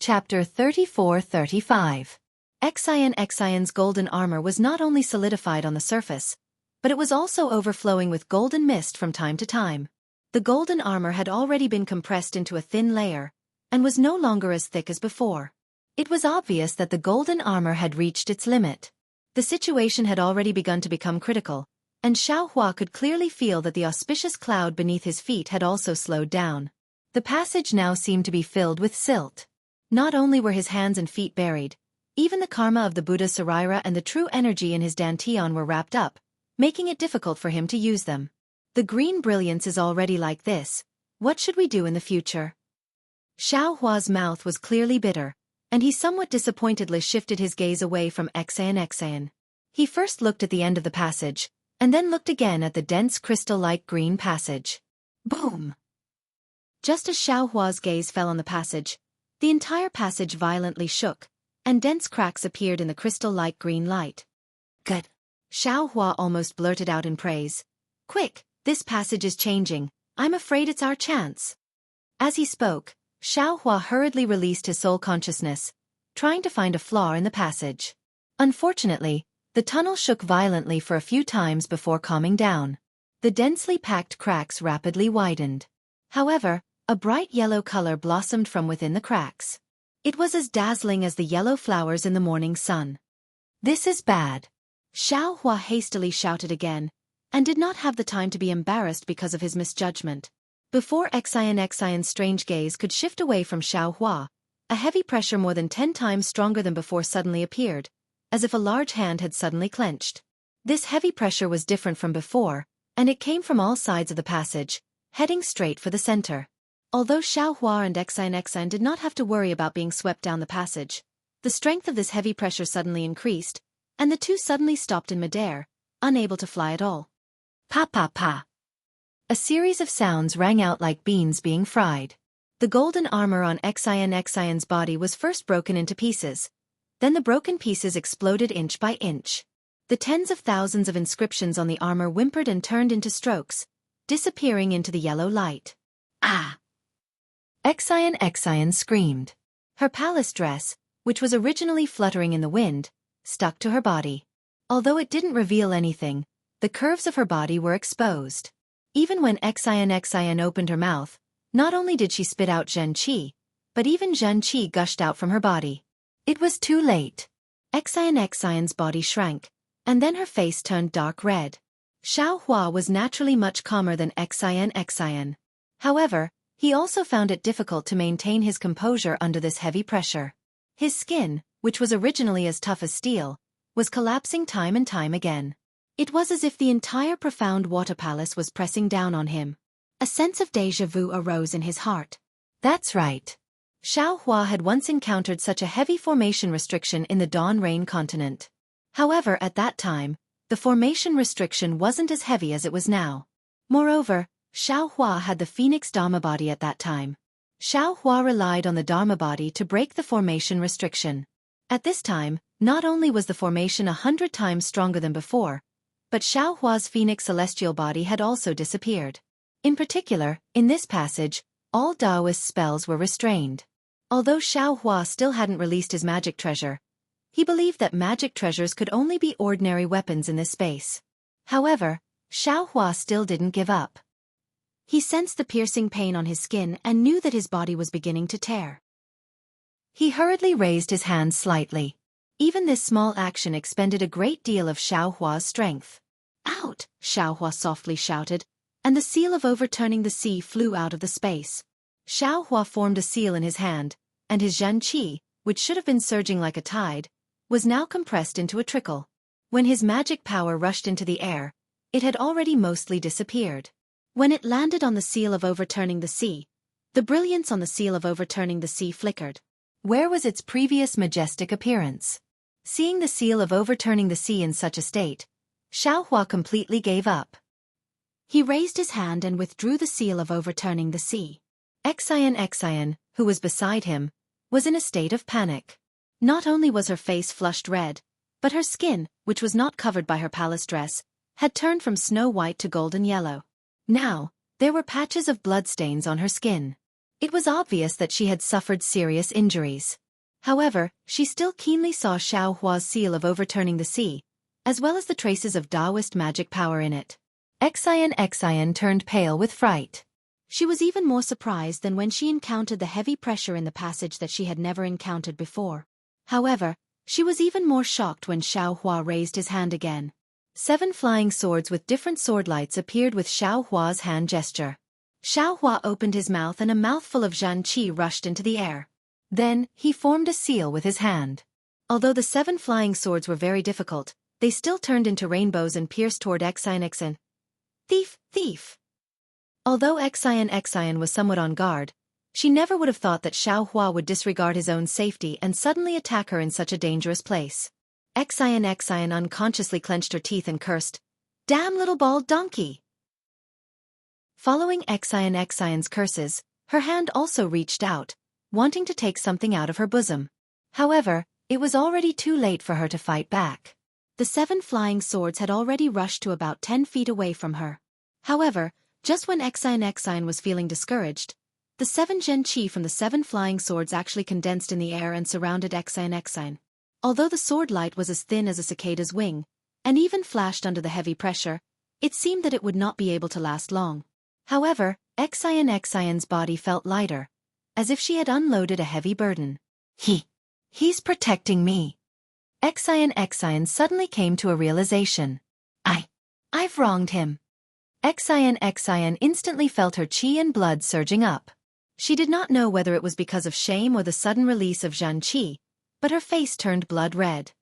Chapter 34-35. Xianxia's golden armor was not only solidified on the surface, but it was also overflowing with golden mist from time to time. The golden armor had already been compressed into a thin layer, and was no longer as thick as before. It was obvious that the golden armor had reached its limit. The situation had already begun to become critical, and Xianxia could clearly feel that the auspicious cloud beneath his feet had also slowed down. The passage now seemed to be filled with silt. Not only were his hands and feet buried, even the karma of the Buddha's Sarira and the true energy in his dantian were wrapped up, making it difficult for him to use them. The green brilliance is already like this. What should we do in the future? Xianxia's mouth was clearly bitter, and he somewhat disappointedly shifted his gaze away from Xianxia. He first looked at the end of the passage, and then looked again at the dense crystal-like green passage. Boom! Just as Xianxia's gaze fell on the passage, the entire passage violently shook, and dense cracks appeared in the crystal-like green light. Good! Xianxia almost blurted out in praise. Quick, this passage is changing. I'm afraid it's our chance. As he spoke, Xianxia hurriedly released his soul consciousness, trying to find a flaw in the passage. Unfortunately, the tunnel shook violently for a few times before calming down. The densely packed cracks rapidly widened. However, a bright yellow color blossomed from within the cracks. It was as dazzling as the yellow flowers in the morning sun. This is bad. Xianxia hastily shouted again, and did not have the time to be embarrassed because of his misjudgment. Before Xianxia's strange gaze could shift away from Xianxia, a heavy pressure more than 10 times stronger than before suddenly appeared, as if a large hand had suddenly clenched. This heavy pressure was different from before, and it came from all sides of the passage, heading straight for the center. Although Xianxia and Xianxia did not have to worry about being swept down the passage, the strength of this heavy pressure suddenly increased, and the two suddenly stopped in midair, unable to fly at all. Pa pa pa. A series of sounds rang out like beans being fried. The golden armor on Xianxia's body was first broken into pieces. Then the broken pieces exploded inch by inch. The tens of thousands of inscriptions on the armor whimpered and turned into strokes, disappearing into the yellow light. Ah! Xianxia screamed. Her palace dress, which was originally fluttering in the wind, stuck to her body. Although it didn't reveal anything, the curves of her body were exposed. Even when Xianxia opened her mouth, not only did she spit out Zhen-Qi, but even Zhen-Qi gushed out from her body. It was too late. Xianxia's body shrank, and then her face turned dark red. Xianxia was naturally much calmer than Xianxia. However, he also found it difficult to maintain his composure under this heavy pressure. His skin, which was originally as tough as steel, was collapsing time and time again. It was as if the entire profound water palace was pressing down on him. A sense of déjà vu arose in his heart. That's right. Xianxia had once encountered such a heavy formation restriction in the Dawn Rain continent. However, at that time, the formation restriction wasn't as heavy as it was now. Moreover, Xianxia had the Phoenix Dharma body at that time. Xianxia relied on the Dharma body to break the formation restriction. At this time, not only was the formation 100 times stronger than before, but Xianxia's Phoenix celestial body had also disappeared. In particular, in this passage, all Taoist spells were restrained. Although Xianxia still hadn't released his magic treasure, he believed that magic treasures could only be ordinary weapons in this space. However, Xianxia still didn't give up. He sensed the piercing pain on his skin and knew that his body was beginning to tear. He hurriedly raised his hands slightly. Even this small action expended a great deal of Xianxia's strength. Out! Xianxia softly shouted, and the seal of overturning the sea flew out of the space. Xianxia formed a seal in his hand, and his Zhen-Qi, which should have been surging like a tide, was now compressed into a trickle. When his magic power rushed into the air, it had already mostly disappeared. When it landed on the seal of overturning the sea, the brilliance on the seal of overturning the sea flickered. Where was its previous majestic appearance? Seeing the seal of overturning the sea in such a state, Xianxia completely gave up. He raised his hand and withdrew the seal of overturning the sea. Xianxia, who was beside him, was in a state of panic. Not only was her face flushed red, but her skin, which was not covered by her palace dress, had turned from snow white to golden yellow. Now, there were patches of bloodstains on her skin. It was obvious that she had suffered serious injuries. However, she still keenly saw Xiao Hua's seal of overturning the sea, as well as the traces of Taoist magic power in it. Xian turned pale with fright. She was even more surprised than when she encountered the heavy pressure in the passage that she had never encountered before. However, she was even more shocked when Xiao Hua raised his hand again. 7 flying swords with different sword lights appeared with Xiao Hua's hand gesture. Xiao Hua opened his mouth and a mouthful of Xianxia rushed into the air. Then, he formed a seal with his hand. Although the 7 flying swords were very difficult, they still turned into rainbows and pierced toward Xian. Thief, thief! Although Xian was somewhat on guard, she never would have thought that Xiao Hua would disregard his own safety and suddenly attack her in such a dangerous place. Xian unconsciously clenched her teeth and cursed, "Damn little bald donkey!" Following Xian's curses, her hand also reached out, wanting to take something out of her bosom. However, it was already too late for her to fight back. The 7 flying swords had already rushed to about 10 feet away from her. However, just when Xian was feeling discouraged, the 7 Xianxia from the 7 flying swords actually condensed in the air and surrounded Xian. Although the sword light was as thin as a cicada's wing, and even flashed under the heavy pressure, it seemed that it would not be able to last long. However, Xian's body felt lighter, as if she had unloaded a heavy burden. He's protecting me. Xian suddenly came to a realization. I've wronged him. Xian instantly felt her qi and blood surging up. She did not know whether it was because of shame or the sudden release of Xianxia, but her face turned blood red.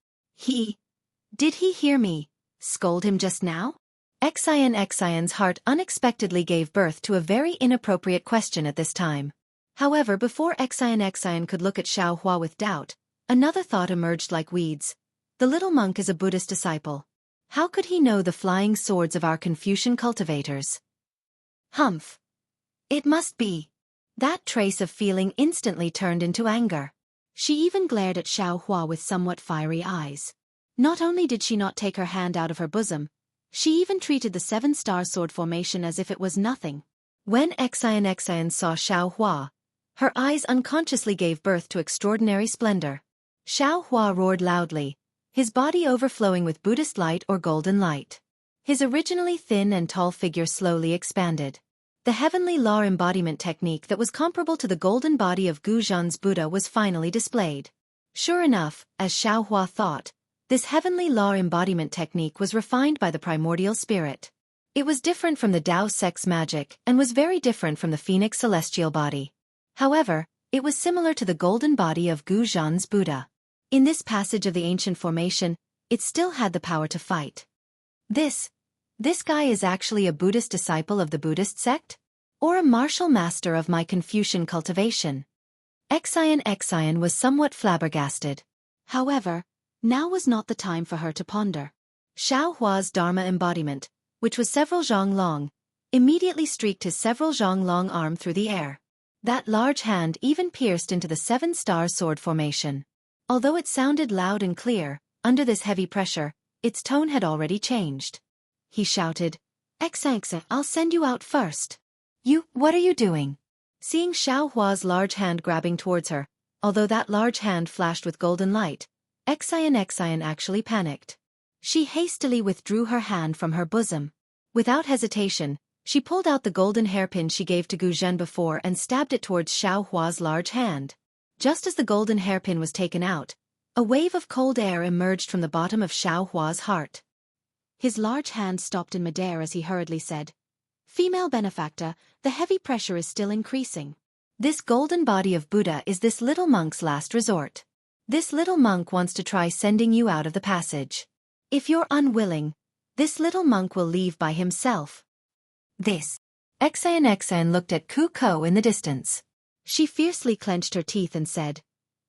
Did he hear me scold him just now? Xian's heart unexpectedly gave birth to a very inappropriate question at this time. However, before Xian could look at Xiao Hua with doubt, another thought emerged like weeds. The little monk is a Buddhist disciple. How could he know the flying swords of our Confucian cultivators? Humph! It must be. That trace of feeling instantly turned into anger. She even glared at Xiao Hua with somewhat fiery eyes. Not only did she not take her hand out of her bosom, she even treated the 7-star sword formation as if it was nothing. When Xian saw Xiao Hua, her eyes unconsciously gave birth to extraordinary splendor. Xiao Hua roared loudly, his body overflowing with Buddhist light or golden light. His originally thin and tall figure slowly expanded. The heavenly law embodiment technique that was comparable to the golden body of Gu Zhan's Buddha was finally displayed. Sure enough, as Xiao Hua thought, this heavenly law embodiment technique was refined by the primordial spirit. It was different from the Tao sex magic and was very different from the phoenix celestial body. However, it was similar to the golden body of Gu Zhan's Buddha. In this passage of the ancient formation, it still had the power to fight. This guy is actually a Buddhist disciple of the Buddhist sect? Or a martial master of my Confucian cultivation? Xian was somewhat flabbergasted. However, now was not the time for her to ponder. Xiao Hua's Dharma embodiment, which was several zhang long, immediately streaked his several zhang long arm through the air. That large hand even pierced into the 7-star sword formation. Although it sounded loud and clear, under this heavy pressure, its tone had already changed. He shouted, "Xianxia, I'll send you out first." What are you doing? Seeing Xiao Hua's large hand grabbing towards her, although that large hand flashed with golden light, Xian actually panicked. She hastily withdrew her hand from her bosom. Without hesitation, she pulled out the golden hairpin she gave to Gu Zhen before and stabbed it towards Xiao Hua's large hand. Just as the golden hairpin was taken out, a wave of cold air emerged from the bottom of Xiao Hua's heart. His large hand stopped in midair as he hurriedly said, "Female benefactor, the heavy pressure is still increasing. This golden body of Buddha is this little monk's last resort. This little monk wants to try sending you out of the passage. If you're unwilling, this little monk will leave by himself." Xian looked at Ku Ko in the distance. She fiercely clenched her teeth and said,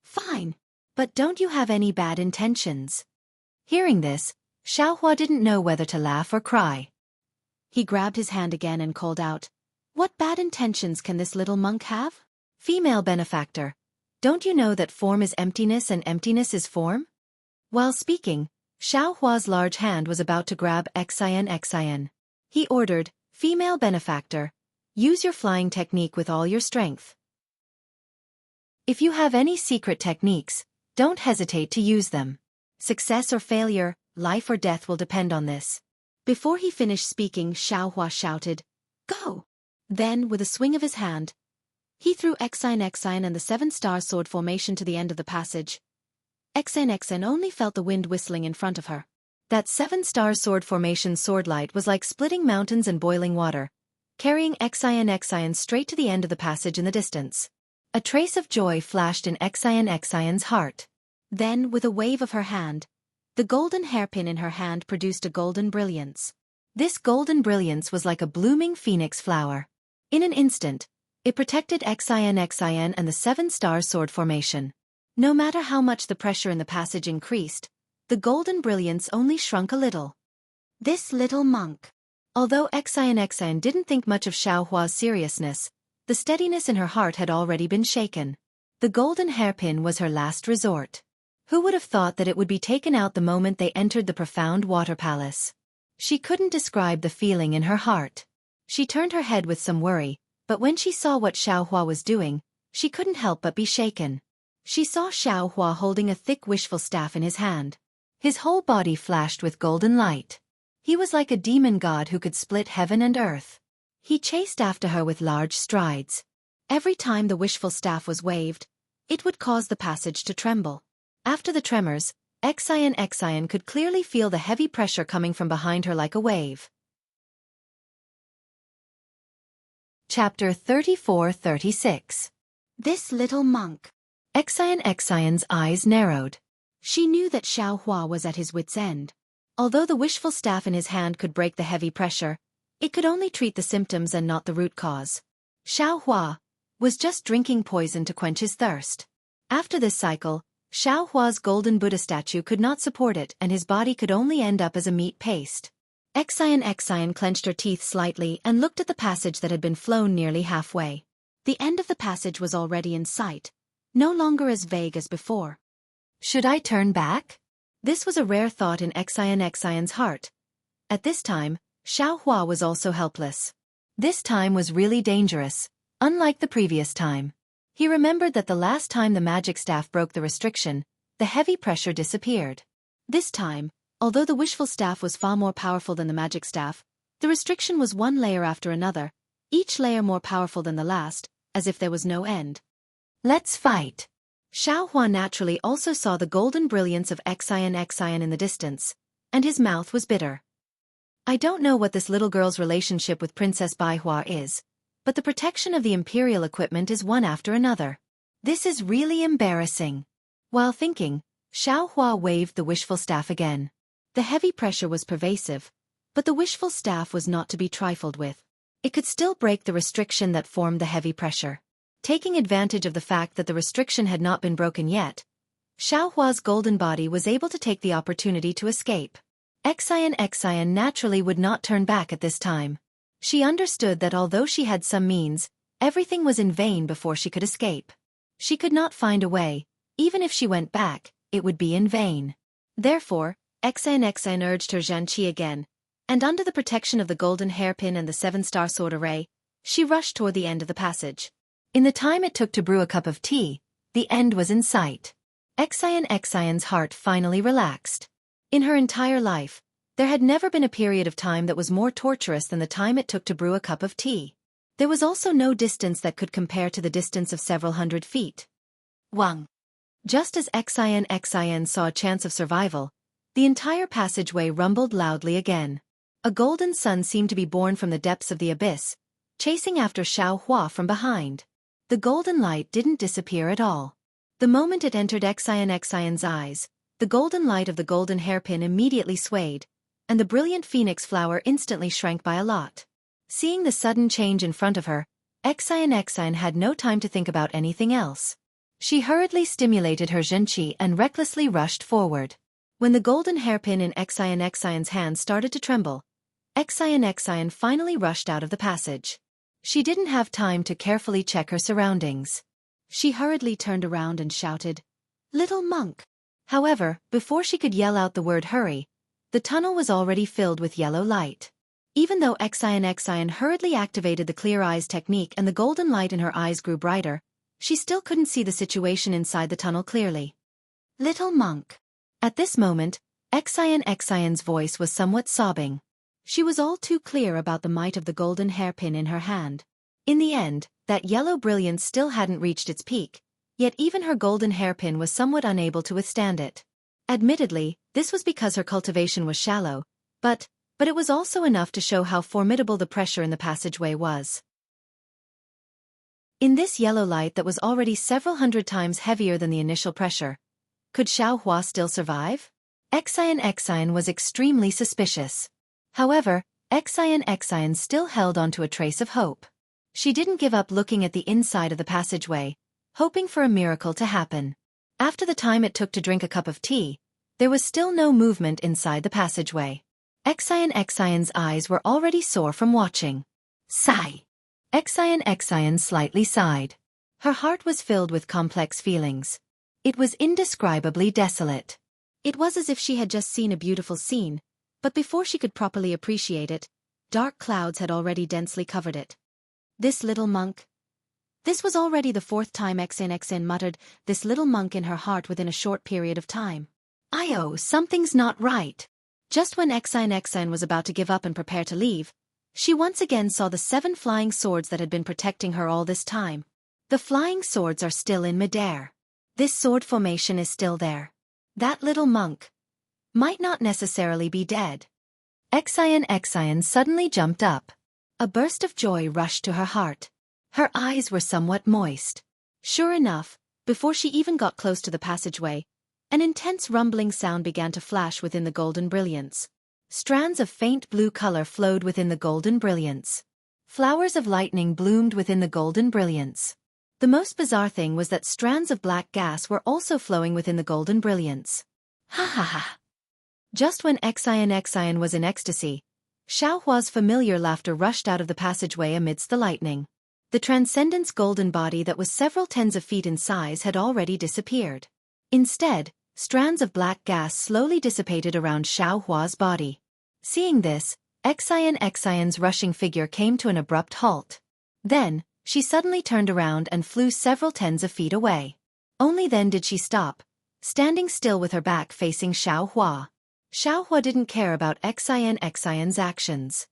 "Fine, but don't you have any bad intentions?" Hearing this, Xiao Hua didn't know whether to laugh or cry. He grabbed his hand again and called out, "What bad intentions can this little monk have? Female benefactor, don't you know that form is emptiness and emptiness is form?" While speaking, Xiao Hua's large hand was about to grab Xian. He ordered, "Female benefactor, use your flying technique with all your strength." If you have any secret techniques, don't hesitate to use them. Success or failure, life or death will depend on this. Before he finished speaking, Xiaohua shouted, "Go!" Then, with a swing of his hand, he threw Xian and the seven-star sword formation to the end of the passage. Xian only felt the wind whistling in front of her. That seven-star sword formation sword light was like splitting mountains and boiling water, carrying Xian straight to the end of the passage in the distance. A trace of joy flashed in Xian's heart. Then, with a wave of her hand, the golden hairpin in her hand produced a golden brilliance. This golden brilliance was like a blooming phoenix flower. In an instant, it protected Xian and the seven-star sword formation. No matter how much the pressure in the passage increased, the golden brilliance only shrunk a little. This little monk. Although Xian didn't think much of Xiaohua's seriousness, the steadiness in her heart had already been shaken. The golden hairpin was her last resort. Who would have thought that it would be taken out the moment they entered the profound water palace? She couldn't describe the feeling in her heart. She turned her head with some worry, but when she saw what Xiaohua was doing, she couldn't help but be shaken. She saw Xiaohua holding a thick wishful staff in his hand. His whole body flashed with golden light. He was like a demon god who could split heaven and earth. He chased after her with large strides. Every time the wishful staff was waved, it would cause the passage to tremble. After the tremors, Xian could clearly feel the heavy pressure coming from behind her like a wave. Chapter 34-36. This little monk. Xian's eyes narrowed. She knew that Xiaohua was at his wit's end. Although the wishful staff in his hand could break the heavy pressure, it could only treat the symptoms and not the root cause. Xiaohua was just drinking poison to quench his thirst. After this cycle, Xiaohua's golden Buddha statue could not support it and his body could only end up as a meat paste. Xian clenched her teeth slightly and looked at the passage that had been flown nearly halfway. The end of the passage was already in sight, no longer as vague as before. Should I turn back? This was a rare thought in Xian's heart. At this time, Xiaohua was also helpless. This time was really dangerous, unlike the previous time. He remembered that the last time the magic staff broke the restriction, the heavy pressure disappeared. This time, although the wishful staff was far more powerful than the magic staff, the restriction was one layer after another, each layer more powerful than the last, as if there was no end. Let's fight. Xiaohua naturally also saw the golden brilliance of Xian in the distance, and his mouth was bitter. I don't know what this little girl's relationship with Princess Baihua is, but the protection of the imperial equipment is one after another. This is really embarrassing. While thinking, Xiaohua waved the wishful staff again. The heavy pressure was pervasive, but the wishful staff was not to be trifled with. It could still break the restriction that formed the heavy pressure. Taking advantage of the fact that the restriction had not been broken yet, Xiaohua's golden body was able to take the opportunity to escape. Xian naturally would not turn back at this time. She understood that although she had some means, everything was in vain before she could escape. She could not find a way. Even if she went back, it would be in vain. Therefore, Xian urged her Xianxia again, and under the protection of the golden hairpin and the seven-star sword array, she rushed toward the end of the passage. In the time it took to brew a cup of tea, the end was in sight. Xian's heart finally relaxed. In her entire life, there had never been a period of time that was more torturous than the time it took to brew a cup of tea. There was also no distance that could compare to the distance of several hundred feet. Wang. Just as Xian saw a chance of survival, the entire passageway rumbled loudly again. A golden sun seemed to be born from the depths of the abyss, chasing after Xiaohua from behind. The golden light didn't disappear at all. The moment it entered Xian's eyes, the golden light of the golden hairpin immediately swayed, and the brilliant phoenix flower instantly shrank by a lot. Seeing the sudden change in front of her, Xian had no time to think about anything else. She hurriedly stimulated her Zhenqi and recklessly rushed forward. When the golden hairpin in Xian's hand started to tremble, Xian finally rushed out of the passage. She didn't have time to carefully check her surroundings. She hurriedly turned around and shouted, "Little monk!" However, before she could yell out the word hurry, the tunnel was already filled with yellow light. Even though Xian hurriedly activated the clear eyes technique and the golden light in her eyes grew brighter, she still couldn't see the situation inside the tunnel clearly. Little monk. At this moment, Xianxian's voice was somewhat sobbing. She was all too clear about the might of the golden hairpin in her hand. In the end, that yellow brilliance still hadn't reached its peak, yet even her golden hairpin was somewhat unable to withstand it. Admittedly, this was because her cultivation was shallow, but it was also enough to show how formidable the pressure in the passageway was. In this yellow light that was already several hundred times heavier than the initial pressure, could Xianxia still survive? Xian was extremely suspicious. However, Xian still held on to a trace of hope. She didn't give up looking at the inside of the passageway, hoping for a miracle to happen. After the time it took to drink a cup of tea, there was still no movement inside the passageway. Xian's eyes were already sore from watching. Sigh. Xian slightly sighed. Her heart was filled with complex feelings. It was indescribably desolate. It was as if she had just seen a beautiful scene, but before she could properly appreciate it, dark clouds had already densely covered it. This little monk. This was already the fourth time Xian muttered this little monk in her heart within a short period of time. Something's not right. Just when Xian was about to give up and prepare to leave, she once again saw the 7 flying swords that had been protecting her all this time. The flying swords are still in midair. This sword formation is still there. That little monk might not necessarily be dead. Xian suddenly jumped up. A burst of joy rushed to her heart. Her eyes were somewhat moist. Sure enough, before she even got close to the passageway, an intense rumbling sound began to flash within the golden brilliance. Strands of faint blue color flowed within the golden brilliance. Flowers of lightning bloomed within the golden brilliance. The most bizarre thing was that strands of black gas were also flowing within the golden brilliance. Ha ha ha. Just when Xian was in ecstasy, Xiaohua's familiar laughter rushed out of the passageway amidst the lightning. The Transcendent's golden body that was several tens of feet in size had already disappeared. Instead, strands of black gas slowly dissipated around Xiaohua's body. Seeing this, Xian's rushing figure came to an abrupt halt. Then, she suddenly turned around and flew several tens of feet away. Only then did she stop, standing still with her back facing Xiaohua. Xiaohua didn't care about Xian's actions.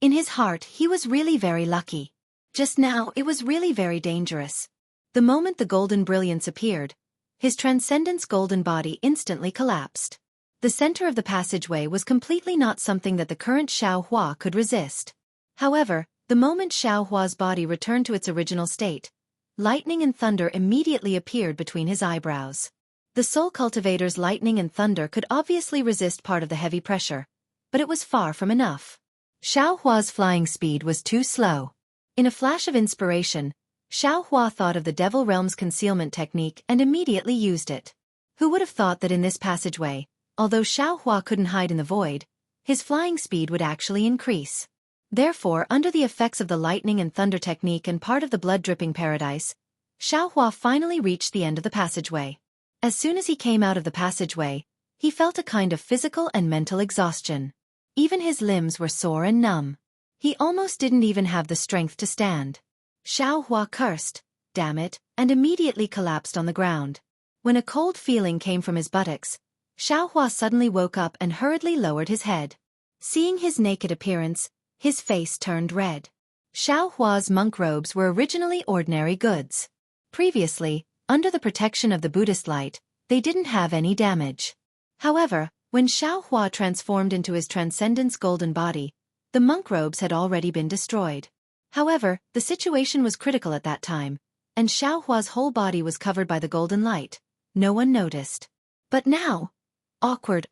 In his heart, he was really very lucky. Just now, it was really very dangerous. The moment the golden brilliance appeared, his Transcendent's golden body instantly collapsed. The center of the passageway was completely not something that the current Xiaohua could resist. However, the moment Xiaohua's body returned to its original state, lightning and thunder immediately appeared between his eyebrows. The soul cultivator's lightning and thunder could obviously resist part of the heavy pressure, but it was far from enough. Xiaohua's flying speed was too slow. In a flash of inspiration, Xiaohua thought of the Devil Realm's concealment technique and immediately used it. Who would have thought that in this passageway, although Xiaohua couldn't hide in the void, his flying speed would actually increase. Therefore, under the effects of the lightning and thunder technique and part of the blood-dripping paradise, Xiaohua finally reached the end of the passageway. As soon as he came out of the passageway, he felt a kind of physical and mental exhaustion. Even his limbs were sore and numb. He almost didn't even have the strength to stand. Xiaohua cursed, "Damn it," and immediately collapsed on the ground. When a cold feeling came from his buttocks, Xiaohua suddenly woke up and hurriedly lowered his head. Seeing his naked appearance, his face turned red. Xiaohua's monk robes were originally ordinary goods. Previously, under the protection of the Buddhist light, they didn't have any damage. However, when Xiaohua transformed into his Transcendent's golden body, the monk robes had already been destroyed. However, the situation was critical at that time, and Xiaohua's whole body was covered by the golden light. No one noticed. But now, awkward.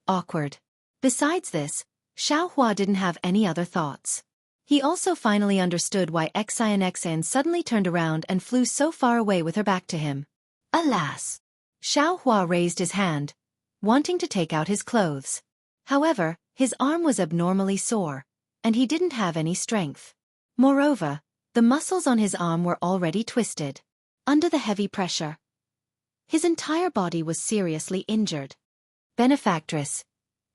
Besides this, Xiaohua didn't have any other thoughts. He also finally understood why Xian suddenly turned around and flew so far away with her back to him. Alas! Xiaohua raised his hand, wanting to take out his clothes. However, his arm was abnormally sore, and he didn't have any strength. Moreover, the muscles on his arm were already twisted. Under the heavy pressure, his entire body was seriously injured. "Benefactress,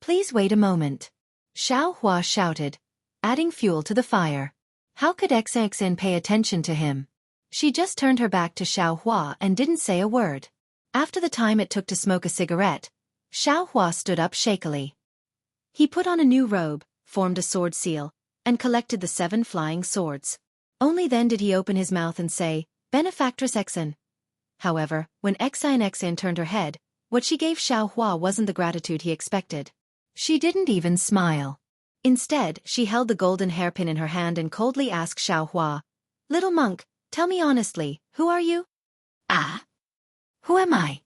please wait a moment," Xiaohua shouted, adding fuel to the fire. How could Xian pay attention to him? She just turned her back to Xiaohua and didn't say a word. After the time it took to smoke a cigarette, Xiaohua stood up shakily. He put on a new robe, formed a sword seal, and collected the 7 flying swords. Only then did he open his mouth and say, "Benefactress Exan." However, when Xianxia turned her head, what she gave Xiaohua wasn't the gratitude he expected. She didn't even smile. Instead, she held the golden hairpin in her hand and coldly asked Xiaohua, "Little monk, tell me honestly, who are you?" "Ah? Who am I?"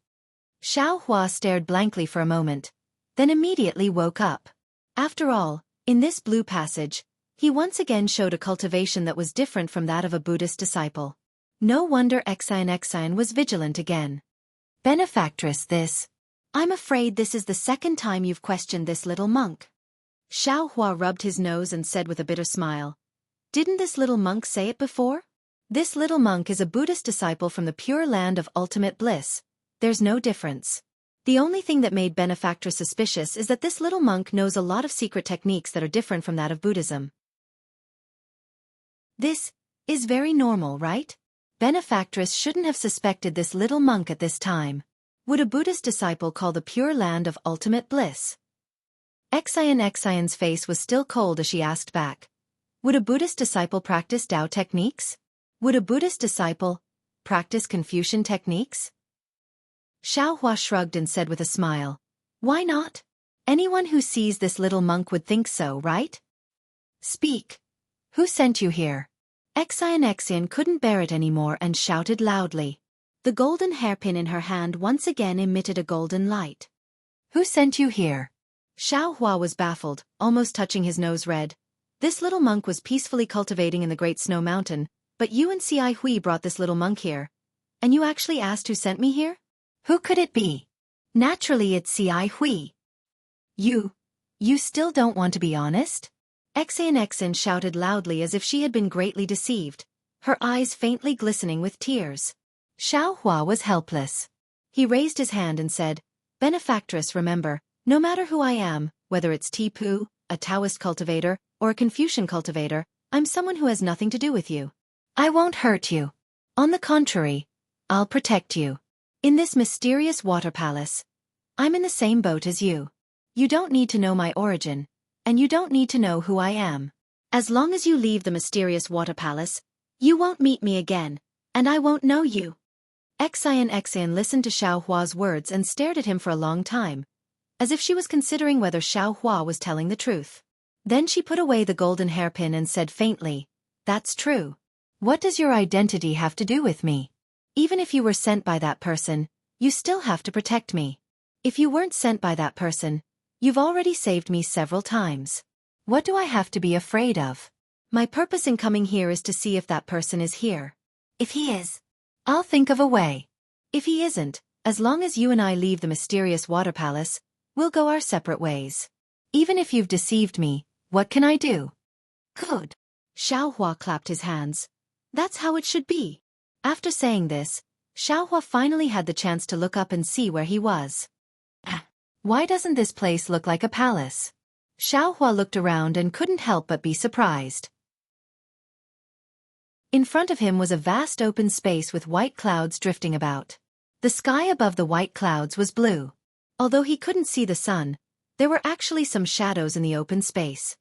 Xiaohua stared blankly for a moment, then immediately woke up. After all, in this blue passage, he once again showed a cultivation that was different from that of a Buddhist disciple. No wonder Xianxia was vigilant again. "Benefactress this. I'm afraid this is the second time you've questioned this little monk." Xiaohua rubbed his nose and said with a bitter smile, "Didn't this little monk say it before? This little monk is a Buddhist disciple from the pure land of ultimate bliss. There's no difference. The only thing that made Benefactress suspicious is that this little monk knows a lot of secret techniques that are different from that of Buddhism. This is very normal, right? Benefactress shouldn't have suspected this little monk at this time. Would a Buddhist disciple call the pure land of ultimate bliss?" Xianxia's face was still cold as she asked back, "Would a Buddhist disciple practice Tao techniques? Would a Buddhist disciple practice Confucian techniques?" Xiaohua shrugged and said with a smile, "Why not? Anyone who sees this little monk would think so, right? Speak. Who sent you here?" Xianxia couldn't bear it anymore and shouted loudly. The golden hairpin in her hand once again emitted a golden light. "Who sent you here?" Xiaohua was baffled, almost touching his nose red. This little monk was peacefully cultivating in the Great Snow Mountain, but you and Xiaohui brought this little monk here. And you actually asked who sent me here? Who could it be? Naturally it's Xiaohui. You still don't want to be honest?" Xianxia shouted loudly as if she had been greatly deceived, her eyes faintly glistening with tears. Xiaohua was helpless. He raised his hand and said, "Benefactress, remember, no matter who I am, whether it's Tipu, a Taoist cultivator, or a Confucian cultivator, I'm someone who has nothing to do with you. I won't hurt you. On the contrary, I'll protect you. In this mysterious water palace, I'm in the same boat as you. You don't need to know my origin, and you don't need to know who I am. As long as you leave the mysterious water palace, you won't meet me again, and I won't know you." Xianxia listened to Xiaohua's words and stared at him for a long time, as if she was considering whether Xiaohua was telling the truth. Then she put away the golden hairpin and said faintly, "That's true. What does your identity have to do with me? Even if you were sent by that person, you still have to protect me. If you weren't sent by that person, you've already saved me several times. What do I have to be afraid of? My purpose in coming here is to see if that person is here. If he is, I'll think of a way. If he isn't, as long as you and I leave the mysterious water palace, we'll go our separate ways. Even if you've deceived me, what can I do?" "Good." Xiaohua clapped his hands. "That's how it should be." After saying this, Xiaohua finally had the chance to look up and see where he was. Why doesn't this place look like a palace? Xiaohua looked around and couldn't help but be surprised. In front of him was a vast open space with white clouds drifting about. The sky above the white clouds was blue. Although he couldn't see the sun, there were actually some shadows in the open space.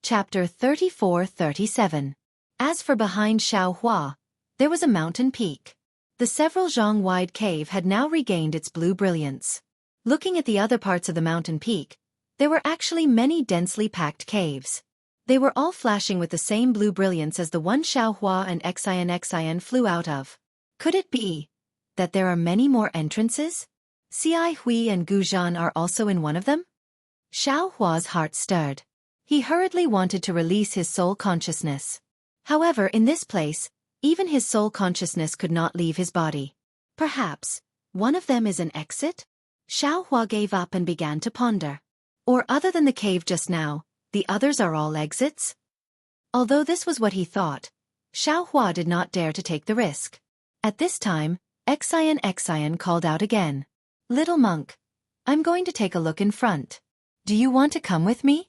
Chapter 34-37. As for behind Xiaohua, there was a mountain peak. The several zhang-wide cave had now regained its blue brilliance. Looking at the other parts of the mountain peak, there were actually many densely packed caves. They were all flashing with the same blue brilliance as the one Xiaohua and Xianxia flew out of. Could it be that there are many more entrances? Xiaohui and Guzhan are also in one of them? Xiaohua's heart stirred. He hurriedly wanted to release his soul consciousness. However, in this place, even his soul consciousness could not leave his body. Perhaps one of them is an exit? Xiaohua gave up and began to ponder. Or other than the cave just now, the others are all exits? Although this was what he thought, Xiaohua did not dare to take the risk. At this time, Xian called out again. "Little monk, I'm going to take a look in front. Do you want to come with me?"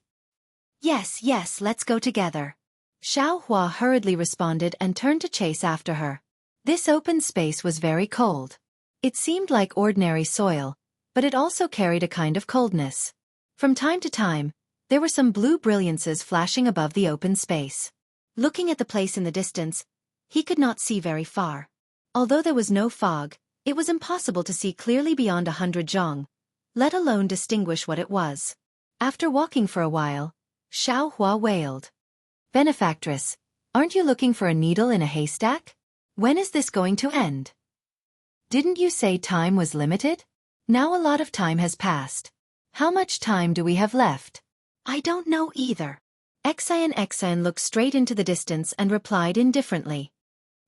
Yes, let's go together." Xiao Hua hurriedly responded and turned to chase after her. This open space was very cold. It seemed like ordinary soil, but it also carried a kind of coldness. From time to time, there were some blue brilliances flashing above the open space. Looking at the place in the distance, he could not see very far. Although there was no fog, it was impossible to see clearly beyond 100 zhong, let alone distinguish what it was. After walking for a while, Xiao Hua wailed. Benefactress, aren't you looking for a needle in a haystack? When is this going to end? Didn't you say time was limited? Now a lot of time has passed. How much time do we have left? I don't know either. Xian looked straight into the distance and replied indifferently.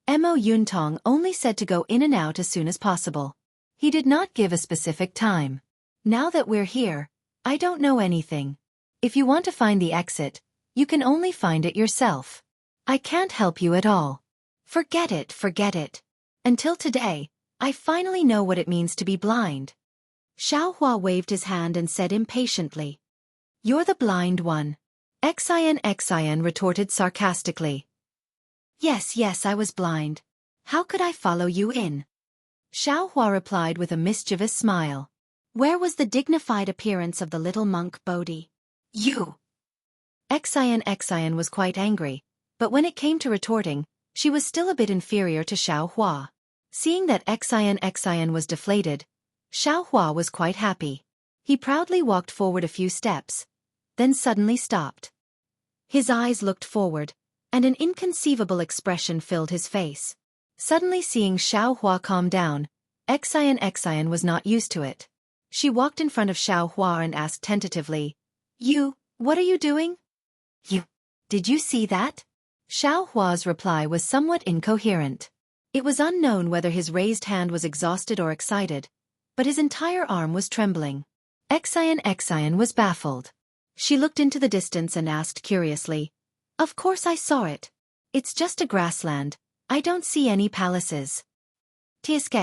Mo Yuntong only said to go in and out as soon as possible. He did not give a specific time. Now that we're here, I don't know anything. If you want to find the exit, you can only find it yourself. I can't help you at all. Forget it, forget it. Until today, I finally know what it means to be blind. Xiao Hua waved his hand and said impatiently. You're the blind one. Xian retorted sarcastically. Yes, I was blind. How could I follow you in? Xiao Hua replied with a mischievous smile. Where was the dignified appearance of the little monk Bodhi? You! Xian was quite angry, but when it came to retorting, she was still a bit inferior to Xiao Hua. Seeing that Xian was deflated, Xiao Hua was quite happy. He proudly walked forward a few steps, then suddenly stopped. His eyes looked forward, and an inconceivable expression filled his face. Suddenly seeing Xiao Hua calm down, Xian was not used to it. She walked in front of Xiao Hua and asked tentatively, You, what are you doing? Did you see that? Xiao Hua's reply was somewhat incoherent. It was unknown whether his raised hand was exhausted or excited, but his entire arm was trembling. Xian was baffled. She looked into the distance and asked curiously, Of course I saw it. It's just a grassland, I don't see any palaces. Tsk.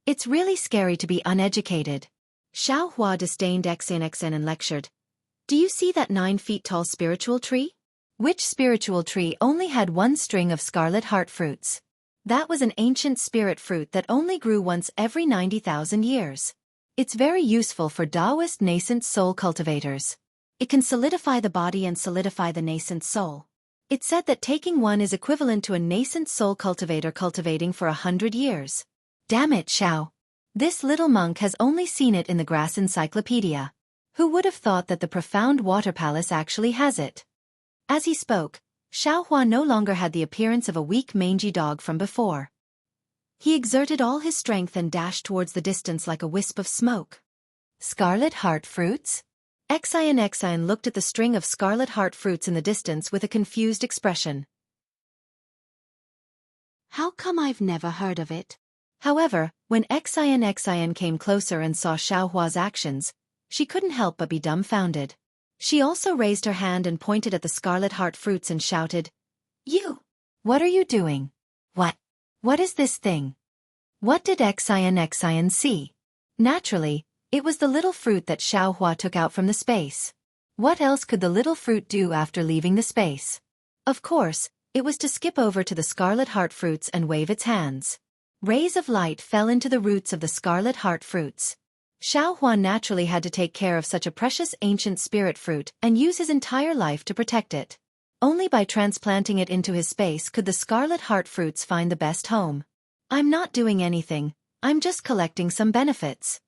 It's really scary to be uneducated. Xiao Hua disdained Xian and lectured. Do you see that 9 feet tall spiritual tree? Which spiritual tree only had 1 string of scarlet heart fruits? That was an ancient spirit fruit that only grew once every 90,000 years. It's very useful for Taoist nascent soul cultivators. It can solidify the body and solidify the nascent soul. It's said that taking one is equivalent to a nascent soul cultivator cultivating for 100 years. Damn it, Xiao. This little monk has only seen it in the grass encyclopedia. Who would have thought that the profound water palace actually has it? As he spoke, Xiao Hua no longer had the appearance of a weak mangy dog from before. He exerted all his strength and dashed towards the distance like a wisp of smoke. Scarlet heart fruits? Xian looked at the string of scarlet heart fruits in the distance with a confused expression. How come I've never heard of it? However, when Xian came closer and saw Xiao Hua's actions, she couldn't help but be dumbfounded. She also raised her hand and pointed at the scarlet heart fruits and shouted, You! What are you doing? What is this thing? What did Xian see? Naturally, it was the little fruit that Xiao Hua took out from the space. What else could the little fruit do after leaving the space? Of course, it was to skip over to the scarlet heart fruits and wave its hands. Rays of light fell into the roots of the scarlet heart fruits. Xiao Hua naturally had to take care of such a precious ancient spirit fruit and use his entire life to protect it. Only by transplanting it into his space could the scarlet heart fruits find the best home. I'm not doing anything, I'm just collecting some benefits.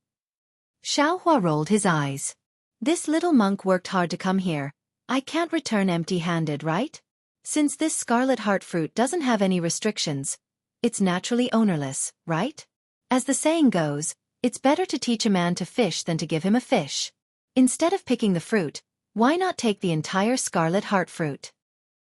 Xiao Hua rolled his eyes. This little monk worked hard to come here. I can't return empty-handed, right? Since this scarlet heart fruit doesn't have any restrictions, it's naturally ownerless, right? As the saying goes, it's better to teach a man to fish than to give him a fish. Instead of picking the fruit, why not take the entire scarlet heart fruit?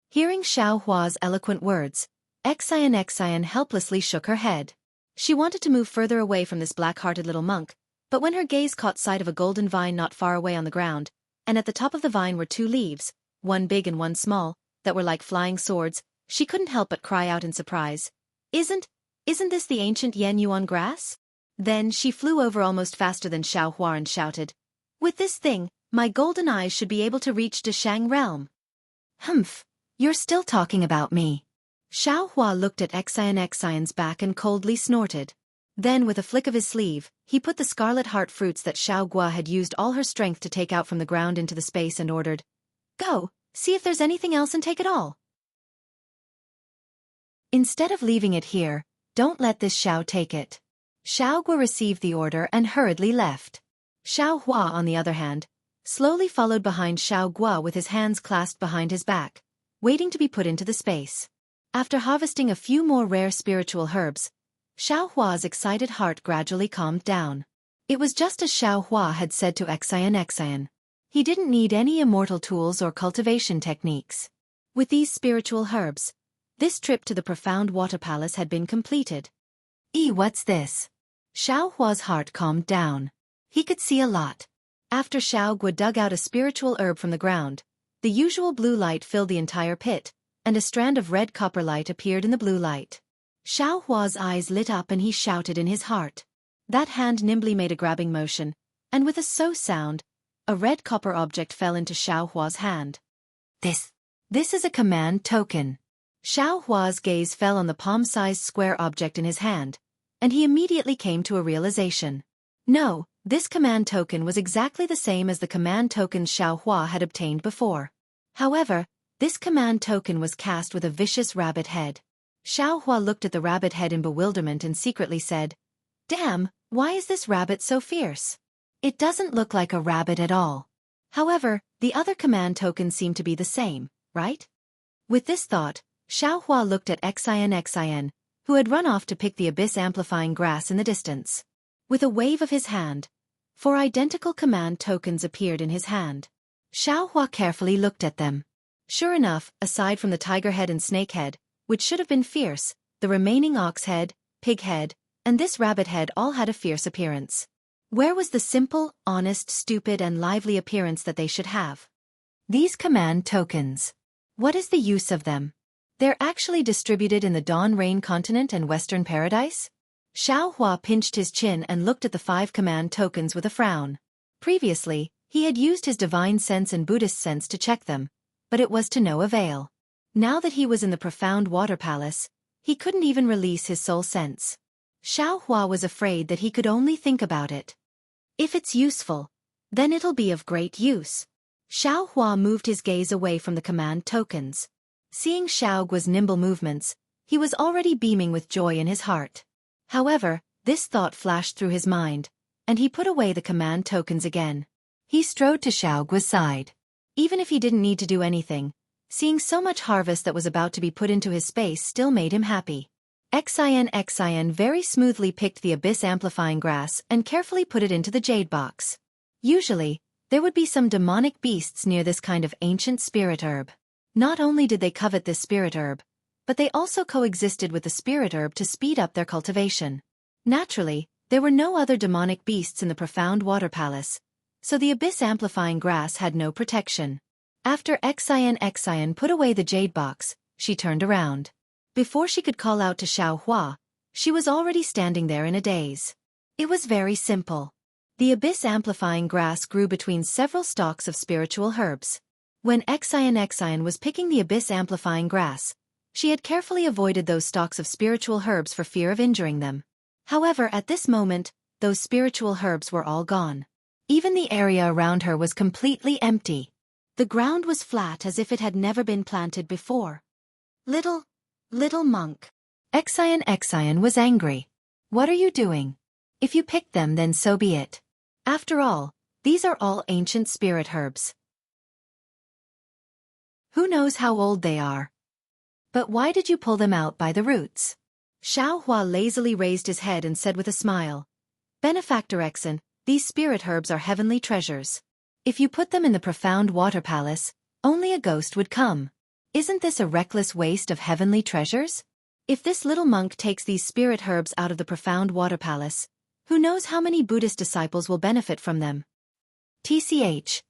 Hearing Xiao Hua's eloquent words, Xian helplessly shook her head. She wanted to move further away from this black-hearted little monk, but when her gaze caught sight of a golden vine not far away on the ground, and at the top of the vine were 2 leaves, one big and one small, that were like flying swords, she couldn't help but cry out in surprise. Isn't this the ancient Yen Yuan grass? Then she flew over almost faster than Xiao Hua and shouted, With this thing, my golden eyes should be able to reach Deshang realm. Humph, You're still talking about me. Xiaohua looked at Xianxian's back and coldly snorted. Then with a flick of his sleeve, he put the scarlet heart fruits that Xiaohua had used all her strength to take out from the ground into the space and ordered, "Go, see if there's anything else and take it all. Instead of leaving it here, don't let this Xiao take it." Xiaohua received the order and hurriedly left. Xiaohua, on the other hand, slowly followed behind Xiaohua with his hands clasped behind his back, waiting to be put into the space. After harvesting a few more rare spiritual herbs, Xiaohua's excited heart gradually calmed down. It was just as Xiaohua had said to Xian. He didn't need any immortal tools or cultivation techniques. With these spiritual herbs, this trip to the profound water palace had been completed. What's this? Xiaohua's heart calmed down. He could see a lot. After Xiaohua dug out a spiritual herb from the ground, the usual blue light filled the entire pit, and a strand of red copper light appeared in the blue light. Xiaohua's eyes lit up and he shouted in his heart. That hand nimbly made a grabbing motion, and with a so sound, a red copper object fell into Xiaohua's hand. This is a command token. Xiaohua's gaze fell on the palm-sized square object in his hand, and he immediately came to a realization. No, this command token was exactly the same as the command tokens Xiaohua had obtained before. However, this command token was cast with a vicious rabbit head. Xiaohua looked at the rabbit head in bewilderment and secretly said, "Damn, why is this rabbit so fierce? It doesn't look like a rabbit at all." However, the other command tokens seem to be the same, right? With this thought, Xiaohua looked at Xian, who had run off to pick the abyss-amplifying grass in the distance. With a wave of his hand, 4 identical command tokens appeared in his hand. Xiaohua carefully looked at them. Sure enough, aside from the tiger head and snake head, which should have been fierce, the remaining ox head, pig head, and this rabbit head all had a fierce appearance. Where was the simple, honest, stupid, and lively appearance that they should have? These command tokens. What is the use of them? They're actually distributed in the Dawn Rain continent and Western Paradise? Xiaohua pinched his chin and looked at the 5 command tokens with a frown. Previously, he had used his divine sense and Buddhist sense to check them, but it was to no avail. Now that he was in the profound water palace, he couldn't even release his soul sense. Xiaohua was afraid that he could only think about it. If it's useful, then it'll be of great use. Xiaohua moved his gaze away from the command tokens. Seeing Xiaohua's nimble movements, he was already beaming with joy in his heart. However, this thought flashed through his mind, and he put away the command tokens again. He strode to Xiaohua's side. Even if he didn't need to do anything, seeing so much harvest that was about to be put into his space still made him happy. Xian very smoothly picked the abyss-amplifying grass and carefully put it into the jade box. Usually, there would be some demonic beasts near this kind of ancient spirit herb. Not only did they covet this spirit herb, but they also coexisted with the spirit herb to speed up their cultivation. Naturally, there were no other demonic beasts in the profound water palace, so the abyss-amplifying grass had no protection. After Xian put away the jade box, she turned around. Before she could call out to Xiaohua, she was already standing there in a daze. It was very simple. The abyss-amplifying grass grew between several stalks of spiritual herbs. When Xian was picking the abyss-amplifying grass, she had carefully avoided those stalks of spiritual herbs for fear of injuring them. However, at this moment, those spiritual herbs were all gone. Even the area around her was completely empty. The ground was flat as if it had never been planted before. Little monk. Xian was angry. What are you doing? If you picked them, then so be it. After all, these are all ancient spirit herbs. Who knows how old they are? But why did you pull them out by the roots? Xiaohua lazily raised his head and said with a smile, "Benefactor Exan, these spirit herbs are heavenly treasures. If you put them in the profound water palace, only a ghost would come. Isn't this a reckless waste of heavenly treasures? If this little monk takes these spirit herbs out of the profound water palace, who knows how many Buddhist disciples will benefit from them? TCH.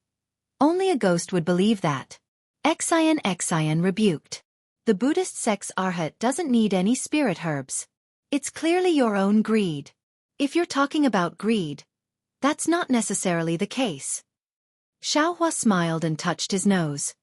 Only a ghost would believe that." Xian rebuked. The Buddhist sect's Arhat doesn't need any spirit herbs. It's clearly your own greed. If you're talking about greed, that's not necessarily the case. Xiaohua smiled and touched his nose.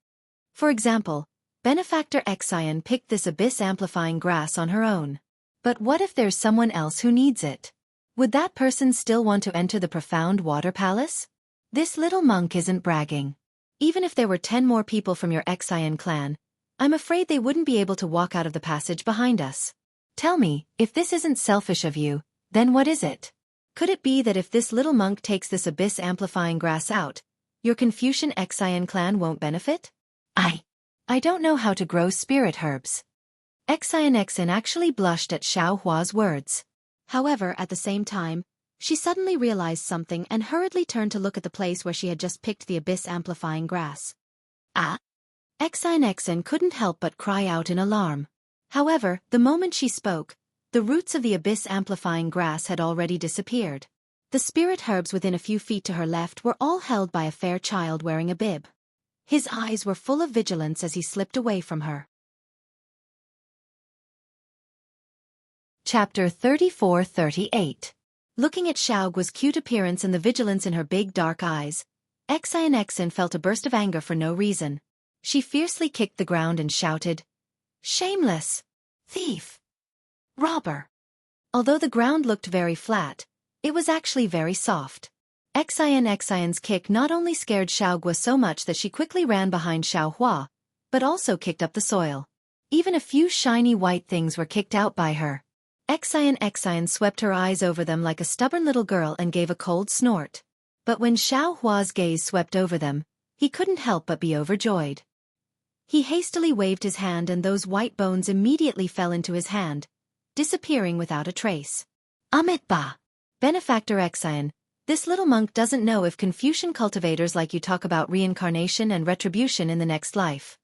For example, Benefactor Xian picked this abyss-amplifying grass on her own. But what if there's someone else who needs it? Would that person still want to enter the profound water palace? This little monk isn't bragging. Even if there were 10 more people from your Xian clan, I'm afraid they wouldn't be able to walk out of the passage behind us. Tell me, if this isn't selfish of you, then what is it? Could it be that if this little monk takes this abyss-amplifying grass out, your Confucian Xian clan won't benefit? I don't know how to grow spirit herbs. Xian actually blushed at Xiao Hua's words. However, at the same time, she suddenly realized something and hurriedly turned to look at the place where she had just picked the abyss-amplifying grass. Ah! Xian couldn't help but cry out in alarm. However, the moment she spoke, the roots of the abyss-amplifying grass had already disappeared. The spirit herbs within a few feet to her left were all held by a fair child wearing a bib. His eyes were full of vigilance as he slipped away from her. Chapter 34-38. Looking at Xiaoguo's cute appearance and the vigilance in her big dark eyes, Xian felt a burst of anger for no reason. She fiercely kicked the ground and shouted, "Shameless! Thief! Robber!" Although the ground looked very flat, it was actually very soft. Xian's kick not only scared Xiaoguo so much that she quickly ran behind Xiao Hua, but also kicked up the soil. Even a few shiny white things were kicked out by her. Xian swept her eyes over them like a stubborn little girl and gave a cold snort. But when Xiao Hua's gaze swept over them, he couldn't help but be overjoyed. He hastily waved his hand and those white bones immediately fell into his hand, disappearing without a trace. Ba! Benefactor Xian, this little monk doesn't know if Confucian cultivators like you talk about reincarnation and retribution in the next life.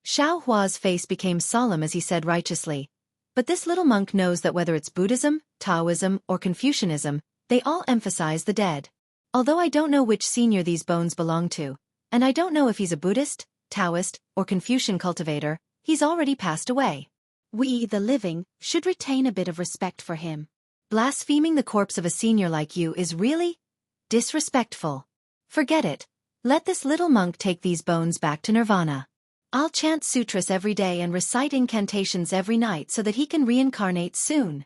Xiao Hua's face became solemn as he said righteously, but this little monk knows that whether it's Buddhism, Taoism, or Confucianism, they all emphasize the dead. Although I don't know which senior these bones belong to, and I don't know if he's a Buddhist, Taoist, or Confucian cultivator, he's already passed away. We, the living, should retain a bit of respect for him. Blaspheming the corpse of a senior like you is really disrespectful. Forget it. Let this little monk take these bones back to Nirvana. I'll chant sutras every day and recite incantations every night so that he can reincarnate soon.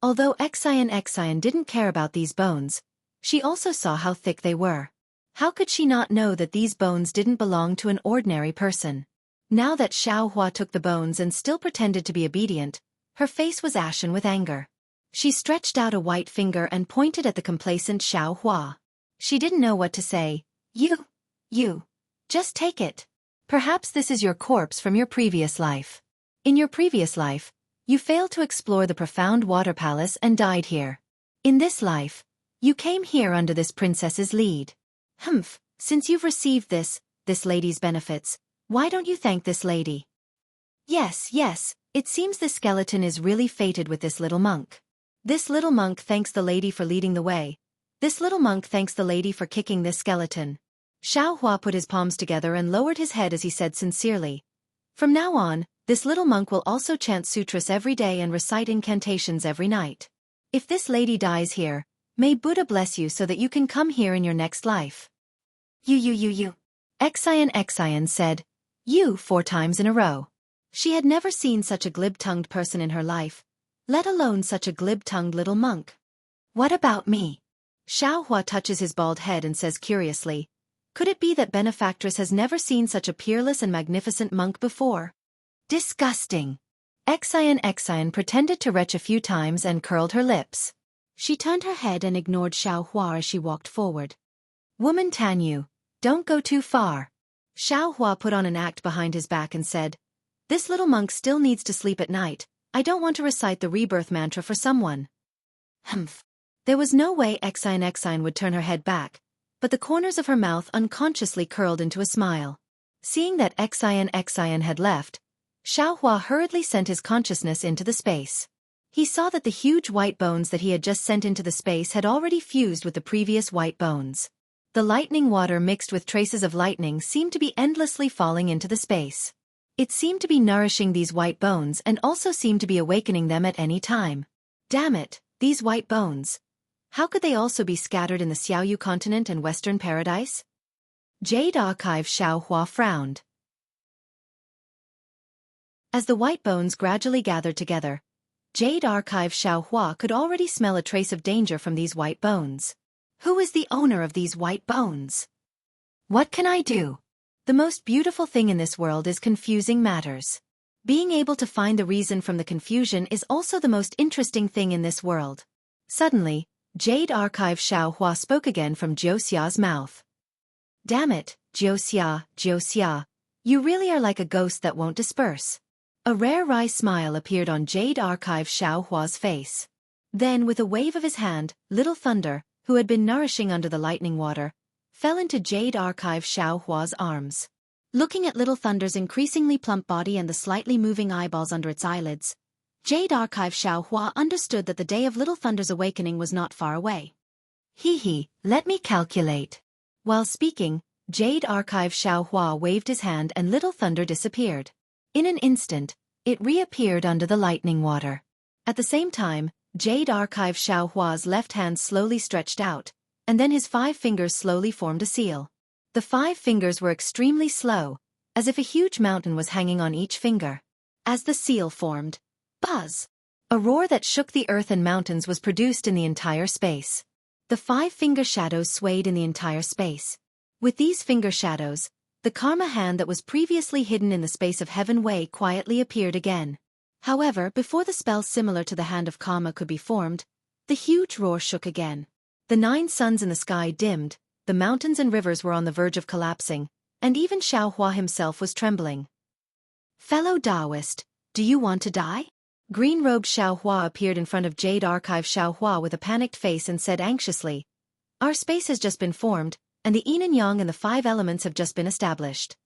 Although Xian didn't care about these bones, she also saw how thick they were. How could she not know that these bones didn't belong to an ordinary person? Now that Xiao Hua took the bones and still pretended to be obedient, her face was ashen with anger. She stretched out a white finger and pointed at the complacent Xiao Hua. She didn't know what to say. You. Just take it. Perhaps this is your corpse from your previous life. In your previous life, you failed to explore the profound water palace and died here. In this life, you came here under this princess's lead. Since you've received this lady's benefits, why don't you thank this lady? Yes, it seems this skeleton is really fated with this little monk. This little monk thanks the lady for leading the way. This little monk thanks the lady for kicking this skeleton. Xiao Hua put his palms together and lowered his head as he said sincerely, "From now on, this little monk will also chant sutras every day and recite incantations every night. If this lady dies here, may Buddha bless you so that you can come here in your next life." You. Xian said, "You" 4 times in a row. She had never seen such a glib-tongued person in her life, let alone such a glib-tongued little monk. "What about me?" Xiao Hua touches his bald head and says curiously, "Could it be that Benefactress has never seen such a peerless and magnificent monk before?" Disgusting. Xian pretended to retch a few times and curled her lips. She turned her head and ignored Xiao Hua as she walked forward. "Woman Tanyu, don't go too far." Xiao Hua put on an act behind his back and said, "This little monk still needs to sleep at night. I don't want to recite the rebirth mantra for someone." There was no way Xian would turn her head back, but the corners of her mouth unconsciously curled into a smile. Seeing that Xian had left, Xiao Hua hurriedly sent his consciousness into the space. He saw that the huge white bones that he had just sent into the space had already fused with the previous white bones. The lightning water mixed with traces of lightning seemed to be endlessly falling into the space. It seemed to be nourishing these white bones and also seemed to be awakening them at any time. Damn it, these white bones. How could they also be scattered in the Xiaoyu continent and Western Paradise? Jade Archive. Xiao Hua frowned. As the white bones gradually gathered together, Jade Archive Xiaohua could already smell a trace of danger from these white bones. Who is the owner of these white bones? What can I do? The most beautiful thing in this world is confusing matters. Being able to find the reason from the confusion is also the most interesting thing in this world. Suddenly, Jade Archive Xiaohua spoke again from Jiuxia's mouth. Damn it, Jiuxia, you really are like a ghost that won't disperse. A rare wry smile appeared on Jade Archive Xiaohua's face. Then with a wave of his hand, Little Thunder, who had been nourishing under the lightning water, fell into Jade Archive Xiaohua's arms. Looking at Little Thunder's increasingly plump body and the slightly moving eyeballs under its eyelids, Jade Archive Xiaohua understood that the day of Little Thunder's awakening was not far away. Let me calculate. While speaking, Jade Archive Xiaohua waved his hand and Little Thunder disappeared. In an instant, it reappeared under the lightning water. At the same time, Jade Archive Xiaohua's left hand slowly stretched out, and then his 5 fingers slowly formed a seal. The 5 fingers were extremely slow, as if a huge mountain was hanging on each finger. As the seal formed, buzz! A roar that shook the earth and mountains was produced in the entire space. The 5 finger shadows swayed in the entire space. With these finger shadows, the karma hand that was previously hidden in the space of Heaven Wei quietly appeared again. However, before the spell similar to the hand of karma could be formed, the huge roar shook again. The 9 suns in the sky dimmed, the mountains and rivers were on the verge of collapsing, and even Xiaohua himself was trembling. Fellow Taoist, do you want to die? Green-robed Xiaohua appeared in front of Jade Archive Xiaohua with a panicked face and said anxiously, Our space has just been formed, and the yin and yang and the 5 elements have just been established.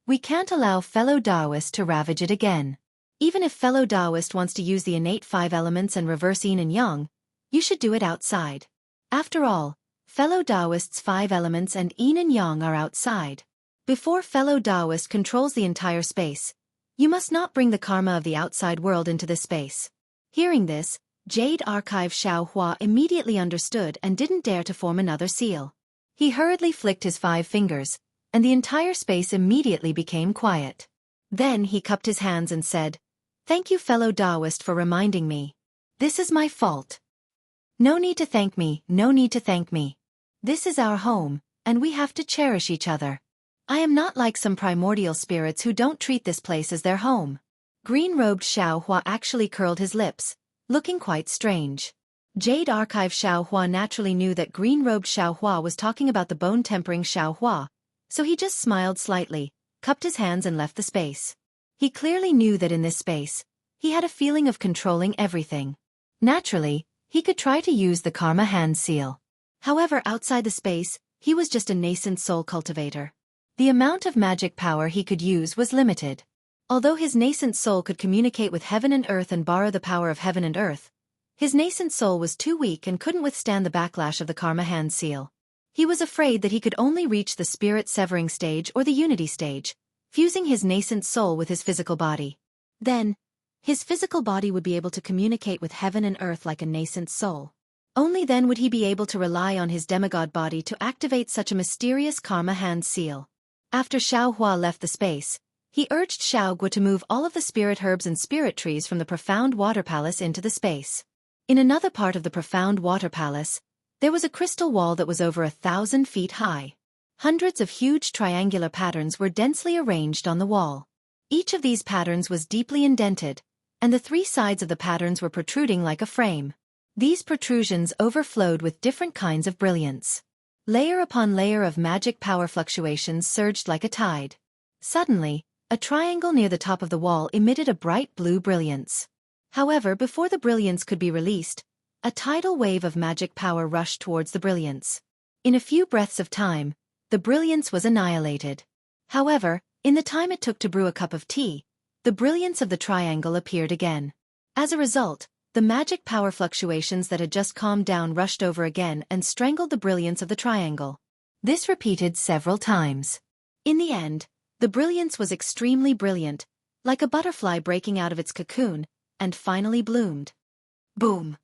We can't allow fellow Taoist to ravage it again. Even if fellow Taoist wants to use the innate 5 elements and reverse yin and yang, you should do it outside. After all, fellow Taoist's 5 elements and yin and yang are outside. Before fellow Taoist controls the entire space, you must not bring the karma of the outside world into this space. Hearing this, Jade Archive Xiaohua immediately understood and didn't dare to form another seal. He hurriedly flicked his 5 fingers, and the entire space immediately became quiet. Then he cupped his hands and said, Thank you fellow Taoist for reminding me. This is my fault. No need to thank me, no need to thank me. This is our home, and we have to cherish each other. I am not like some primordial spirits who don't treat this place as their home. Green-robed Xiaohua actually curled his lips, looking quite strange. Jade Archive Xiaohua naturally knew that green-robed Xiaohua was talking about the bone-tempering Xiaohua, so he just smiled slightly, cupped his hands and left the space. He clearly knew that in this space, he had a feeling of controlling everything. Naturally, he could try to use the karma hand seal. However, outside the space, he was just a nascent soul cultivator. The amount of magic power he could use was limited. Although his nascent soul could communicate with heaven and earth and borrow the power of heaven and earth, his nascent soul was too weak and couldn't withstand the backlash of the karma hand seal. He was afraid that he could only reach the spirit severing stage or the unity stage, fusing his nascent soul with his physical body. Then, his physical body would be able to communicate with heaven and earth like a nascent soul. Only then would he be able to rely on his demigod body to activate such a mysterious karma hand seal. After Xiaohua left the space, he urged Xiaogu to move all of the spirit herbs and spirit trees from the profound water palace into the space. In another part of the profound water palace, there was a crystal wall that was over 1,000 feet high. Hundreds of huge triangular patterns were densely arranged on the wall. Each of these patterns was deeply indented, and the 3 sides of the patterns were protruding like a frame. These protrusions overflowed with different kinds of brilliance. Layer upon layer of magic power fluctuations surged like a tide. Suddenly, a triangle near the top of the wall emitted a bright blue brilliance. However, before the brilliance could be released, a tidal wave of magic power rushed towards the brilliance. In a few breaths of time, the brilliance was annihilated. However, in the time it took to brew a cup of tea, the brilliance of the triangle appeared again. As a result, the magic power fluctuations that had just calmed down rushed over again and strangled the brilliance of the triangle. This repeated several times. In the end, the brilliance was extremely brilliant, like a butterfly breaking out of its cocoon, and finally bloomed. Boom!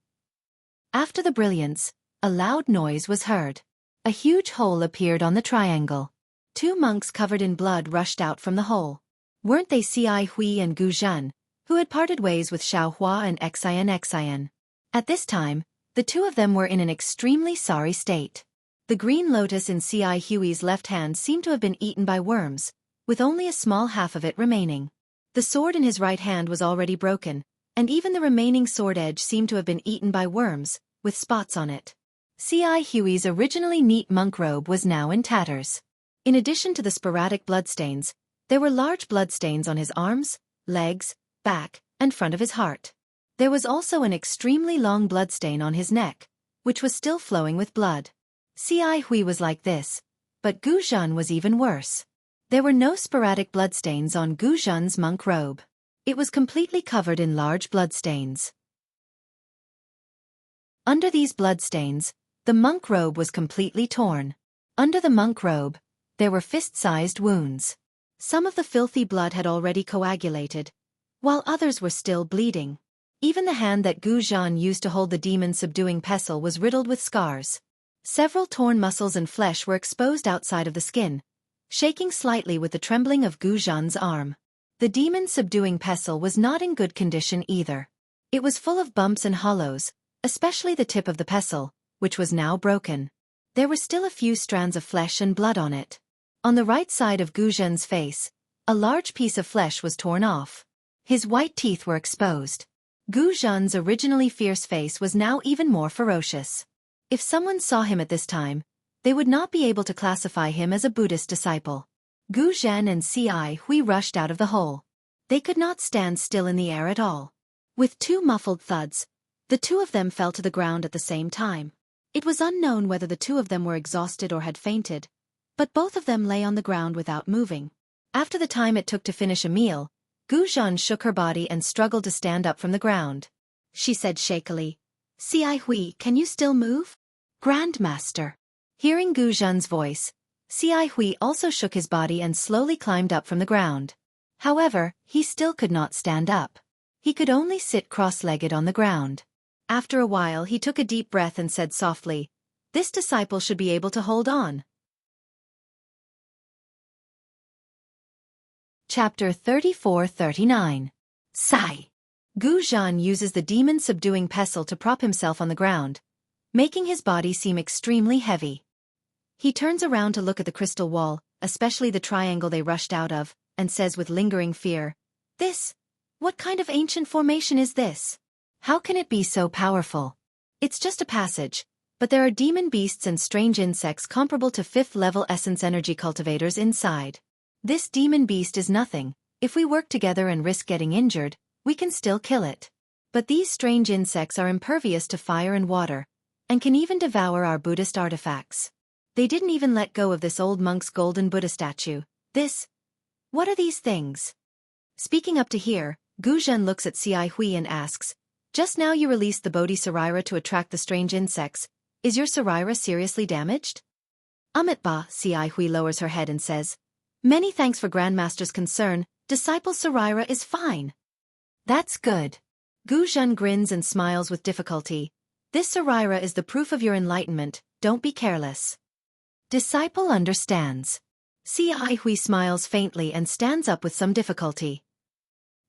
After the brilliance, a loud noise was heard. A huge hole appeared on the triangle. 2 monks covered in blood rushed out from the hole. Weren't they Ci Hui and Gu Zhen, who had parted ways with Xiaohua and Xian? At this time, the two of them were in an extremely sorry state. The green lotus in Ci Hui's left hand seemed to have been eaten by worms, with only a small half of it remaining. The sword in his right hand was already broken, and even the remaining sword edge seemed to have been eaten by worms, with spots on it. Ci Hui's originally neat monk robe was now in tatters. In addition to the sporadic bloodstains, there were large bloodstains on his arms, legs, back, and front of his heart. There was also an extremely long bloodstain on his neck, which was still flowing with blood. Ci Hui was like this, but Gu Zhen was even worse. There were no sporadic bloodstains on Gu Zhen's monk robe. It was completely covered in large bloodstains. Under these bloodstains, the monk robe was completely torn. Under the monk robe, there were fist-sized wounds. Some of the filthy blood had already coagulated, while others were still bleeding. Even the hand that Gu Zhen used to hold the demon-subduing pestle was riddled with scars. Several torn muscles and flesh were exposed outside of the skin, shaking slightly with the trembling of Gu Zhen's arm. The demon-subduing pestle was not in good condition either. It was full of bumps and hollows, especially the tip of the pestle, which was now broken. There were still a few strands of flesh and blood on it. On the right side of Gu Zhen's face, a large piece of flesh was torn off. His white teeth were exposed. Gu Zhen's originally fierce face was now even more ferocious. If someone saw him at this time, they would not be able to classify him as a Buddhist disciple. Gu Zhen and Ci Hui rushed out of the hole. They could not stand still in the air at all. With two muffled thuds, the two of them fell to the ground at the same time. It was unknown whether the two of them were exhausted or had fainted, but both of them lay on the ground without moving. After the time it took to finish a meal, Gu Zhen shook her body and struggled to stand up from the ground. She said shakily, "Ci Hui, can you still move?" "Grandmaster." Hearing Gu Zhen's voice, Ci Hui also shook his body and slowly climbed up from the ground. However, he still could not stand up. He could only sit cross-legged on the ground. After a while he took a deep breath and said softly, "This disciple should be able to hold on." Chapter 34-39. Sigh. Gu Zhen uses the demon-subduing pestle to prop himself on the ground, making his body seem extremely heavy. He turns around to look at the crystal wall, especially the triangle they rushed out of, and says with lingering fear, What kind of ancient formation is this? How can it be so powerful? It's just a passage, but there are demon beasts and strange insects comparable to 5th-level essence energy cultivators inside. This demon beast is nothing. If we work together and risk getting injured, we can still kill it. But these strange insects are impervious to fire and water, and can even devour our Buddhist artifacts. They didn't even let go of this old monk's golden Buddha statue. What are these things? Speaking up to hear, Gu Zhen looks at Ci Hui and asks, "Just now you released the Bodhi Sarira to attract the strange insects. Is your Sarira seriously damaged?" "Ba," Ci Hui lowers her head and says, "Many thanks for Grandmaster's concern. Disciple Sarira is fine." "That's good." Gu Zhen grins and smiles with difficulty. "This Sarira is the proof of your enlightenment. Don't be careless." Disciple understands. Ci Hui smiles faintly and stands up with some difficulty.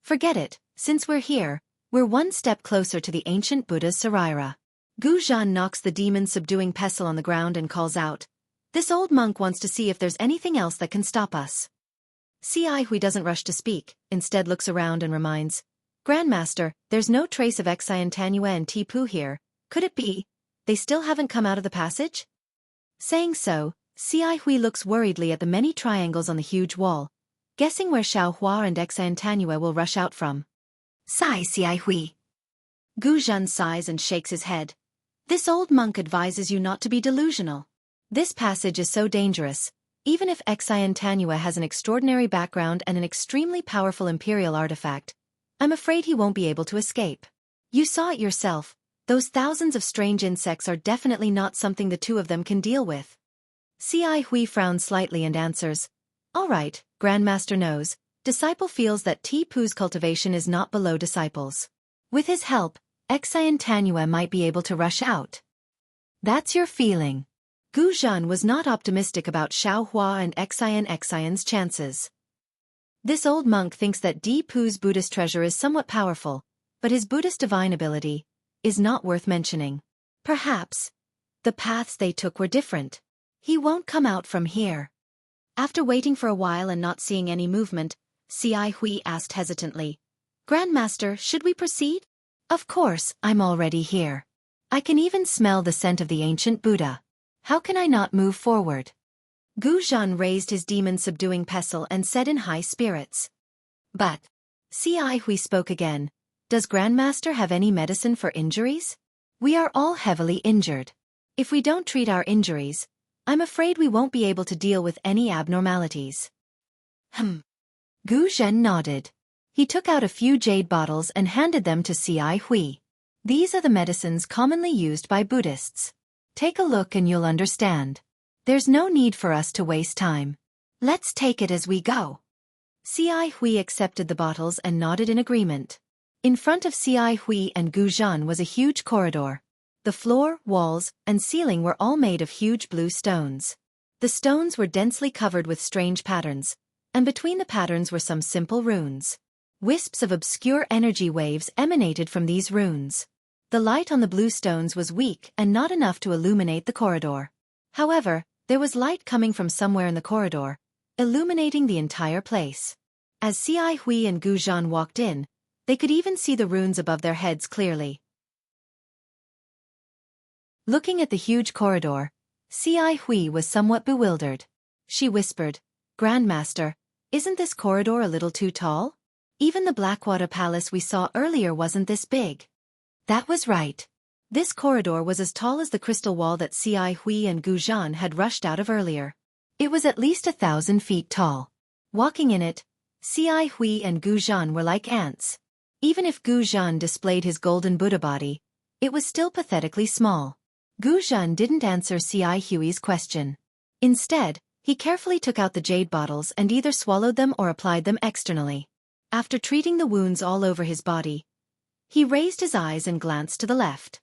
"Forget it, since we're here, we're one step closer to the ancient Buddha's Sarira." Gu Zhen knocks the demon-subduing pestle on the ground and calls out, "This old monk wants to see if there's anything else that can stop us." Ci Hui doesn't rush to speak, instead looks around and reminds, "Grandmaster, there's no trace of Xianxia and Tipu here. Could it be they still haven't come out of the passage?" Saying so, Ci Hui looks worriedly at the many triangles on the huge wall, guessing where Xiaohua and Xianxia will rush out from. "Sigh, Ci Hui." Gu Zhen sighs and shakes his head. "This old monk advises you not to be delusional. This passage is so dangerous. Even if Xianxia has an extraordinary background and an extremely powerful imperial artifact, I'm afraid he won't be able to escape. You saw it yourself. Those thousands of strange insects are definitely not something the two of them can deal with." Ci Hui frowns slightly and answers, "All right, Grandmaster knows. Disciple feels that Tipu's cultivation is not below disciples. With his help, Xianxia might be able to rush out." "That's your feeling." Gu Zhen was not optimistic about Xiaohua and Xianxia's chances. This old monk thinks that Pu's Buddhist treasure is somewhat powerful, but his Buddhist divine ability is not worth mentioning. Perhaps the paths they took were different. He won't come out from here. After waiting for a while and not seeing any movement, Xianxia asked hesitantly, "Grandmaster, should we proceed?" "Of course, I'm already here. I can even smell the scent of the ancient Buddha. How can I not move forward?" Gu Zhan raised his demon-subduing pestle and said in high spirits. "But," Xianxia spoke again, "does Grandmaster have any medicine for injuries? We are all heavily injured. If we don't treat our injuries, I'm afraid we won't be able to deal with any abnormalities." Gu Zhen nodded. He took out a few jade bottles and handed them to Xianxia. "These are the medicines commonly used by Buddhists. Take a look and you'll understand. There's no need for us to waste time. Let's take it as we go." Xianxia accepted the bottles and nodded in agreement. In front of Xianxia and Gu Zhan was a huge corridor. The floor, walls, and ceiling were all made of huge blue stones. The stones were densely covered with strange patterns, and between the patterns were some simple runes. Wisps of obscure energy waves emanated from these runes. The light on the blue stones was weak and not enough to illuminate the corridor. However, there was light coming from somewhere in the corridor, illuminating the entire place. As Xianxia and Gu Zhan walked in, they could even see the runes above their heads clearly. Looking at the huge corridor, Xianxia was somewhat bewildered. She whispered, "Grandmaster, isn't this corridor a little too tall? Even the Blackwater Palace we saw earlier wasn't this big." That was right. This corridor was as tall as the crystal wall that Xianxia and Gu Zhan had rushed out of earlier. It was at least 1,000 feet tall. Walking in it, Xianxia and Gu Zhan were like ants. Even if Gu Zhan displayed his golden Buddha body, it was still pathetically small. Gu Zhan didn't answer Xianxia's question. Instead, he carefully took out the jade bottles and either swallowed them or applied them externally. After treating the wounds all over his body, he raised his eyes and glanced to the left.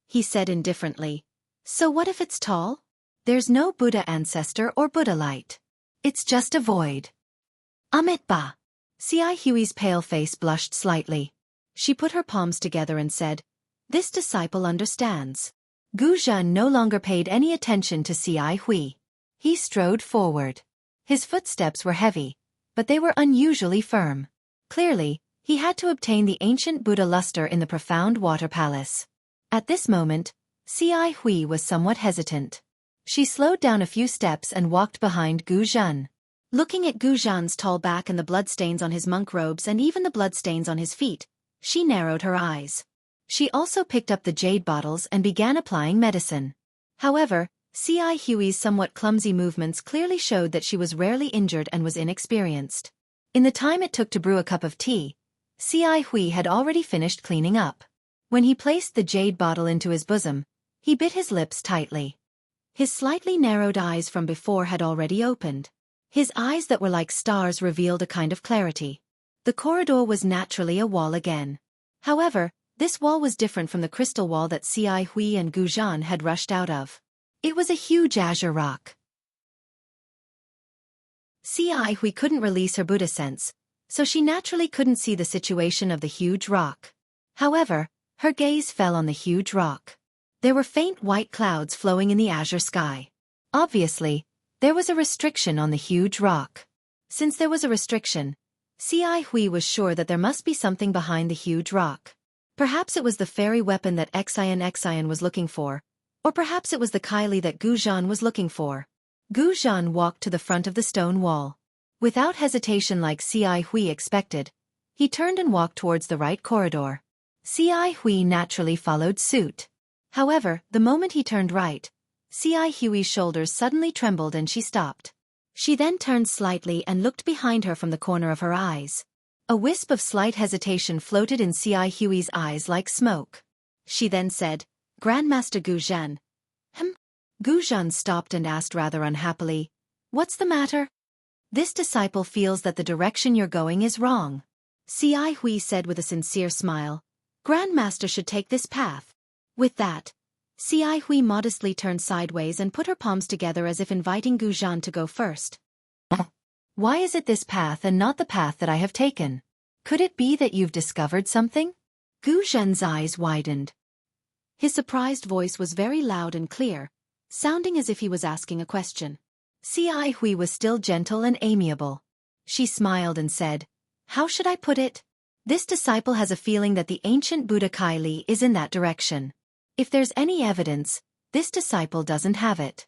He said indifferently, "So what if it's tall? There's no Buddha ancestor or Buddha light. It's just a void." "Amitabha." Xianxia's pale face blushed slightly. She put her palms together and said, "This disciple understands." Gu Zhan no longer paid any attention to Xianxia. He strode forward. His footsteps were heavy, but they were unusually firm. Clearly, he had to obtain the ancient Buddha luster in the profound water palace. At this moment, Xianxia was somewhat hesitant. She slowed down a few steps and walked behind Gu Zhan. Looking at Gu Zhan's tall back and the bloodstains on his monk robes and even the bloodstains on his feet, she narrowed her eyes. She also picked up the jade bottles and began applying medicine. However, Xianxia's somewhat clumsy movements clearly showed that she was rarely injured and was inexperienced. In the time it took to brew a cup of tea, Xianxia had already finished cleaning up. When he placed the jade bottle into his bosom, he bit his lips tightly. His slightly narrowed eyes from before had already opened. His eyes that were like stars revealed a kind of clarity. The corridor was naturally a wall again. However, this wall was different from the crystal wall that Xianxia and Gu Zhan had rushed out of. It was a huge azure rock. Xianxia couldn't release her Buddha sense, so she naturally couldn't see the situation of the huge rock. However, her gaze fell on the huge rock. There were faint white clouds flowing in the azure sky. Obviously, there was a restriction on the huge rock. Since there was a restriction, Xianxia was sure that there must be something behind the huge rock. Perhaps it was the fairy weapon that Xian was looking for, or perhaps it was the Kylie that Gu Zhan was looking for. Gu Zhan walked to the front of the stone wall. Without hesitation like Xianxia expected, he turned and walked towards the right corridor. Xianxia naturally followed suit. However, the moment he turned right, Xianxia's shoulders suddenly trembled and she stopped. She then turned slightly and looked behind her from the corner of her eyes. A wisp of slight hesitation floated in Xianxia's eyes like smoke. She then said, "Grandmaster Gu Zhan." Gu Zhan stopped and asked rather unhappily, "What's the matter?" "This disciple feels that the direction you're going is wrong." Xianxia said with a sincere smile, "Grandmaster should take this path." With that, Xianxia modestly turned sideways and put her palms together as if inviting Gu Zhan to go first. Why is it this path and not the path that I have taken? Could it be that you've discovered something? Gu Zhen's eyes widened. His surprised voice was very loud and clear, sounding as if he was asking a question. Xi Hui was still gentle and amiable. She smiled and said, "How should I put it? This disciple has a feeling that the ancient Buddha Kaili is in that direction. If there's any evidence, this disciple doesn't have it."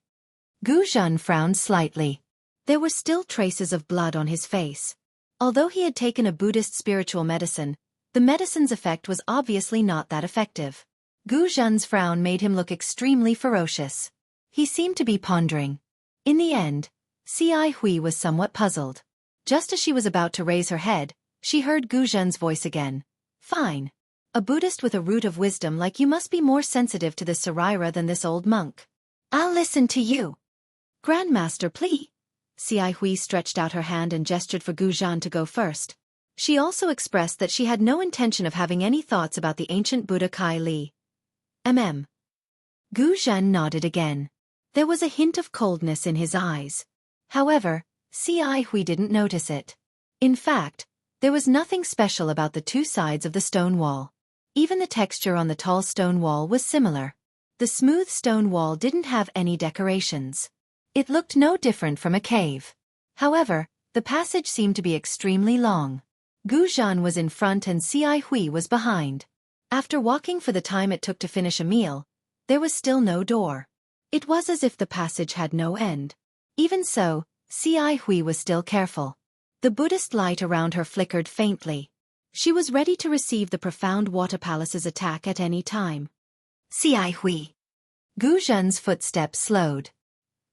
Gu Zhen frowned slightly. There were still traces of blood on his face. Although he had taken a Buddhist spiritual medicine, the medicine's effect was obviously not that effective. Gu Zhen's frown made him look extremely ferocious. He seemed to be pondering. In the end, Xi Hui was somewhat puzzled. Just as she was about to raise her head, she heard Gu Zhen's voice again. "Fine. A Buddhist with a root of wisdom like you must be more sensitive to this Sarira than this old monk. I'll listen to you." "Grandmaster, please." Xi Hui stretched out her hand and gestured for Gu Zhen to go first. She also expressed that she had no intention of having any thoughts about the ancient Buddha Kaili. Gu Zhen nodded again. There was a hint of coldness in his eyes. However, Xi Hui didn't notice it. In fact, there was nothing special about the two sides of the stone wall. Even the texture on the tall stone wall was similar. The smooth stone wall didn't have any decorations. It looked no different from a cave. However, the passage seemed to be extremely long. Gu Zhen was in front and Xi Hui was behind. After walking for the time it took to finish a meal, there was still no door. It was as if the passage had no end. Even so, Xi Hui was still careful. The Buddhist light around her flickered faintly. She was ready to receive the profound water palace's attack at any time. "Xi Hui." Gu Zhen's footsteps slowed.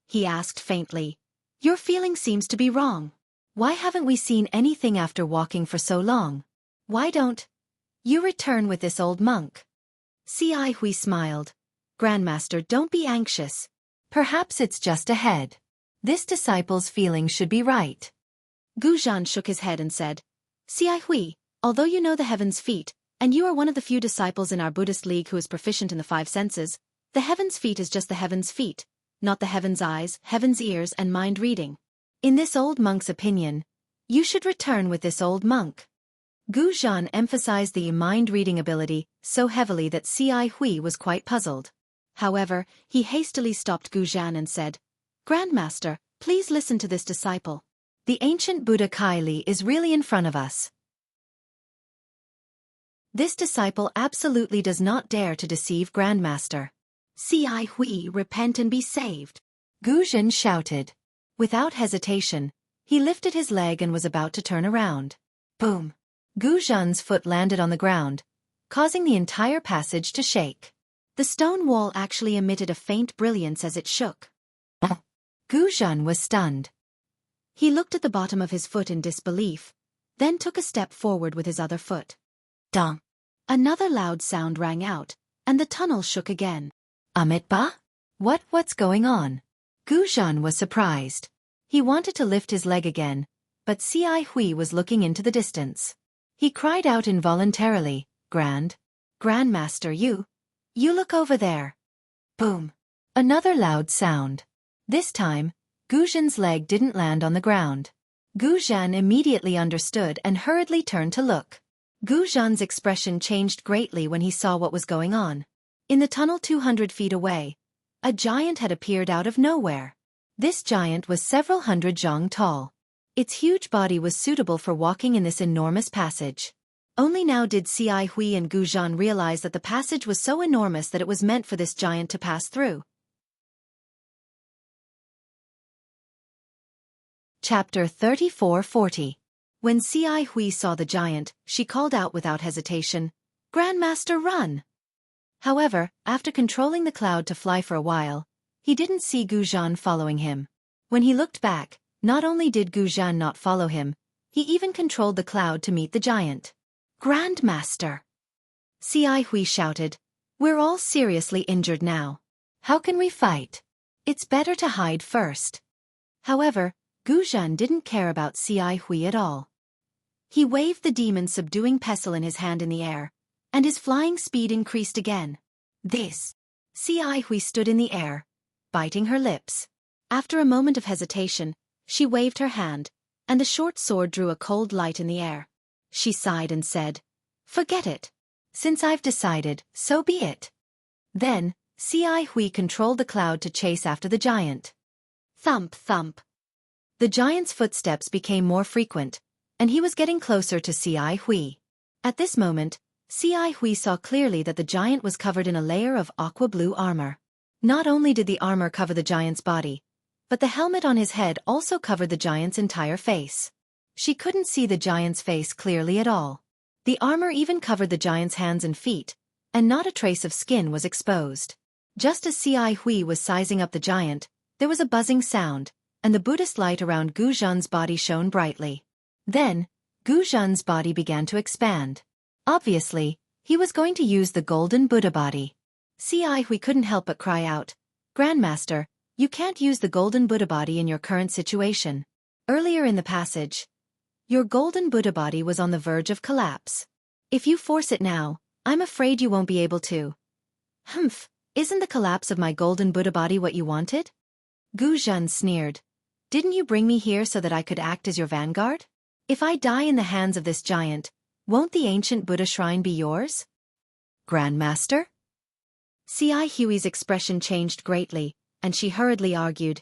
He asked faintly, "Your feeling seems to be wrong. Why haven't we seen anything after walking for so long? Why don't you return with this old monk?" Xi Hui smiled. "Grandmaster, don't be anxious. Perhaps it's just ahead. This disciple's feelings should be right." Gu Zhen shook his head and said, "Xi Hui, although you know the heaven's feet, and you are one of the few disciples in our Buddhist league who is proficient in the 5 senses, the heaven's feet is just the heaven's feet, not the heaven's eyes, heaven's ears, and mind reading. In this old monk's opinion, you should return with this old monk." Gu Zhen emphasized the mind-reading ability so heavily that Xi Hui was quite puzzled. However, he hastily stopped Gu Zhen and said, "Grandmaster, please listen to this disciple. The ancient Buddha Kaili is really in front of us. This disciple absolutely does not dare to deceive Grandmaster. Xi Hui, repent and be saved." Gu Zhen shouted. Without hesitation, he lifted his leg and was about to turn around. Boom! Gu Zhen's foot landed on the ground, causing the entire passage to shake. The stone wall actually emitted a faint brilliance as it shook. Gu Zhen was stunned. He looked at the bottom of his foot in disbelief, then took a step forward with his other foot. Dong! Another loud sound rang out, and the tunnel shook again. Amitba? What's going on? Gu Zhen was surprised. He wanted to lift his leg again, but Xi Hui was looking into the distance. He cried out involuntarily, Grandmaster, you look over there." Boom! Another loud sound. This time, Gu Zhen's leg didn't land on the ground. Gu Zhen immediately understood and hurriedly turned to look. Gu Zhen's expression changed greatly when he saw what was going on. In the tunnel 200 feet away, a giant had appeared out of nowhere. This giant was several hundred zhang tall. Its huge body was suitable for walking in this enormous passage. Only now did Xi Hui and Gu Zhen realize that the passage was so enormous that it was meant for this giant to pass through. Chapter 3440. When Xi Hui saw the giant, she called out without hesitation, "Grandmaster, run!" However, after controlling the cloud to fly for a while, he didn't see Gu Zhen following him. When he looked back, not only did Gu Zhen not follow him, he even controlled the cloud to meet the giant. "Grandmaster!" Xi Hui shouted, "We're all seriously injured now. How can we fight? It's better to hide first." However, Gu Zhen didn't care about Xi Hui at all. He waved the demon subduing pestle in his hand in the air, and his flying speed increased again. Xi Hui stood in the air, biting her lips. After a moment of hesitation, she waved her hand, and the short sword drew a cold light in the air. She sighed and said, "Forget it. Since I've decided, so be it." Then, Xi Hui controlled the cloud to chase after the giant. Thump, thump. The giant's footsteps became more frequent, and he was getting closer to Xi Hui. At this moment, Xi Hui saw clearly that the giant was covered in a layer of aqua-blue armor. Not only did the armor cover the giant's body, but the helmet on his head also covered the giant's entire face. She couldn't see the giant's face clearly at all. The armor even covered the giant's hands and feet, and not a trace of skin was exposed. Just as Xi Hui was sizing up the giant, there was a buzzing sound, and the Buddhist light around Gu Zhan's body shone brightly. Then, Gu Zhan's body began to expand. Obviously, he was going to use the golden Buddha body. Xi Hui couldn't help but cry out, "Grandmaster, you can't use the golden Buddha body in your current situation. Earlier in the passage, your golden Buddha body was on the verge of collapse. If you force it now, I'm afraid you won't be able to." "Humph, isn't the collapse of my golden Buddha body what you wanted?" Gu Zhan sneered. "Didn't you bring me here so that I could act as your vanguard? If I die in the hands of this giant, won't the ancient Buddha shrine be yours?" "Grandmaster?" Xi Hui's expression changed greatly, and she hurriedly argued,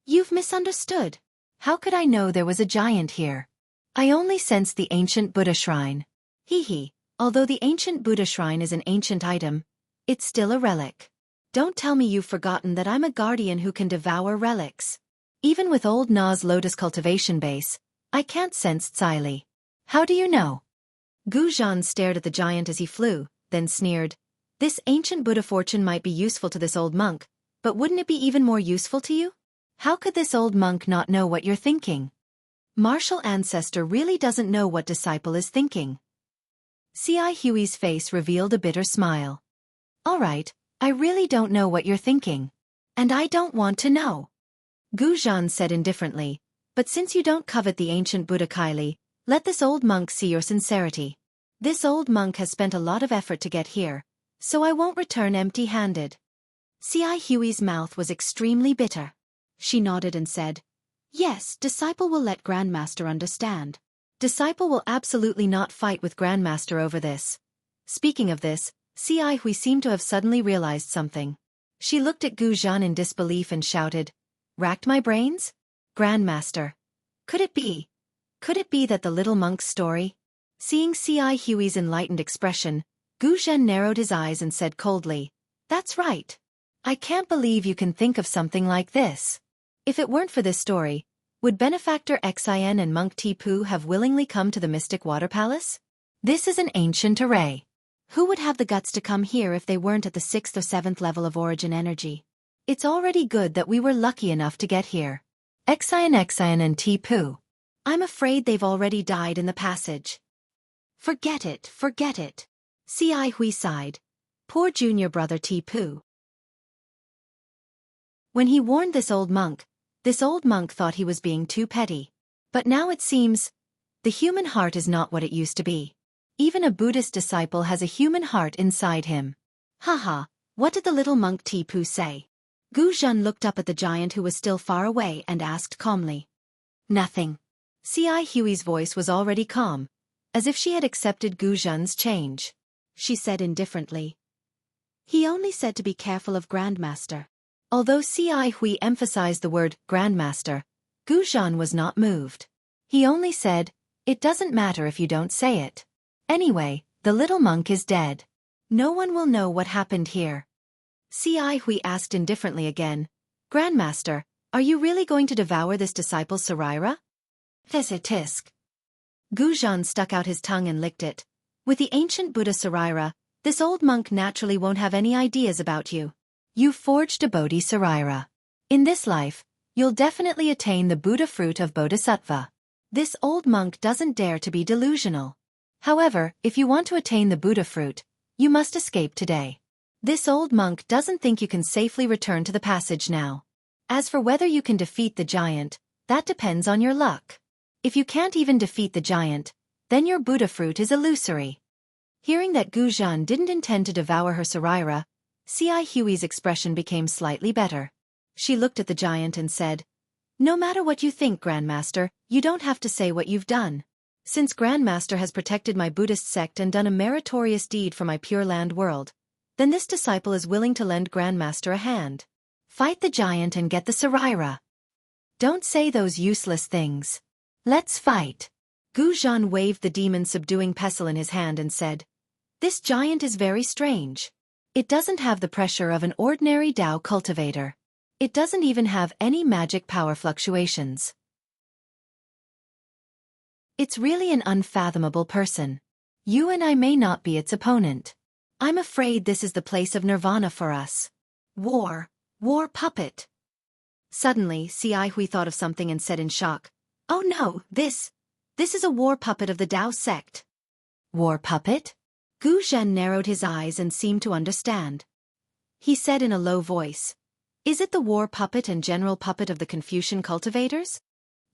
"You've misunderstood. How could I know there was a giant here? I only sensed the ancient Buddha shrine. Hee. Although the ancient Buddha shrine is an ancient item, it's still a relic. Don't tell me you've forgotten that I'm a guardian who can devour relics. Even with old Na's lotus cultivation base, I can't sense Tsai. How do you know?" Gu Zhan stared at the giant as he flew, then sneered, "This ancient Buddha fortune might be useful to this old monk, but wouldn't it be even more useful to you? How could this old monk not know what you're thinking? Martial ancestor really doesn't know what disciple is thinking." Xi Hui's face revealed a bitter smile. "All right, I really don't know what you're thinking. And I don't want to know," Gu Zhan said indifferently, "but since you don't covet the ancient Buddha Kylie, let this old monk see your sincerity. This old monk has spent a lot of effort to get here, so I won't return empty-handed." Xi Hui's mouth was extremely bitter. She nodded and said, "Yes, disciple will let Grandmaster understand. Disciple will absolutely not fight with Grandmaster over this." Speaking of this, Xi Hui seemed to have suddenly realized something. She looked at Gu Zhan in disbelief and shouted, "Racked my brains? Grandmaster. Could it be that the little monk's story?" Seeing Xi Hui's enlightened expression, Gu Zhan narrowed his eyes and said coldly, "That's right. I can't believe you can think of something like this. If it weren't for this story, would Benefactor Xian and Monk Tipu have willingly come to the Mystic Water Palace? This is an ancient array. Who would have the guts to come here if they weren't at the 6th or 7th level of origin energy? It's already good that we were lucky enough to get here. Xian and Tipu. I'm afraid they've already died in the passage." Forget it. Xi Hui sighed. Poor junior brother Tipu. When he warned this old monk thought he was being too petty. But now it seems, the human heart is not what it used to be. Even a Buddhist disciple has a human heart inside him. Haha, what did the little monk Tipu say? Gu Zhan looked up at the giant who was still far away and asked calmly. "Nothing." Xi Hui's voice was already calm, as if she had accepted Gu Zhan's change. She said indifferently, "He only said to be careful of Grandmaster." Although Xi Hui emphasized the word Grandmaster, Gu Zhan was not moved. He only said, "It doesn't matter if you don't say it. Anyway, the little monk is dead. No one will know what happened here." Xi Hui asked indifferently again, "Grandmaster, are you really going to devour this disciple Sarira?" Tisk. Gu Zhan stuck out his tongue and licked it. "With the ancient Buddha Sarira, this old monk naturally won't have any ideas about you. You forged a Bodhi Sarira. In this life, you'll definitely attain the Buddha fruit of Bodhisattva. This old monk doesn't dare to be delusional. However, if you want to attain the Buddha fruit, you must escape today. This old monk doesn't think you can safely return to the passage now. As for whether you can defeat the giant, that depends on your luck. If you can't even defeat the giant, then your Buddha fruit is illusory." Hearing that Gu Zhan didn't intend to devour her Sarira, Xi Hui's expression became slightly better. She looked at the giant and said, No matter what you think, Grandmaster, you don't have to say what you've done. Since Grandmaster has protected my Buddhist sect and done a meritorious deed for my Pure Land world, then this disciple is willing to lend Grandmaster a hand. Fight the giant and get the Saraira. Don't say those useless things. Let's fight. Gu Zhan waved the demon-subduing pestle in his hand and said, "This giant is very strange. It doesn't have the pressure of an ordinary Dao cultivator. It doesn't even have any magic power fluctuations. It's really an unfathomable person. You and I may not be its opponent. I'm afraid this is the place of nirvana for us. War puppet." Suddenly, Xianxia thought of something and said in shock, "Oh no, this is a war puppet of the Dao sect." War puppet? Gu Zhen narrowed his eyes and seemed to understand. He said in a low voice, "Is it the war puppet and general puppet of the Confucian cultivators?"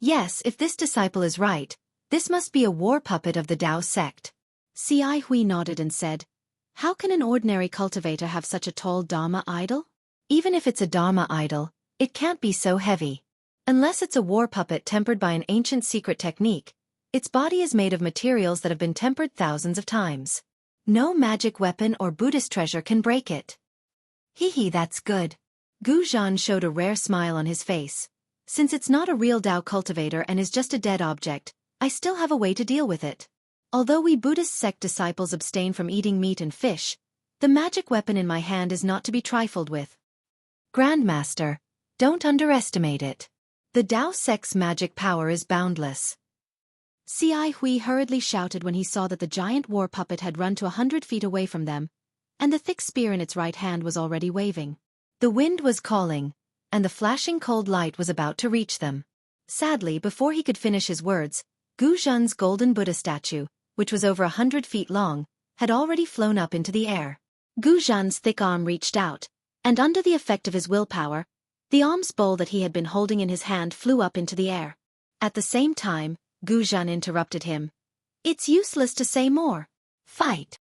Yes, if this disciple is right, this must be a war puppet of the Dao sect. Xianxia nodded and said, "How can an ordinary cultivator have such a tall Dharma idol? Even if it's a Dharma idol, it can't be so heavy. Unless it's a war puppet tempered by an ancient secret technique, its body is made of materials that have been tempered thousands of times. No magic weapon or Buddhist treasure can break it." Hee, that's good. Gu Zhan showed a rare smile on his face. Since it's not a real Dao cultivator and is just a dead object, I still have a way to deal with it. Although we Buddhist sect disciples abstain from eating meat and fish, the magic weapon in my hand is not to be trifled with. Grandmaster, don't underestimate it. The Dao sect's magic power is boundless. Xianxia hurriedly shouted when he saw that the giant war puppet had run to 100 feet away from them, and the thick spear in its right hand was already waving. The wind was calling, and the flashing cold light was about to reach them. Sadly, before he could finish his words, Gu Zhen's golden Buddha statue, which was over 100 feet long, had already flown up into the air. Gu Zhen's thick arm reached out, and under the effect of his willpower, the alms bowl that he had been holding in his hand flew up into the air. At the same time, Gu Zhen interrupted him. "It's useless to say more. Fight!"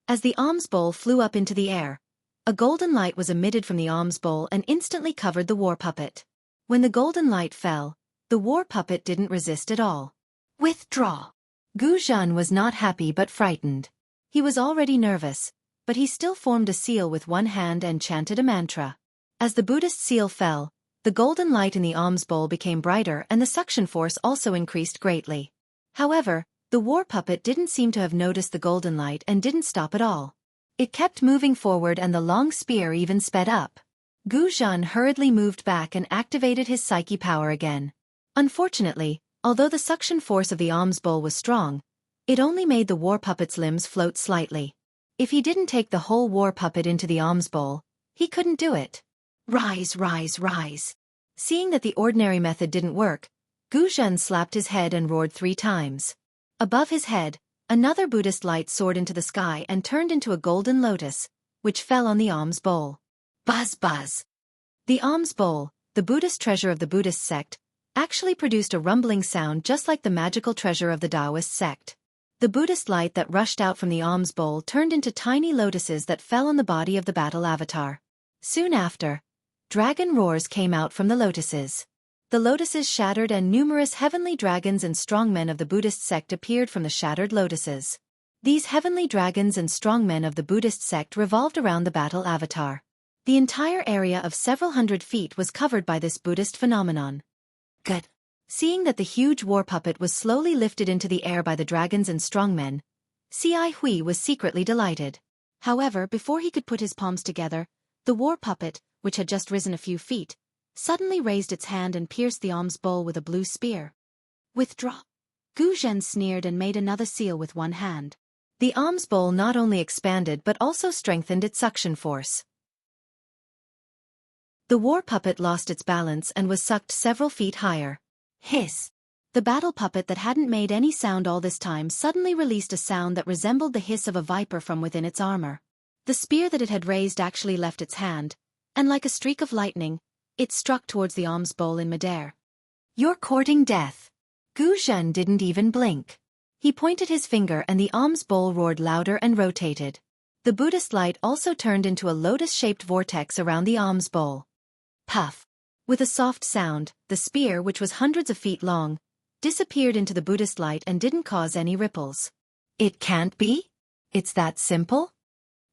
As the alms bowl flew up into the air, a golden light was emitted from the alms bowl and instantly covered the war puppet. When the golden light fell, the war puppet didn't resist at all. "Withdraw!" Gu Zhen was not happy but frightened. He was already nervous, but he still formed a seal with one hand and chanted a mantra. As the Buddhist seal fell, the golden light in the alms bowl became brighter and the suction force also increased greatly. However, the war puppet didn't seem to have noticed the golden light and didn't stop at all. It kept moving forward and the long spear even sped up. Gu Zhen hurriedly moved back and activated his psyche power again. Unfortunately, although the suction force of the alms bowl was strong, it only made the war puppet's limbs float slightly. If he didn't take the whole war puppet into the alms bowl, he couldn't do it. "Rise, rise, rise." Seeing that the ordinary method didn't work, Gu Zhen slapped his head and roared 3 times. Above his head, another Buddhist light soared into the sky and turned into a golden lotus, which fell on the alms bowl. Buzz, buzz. The alms bowl, the Buddhist treasure of the Buddhist sect, actually produced a rumbling sound just like the magical treasure of the Taoist sect. The Buddhist light that rushed out from the alms bowl turned into tiny lotuses that fell on the body of the battle avatar. Soon after, dragon roars came out from the lotuses. The lotuses shattered and numerous heavenly dragons and strongmen of the Buddhist sect appeared from the shattered lotuses. These heavenly dragons and strongmen of the Buddhist sect revolved around the battle avatar. The entire area of several hundred feet was covered by this Buddhist phenomenon. Good. Seeing that the huge war puppet was slowly lifted into the air by the dragons and strongmen, Xianxia was secretly delighted. However, before he could put his palms together, the war puppet, which had just risen a few feet, suddenly raised its hand and pierced the alms bowl with a blue spear. "Withdraw." Gu Zhen sneered and made another seal with one hand. The alms bowl not only expanded but also strengthened its suction force. The war puppet lost its balance and was sucked several feet higher. Hiss! The battle puppet that hadn't made any sound all this time suddenly released a sound that resembled the hiss of a viper from within its armor. The spear that it had raised actually left its hand, and like a streak of lightning, it struck towards the alms bowl in midair. "You're courting death." Gu Zhen didn't even blink. He pointed his finger and the alms bowl roared louder and rotated. The Buddhist light also turned into a lotus-shaped vortex around the alms bowl. Puff! With a soft sound, the spear, which was hundreds of feet long, disappeared into the Buddhist light and didn't cause any ripples. It can't be? It's that simple?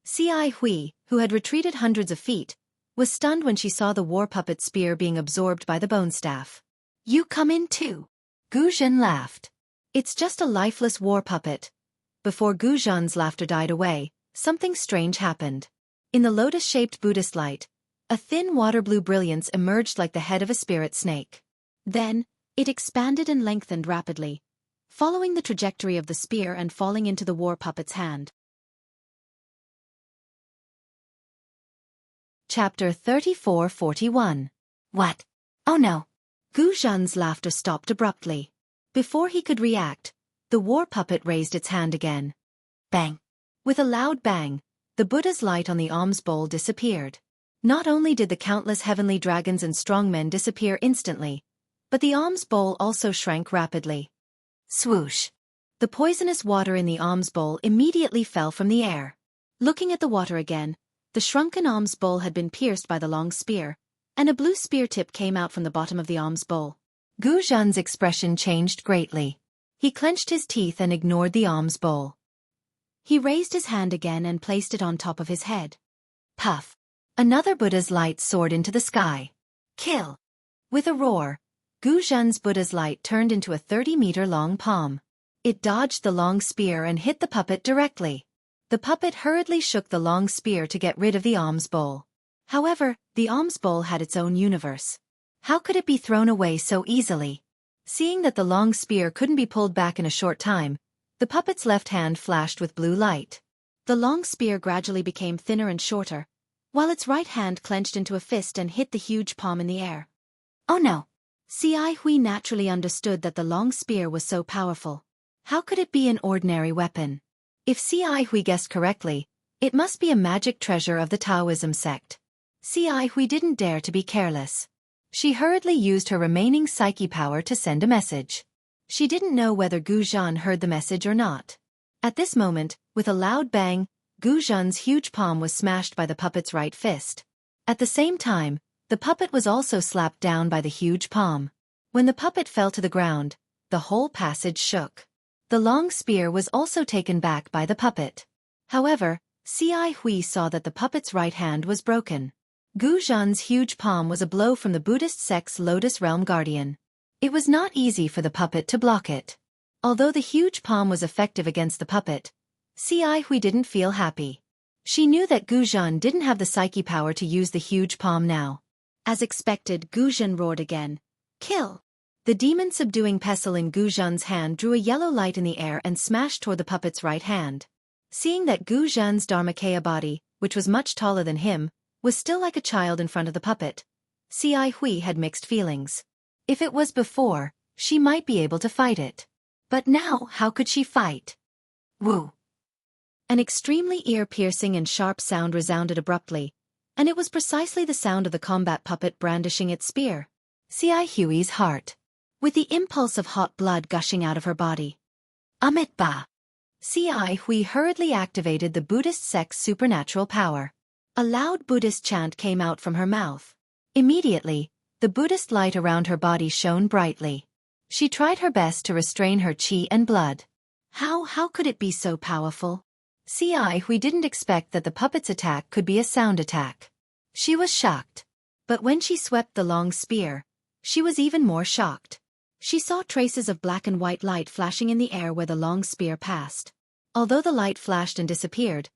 Xi Hui, who had retreated hundreds of feet, was stunned when she saw the war puppet spear being absorbed by the bone staff. You come in too? Gu Zhen laughed. It's just a lifeless war puppet. Before Gu Zhen's laughter died away, something strange happened. In the lotus-shaped Buddhist light, a thin water-blue brilliance emerged like the head of a spirit snake. Then, it expanded and lengthened rapidly, following the trajectory of the spear and falling into the war puppet's hand. Chapter 34-41. What? Oh no! Gu Zhen's laughter stopped abruptly. Before he could react, the war puppet raised its hand again. Bang! With a loud bang, the Buddha's light on the alms bowl disappeared. Not only did the countless heavenly dragons and strongmen disappear instantly, but the alms bowl also shrank rapidly. Swoosh! The poisonous water in the alms bowl immediately fell from the air. Looking at the water again, the shrunken alms bowl had been pierced by the long spear, and a blue spear tip came out from the bottom of the alms bowl. Gu Zhen's expression changed greatly. He clenched his teeth and ignored the alms bowl. He raised his hand again and placed it on top of his head. Puff! Another Buddha's light soared into the sky. Kill! With a roar, Gu Zhen's Buddha's light turned into a 30-meter-long palm. It dodged the long spear and hit the puppet directly. The puppet hurriedly shook the long spear to get rid of the alms bowl. However, the alms bowl had its own universe. How could it be thrown away so easily? Seeing that the long spear couldn't be pulled back in a short time, the puppet's left hand flashed with blue light. The long spear gradually became thinner and shorter, while its right hand clenched into a fist and hit the huge palm in the air. Oh no! Xi Hui naturally understood that the long spear was so powerful. How could it be an ordinary weapon? If Xi Hui guessed correctly, it must be a magic treasure of the Taoism sect. Xi Hui didn't dare to be careless. She hurriedly used her remaining psyche power to send a message. She didn't know whether Gu Zhen heard the message or not. At this moment, with a loud bang, Gu Zhen's huge palm was smashed by the puppet's right fist. At the same time, the puppet was also slapped down by the huge palm. When the puppet fell to the ground, the whole passage shook. The long spear was also taken back by the puppet. However, Xi Hui saw that the puppet's right hand was broken. Gu Zhen's huge palm was a blow from the Buddhist sect's Lotus Realm Guardian. It was not easy for the puppet to block it. Although the huge palm was effective against the puppet, Xi Hui didn't feel happy. She knew that Gu Zhen didn't have the psyche power to use the huge palm now. As expected, Gu Zhen roared again. Kill! The demon-subduing pestle in Gu Zhen's hand drew a yellow light in the air and smashed toward the puppet's right hand. Seeing that Gu Zhen's Dharmakaya body, which was much taller than him, was still like a child in front of the puppet, Xi Hui had mixed feelings. If it was before, she might be able to fight it. But now, how could she fight? Woo! An extremely ear-piercing and sharp sound resounded abruptly, and it was precisely the sound of the combat puppet brandishing its spear. Xi Hui's heart. With the impulse of hot blood gushing out of her body. Amit Ba! Xi Hui hurriedly activated the Buddhist sect's supernatural power. A loud Buddhist chant came out from her mouth. Immediately, the Buddhist light around her body shone brightly. She tried her best to restrain her qi and blood. How could it be so powerful? Xi Hui didn't expect that the puppet's attack could be a sound attack. She was shocked. But when she swept the long spear, she was even more shocked. She saw traces of black and white light flashing in the air where the long spear passed. Although the light flashed and disappeared,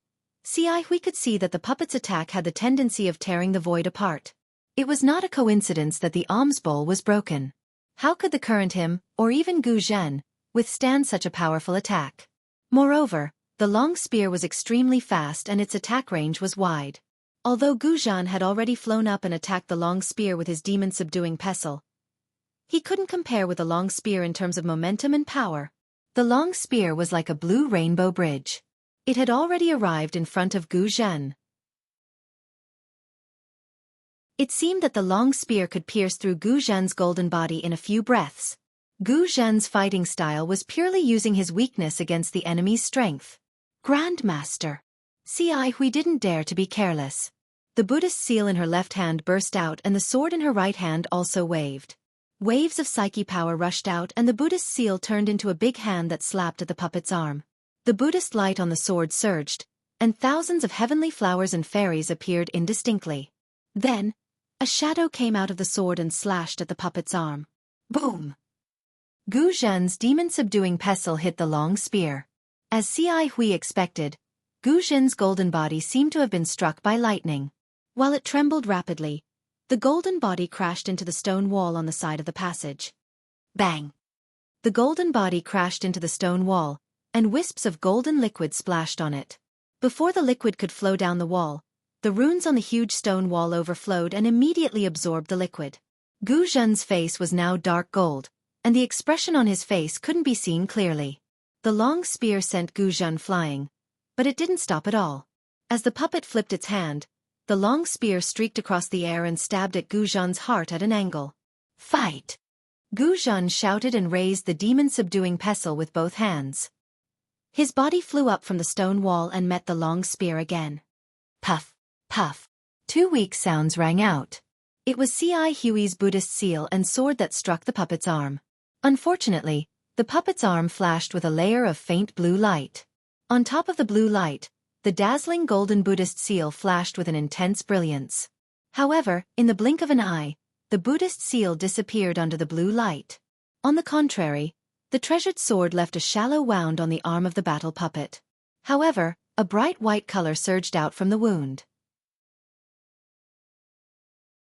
Xi Hui could see that the puppet's attack had the tendency of tearing the void apart. It was not a coincidence that the alms bowl was broken. How could the current him, or even Gu Zhen, withstand such a powerful attack? Moreover, the long spear was extremely fast and its attack range was wide. Although Gu Zhen had already flown up and attacked the long spear with his demon-subduing pestle, he couldn't compare with the long spear in terms of momentum and power. The long spear was like a blue rainbow bridge. It had already arrived in front of Gu Zhen. It seemed that the long spear could pierce through Gu Zhen's golden body in a few breaths. Gu Zhen's fighting style was purely using his weakness against the enemy's strength. Grandmaster! Xi Hui didn't dare to be careless. The Buddhist seal in her left hand burst out and the sword in her right hand also waved. Waves of psyche power rushed out and the Buddhist seal turned into a big hand that slapped at the puppet's arm. The Buddhist light on the sword surged, and thousands of heavenly flowers and fairies appeared indistinctly. Then, a shadow came out of the sword and slashed at the puppet's arm. Boom! Gu Zhen's demon-subduing pestle hit the long spear. As Xi Hui expected, Gu Zhen's golden body seemed to have been struck by lightning. While it trembled rapidly, the golden body crashed into the stone wall on the side of the passage. Bang! The golden body crashed into the stone wall, and wisps of golden liquid splashed on it. Before the liquid could flow down the wall, the runes on the huge stone wall overflowed and immediately absorbed the liquid. Gu Zhen's face was now dark gold, and the expression on his face couldn't be seen clearly. The long spear sent Gu Zhen flying, but it didn't stop at all. As the puppet flipped its hand, the long spear streaked across the air and stabbed at Gu Zhen's heart at an angle. Fight! Gu Zhen shouted and raised the demon-subduing pestle with both hands. His body flew up from the stone wall and met the long spear again. Puff, puff. 2 weak sounds rang out. It was Xi Hui's Buddhist seal and sword that struck the puppet's arm. Unfortunately, the puppet's arm flashed with a layer of faint blue light. On top of the blue light, the dazzling golden Buddhist seal flashed with an intense brilliance. However, in the blink of an eye, the Buddhist seal disappeared under the blue light. On the contrary, the treasured sword left a shallow wound on the arm of the battle puppet. However, a bright white color surged out from the wound.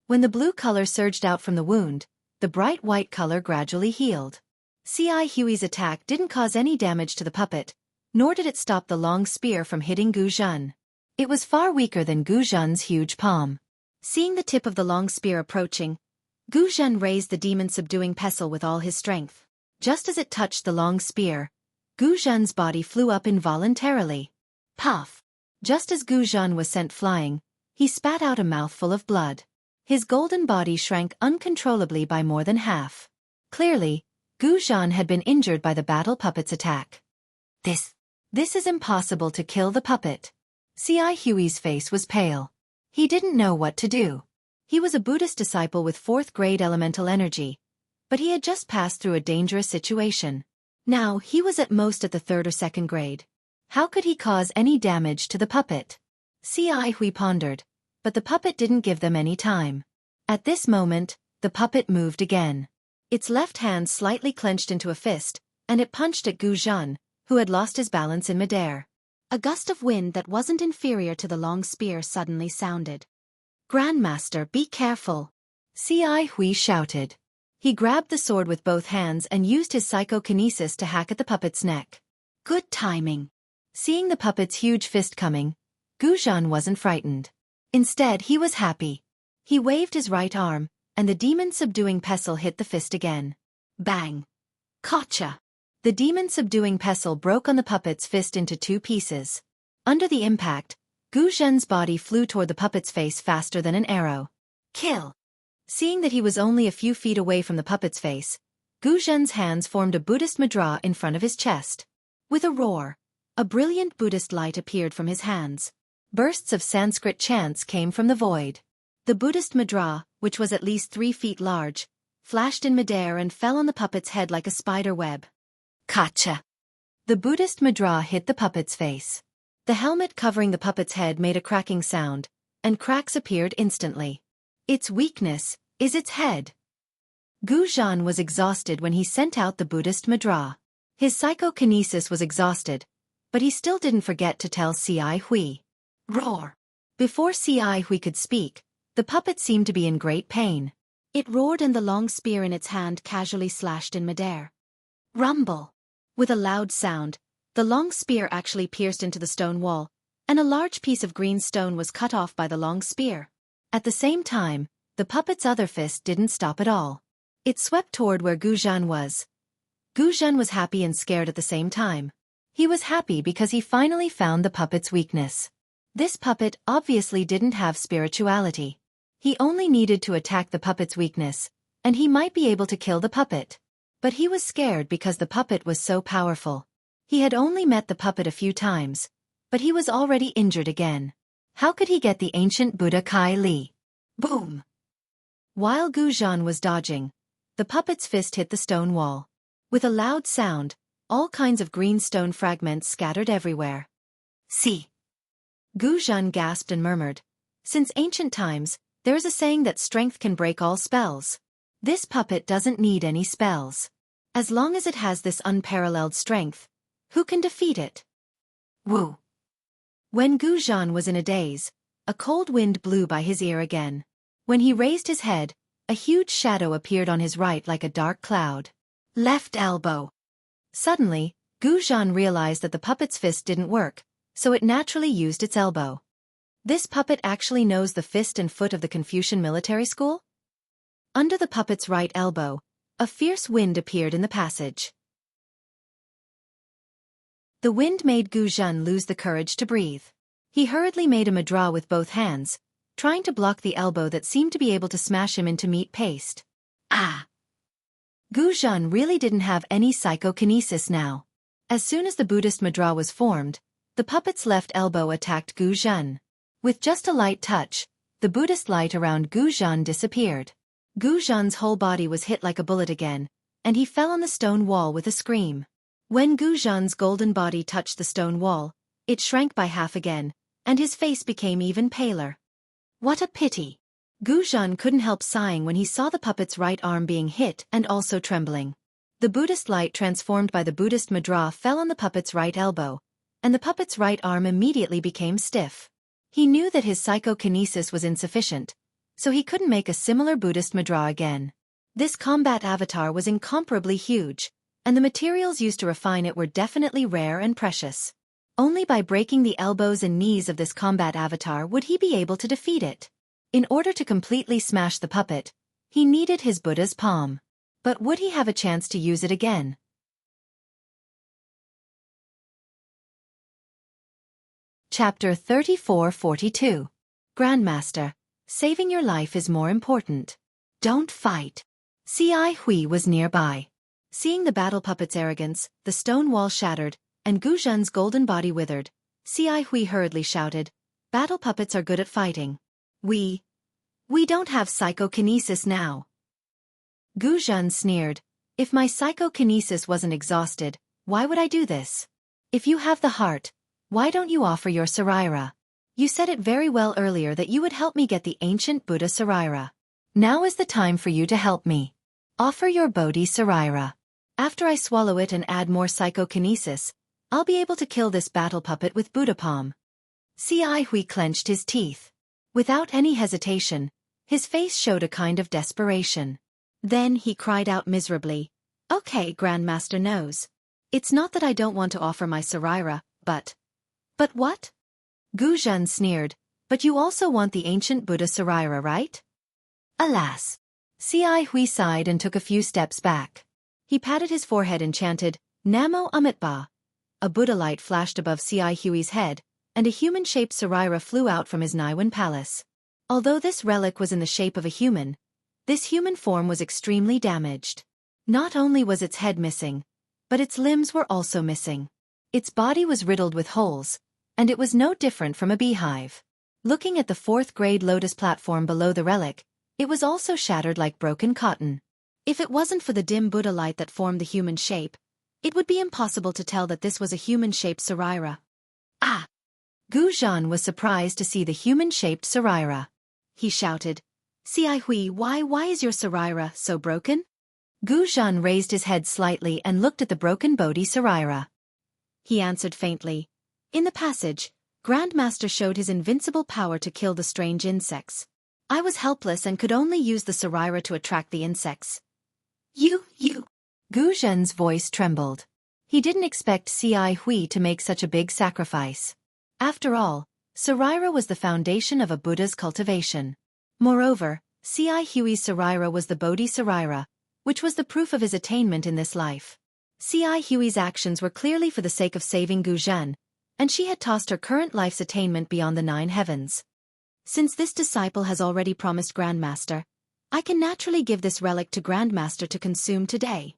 When the blue color surged out from the wound, the bright white color gradually healed. Xi Hui's attack didn't cause any damage to the puppet, nor did it stop the long spear from hitting Gu Zhen. It was far weaker than Gu Zhen's huge palm. Seeing the tip of the long spear approaching, Gu Zhen raised the demon-subduing pestle with all his strength. Just as it touched the long spear, Gu Zhen's body flew up involuntarily. Puff! Just as Gu Zhen was sent flying, he spat out a mouthful of blood. His golden body shrank uncontrollably by more than half. Clearly, Gu Zhen had been injured by the battle puppet's attack. This is impossible to kill the puppet. Xi Hui's face was pale. He didn't know what to do. He was a Buddhist disciple with 4th grade elemental energy, but he had just passed through a dangerous situation. Now he was at most at the 3rd or 2nd grade. How could he cause any damage to the puppet? Xi Hui pondered, but the puppet didn't give them any time. At this moment, the puppet moved again. Its left hand slightly clenched into a fist, and it punched at Gu Zhen, who had lost his balance in midair. A gust of wind that wasn't inferior to the long spear suddenly sounded. "Grandmaster, be careful!" Xi Hui shouted. He grabbed the sword with both hands and used his psychokinesis to hack at the puppet's neck. Good timing. Seeing the puppet's huge fist coming, Gu Zhen wasn't frightened. Instead, he was happy. He waved his right arm, and the demon-subduing pestle hit the fist again. Bang! Gotcha! The demon-subduing pestle broke on the puppet's fist into 2 pieces. Under the impact, Gu Zhen's body flew toward the puppet's face faster than an arrow. Kill! Seeing that he was only a few feet away from the puppet's face, Gu Zhen's hands formed a Buddhist mudra in front of his chest. With a roar, a brilliant Buddhist light appeared from his hands. Bursts of Sanskrit chants came from the void. The Buddhist mudra, which was at least 3 feet large, flashed in midair and fell on the puppet's head like a spider web. Gotcha! The Buddhist mudra hit the puppet's face. The helmet covering the puppet's head made a cracking sound, and cracks appeared instantly. Its weakness is its head. Gu Zhen was exhausted when he sent out the Buddhist mudra. His psychokinesis was exhausted, but he still didn't forget to tell Xi Hui. Roar! Before Xi Hui could speak, the puppet seemed to be in great pain. It roared and the long spear in its hand casually slashed in midair. Rumble! With a loud sound, the long spear actually pierced into the stone wall, and a large piece of green stone was cut off by the long spear. At the same time, the puppet's other fist didn't stop at all. It swept toward where Gu Zhen was. Gu Zhen was happy and scared at the same time. He was happy because he finally found the puppet's weakness. This puppet obviously didn't have spirituality. He only needed to attack the puppet's weakness, and he might be able to kill the puppet. But he was scared because the puppet was so powerful. He had only met the puppet a few times, but he was already injured again. How could he get the ancient Buddha Kai Li? Boom! While Gu Zhan was dodging, the puppet's fist hit the stone wall. With a loud sound, all kinds of green stone fragments scattered everywhere. See! Gu Zhan gasped and murmured. Since ancient times, there is a saying that strength can break all spells. This puppet doesn't need any spells. As long as it has this unparalleled strength, who can defeat it? Woo! When Gu Zhan was in a daze, a cold wind blew by his ear again. When he raised his head, a huge shadow appeared on his right like a dark cloud. Left elbow. Suddenly, Gu Zhan realized that the puppet's fist didn't work, so it naturally used its elbow. This puppet actually knows the fist and foot of the Confucian military school? Under the puppet's right elbow, a fierce wind appeared in the passage. The wind made Gu Zhan lose the courage to breathe. He hurriedly made a madra with both hands, trying to block the elbow that seemed to be able to smash him into meat paste. Ah! Gu Zhan really didn't have any psychokinesis now. As soon as the Buddhist madra was formed, the puppet's left elbow attacked Gu Zhan. With just a light touch, the Buddhist light around Gu Zhan disappeared. Gu Zhan's whole body was hit like a bullet again, and he fell on the stone wall with a scream. When Gu Zhan's golden body touched the stone wall, it shrank by half again, and his face became even paler. What a pity! Gu Zhan couldn't help sighing when he saw the puppet's right arm being hit and also trembling. The Buddhist light transformed by the Buddhist madra fell on the puppet's right elbow, and the puppet's right arm immediately became stiff. He knew that his psychokinesis was insufficient, so he couldn't make a similar Buddhist madra again. This combat avatar was incomparably huge, and the materials used to refine it were definitely rare and precious. Only by breaking the elbows and knees of this combat avatar would he be able to defeat it. In order to completely smash the puppet, he needed his Buddha's palm. But would he have a chance to use it again? Chapter 34-42. Grandmaster, saving your life is more important. Don't fight. Xi Hui was nearby. Seeing the battle puppet's arrogance, the stone wall shattered, and Gu Zhan's golden body withered, Xi Hui hurriedly shouted, "Battle puppets are good at fighting. We don't have psychokinesis now." Gu Zhan sneered, "If my psychokinesis wasn't exhausted, why would I do this? If you have the heart, why don't you offer your Saraira? You said it very well earlier that you would help me get the ancient Buddha Saraira. Now is the time for you to help me. Offer your Bodhi Saraira. After I swallow it and add more psychokinesis, I'll be able to kill this battle puppet with Buddha palm." Xi Hui clenched his teeth. Without any hesitation, his face showed a kind of desperation. Then he cried out miserably, "Okay, Grandmaster knows. It's not that I don't want to offer my Saraira, but what?" Gu Zhan sneered, "But you also want the ancient Buddha Saraira, right?" Alas! Xi Hui sighed and took a few steps back. He patted his forehead and chanted, "Namo Amitabha." A Buddha light flashed above Xi Hui's head, and a human-shaped Saraira flew out from his Naiwan palace. Although this relic was in the shape of a human, this human form was extremely damaged. Not only was its head missing, but its limbs were also missing. Its body was riddled with holes, and it was no different from a beehive. Looking at the fourth-grade lotus platform below the relic, it was also shattered like broken cotton. If it wasn't for the dim Buddha light that formed the human shape, it would be impossible to tell that this was a human-shaped Saraira. Ah! Gu Zhan was surprised to see the human-shaped Saraira. He shouted, "Xi Hui, why is your Saraira so broken?" Gu Zhan raised his head slightly and looked at the broken Bodhi Saraira. He answered faintly, "In the passage, Grandmaster showed his invincible power to kill the strange insects. I was helpless and could only use the Saraira to attract the insects." You. Gu Zhen's voice trembled. He didn't expect Xi Hui to make such a big sacrifice. After all, Saraira was the foundation of a Buddha's cultivation. Moreover, Xi Hui's Saraira was the Bodhi Saraira, which was the proof of his attainment in this life. Xi Hui's actions were clearly for the sake of saving Gu Zhen, and she had tossed her current life's attainment beyond the 9 heavens. Since this disciple has already promised Grandmaster, I can naturally give this relic to Grandmaster to consume today.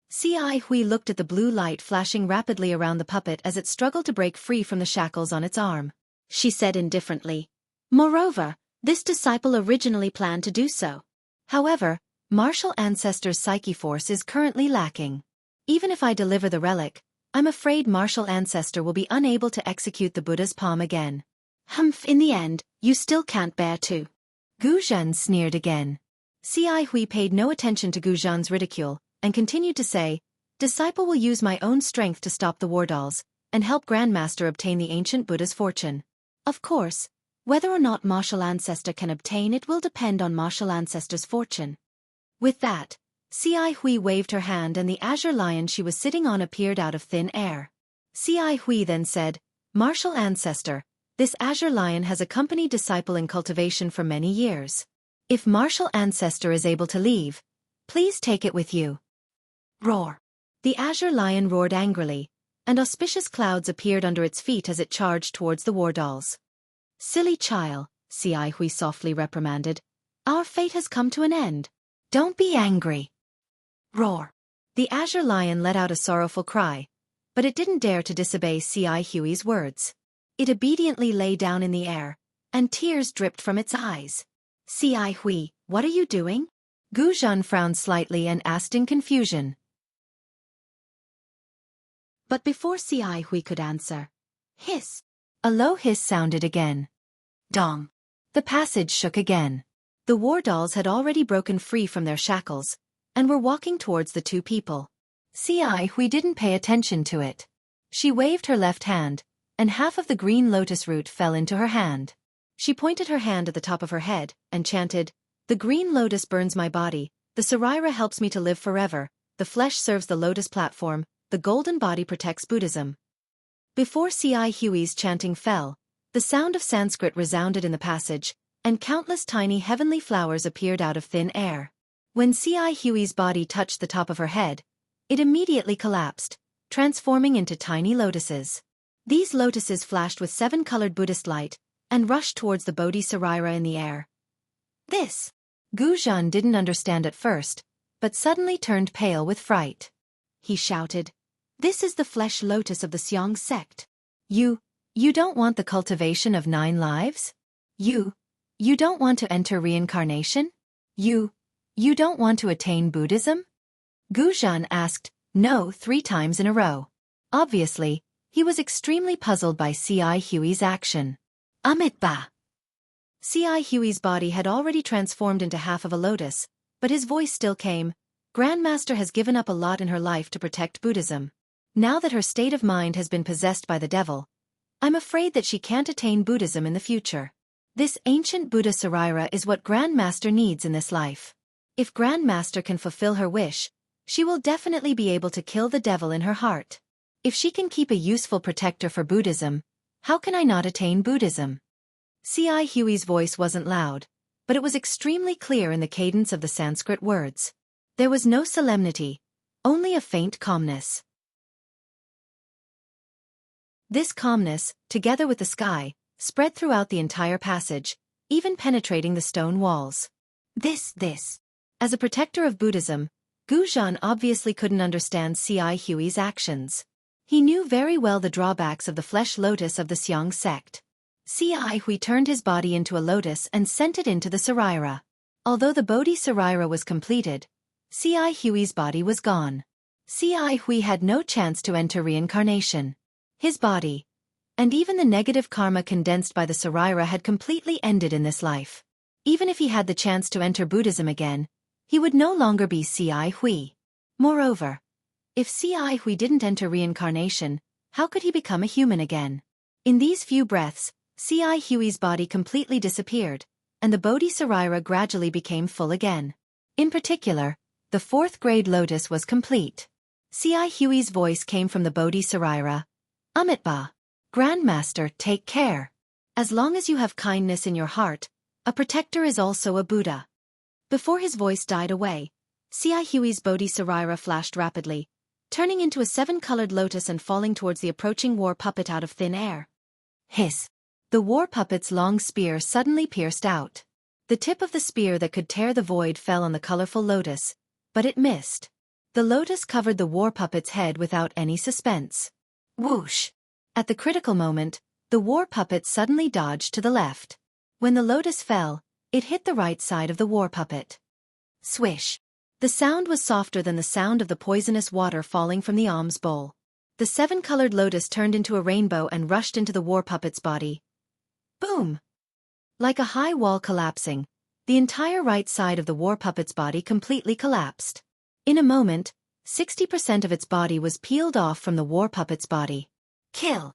Xi Hui looked at the blue light flashing rapidly around the puppet as it struggled to break free from the shackles on its arm. she said indifferently. Moreover, this disciple originally planned to do so. However, martial ancestor's psyche force is currently lacking. Even if I deliver the relic, I'm afraid martial ancestor will be unable to execute the Buddha's palm again. Humph, in the end, you still can't bear to. Gu Zhen sneered again. Ci Hui paid no attention to Gu Zhen's ridicule, and continued to say, Disciple will use my own strength to stop the war dolls, and help Grandmaster obtain the ancient Buddha's fortune. Of course, whether or not martial ancestor can obtain it will depend on martial ancestor's fortune. With that, Ci Hui waved her hand and the azure lion she was sitting on appeared out of thin air. Ci Hui then said, Martial ancestor, this azure lion has accompanied disciple in cultivation for many years. If martial ancestor is able to leave, please take it with you. Roar. The azure lion roared angrily, and auspicious clouds appeared under its feet as it charged towards the war dolls. Silly child, Ci Hui softly reprimanded. Our fate has come to an end. Don't be angry. Roar. The azure lion let out a sorrowful cry, but it didn't dare to disobey Ci Hui's words. It obediently lay down in the air, and tears dripped from its eyes. Ci Hui, what are you doing? Gu Zhen frowned slightly and asked in confusion. But before Ci Hui could answer, hiss. A low hiss sounded again. Dong. The passage shook again. The war dolls had already broken free from their shackles, and were walking towards the two people. Ci Hui didn't pay attention to it. She waved her left hand, and half of the green lotus root fell into her hand. She pointed her hand at the top of her head, and chanted, The green lotus burns my body, the sarira helps me to live forever, the flesh serves the lotus platform, the golden body protects Buddhism. Before Ci Hui's chanting fell, the sound of Sanskrit resounded in the passage, and countless tiny heavenly flowers appeared out of thin air. When Ci Hui's body touched the top of her head, it immediately collapsed, transforming into tiny lotuses. These lotuses flashed with 7-colored Buddhist light, and rushed towards the Bodhi Sarira in the air. This, Gu Zhen didn't understand at first, but suddenly turned pale with fright. He shouted, This is the flesh lotus of the Xiang sect. You don't want the cultivation of 9 lives? You don't want to enter reincarnation? You don't want to attain Buddhism? Gu Zhen asked, no 3 times in a row. Obviously, he was extremely puzzled by Ci Hui's action. Amitabha. Ci Hui's body had already transformed into half of a lotus, but his voice still came, Grandmaster has given up a lot in her life to protect Buddhism. Now that her state of mind has been possessed by the devil, I'm afraid that she can't attain Buddhism in the future. This ancient Buddha Sarira is what Grandmaster needs in this life. If Grandmaster can fulfill her wish, she will definitely be able to kill the devil in her heart. If she can keep a useful protector for Buddhism, how can I not attain Buddhism? Ci Hui's voice wasn't loud, but it was extremely clear in the cadence of the Sanskrit words. There was no solemnity, only a faint calmness. This calmness, together with the sky, spread throughout the entire passage, even penetrating the stone walls. This. As a protector of Buddhism, Gu Zhen obviously couldn't understand Ci Hui's actions. He knew very well the drawbacks of the flesh lotus of the Xiang sect. Ci Hui turned his body into a lotus and sent it into the Sarira. Although the Bodhi Sarira was completed, Ci Hui's body was gone. Ci Hui had no chance to enter reincarnation. His body, and even the negative karma condensed by the Sarira had completely ended in this life. Even if he had the chance to enter Buddhism again, he would no longer be Ci Hui. Moreover, if Ci Hui didn't enter reincarnation, how could he become a human again? In these few breaths, Ci Hui's body completely disappeared, and the Bodhi Sarira gradually became full again. In particular, the 4th grade lotus was complete. Ci Hui's voice came from the Bodhi Sarira. Amitabha. Grandmaster, take care. As long as you have kindness in your heart, a protector is also a Buddha. Before his voice died away, Ci Hui's Bodhi Sarira flashed rapidly, turning into a 7-colored lotus and falling towards the approaching war puppet out of thin air. Hiss. The war puppet's long spear suddenly pierced out. The tip of the spear that could tear the void fell on the colorful lotus, but it missed. The lotus covered the war puppet's head without any suspense. Whoosh! At the critical moment, The war puppet suddenly dodged to the left. When the lotus fell, it hit the right side of the war puppet. Swish! The sound was softer than the sound of the poisonous water falling from the alms bowl. The seven-colored lotus turned into a rainbow and rushed into the war puppet's body. Boom! Like a high wall collapsing, the entire right side of the war puppet's body completely collapsed. In a moment, 60% of its body was peeled off from the war puppet's body. Kill!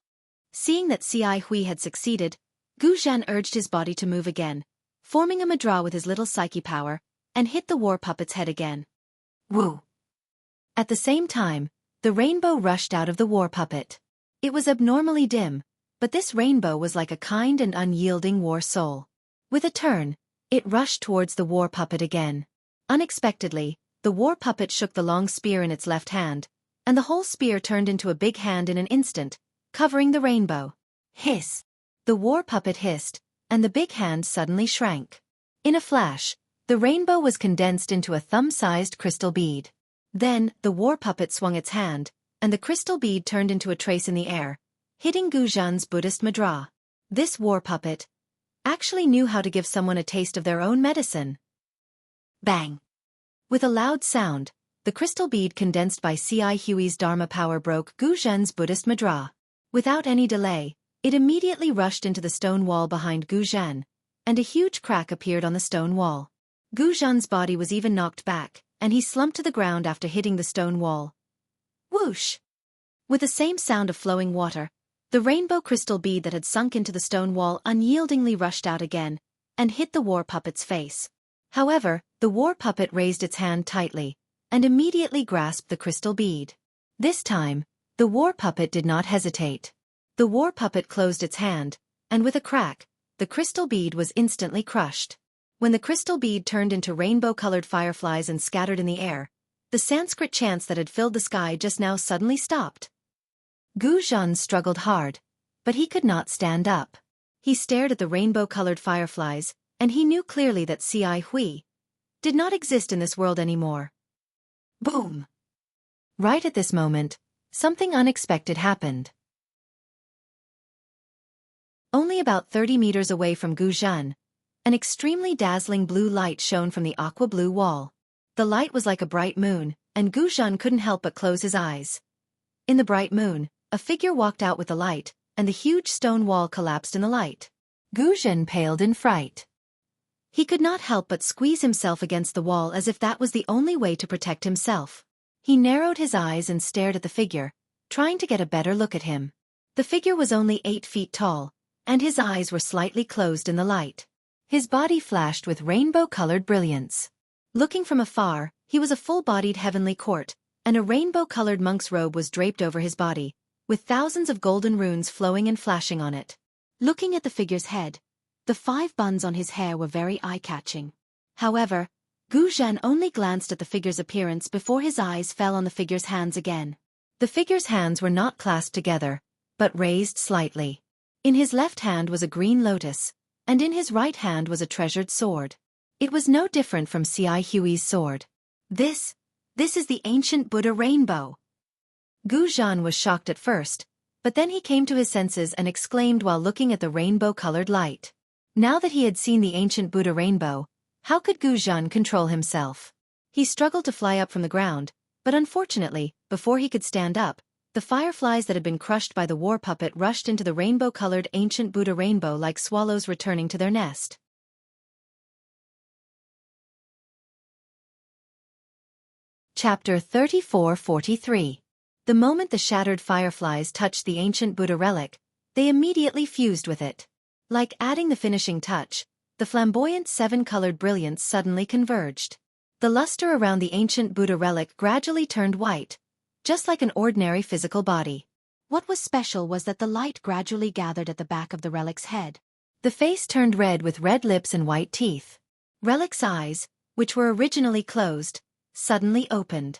Seeing that Xianxia had succeeded, Gu Zhan urged his body to move again, forming a madra with his little psyche power, and hit the war puppet's head again. Woo! At the same time, the rainbow rushed out of the war puppet. It was abnormally dim, but this rainbow was like a kind and unyielding war soul. With a turn, it rushed towards the war puppet again. Unexpectedly, the war puppet shook the long spear in its left hand, and the whole spear turned into a big hand in an instant, covering the rainbow. Hiss! The war puppet hissed, and the big hand suddenly shrank. In a flash, the rainbow was condensed into a thumb-sized crystal bead. Then, the war puppet swung its hand, and the crystal bead turned into a trace in the air, hitting Gu Zhan's Buddhist madra. This war puppet actually knew how to give someone a taste of their own medicine. Bang! With a loud sound, the crystal bead condensed by Xianxia's Dharma power broke Gu Zhan's Buddhist madra. Without any delay, it immediately rushed into the stone wall behind Gu Zhan, and a huge crack appeared on the stone wall. Gu Zhan's body was even knocked back, and he slumped to the ground after hitting the stone wall. Whoosh! With the same sound of flowing water, the rainbow crystal bead that had sunk into the stone wall unyieldingly rushed out again, and hit the war puppet's face. However, the war puppet raised its hand tightly, and immediately grasped the crystal bead. This time, the war puppet did not hesitate. The war puppet closed its hand, and with a crack, the crystal bead was instantly crushed. When the crystal bead turned into rainbow-colored fireflies and scattered in the air, the Sanskrit chants that had filled the sky just now suddenly stopped. Gu Zhan struggled hard, but he could not stand up. He stared at the rainbow-colored fireflies, and he knew clearly that Xianxia did not exist in this world anymore. Boom! Right at this moment, something unexpected happened. Only about 30 meters away from Gu Zhan, an extremely dazzling blue light shone from the aqua-blue wall. The light was like a bright moon, and Gu Zhan couldn't help but close his eyes. In the bright moon, a figure walked out with the light, and the huge stone wall collapsed in the light. Gu Zhan paled in fright. He could not help but squeeze himself against the wall as if that was the only way to protect himself. He narrowed his eyes and stared at the figure, trying to get a better look at him. The figure was only 8 feet tall, and his eyes were slightly closed in the light. His body flashed with rainbow-colored brilliance. Looking from afar, he was a full-bodied heavenly court, and a rainbow-colored monk's robe was draped over his body, with thousands of golden runes flowing and flashing on it. Looking at the figure's head, the 5 buns on his hair were very eye-catching. However, Gu Zhan only glanced at the figure's appearance before his eyes fell on the figure's hands again. The figure's hands were not clasped together, but raised slightly. In his left hand was a green lotus, and in his right hand was a treasured sword. It was no different from Xianxia's sword. This is the ancient Buddha rainbow. Gu Zhan was shocked at first, but then he came to his senses and exclaimed while looking at the rainbow-colored light. Now that he had seen the ancient Buddha rainbow, how could Gu Zhan control himself? He struggled to fly up from the ground, but unfortunately, before he could stand up, the fireflies that had been crushed by the war puppet rushed into the rainbow-colored ancient Buddha rainbow like swallows returning to their nest. Chapter 34-43. The moment the shattered fireflies touched the ancient Buddha relic, they immediately fused with it. Like adding the finishing touch, the flamboyant 7-colored brilliance suddenly converged. The luster around the ancient Buddha relic gradually turned white, just like an ordinary physical body. What was special was that the light gradually gathered at the back of the relic's head. The face turned red with red lips and white teeth. Relic's eyes, which were originally closed, suddenly opened.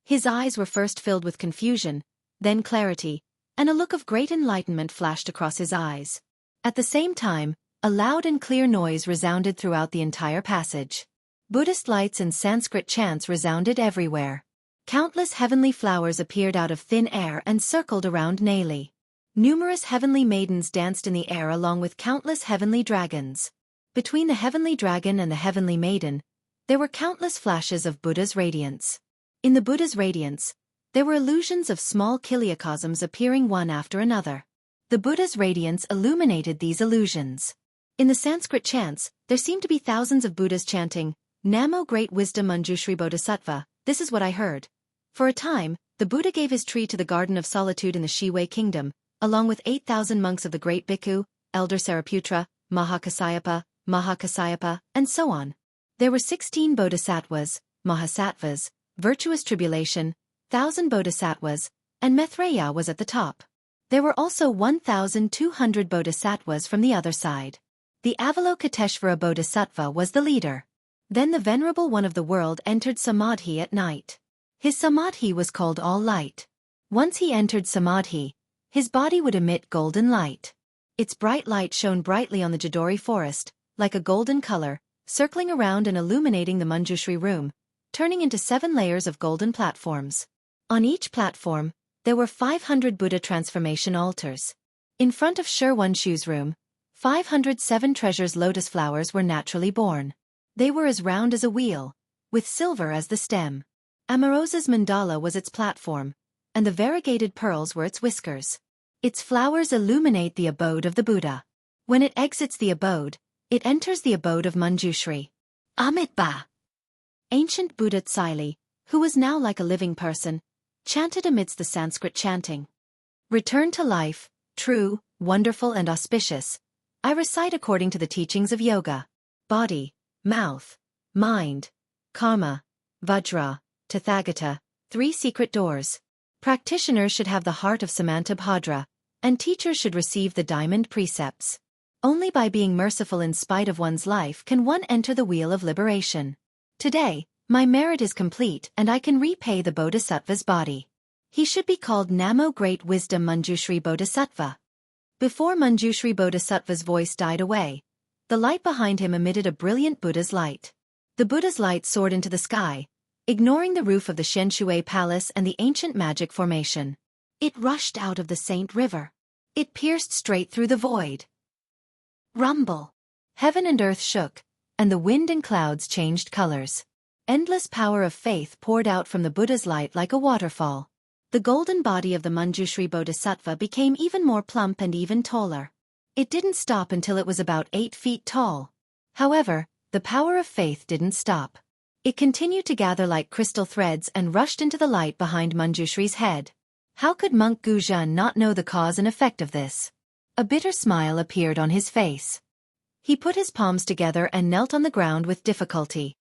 His eyes were first filled with confusion, then clarity, and a look of great enlightenment flashed across his eyes. At the same time, a loud and clear noise resounded throughout the entire passage. Buddhist lights and Sanskrit chants resounded everywhere. Countless heavenly flowers appeared out of thin air and circled around Neli. Numerous heavenly maidens danced in the air along with countless heavenly dragons. Between the heavenly dragon and the heavenly maiden, there were countless flashes of Buddha's radiance. In the Buddha's radiance, there were illusions of small kiliacosms appearing one after another. The Buddha's radiance illuminated these illusions. In the Sanskrit chants, there seemed to be thousands of Buddhas chanting, Namo Great Wisdom Manjushri Bodhisattva. This is what I heard. For a time, the Buddha gave his tree to the Garden of Solitude in the Shiwei Kingdom, along with 8,000 monks of the Great Bhikkhu, Elder Sariputra, Mahakasyapa, and so on. There were 16 bodhisattvas, mahasattvas, virtuous tribulation, 1,000 bodhisattvas, and Maitreya was at the top. There were also 1,200 bodhisattvas from the other side. The Avalokiteshvara Bodhisattva was the leader. Then the Venerable One of the world entered Samadhi at night. His Samadhi was called All Light. Once he entered Samadhi, his body would emit golden light. Its bright light shone brightly on the Jadori forest, like a golden color, circling around and illuminating the Manjushri room, turning into 7 layers of golden platforms. On each platform, there were 500 Buddha transformation altars. In front of Shirwanshu's room, 507 treasures lotus flowers were naturally born. They were as round as a wheel, with silver as the stem. Amarosa's mandala was its platform, and the variegated pearls were its whiskers. Its flowers illuminate the abode of the Buddha. When it exits the abode, it enters the abode of Manjushri. Amitabha. Ancient Buddha Tsaili, who was now like a living person, chanted amidst the Sanskrit chanting. Return to life, true, wonderful and auspicious. I recite according to the teachings of yoga. Body, mouth, mind, karma, vajra, tathagata, 3 secret doors. Practitioners should have the heart of Samantabhadra, and teachers should receive the diamond precepts. Only by being merciful in spite of one's life can one enter the wheel of liberation. Today, my merit is complete and I can repay the Bodhisattva's body. He should be called Namo Great Wisdom Manjushri Bodhisattva. Before Manjushri Bodhisattva's voice died away, the light behind him emitted a brilliant Buddha's light. The Buddha's light soared into the sky, ignoring the roof of the Xianxia palace and the ancient magic formation. It rushed out of the Saint River. It pierced straight through the void. Rumble. Heaven and earth shook, and the wind and clouds changed colors. Endless power of faith poured out from the Buddha's light like a waterfall. The golden body of the Manjushri Bodhisattva became even more plump and even taller. It didn't stop until it was about 8 feet tall. However, the power of faith didn't stop. It continued to gather like crystal threads and rushed into the light behind Manjushri's head. How could Monk Guzhan not know the cause and effect of this? A bitter smile appeared on his face. He put his palms together and knelt on the ground with difficulty.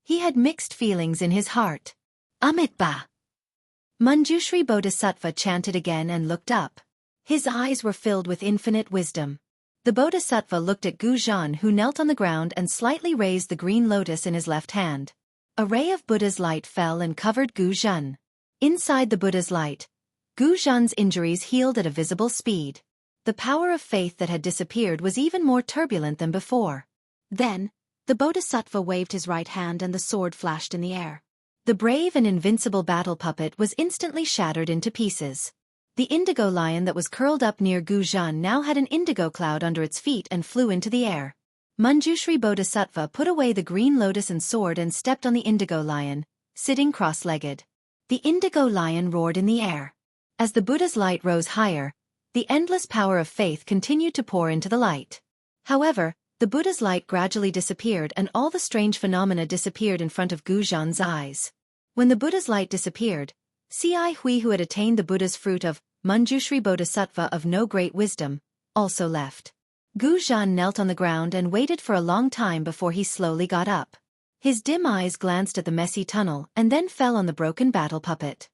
He had mixed feelings in his heart. Amitabha. Manjushri Bodhisattva chanted again and looked up. His eyes were filled with infinite wisdom. The Bodhisattva looked at Guzhan, who knelt on the ground and slightly raised the green lotus in his left hand. A ray of Buddha's light fell and covered Guzhan. Inside the Buddha's light, Guzhan's injuries healed at a visible speed. The power of faith that had disappeared was even more turbulent than before. Then, the Bodhisattva waved his right hand and the sword flashed in the air. The brave and invincible battle puppet was instantly shattered into pieces. The indigo lion that was curled up near Guzhan now had an indigo cloud under its feet and flew into the air. Manjushri Bodhisattva put away the green lotus and sword and stepped on the indigo lion, sitting cross-legged. The indigo lion roared in the air. As the Buddha's light rose higher, the endless power of faith continued to pour into the light. However, the Buddha's light gradually disappeared and all the strange phenomena disappeared in front of Guzhan's eyes. When the Buddha's light disappeared, Ci Hui, who had attained the Buddha's fruit of Manjushri Bodhisattva of no great wisdom, also left. Guzhan knelt on the ground and waited for a long time before he slowly got up. His dim eyes glanced at the messy tunnel and then fell on the broken battle puppet.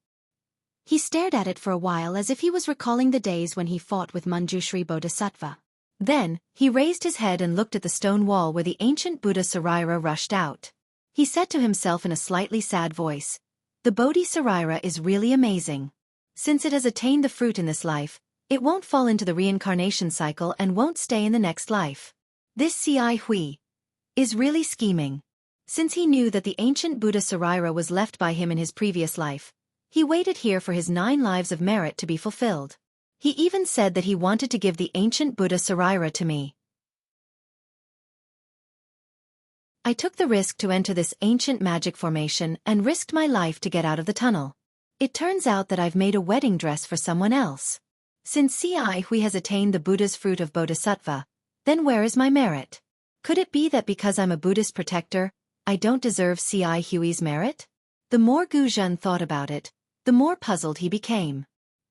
He stared at it for a while as if he was recalling the days when he fought with Manjushri Bodhisattva. Then, he raised his head and looked at the stone wall where the ancient Buddha Sarira rushed out. He said to himself in a slightly sad voice, "The Bodhi Sarira is really amazing. Since it has attained the fruit in this life, it won't fall into the reincarnation cycle and won't stay in the next life. This Ci Hui is really scheming." Since he knew that the ancient Buddha Sarira was left by him in his previous life, He waited here for his 9 lives of merit to be fulfilled. He even said that he wanted to give the ancient Buddha Sarira to me. I took the risk to enter this ancient magic formation and risked my life to get out of the tunnel. It turns out that I've made a wedding dress for someone else. Since Xianxia has attained the Buddha's fruit of Bodhisattva, then where is my merit? Could it be that because I'm a Buddhist protector, I don't deserve Xianxia's merit? The more Gu Zhen thought about it, the more puzzled he became.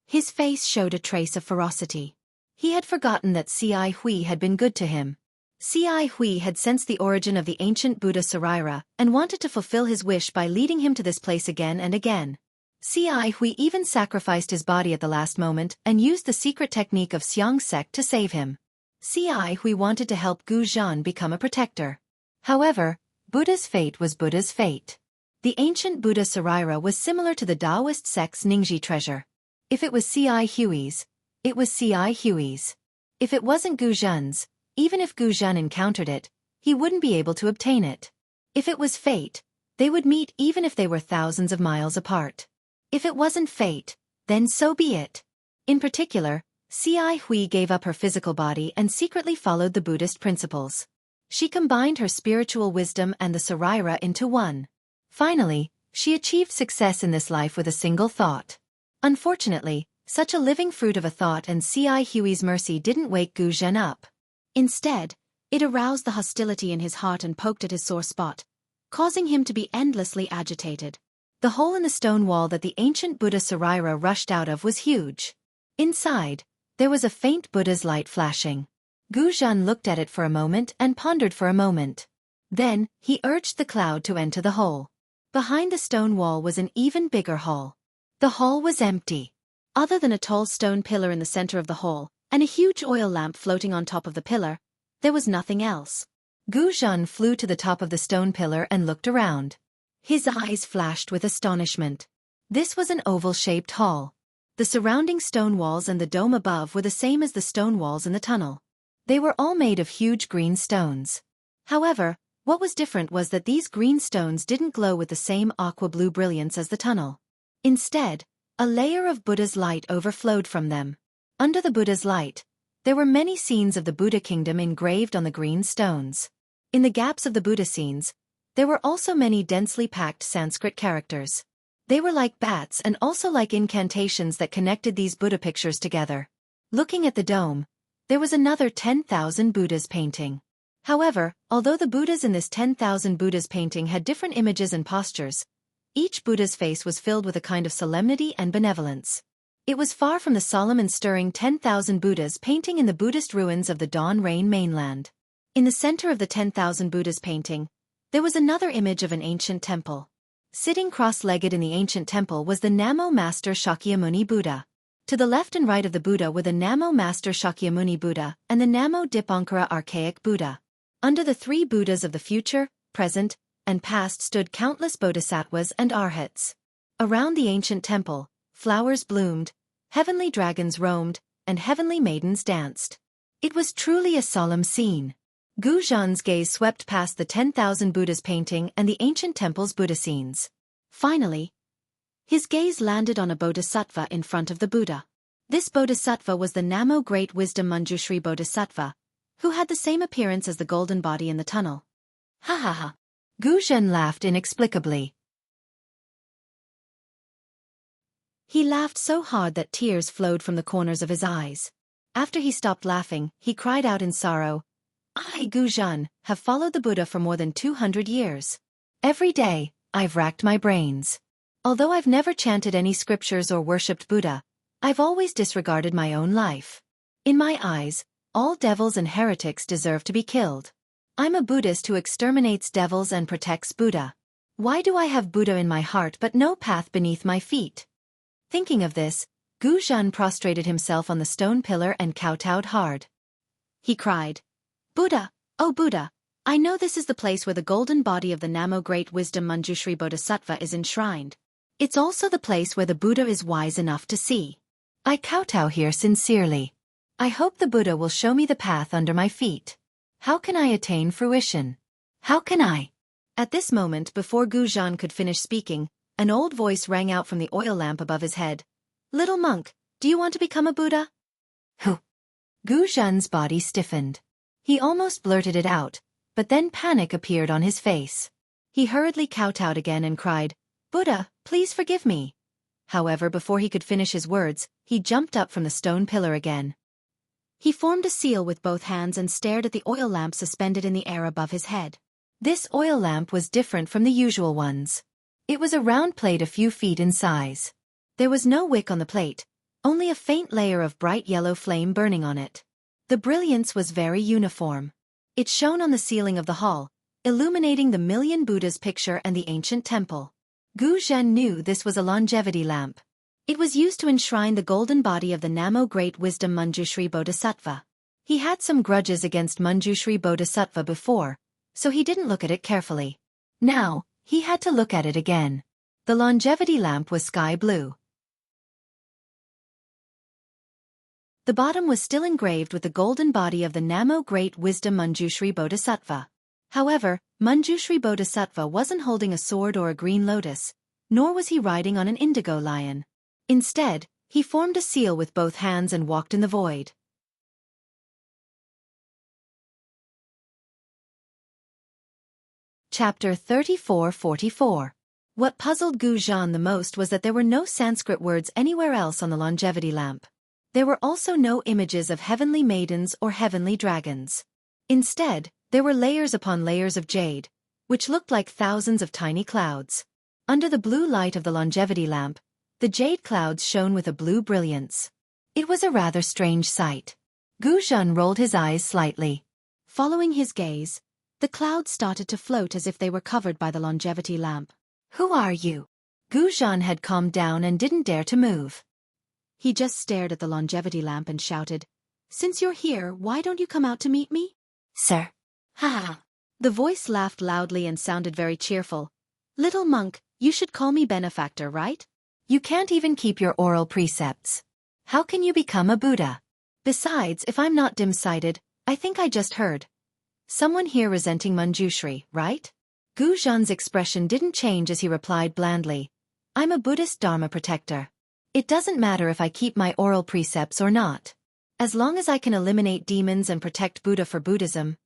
His face showed a trace of ferocity. He had forgotten that Xianxia had been good to him. Xianxia had sensed the origin of the ancient Buddha Sarira and wanted to fulfill his wish by leading him to this place again and again. Xianxia even sacrificed his body at the last moment and used the secret technique of Xianxia to save him. Xianxia wanted to help Gu Zhen become a protector. However, Buddha's fate was Buddha's fate. The ancient Buddha Sarira was similar to the Taoist sect's Ningxi treasure. If it was Xianxia's, it was Xianxia's. If it wasn't Gu Zhen's, even if Gu Zhen encountered it, he wouldn't be able to obtain it. If it was fate, they would meet even if they were thousands of miles apart. If it wasn't fate, then so be it. In particular, Xianxia gave up her physical body and secretly followed the Buddhist principles. She combined her spiritual wisdom and the Sarira into one. Finally, she achieved success in this life with a single thought. Unfortunately, such a living fruit of a thought and Xianxia's mercy didn't wake Gu Zhen up. Instead, it aroused the hostility in his heart and poked at his sore spot, causing him to be endlessly agitated. The hole in the stone wall that the ancient Buddha Sarira rushed out of was huge. Inside, there was a faint Buddha's light flashing. Gu Zhen looked at it for a moment and pondered for a moment. Then, he urged the cloud to enter the hole. Behind the stone wall was an even bigger hall. The hall was empty. Other than a tall stone pillar in the center of the hall, and a huge oil lamp floating on top of the pillar, there was nothing else. Gu Zhen flew to the top of the stone pillar and looked around. His eyes flashed with astonishment. This was an oval-shaped hall. The surrounding stone walls and the dome above were the same as the stone walls in the tunnel. They were all made of huge green stones. However, what was different was that these green stones didn't glow with the same aqua-blue brilliance as the tunnel. Instead, a layer of Buddha's light overflowed from them. Under the Buddha's light, there were many scenes of the Buddha kingdom engraved on the green stones. In the gaps of the Buddha scenes, there were also many densely packed Sanskrit characters. They were like bats and also like incantations that connected these Buddha pictures together. Looking at the dome, there was another 10,000 Buddhas painting. However, although the Buddhas in this 10,000 Buddhas painting had different images and postures, each Buddha's face was filled with a kind of solemnity and benevolence. It was far from the solemn and stirring 10,000 Buddhas painting in the Buddhist ruins of the Dawn Rain mainland. In the center of the 10,000 Buddhas painting, there was another image of an ancient temple. Sitting cross-legged in the ancient temple was the Namo Master Shakyamuni Buddha. To the left and right of the Buddha were the Namo Master Shakyamuni Buddha and the Namo Dipankara Archaic Buddha. Under the 3 Buddhas of the future, present, and past stood countless bodhisattvas and arhats. Around the ancient temple, flowers bloomed, heavenly dragons roamed, and heavenly maidens danced. It was truly a solemn scene. Gu Zhen's gaze swept past the 10,000 Buddhas painting and the ancient temple's Buddha scenes. Finally, his gaze landed on a bodhisattva in front of the Buddha. This bodhisattva was the Namo Great Wisdom Manjushri Bodhisattva, who had the same appearance as the golden body in the tunnel. Ha ha ha. Gu Zhen laughed inexplicably. He laughed so hard that tears flowed from the corners of his eyes. After he stopped laughing, he cried out in sorrow, I, Gu Zhen, have followed the Buddha for more than 200 years. Every day, I've racked my brains. Although I've never chanted any scriptures or worshipped Buddha, I've always disregarded my own life. In my eyes, all devils and heretics deserve to be killed. I'm a Buddhist who exterminates devils and protects Buddha. Why do I have Buddha in my heart but no path beneath my feet? Thinking of this, Gu Zhen prostrated himself on the stone pillar and kowtowed hard. He cried, Buddha, oh Buddha, I know this is the place where the golden body of the Namo Great Wisdom Manjushri Bodhisattva is enshrined. It's also the place where the Buddha is wise enough to see. I kowtow here sincerely. I hope the Buddha will show me the path under my feet. How can I attain fruition? How can I? At this moment, before Gu Zhen could finish speaking, an old voice rang out from the oil lamp above his head. "Little monk, do you want to become a Buddha?" Who? Gu Zhen's body stiffened. He almost blurted it out, but then panic appeared on his face. He hurriedly kowtowed again and cried, "Buddha, please forgive me." However, before he could finish his words, he jumped up from the stone pillar again. He formed a seal with both hands and stared at the oil lamp suspended in the air above his head. This oil lamp was different from the usual ones. It was a round plate a few feet in size. There was no wick on the plate, only a faint layer of bright yellow flame burning on it. The brilliance was very uniform. It shone on the ceiling of the hall, illuminating the Million Buddhas picture and the ancient temple. Gu Zhen knew this was a longevity lamp. It was used to enshrine the golden body of the Namo Great Wisdom Manjushri Bodhisattva. He had some grudges against Manjushri Bodhisattva before, so he didn't look at it carefully. Now, he had to look at it again. The longevity lamp was sky blue. The bottom was still engraved with the golden body of the Namo Great Wisdom Manjushri Bodhisattva. However, Manjushri Bodhisattva wasn't holding a sword or a green lotus, nor was he riding on an indigo lion. Instead, he formed a seal with both hands and walked in the void. Chapter 34-44. What puzzled Gu Zhen the most was that there were no Sanskrit words anywhere else on the longevity lamp. There were also no images of heavenly maidens or heavenly dragons. Instead, there were layers upon layers of jade, which looked like thousands of tiny clouds. Under the blue light of the longevity lamp, the jade clouds shone with a blue brilliance. It was a rather strange sight. Gu Zhen rolled his eyes slightly. Following his gaze, the clouds started to float as if they were covered by the longevity lamp. "Who are you?" Gu Zhen had calmed down and didn't dare to move. He just stared at the longevity lamp and shouted, "Since you're here, why don't you come out to meet me?" "Sir." "Ha!" The voice laughed loudly and sounded very cheerful. "Little monk, you should call me benefactor, right? You can't even keep your oral precepts. How can you become a Buddha? Besides, if I'm not dim-sighted, I think I just heard someone here resenting Manjushri, right?" Gu Zhen's expression didn't change as he replied blandly, "I'm a Buddhist Dharma protector. It doesn't matter if I keep my oral precepts or not. As long as I can eliminate demons and protect Buddha for Buddhism,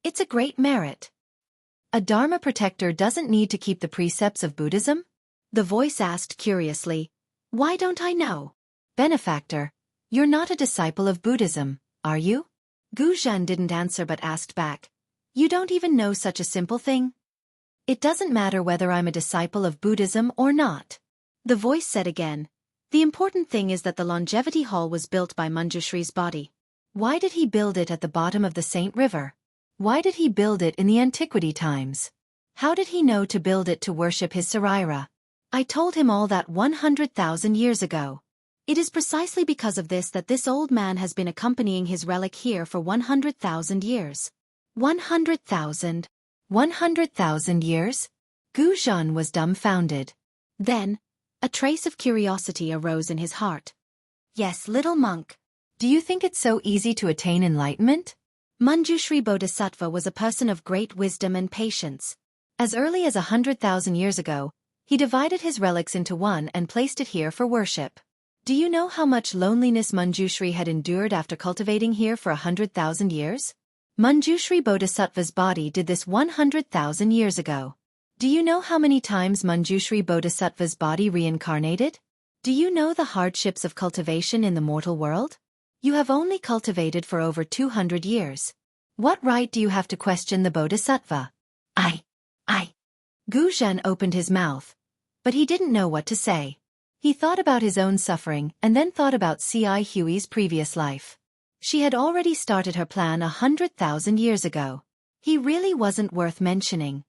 it's a great merit." "A Dharma protector doesn't need to keep the precepts of Buddhism?" The voice asked curiously. "Why don't I know?" "Benefactor, you're not a disciple of Buddhism, are you?" Gu Zhen didn't answer but asked back, "You don't even know such a simple thing?" "It doesn't matter whether I'm a disciple of Buddhism or not," the voice said again. "The important thing is that the longevity hall was built by Manjushri's body. Why did he build it at the bottom of the Saint River? Why did he build it in the antiquity times? How did he know to build it to worship his Saraira? I told him all that 100,000 years ago. It is precisely because of this that this old man has been accompanying his relic here for 100,000 years. 100,000? 100,000 years? Gu Zhen was dumbfounded. Then, a trace of curiosity arose in his heart. "Yes, little monk. Do you think it's so easy to attain enlightenment?" Manjushri Bodhisattva was a person of great wisdom and patience. As early as 100,000 years ago, he divided his relics into one and placed it here for worship. Do you know how much loneliness Manjushri had endured after cultivating here for 100,000 years? Manjushri Bodhisattva's body did this 100,000 years ago. Do you know how many times Manjushri Bodhisattva's body reincarnated? Do you know the hardships of cultivation in the mortal world? You have only cultivated for over 200 years. What right do you have to question the Bodhisattva? I. Gu Zhen opened his mouth, but he didn't know what to say. He thought about his own suffering and then thought about Xianxia's previous life. She had already started her plan 100,000 years ago. He really wasn't worth mentioning.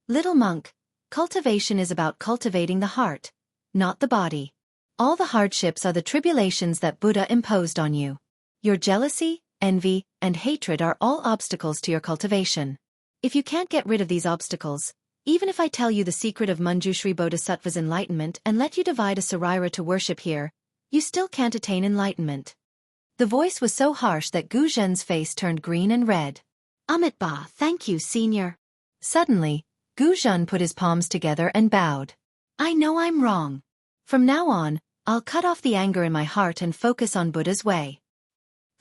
"Little monk, cultivation is about cultivating the heart, not the body. All the hardships are the tribulations that Buddha imposed on you. Your jealousy, envy, and hatred are all obstacles to your cultivation. If you can't get rid of these obstacles, even if I tell you the secret of Manjushri Bodhisattva's enlightenment and let you divide a Saraira to worship here, you still can't attain enlightenment." The voice was so harsh that Gu Zhen's face turned green and red. "Amitabha, thank you, senior." Suddenly, Gu Zhen put his palms together and bowed. I know I'm wrong. From now on, I'll cut off the anger in my heart and focus on Buddha's way.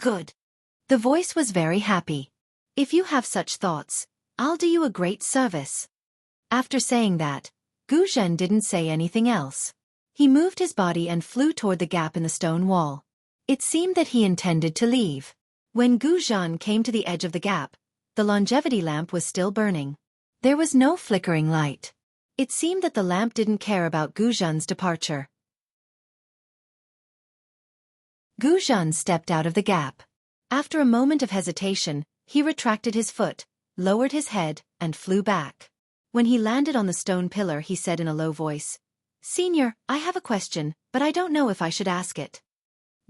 Good. The voice was very happy. If you have such thoughts, I'll do you a great service. After saying that, Gu Zhen didn't say anything else. He moved his body and flew toward the gap in the stone wall. It seemed that he intended to leave. When Gu Zhen came to the edge of the gap, the longevity lamp was still burning. There was no flickering light. It seemed that the lamp didn't care about Gu Zhen's departure. Gu Zhen stepped out of the gap. After a moment of hesitation, he retracted his foot, lowered his head, and flew back. When he landed on the stone pillar, he said in a low voice, "Senior, I have a question, but I don't know if I should ask it."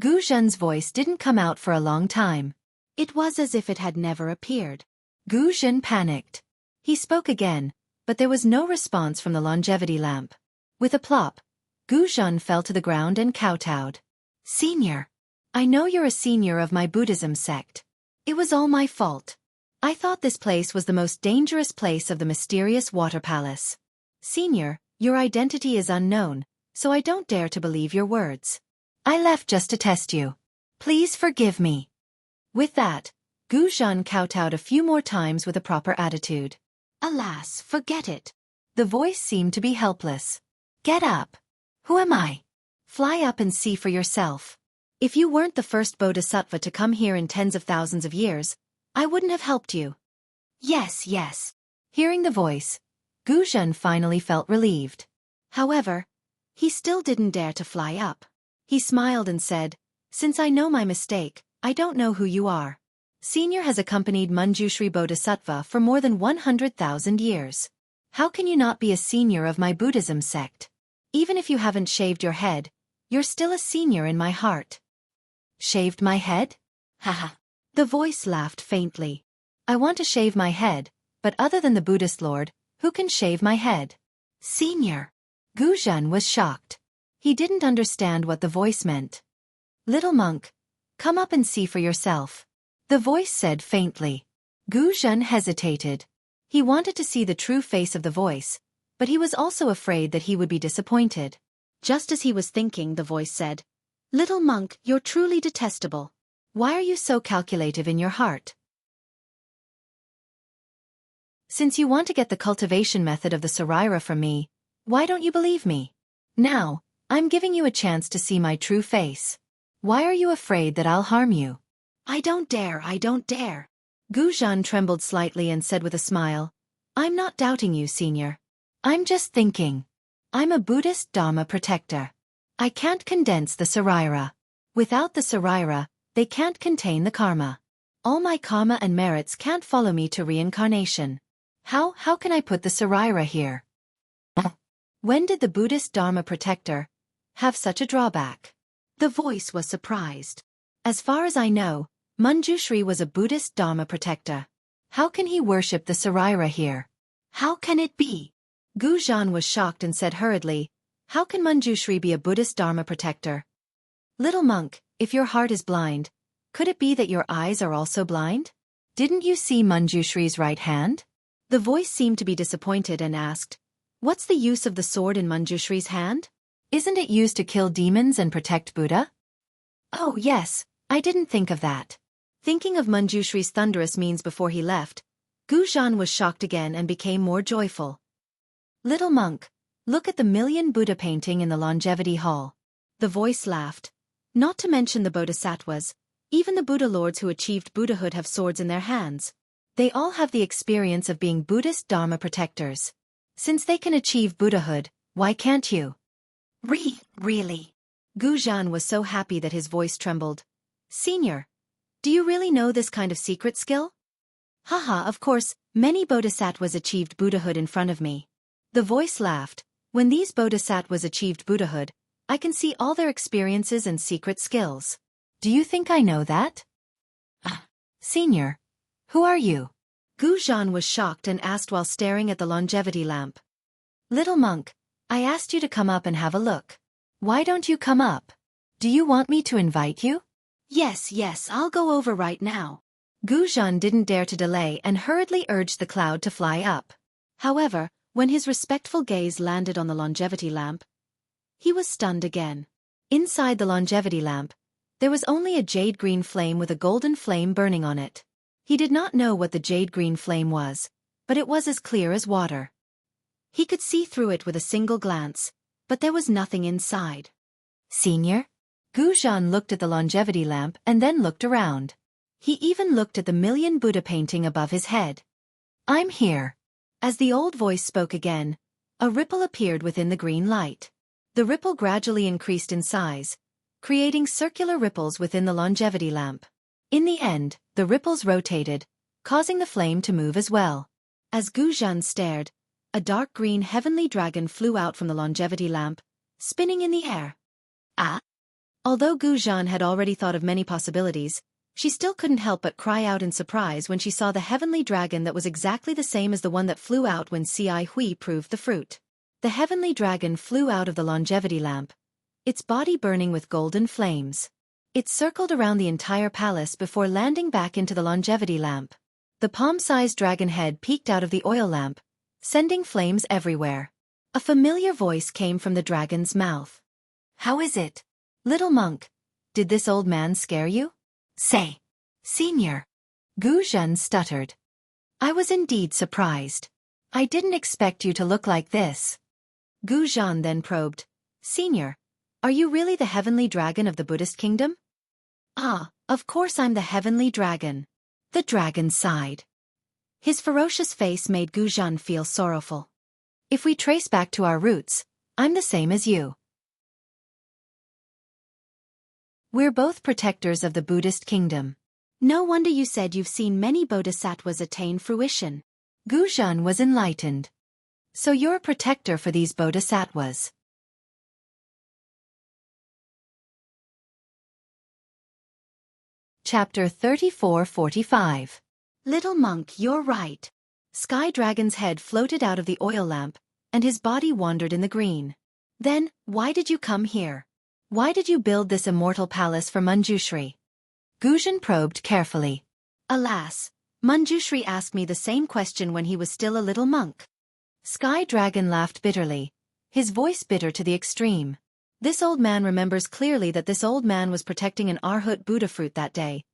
Gu Zhen's voice didn't come out for a long time. It was as if it had never appeared. Gu Zhen panicked. He spoke again, but there was no response from the longevity lamp. With a plop, Gu Zhen fell to the ground and kowtowed. "Senior, I know you're a senior of my Buddhism sect. It was all my fault. I thought this place was the most dangerous place of the mysterious water palace. Senior, your identity is unknown, so I don't dare to believe your words. I left just to test you. Please forgive me." With that, Gu Zhen kowtowed a few more times with a proper attitude. "Alas, forget it." The voice seemed to be helpless. "Get up. Who am I? Fly up and see for yourself. If you weren't the first bodhisattva to come here in tens of thousands of years, I wouldn't have helped you." "Yes, yes." Hearing the voice, Gu Zhen finally felt relieved. However, he still didn't dare to fly up. He smiled and said, "Since I know my mistake, I don't know who you are. Senior has accompanied Manjushri Bodhisattva for more than 100,000 years. How can you not be a senior of my Buddhism sect? Even if you haven't shaved your head, you're still a senior in my heart." "Shaved my head?" Haha. The voice laughed faintly. "I want to shave my head, but other than the Buddhist Lord, who can shave my head?" "Senior." Gu Zhen was shocked. He didn't understand what the voice meant. "Little monk, come up and see for yourself," the voice said faintly. Gu Zhen hesitated. He wanted to see the true face of the voice, but he was also afraid that he would be disappointed. Just as he was thinking, the voice said, "Little monk, you're truly detestable. Why are you so calculative in your heart? Since you want to get the cultivation method of the Saraira from me, why don't you believe me? Now, I'm giving you a chance to see my true face. Why are you afraid that I'll harm you?" "I don't dare, I don't dare." Gu Zhen trembled slightly and said with a smile, "I'm not doubting you, senior. I'm just thinking. I'm a Buddhist Dharma protector. I can't condense the Saraira. Without the Saraira, they can't contain the karma. All my karma and merits can't follow me to reincarnation. How can I put the Saraira here?" When did the Buddhist Dharma protector have such a drawback? The voice was surprised. As far as I know, Manjushri was a Buddhist Dharma protector. How can he worship the Saraira here? How can it be? Gu Zhen was shocked and said hurriedly, "How can Manjushri be a Buddhist Dharma protector? Little monk, if your heart is blind, could it be that your eyes are also blind? Didn't you see Manjushri's right hand?" The voice seemed to be disappointed and asked, "What's the use of the sword in Manjushri's hand? Isn't it used to kill demons and protect Buddha?" "Oh yes, I didn't think of that." Thinking of Manjushri's thunderous means before he left, Gu Zhen was shocked again and became more joyful. "Little monk, look at the million Buddha painting in the longevity hall." The voice laughed. "Not to mention the bodhisattvas, even the Buddha lords who achieved Buddhahood have swords in their hands. They all have the experience of being Buddhist Dharma protectors. Since they can achieve Buddhahood, why can't you?" Really? Gu Zhen was so happy that his voice trembled. "Senior, do you really know this kind of secret skill?" "Haha, of course, many bodhisattvas achieved Buddhahood in front of me." The voice laughed. "When these bodhisattvas achieved Buddhahood, I can see all their experiences and secret skills. Do you think I know that?" "Senior, who are you?" Gu Zhen was shocked and asked while staring at the longevity lamp. "Little monk, I asked you to come up and have a look. Why don't you come up? Do you want me to invite you?" Yes, I'll go over right now." Gu Zhen didn't dare to delay and hurriedly urged the cloud to fly up. However, When his respectful gaze landed on the longevity lamp, he was stunned again. Inside the longevity lamp, there was only a jade-green flame with a golden flame burning on it. He did not know what the jade-green flame was, but it was as clear as water. He could see through it with a single glance, but there was nothing inside. Senior? Gu Zhan looked at the longevity lamp and then looked around. He even looked at the million Buddha painting above his head. I'm here. As the old voice spoke again, a ripple appeared within the green light. The ripple gradually increased in size, creating circular ripples within the longevity lamp. In the end, the ripples rotated, causing the flame to move as well. As Gu Zhan stared, a dark green heavenly dragon flew out from the longevity lamp, spinning in the air. Ah! Although Gu Zhan had already thought of many possibilities, she still couldn't help but cry out in surprise when she saw the heavenly dragon that was exactly the same as the one that flew out when Ci Hui proved the fruit. The heavenly dragon flew out of the longevity lamp, its body burning with golden flames. It circled around the entire palace before landing back into the longevity lamp. The palm-sized dragon head peeked out of the oil lamp, sending flames everywhere. A familiar voice came from the dragon's mouth. How is it? Little monk, did this old man scare you? Say, Senior. Gu Zhan stuttered. I was indeed surprised. I didn't expect you to look like this. Gu Zhan then probed. Senior, are you really the heavenly dragon of the Buddhist kingdom? Ah, of course I'm the heavenly dragon. The dragon sighed. His ferocious face made Gu Zhan feel sorrowful. If we trace back to our roots, I'm the same as you. We're both protectors of the Buddhist kingdom. No wonder you said you've seen many bodhisattvas attain fruition. Gu Zhan was enlightened. So you're a protector for these bodhisattvas. Chapter 34-45. Little monk, you're right. Sky Dragon's head floated out of the oil lamp, and his body wandered in the green. Then, why did you come here? Why did you build this immortal palace for Manjushri? Gu Zhan probed carefully. Alas, Manjushri asked me the same question when he was still a little monk. Sky Dragon laughed bitterly, his voice bitter to the extreme. This old man remembers clearly that this old man was protecting an Arhat Buddha fruit that day,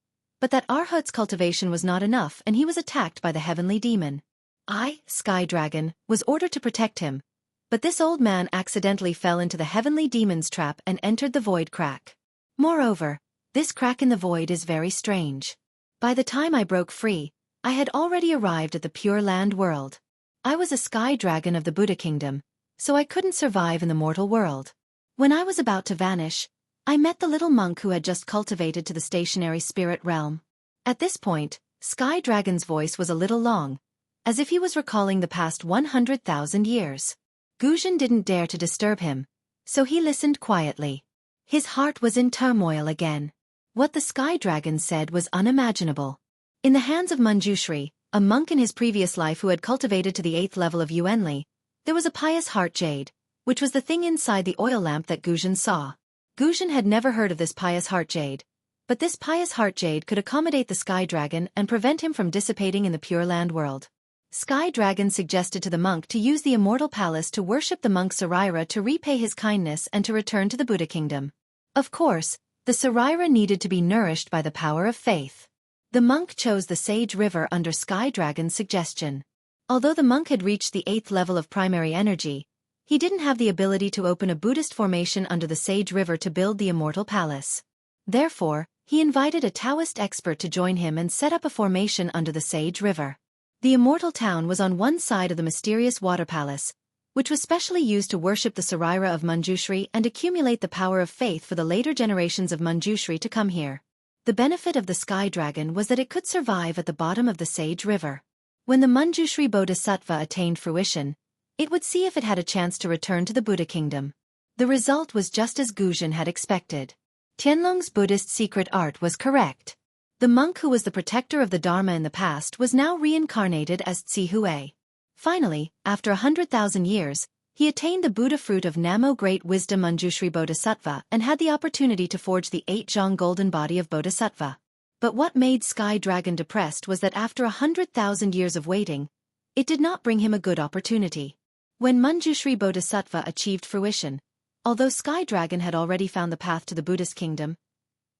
but that Arhat's cultivation was not enough and he was attacked by the heavenly demon. I, Sky Dragon, was ordered to protect him, but this old man accidentally fell into the heavenly demon's trap and entered the void crack. Moreover, this crack in the void is very strange. By the time I broke free, I had already arrived at the Pure Land world. I was a Sky Dragon of the Buddha kingdom, so I couldn't survive in the mortal world. When I was about to vanish, I met the little monk who had just cultivated to the stationary spirit realm. At this point, Sky Dragon's voice was a little long, as if he was recalling the past 100,000 years. Gu Zhan didn't dare to disturb him, so he listened quietly. His heart was in turmoil again. What the Sky Dragon said was unimaginable. In the hands of Manjushri, a monk in his previous life who had cultivated to the 8th level of Yuanli, there was a pious heart jade, which was the thing inside the oil lamp that Gu Zhan saw. Gu Zhan had never heard of this pious heart jade, but this pious heart jade could accommodate the Sky Dragon and prevent him from dissipating in the Pure Land world. Sky Dragon suggested to the monk to use the Immortal Palace to worship the monk Saraira to repay his kindness and to return to the Buddha kingdom. Of course, the Saraira needed to be nourished by the power of faith. The monk chose the Sage River under Sky Dragon's suggestion. Although the monk had reached the 8th level of primary energy, he didn't have the ability to open a Buddhist formation under the Sage River to build the Immortal Palace. Therefore, he invited a Taoist expert to join him and set up a formation under the Sage River. The Immortal Town was on one side of the mysterious water palace, which was specially used to worship the Saraira of Manjushri and accumulate the power of faith for the later generations of Manjushri to come here. The benefit of the Sky Dragon was that it could survive at the bottom of the Sage River. When the Manjushri Bodhisattva attained fruition, it would see if it had a chance to return to the Buddha kingdom. The result was just as Gu Zhan had expected. Tianlong's Buddhist secret art was correct. The monk who was the protector of the Dharma in the past was now reincarnated as Tsi Hui. Finally, after 100,000 years, he attained the Buddha fruit of Namo Great Wisdom Manjushri Bodhisattva and had the opportunity to forge the 8 Zhang golden body of Bodhisattva. But what made Sky Dragon depressed was that after 100,000 years of waiting, it did not bring him a good opportunity. When Manjushri Bodhisattva achieved fruition, although Sky Dragon had already found the path to the Buddhist kingdom,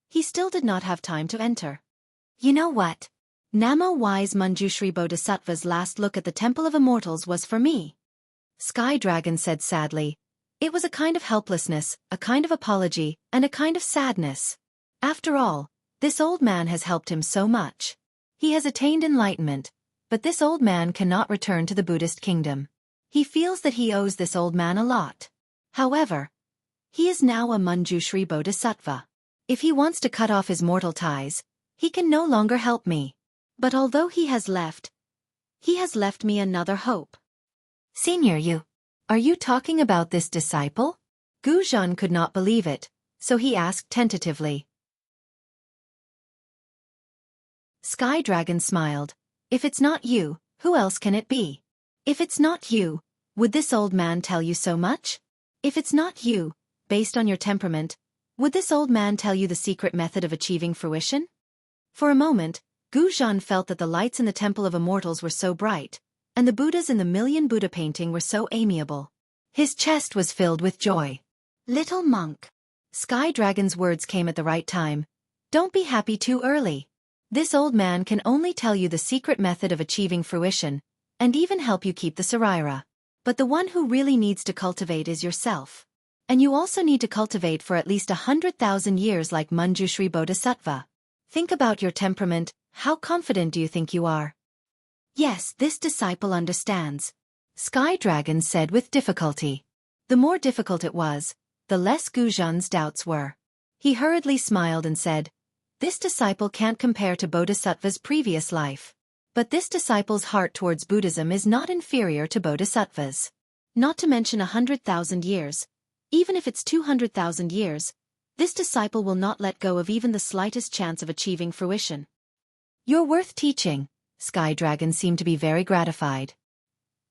he still did not have time to enter. You know what? Namo wise Manjushri Bodhisattva's last look at the Temple of Immortals was for me. Sky Dragon said sadly. It was a kind of helplessness, a kind of apology, and a kind of sadness. After all, this old man has helped him so much. He has attained enlightenment, but this old man cannot return to the Buddhist kingdom. He feels that he owes this old man a lot. However, he is now a Manjushri Bodhisattva. If he wants to cut off his mortal ties, he can no longer help me. But although he has left me another hope. Senior, are you talking about this disciple? Gu Zhan could not believe it, so he asked tentatively. Sky Dragon smiled. If it's not you, who else can it be? If it's not you, would this old man tell you so much? If it's not you, based on your temperament, would this old man tell you the secret method of achieving fruition? For a moment, Gu Zhan felt that the lights in the Temple of Immortals were so bright, and the Buddhas in the Million Buddha painting were so amiable. His chest was filled with joy. Little monk. Sky Dragon's words came at the right time. Don't be happy too early. This old man can only tell you the secret method of achieving fruition, and even help you keep the Saraira. But the one who really needs to cultivate is yourself. And you also need to cultivate for at least 100,000 years like Manjushri Bodhisattva. Think about your temperament. How confident do you think you are? Yes, this disciple understands. Sky Dragon said with difficulty. The more difficult it was, the less Gu Zhan's doubts were. He hurriedly smiled and said, this disciple can't compare to Bodhisattva's previous life. But this disciple's heart towards Buddhism is not inferior to Bodhisattva's. Not to mention 100,000 years. Even if it's 200,000 years, this disciple will not let go of even the slightest chance of achieving fruition. You're worth teaching. Sky Dragon seemed to be very gratified.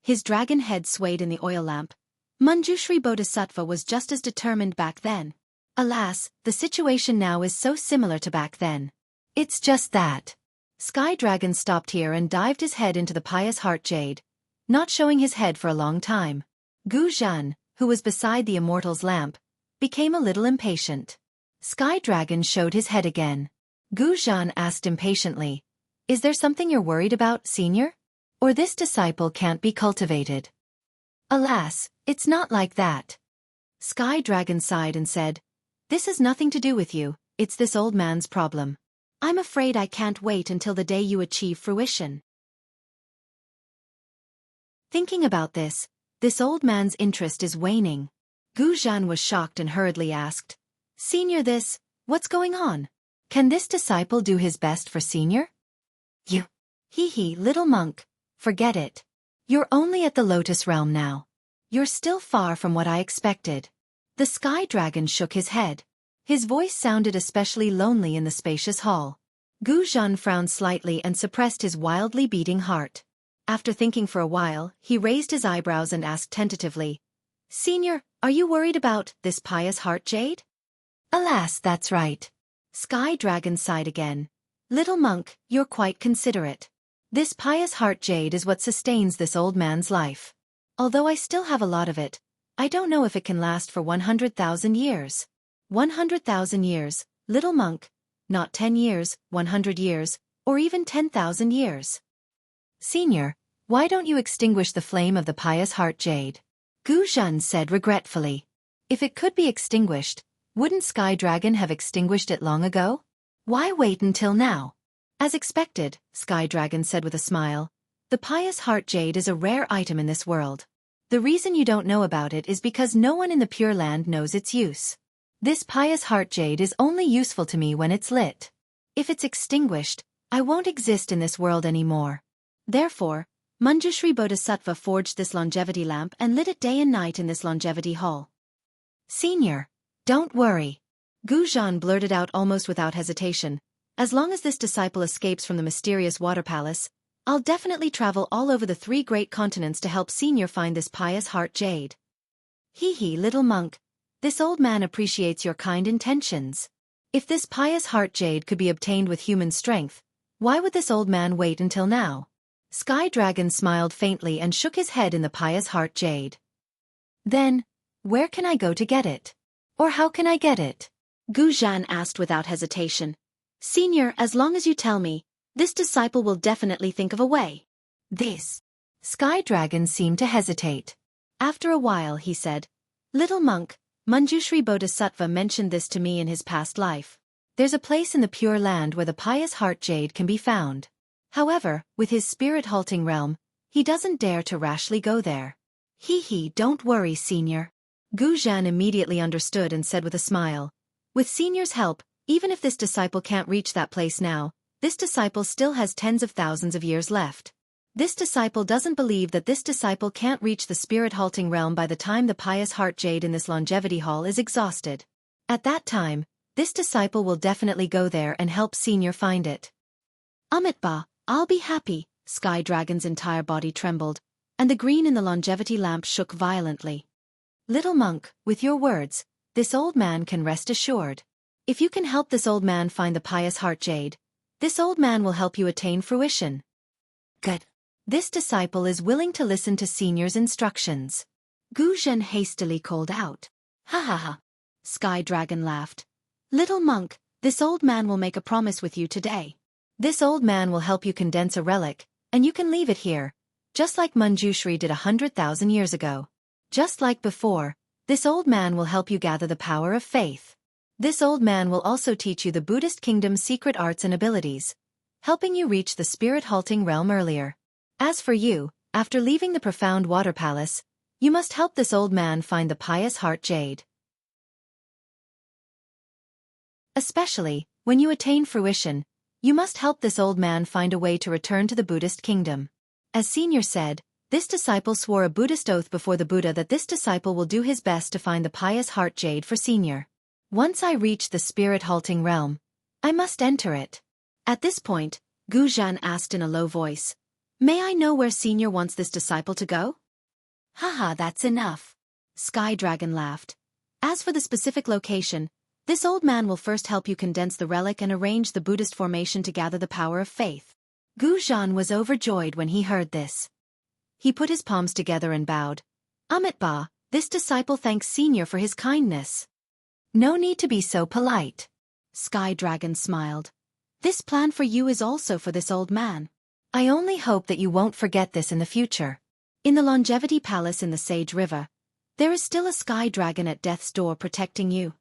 His dragon head swayed in the oil lamp. Manjushri Bodhisattva was just as determined back then. Alas, the situation now is so similar to back then. It's just that. Sky Dragon stopped here and dived his head into the pious heart jade, not showing his head for a long time. Gu Zhan, who was beside the Immortal's lamp, became a little impatient. Sky Dragon showed his head again. Gu Zhan asked impatiently, is there something you're worried about, senior? Or this disciple can't be cultivated? Alas, it's not like that. Sky Dragon sighed and said, this has nothing to do with you, it's this old man's problem. I'm afraid I can't wait until the day you achieve fruition. Thinking about this old man's interest is waning. Gu Zhan was shocked and hurriedly asked, Senior, what's going on? Can this disciple do his best for senior? You. Hee, little monk, forget it. You're only at the Lotus Realm now. You're still far from what I expected. The Sky Dragon shook his head. His voice sounded especially lonely in the spacious hall. Gu Zhan frowned slightly and suppressed his wildly beating heart. After thinking for a while, he raised his eyebrows and asked tentatively, Senior, are you worried about this pious heart jade? Alas, that's right. Sky Dragon sighed again. Little monk, you're quite considerate. This pious heart jade is what sustains this old man's life. Although I still have a lot of it, I don't know if it can last for 100,000 years. 100,000 years, little monk, not 10 years, 100 years, or even 10,000 years. Senior, why don't you extinguish the flame of the pious heart jade? Gu Zhan said regretfully. If it could be extinguished, wouldn't Sky Dragon have extinguished it long ago? Why wait until now? As expected, Sky Dragon said with a smile, the pious heart jade is a rare item in this world. The reason you don't know about it is because no one in the Pure Land knows its use. This pious heart jade is only useful to me when it's lit. If it's extinguished, I won't exist in this world anymore. Therefore, Manjushri Bodhisattva forged this longevity lamp and lit it day and night in this longevity hall. Senior, don't worry. Gu Zhan blurted out almost without hesitation. As long as this disciple escapes from the mysterious water palace, I'll definitely travel all over the 3 great continents to help Senior find this pious heart jade. Hee, little monk, this old man appreciates your kind intentions. If this pious heart jade could be obtained with human strength, why would this old man wait until now? Sky Dragon smiled faintly and shook his head in the pious heart jade. Then, where can I go to get it? Or how can I get it? Gu Zhan asked without hesitation. Senior, as long as you tell me, this disciple will definitely think of a way. This. Sky Dragon seemed to hesitate. After a while he said, Little monk, Manjushri Bodhisattva mentioned this to me in his past life. There's a place in the Pure Land where the pious heart jade can be found. However, with his spirit-halting realm, he doesn't dare to rashly go there. Hee, don't worry, Senior. Gu Zhan immediately understood and said with a smile. With Senior's help, even if this disciple can't reach that place now, this disciple still has tens of thousands of years left. This disciple doesn't believe that this disciple can't reach the spirit-halting realm by the time the pious heart jade in this longevity hall is exhausted. At that time, this disciple will definitely go there and help Senior find it. Amitba, I'll be happy. Sky Dragon's entire body trembled, and the green in the longevity lamp shook violently. Little monk, with your words, this old man can rest assured. If you can help this old man find the pious heart jade, this old man will help you attain fruition. Good. This disciple is willing to listen to Senior's instructions. Gu Zhen hastily called out. Ha ha ha. Sky Dragon laughed. Little monk, this old man will make a promise with you today. This old man will help you condense a relic, and you can leave it here, just like Manjushri did 100,000 years ago. Just like before, this old man will help you gather the power of faith. This old man will also teach you the Buddhist kingdom's secret arts and abilities, helping you reach the spirit-halting realm earlier. As for you, after leaving the profound water palace, you must help this old man find the pious heart jade. Especially, when you attain fruition, you must help this old man find a way to return to the Buddhist kingdom. As Senior said, this disciple swore a Buddhist oath before the Buddha that this disciple will do his best to find the pious heart jade for Senior. Once I reach the spirit-halting realm, I must enter it. At this point, Gu Zhan asked in a low voice, May I know where Senior wants this disciple to go? Haha, that's enough. Sky Dragon laughed. As for the specific location, this old man will first help you condense the relic and arrange the Buddhist formation to gather the power of faith. Gu Zhan was overjoyed when he heard this. He put his palms together and bowed. Amitba, this disciple thanks Senior for his kindness. No need to be so polite. Sky Dragon smiled. This plan for you is also for this old man. I only hope that you won't forget this in the future. In the Longevity Palace in the Sage River, there is still a Sky Dragon at death's door protecting you.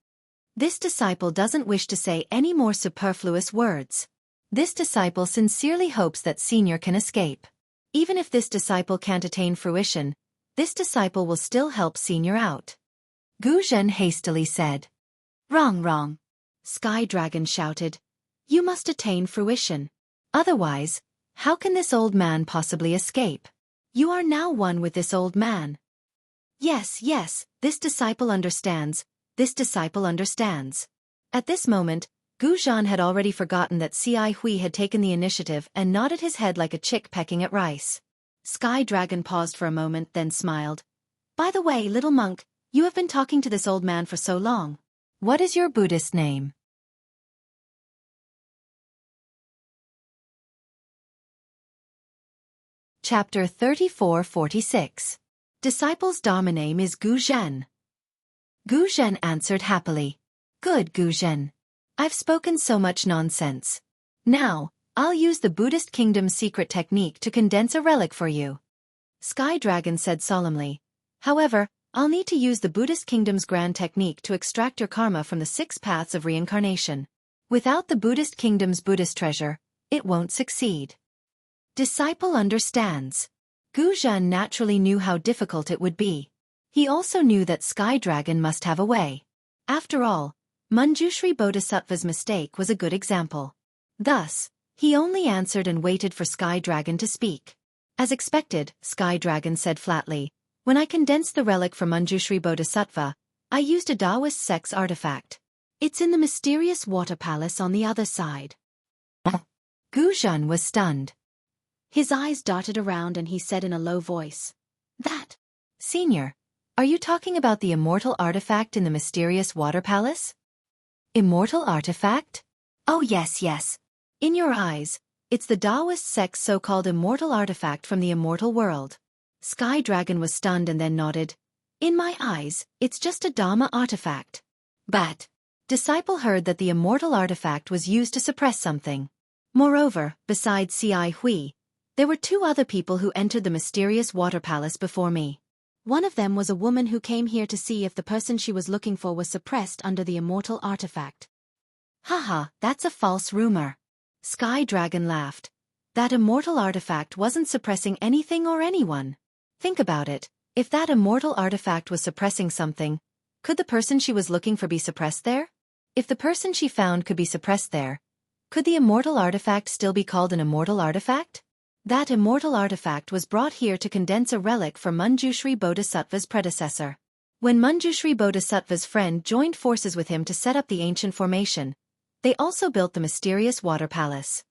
This disciple doesn't wish to say any more superfluous words. This disciple sincerely hopes that Senior can escape. Even if this disciple can't attain fruition, this disciple will still help Senior out. Gu Zhen hastily said. Wrong. Sky Dragon shouted. You must attain fruition. Otherwise, how can this old man possibly escape? You are now one with this old man. Yes, this disciple understands. This disciple understands. At this moment, Gu Zhan had already forgotten that Ci Hui had taken the initiative and nodded his head like a chick pecking at rice. Sky Dragon paused for a moment, then smiled. By the way, little monk, you have been talking to this old man for so long. What is your Buddhist name? Chapter 34-46. Disciple's Dharma name is Gu Zhen. Gu Zhen answered happily. Good, Gu Zhen. I've spoken so much nonsense. Now, I'll use the Buddhist kingdom's secret technique to condense a relic for you. Sky Dragon said solemnly. However, I'll need to use the Buddhist kingdom's grand technique to extract your karma from the 6 paths of reincarnation. Without the Buddhist kingdom's Buddhist treasure, it won't succeed. Disciple understands. Gu Zhen naturally knew how difficult it would be. He also knew that Sky Dragon must have a way. After all, Manjushri Bodhisattva's mistake was a good example. Thus, he only answered and waited for Sky Dragon to speak. As expected, Sky Dragon said flatly, when I condensed the relic from Manjushri Bodhisattva, I used a Taoist sex artifact. It's in the mysterious water palace on the other side. Gu Zhen was stunned. His eyes darted around and he said in a low voice, That, Senior, are you talking about the immortal artifact in the mysterious water palace? Immortal artifact? Oh yes. In your eyes, It's the Taoist sect's so-called immortal artifact from the immortal world. Sky Dragon was stunned and then nodded. In my eyes, it's just a Dharma artifact. But Disciple heard that the immortal artifact was used to suppress something. Moreover, besides Ci Hui, there were 2 other people who entered the mysterious water palace before me. One of them was a woman who came here to see if the person she was looking for was suppressed under the immortal artifact. Haha, that's a false rumor. Sky Dragon laughed. That immortal artifact wasn't suppressing anything or anyone. Think about it, if that immortal artifact was suppressing something, could the person she was looking for be suppressed there? If the person she found could be suppressed there, could the immortal artifact still be called an immortal artifact? That immortal artifact was brought here to condense a relic for Manjushri Bodhisattva's predecessor. When Manjushri Bodhisattva's friend joined forces with him to set up the ancient formation, they also built the mysterious water palace.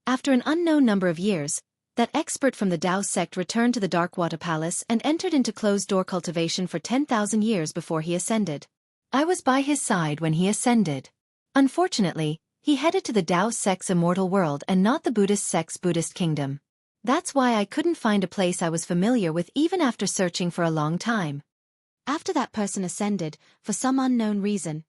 After an unknown number of years, that expert from the Tao sect returned to the Dark Water Palace and entered into closed-door cultivation for 10,000 years before he ascended. I was by his side when he ascended. Unfortunately, he headed to the Tao sect's immortal world and not the Buddhist sect's Buddhist kingdom. That's why I couldn't find a place I was familiar with even after searching for a long time. After that person ascended, for some unknown reason,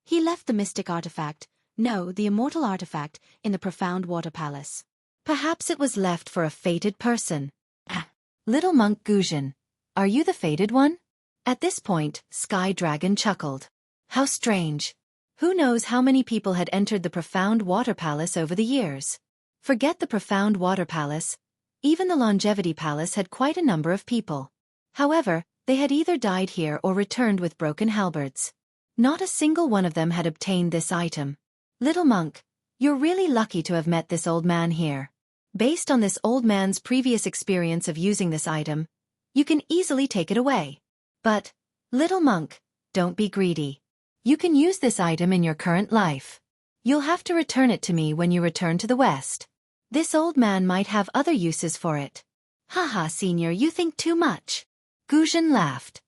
he left the mystic artifact, no, the immortal artifact, in the profound water palace. Perhaps it was left for a fated person. Little monk Guzhen, are you the fated one? At this point, Sky Dragon chuckled. How strange. Who knows how many people had entered the profound water palace over the years? Forget the profound water palace. Even the longevity palace had quite a number of people. However, they had either died here or returned with broken halberds. Not a single one of them had obtained this item. Little monk, you're really lucky to have met this old man here. Based on this old man's previous experience of using this item, you can easily take it away. But, little monk, don't be greedy. You can use this item in your current life. You'll have to return it to me when you return to the West. This old man might have other uses for it. Haha, senior, you think too much. Guzhen laughed.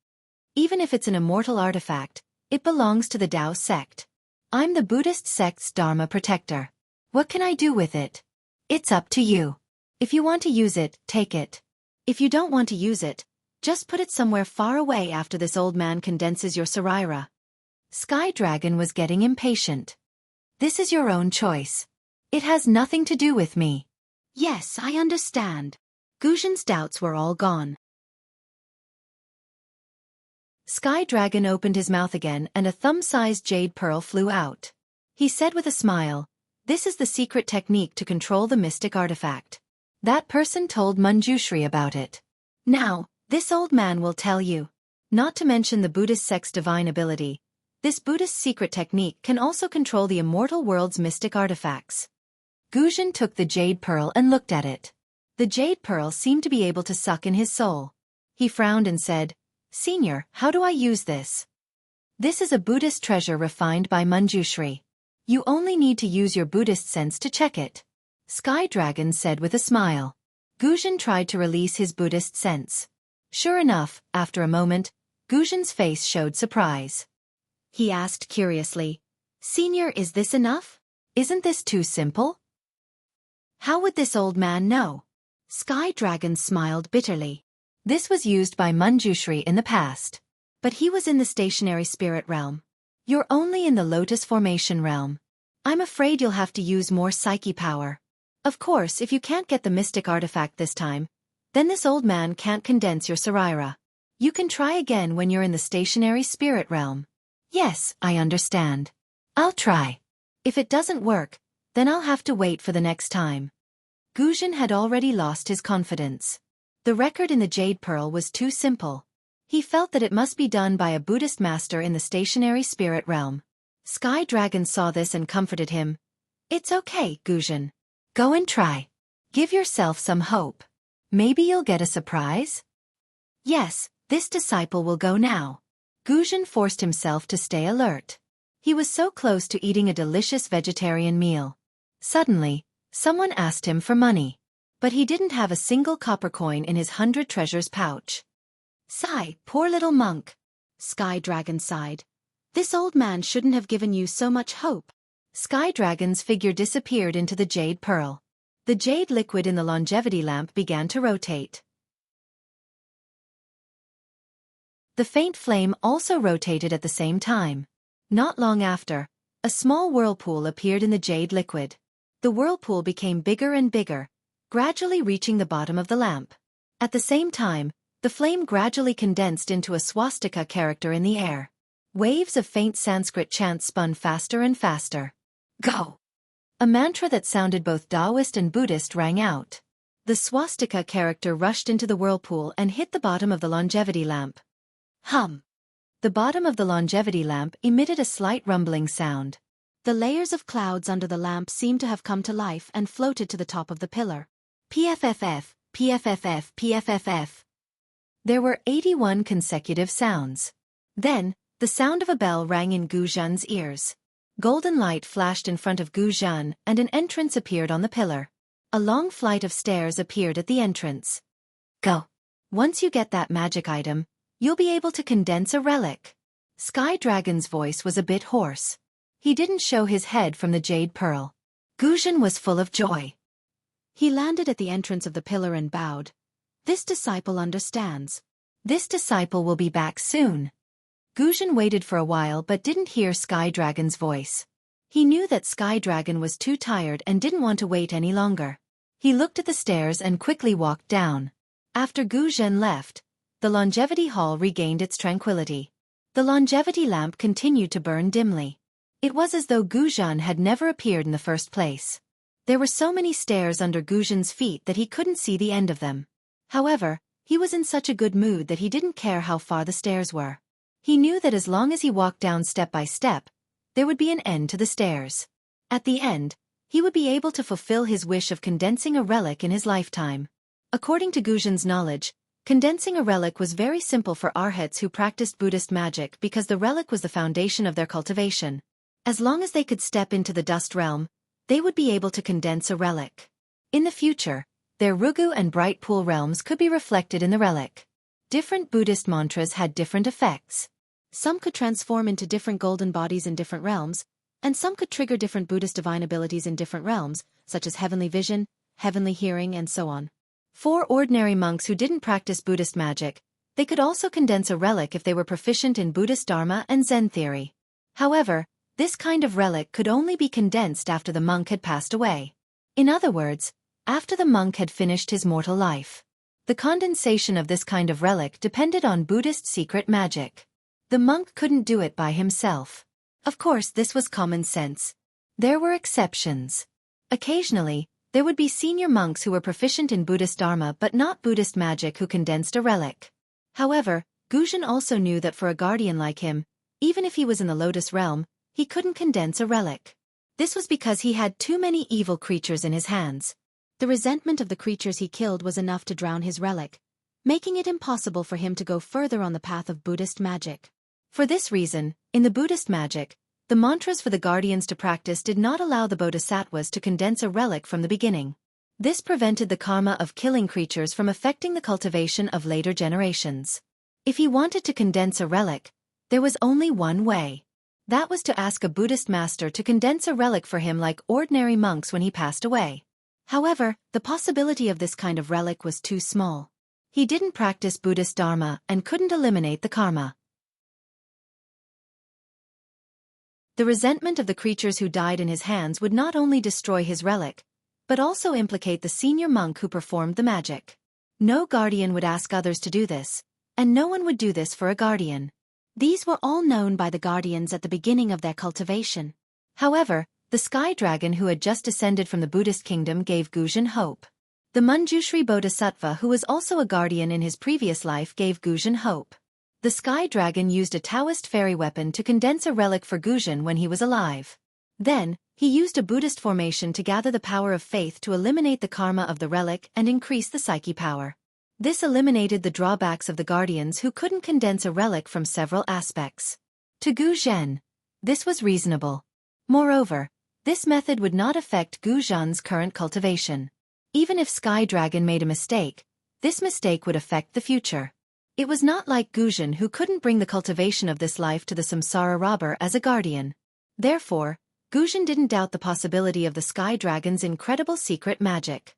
Even if it's an immortal artifact, it belongs to the Tao sect. I'm the Buddhist sect's Dharma protector. What can I do with it? It's up to you. If you want to use it, take it. If you don't want to use it, just put it somewhere far away after this old man condenses your Saraira. Sky Dragon was getting impatient. This is your own choice. It has nothing to do with me. Yes, I understand. Guzhen's doubts were all gone. Sky Dragon opened his mouth again and a thumb-sized jade pearl flew out. He said with a smile, this is the secret technique to control the mystic artifact. That person told Manjushri about it. Now, this old man will tell you. Not to mention the Buddhist sect's divine ability, this Buddhist secret technique can also control the immortal world's mystic artifacts. Guzhen took the jade pearl and looked at it. The jade pearl seemed to be able to suck in his soul. He frowned and said, Senior, how do I use this? This is a Buddhist treasure refined by Manjushri. You only need to use your Buddhist sense to check it. Sky Dragon said with a smile. Guzhen tried to release his Buddhist sense. Sure enough, after a moment, Guzhen's face showed surprise. He asked curiously, Senior, is this enough? Isn't this too simple? How would this old man know? Sky Dragon smiled bitterly. This was used by Manjushri in the past. But he was in the stationary spirit realm. You're only in the lotus formation realm. I'm afraid you'll have to use more psyche power. Of course, if you can't get the mystic artifact this time, then this old man can't condense your Saraira. You can try again when you're in the stationary spirit realm. Yes, I understand. I'll try. If it doesn't work, then I'll have to wait for the next time. Guzhen had already lost his confidence. The record in the Jade Pearl was too simple. He felt that it must be done by a Buddhist master in the stationary spirit realm. Sky Dragon saw this and comforted him. It's okay, Guzhen. Go and try. Give yourself some hope. Maybe you'll get a surprise? Yes, this disciple will go now. Guzhen forced himself to stay alert. He was so close to eating a delicious vegetarian meal. Suddenly, someone asked him for money. But he didn't have a single copper coin in his 100 treasures pouch. Sigh, poor little monk. Sky Dragon sighed. This old man shouldn't have given you so much hope. Sky Dragon's figure disappeared into the Jade Pearl. The jade liquid in the longevity lamp began to rotate. The faint flame also rotated at the same time. Not long after, a small whirlpool appeared in the jade liquid. The whirlpool became bigger and bigger, gradually reaching the bottom of the lamp. At the same time, the flame gradually condensed into a swastika character in the air. Waves of faint Sanskrit chants spun faster and faster. Go! A mantra that sounded both Taoist and Buddhist rang out. The swastika character rushed into the whirlpool and hit the bottom of the longevity lamp. Hum! The bottom of the longevity lamp emitted a slight rumbling sound. The layers of clouds under the lamp seemed to have come to life and floated to the top of the pillar. PFFF, PFFF, PFFF. There were 81 consecutive sounds. Then, the sound of a bell rang in Gu Zhan's ears. Golden light flashed in front of Gu Zhan and an entrance appeared on the pillar. A long flight of stairs appeared at the entrance. Go. Once you get that magic item, you'll be able to condense a relic. Sky Dragon's voice was a bit hoarse. He didn't show his head from the jade pearl. Gu Zhan was full of joy. He landed at the entrance of the pillar and bowed. This disciple understands. This disciple will be back soon. Gu Zhan waited for a while but didn't hear Sky Dragon's voice. He knew that Sky Dragon was too tired and didn't want to wait any longer. He looked at the stairs and quickly walked down. After Gu Zhan left, the longevity hall regained its tranquility. The longevity lamp continued to burn dimly. It was as though Gu Zhan had never appeared in the first place. There were so many stairs under Gu Zhan's feet that he couldn't see the end of them. However, he was in such a good mood that he didn't care how far the stairs were. He knew that as long as he walked down step by step, there would be an end to the stairs. At the end, he would be able to fulfill his wish of condensing a relic in his lifetime. According to Gu Zhan's knowledge, condensing a relic was very simple for arhats who practiced Buddhist magic because the relic was the foundation of their cultivation. As long as they could step into the dust realm, they would be able to condense a relic. In the future, their Rugu and Bright Pool realms could be reflected in the relic. Different Buddhist mantras had different effects. Some could transform into different golden bodies in different realms, and some could trigger different Buddhist divine abilities in different realms, such as heavenly vision, heavenly hearing, and so on. For ordinary monks who didn't practice Buddhist magic, they could also condense a relic if they were proficient in Buddhist Dharma and Zen theory. However, this kind of relic could only be condensed after the monk had passed away. In other words, after the monk had finished his mortal life. The condensation of this kind of relic depended on Buddhist secret magic. The monk couldn't do it by himself. Of course, this was common sense. There were exceptions. Occasionally, there would be senior monks who were proficient in Buddhist Dharma but not Buddhist magic who condensed a relic. However, Gu Zhan also knew that for a guardian like him, even if he was in the Lotus realm, he couldn't condense a relic. This was because he had too many evil creatures in his hands. The resentment of the creatures he killed was enough to drown his relic, making it impossible for him to go further on the path of Buddhist magic. For this reason, in the Buddhist magic, the mantras for the guardians to practice did not allow the bodhisattvas to condense a relic from the beginning. This prevented the karma of killing creatures from affecting the cultivation of later generations. If he wanted to condense a relic, there was only one way. That was to ask a Buddhist master to condense a relic for him like ordinary monks when he passed away. However, the possibility of this kind of relic was too small. He didn't practice Buddhist Dharma and couldn't eliminate the karma. The resentment of the creatures who died in his hands would not only destroy his relic, but also implicate the senior monk who performed the magic. No guardian would ask others to do this, and no one would do this for a guardian. These were all known by the guardians at the beginning of their cultivation. However, the sky dragon who had just descended from the Buddhist kingdom gave Gu Zhan hope. The Manjushri Bodhisattva who was also a guardian in his previous life gave Gu Zhan hope. The sky dragon used a Taoist fairy weapon to condense a relic for Gu Zhan when he was alive. Then, he used a Buddhist formation to gather the power of faith to eliminate the karma of the relic and increase the psyche power. This eliminated the drawbacks of the guardians who couldn't condense a relic from several aspects. To Gu Zhan, this was reasonable. Moreover, this method would not affect Gu Zhan's current cultivation. Even if Sky Dragon made a mistake, this mistake would affect the future. It was not like Gu Zhan who couldn't bring the cultivation of this life to the samsara robber as a guardian. Therefore, Gu Zhan didn't doubt the possibility of the Sky Dragon's incredible secret magic.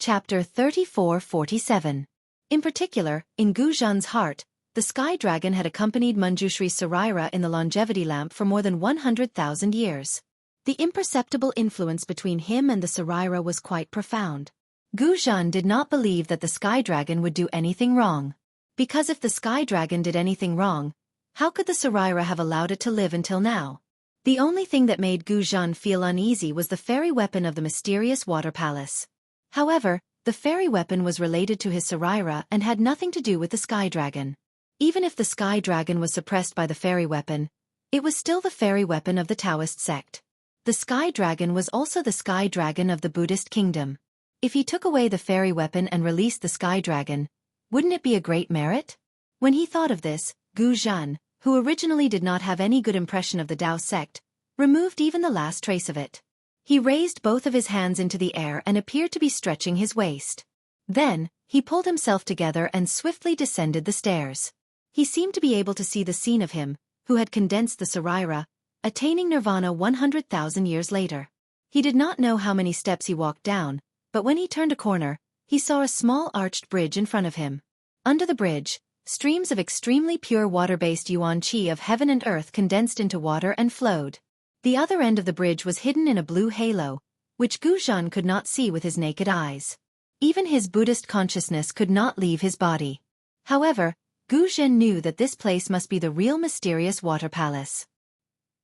Chapter 34-47. In particular, in Gu Zhan's heart, the Sky Dragon had accompanied Manjushri Saraira in the longevity lamp for more than 100,000 years. The imperceptible influence between him and the Saraira was quite profound. Gu Zhan did not believe that the Sky Dragon would do anything wrong. Because if the Sky Dragon did anything wrong, how could the Saraira have allowed it to live until now? The only thing that made Gu Zhan feel uneasy was the fairy weapon of the mysterious water palace. However, the fairy weapon was related to his Saraira and had nothing to do with the Sky Dragon. Even if the Sky Dragon was suppressed by the fairy weapon, it was still the fairy weapon of the Taoist sect. The Sky Dragon was also the Sky Dragon of the Buddhist kingdom. If he took away the fairy weapon and released the Sky Dragon, wouldn't it be a great merit? When he thought of this, Gu Zhan, who originally did not have any good impression of the Tao sect, removed even the last trace of it. He raised both of his hands into the air and appeared to be stretching his waist. Then, he pulled himself together and swiftly descended the stairs. He seemed to be able to see the scene of him, who had condensed the Saraira, attaining nirvana 100,000 years later. He did not know how many steps he walked down, but when he turned a corner, he saw a small arched bridge in front of him. Under the bridge, streams of extremely pure water-based yuan qi of heaven and earth condensed into water and flowed. The other end of the bridge was hidden in a blue halo, which Gu Zhan could not see with his naked eyes. Even his Buddhist consciousness could not leave his body. However, Gu Zhan knew that this place must be the real mysterious water palace.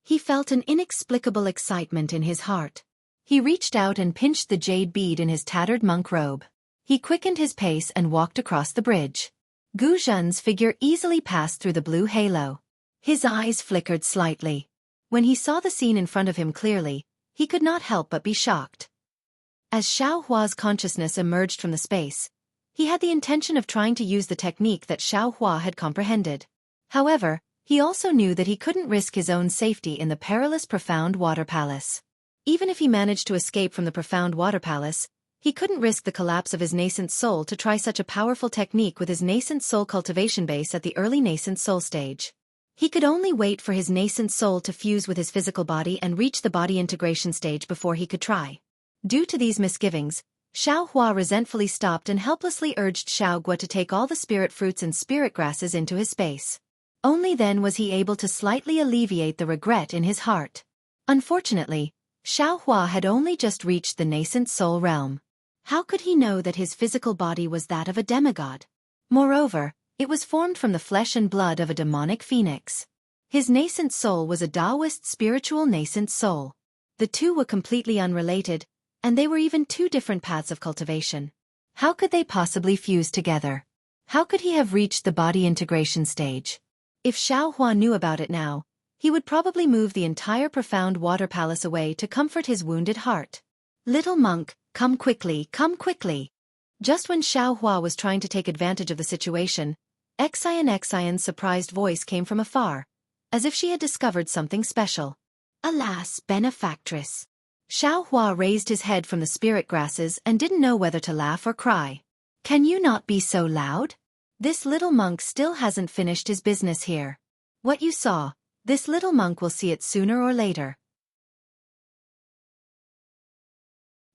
He felt an inexplicable excitement in his heart. He reached out and pinched the jade bead in his tattered monk robe. He quickened his pace and walked across the bridge. Gu Zhan's figure easily passed through the blue halo. His eyes flickered slightly. When he saw the scene in front of him clearly, he could not help but be shocked. As Xiao Hua's consciousness emerged from the space, he had the intention of trying to use the technique that Xiao Hua had comprehended. However, he also knew that he couldn't risk his own safety in the perilous Profound Water Palace. Even if he managed to escape from the Profound Water Palace, he couldn't risk the collapse of his nascent soul to try such a powerful technique with his nascent soul cultivation base at the early nascent soul stage. He could only wait for his nascent soul to fuse with his physical body and reach the body integration stage before he could try. Due to these misgivings, Xiao Hua resentfully stopped and helplessly urged Xiao Gua to take all the spirit fruits and spirit grasses into his space. Only then was he able to slightly alleviate the regret in his heart. Unfortunately, Xiao Hua had only just reached the nascent soul realm. How could he know that his physical body was that of a demigod? Moreover, it was formed from the flesh and blood of a demonic phoenix. His nascent soul was a Taoist spiritual nascent soul. The two were completely unrelated, and they were even two different paths of cultivation. How could they possibly fuse together? How could he have reached the body integration stage? If Xiao Hua knew about it now, he would probably move the entire Profound Water Palace away to comfort his wounded heart. Little monk, come quickly, come quickly. Just when Xiao Hua was trying to take advantage of the situation, Xianxia's surprised voice came from afar, as if she had discovered something special. Alas, benefactress. Xiao Hua raised his head from the spirit grasses and didn't know whether to laugh or cry. Can you not be so loud? This little monk still hasn't finished his business here. What you saw, this little monk will see it sooner or later.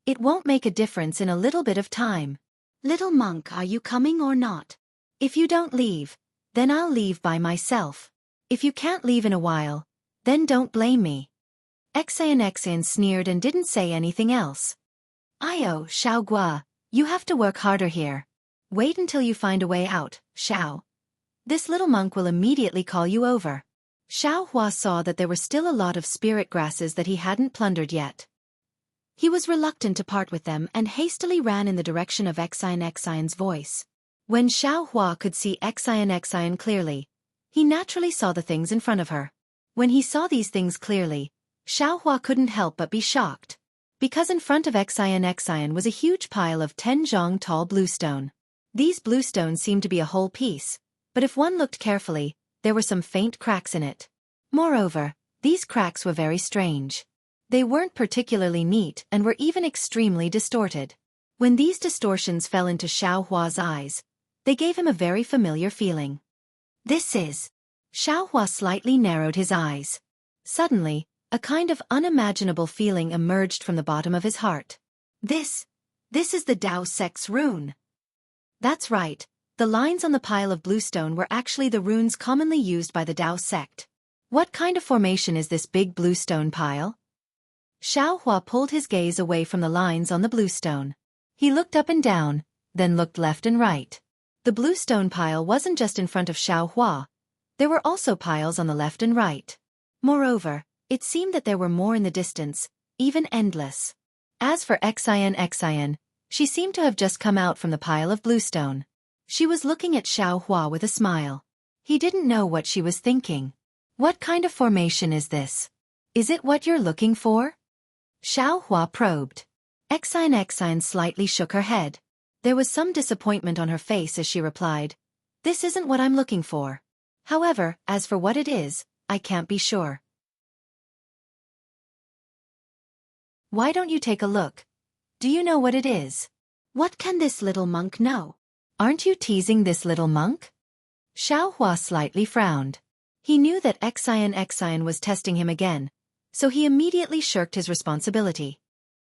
It won't make a difference in a little bit of time. Little monk, are you coming or not? If you don't leave, then I'll leave by myself. If you can't leave in a while, then don't blame me. Xian sneered and didn't say anything else. Io, Xiao Gua, you have to work harder here. Wait until you find a way out, Xiao. This little monk will immediately call you over. Xiao Hua saw that there were still a lot of spirit grasses that he hadn't plundered yet. He was reluctant to part with them and hastily ran in the direction of Xian's voice. When Xiao Hua could see Xian clearly, he naturally saw the things in front of her. When he saw these things clearly, Xiao Hua couldn't help but be shocked. Because in front of Xian was a huge pile of 10 zhang tall bluestone. These bluestones seemed to be a whole piece, but if one looked carefully, there were some faint cracks in it. Moreover, these cracks were very strange. They weren't particularly neat and were even extremely distorted. When these distortions fell into Xiao Hua's eyes, they gave him a very familiar feeling. This is... Xiaohua slightly narrowed his eyes. Suddenly, a kind of unimaginable feeling emerged from the bottom of his heart. This is the Dao Sect's rune. That's right, the lines on the pile of bluestone were actually the runes commonly used by the Dao Sect. What kind of formation is this big bluestone pile? Xiaohua pulled his gaze away from the lines on the bluestone. He looked up and down, then looked left and right. The bluestone pile wasn't just in front of Xiaohua. There were also piles on the left and right. Moreover, it seemed that there were more in the distance, even endless. As for Xian, she seemed to have just come out from the pile of bluestone. She was looking at Xiaohua with a smile. He didn't know what she was thinking. What kind of formation is this? Is it what you're looking for? Xiaohua probed. Xian slightly shook her head. There was some disappointment on her face as she replied, "This isn't what I'm looking for. However, as for what it is, I can't be sure." Why don't you take a look? Do you know what it is? What can this little monk know? Aren't you teasing this little monk? Xiaohua slightly frowned. He knew that Xian was testing him again, so he immediately shirked his responsibility.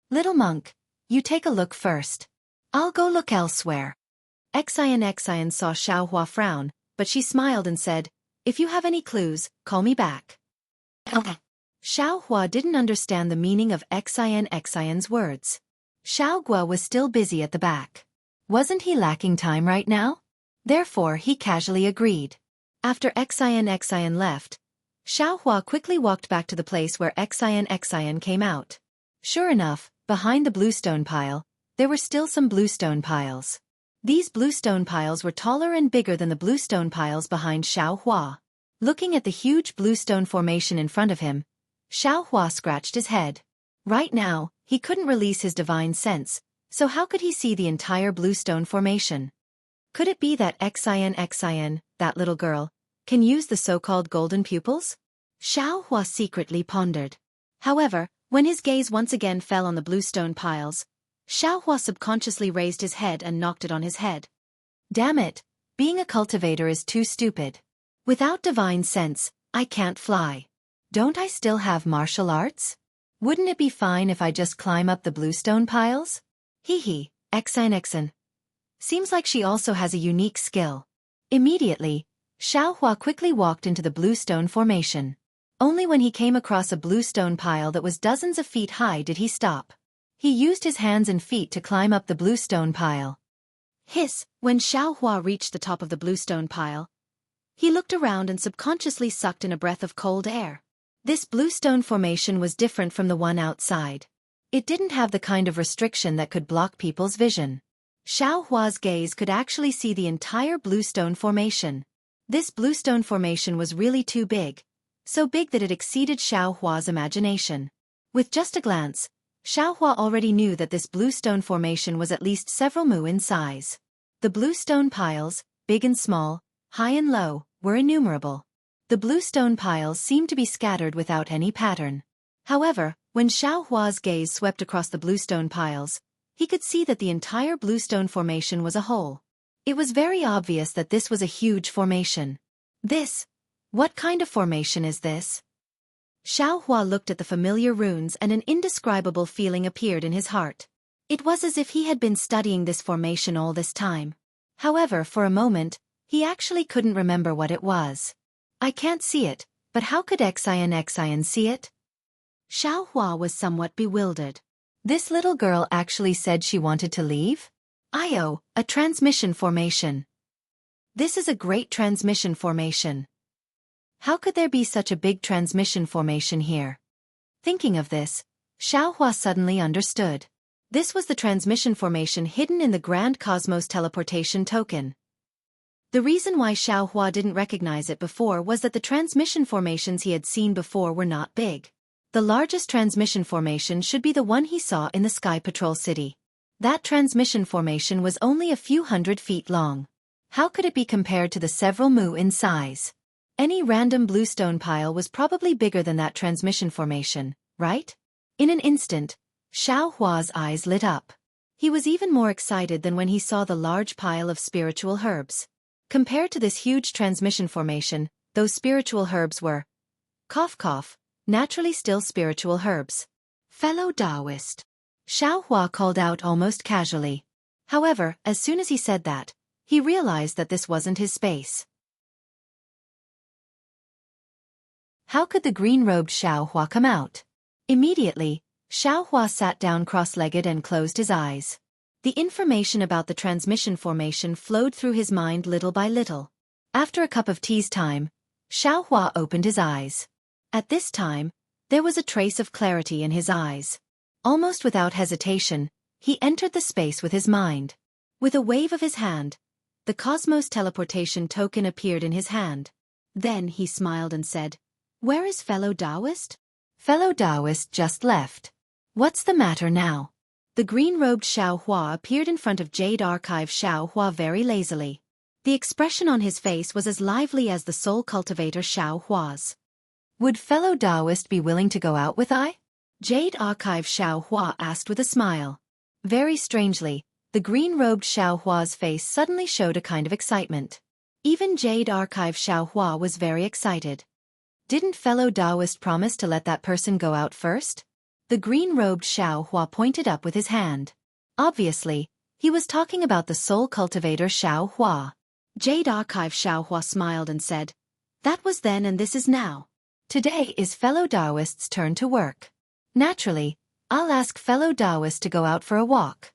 "Little monk, you take a look first. I'll go look elsewhere." Xian saw Xiaohua frown, but she smiled and said, "If you have any clues, call me back." Okay. Xiaohua didn't understand the meaning of Xian's words. Xiaohua was still busy at the back. Wasn't he lacking time right now? Therefore he casually agreed. After Xian left, Xiaohua quickly walked back to the place where Xian came out. Sure enough, behind the bluestone pile, there were still some bluestone piles. These bluestone piles were taller and bigger than the bluestone piles behind Xiaohua. Looking at the huge bluestone formation in front of him, Xiaohua scratched his head. Right now, he couldn't release his divine sense, so how could he see the entire bluestone formation? Could it be that Xian, that little girl, can use the so-called golden pupils? Xiaohua secretly pondered. However, when his gaze once again fell on the bluestone piles, Xiaohua subconsciously raised his head and knocked it on his head. Damn it, being a cultivator is too stupid. Without divine sense, I can't fly. Don't I still have martial arts? Wouldn't it be fine if I just climb up the bluestone piles? Hee, Xian. Seems like she also has a unique skill. Immediately, Xiaohua quickly walked into the bluestone formation. Only when he came across a bluestone pile that was dozens of feet high did he stop. He used his hands and feet to climb up the bluestone pile. Hiss, when Xiaohua reached the top of the bluestone pile, he looked around and subconsciously sucked in a breath of cold air. This bluestone formation was different from the one outside. It didn't have the kind of restriction that could block people's vision. Xiaohua's gaze could actually see the entire bluestone formation. This bluestone formation was really too big, so big that it exceeded Xiaohua's imagination. With just a glance, Xiaohua already knew that this bluestone formation was at least several mu in size. The bluestone piles, big and small, high and low, were innumerable. The bluestone piles seemed to be scattered without any pattern. However, when Xiaohua's gaze swept across the bluestone piles, he could see that the entire bluestone formation was a whole. It was very obvious that this was a huge formation. What kind of formation is this? Xiaohua looked at the familiar runes and an indescribable feeling appeared in his heart. It was as if he had been studying this formation all this time. However, for a moment, he actually couldn't remember what it was. I can't see it, but how could Xian see it? Xiaohua was somewhat bewildered. This little girl actually said she wanted to leave? A transmission formation. This is a great transmission formation. How could there be such a big transmission formation here? Thinking of this, Xiaohua suddenly understood. This was the transmission formation hidden in the Grand Cosmos teleportation token. The reason why Xiaohua didn't recognize it before was that the transmission formations he had seen before were not big. The largest transmission formation should be the one he saw in the Sky Patrol City. That transmission formation was only a few 100 feet long. How could it be compared to the several mu in size? Any random bluestone pile was probably bigger than that transmission formation, right? In an instant, Xiaohua's eyes lit up. He was even more excited than when he saw the large pile of spiritual herbs. Compared to this huge transmission formation, those spiritual herbs were, cough cough, naturally still spiritual herbs. Fellow Taoist. Xiao Hua called out almost casually. However, as soon as he said that, he realized that this wasn't his space. How could the green-robed Xiao Hua come out? Immediately, Xiao Hua sat down cross-legged and closed his eyes. The information about the transmission formation flowed through his mind little by little. After a cup of tea's time, Xiao Hua opened his eyes. At this time, there was a trace of clarity in his eyes. Almost without hesitation, he entered the space with his mind. With a wave of his hand, the Cosmos teleportation token appeared in his hand. Then he smiled and said, "Where is fellow Taoist?" Fellow Taoist just left. What's the matter now? The green-robed Xiao Hua appeared in front of Jade Archive Xiao Hua very lazily. The expression on his face was as lively as the soul cultivator Xiao Hua's. Would fellow Taoist be willing to go out with I? Jade Archive Xiao Hua asked with a smile. Very strangely, the green-robed Xiao Hua's face suddenly showed a kind of excitement. Even Jade Archive Xiao Hua was very excited. Didn't fellow Taoist promise to let that person go out first? The green-robed Xiao Hua pointed up with his hand. Obviously, he was talking about the soul cultivator Xiao Hua. Jade Archive Xiao Hua smiled and said, "That was then and this is now. Today is fellow Taoist's turn to work. Naturally, I'll ask fellow Taoist to go out for a walk."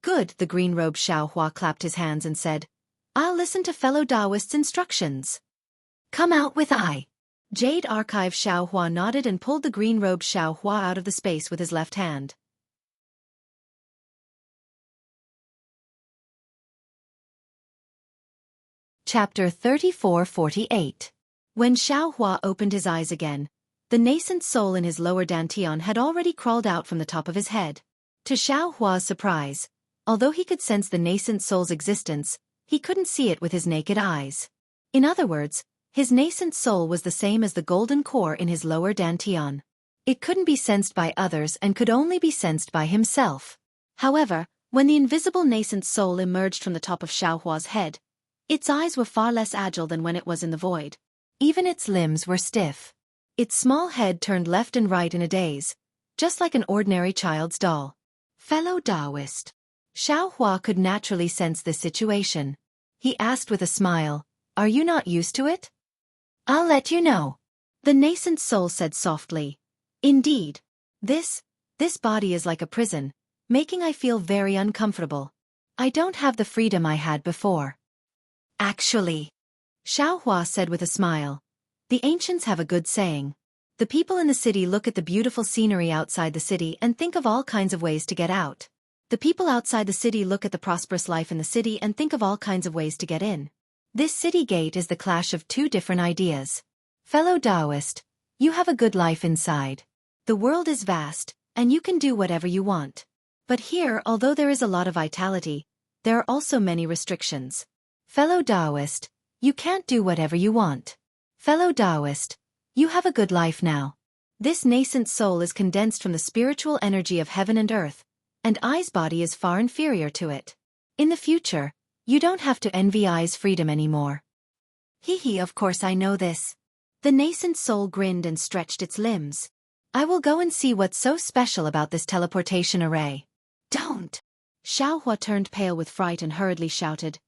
Good, the green-robed Xiao Hua clapped his hands and said, "I'll listen to fellow Taoist's instructions. Come out with I." Jade Archive Xiao Hua nodded and pulled the green-robed Xiao Hua out of the space with his left hand. Chapter 34-48. When Xiao Hua opened his eyes again, the nascent soul in his lower dantian had already crawled out from the top of his head. To Xiao Hua's surprise, although he could sense the nascent soul's existence, he couldn't see it with his naked eyes. In other words, his nascent soul was the same as the golden core in his lower dantian. It couldn't be sensed by others and could only be sensed by himself. However, when the invisible nascent soul emerged from the top of Xiao Hua's head, its eyes were far less agile than when it was in the void. Even its limbs were stiff. Its small head turned left and right in a daze, just like an ordinary child's doll. Fellow Taoist. Xiao Hua could naturally sense this situation. He asked with a smile, "Are you not used to it?" "I'll let you know." The nascent soul said softly. "Indeed. This body is like a prison, making I feel very uncomfortable. I don't have the freedom I had before." "Actually," Xiao Hua said with a smile, "the ancients have a good saying. The people in the city look at the beautiful scenery outside the city and think of all kinds of ways to get out. The people outside the city look at the prosperous life in the city and think of all kinds of ways to get in. This city gate is the clash of two different ideas. Fellow Taoist, you have a good life inside. The world is vast, and you can do whatever you want. But here, although there is a lot of vitality, there are also many restrictions. Fellow Taoist, you can't do whatever you want. Fellow Taoist, you have a good life now. This nascent soul is condensed from the spiritual energy of heaven and earth, and I's body is far inferior to it. In the future, you don't have to envy I's freedom anymore." Hee, of course I know this. The nascent soul grinned and stretched its limbs. "I will go and see what's so special about this teleportation array." "Don't!" Xiao Hua turned pale with fright and hurriedly shouted.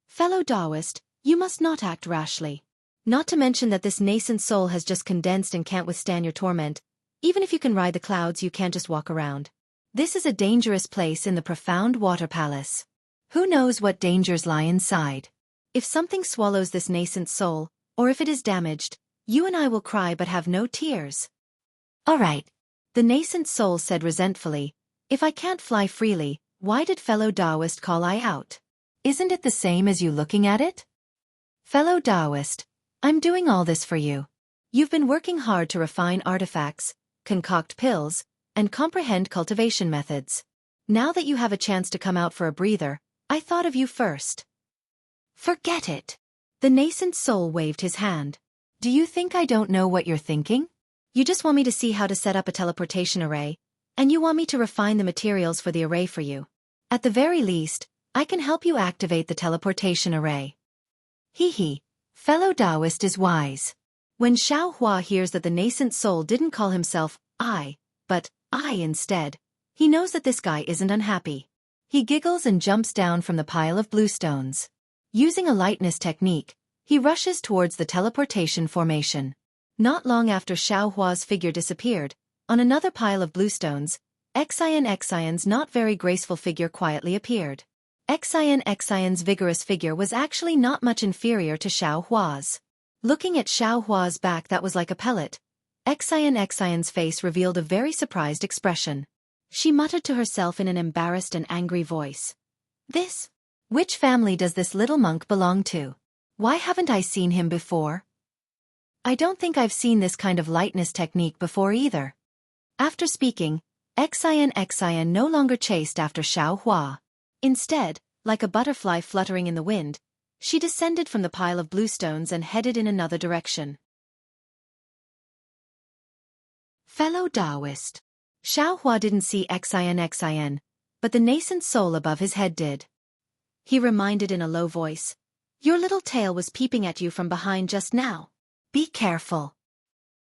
"Fellow Taoist, you must not act rashly. Not to mention that this nascent soul has just condensed and can't withstand your torment. Even if you can ride the clouds, you can't just walk around. This is a dangerous place in the profound water palace. Who knows what dangers lie inside? If something swallows this nascent soul, or if it is damaged, you and I will cry but have no tears." "All right," the nascent soul said resentfully. "If I can't fly freely, why did fellow Taoist call I out? Isn't it the same as you looking at it? Fellow Taoist, I'm doing all this for you. You've been working hard to refine artifacts, concoct pills, and comprehend cultivation methods. Now that you have a chance to come out for a breather, I thought of you first." "Forget it." The nascent soul waved his hand. "Do you think I don't know what you're thinking? You just want me to see how to set up a teleportation array, and you want me to refine the materials for the array for you. At the very least, I can help you activate the teleportation array." Hee hee, fellow Taoist is wise. When Xiao Hua hears that the nascent soul didn't call himself I, but I instead, he knows that this guy isn't unhappy. He giggles and jumps down from the pile of bluestones. Using a lightness technique, he rushes towards the teleportation formation. Not long after Xiao Hua's figure disappeared, on another pile of bluestones, Xianxia's not very graceful figure quietly appeared. Xianxia's vigorous figure was actually not much inferior to Xiao Hua's. Looking at Xiao Hua's back that was like a pellet, Xianxia's face revealed a very surprised expression. She muttered to herself in an embarrassed and angry voice. Which family does this little monk belong to? Why haven't I seen him before? I don't think I've seen this kind of lightness technique before either. After speaking, Xian no longer chased after Xiao Hua. Instead, like a butterfly fluttering in the wind, she descended from the pile of bluestones and headed in another direction. Fellow Taoist. Xiao Hua didn't see Xian, but the nascent soul above his head did. He reminded in a low voice, "Your little tail was peeping at you from behind just now. Be careful."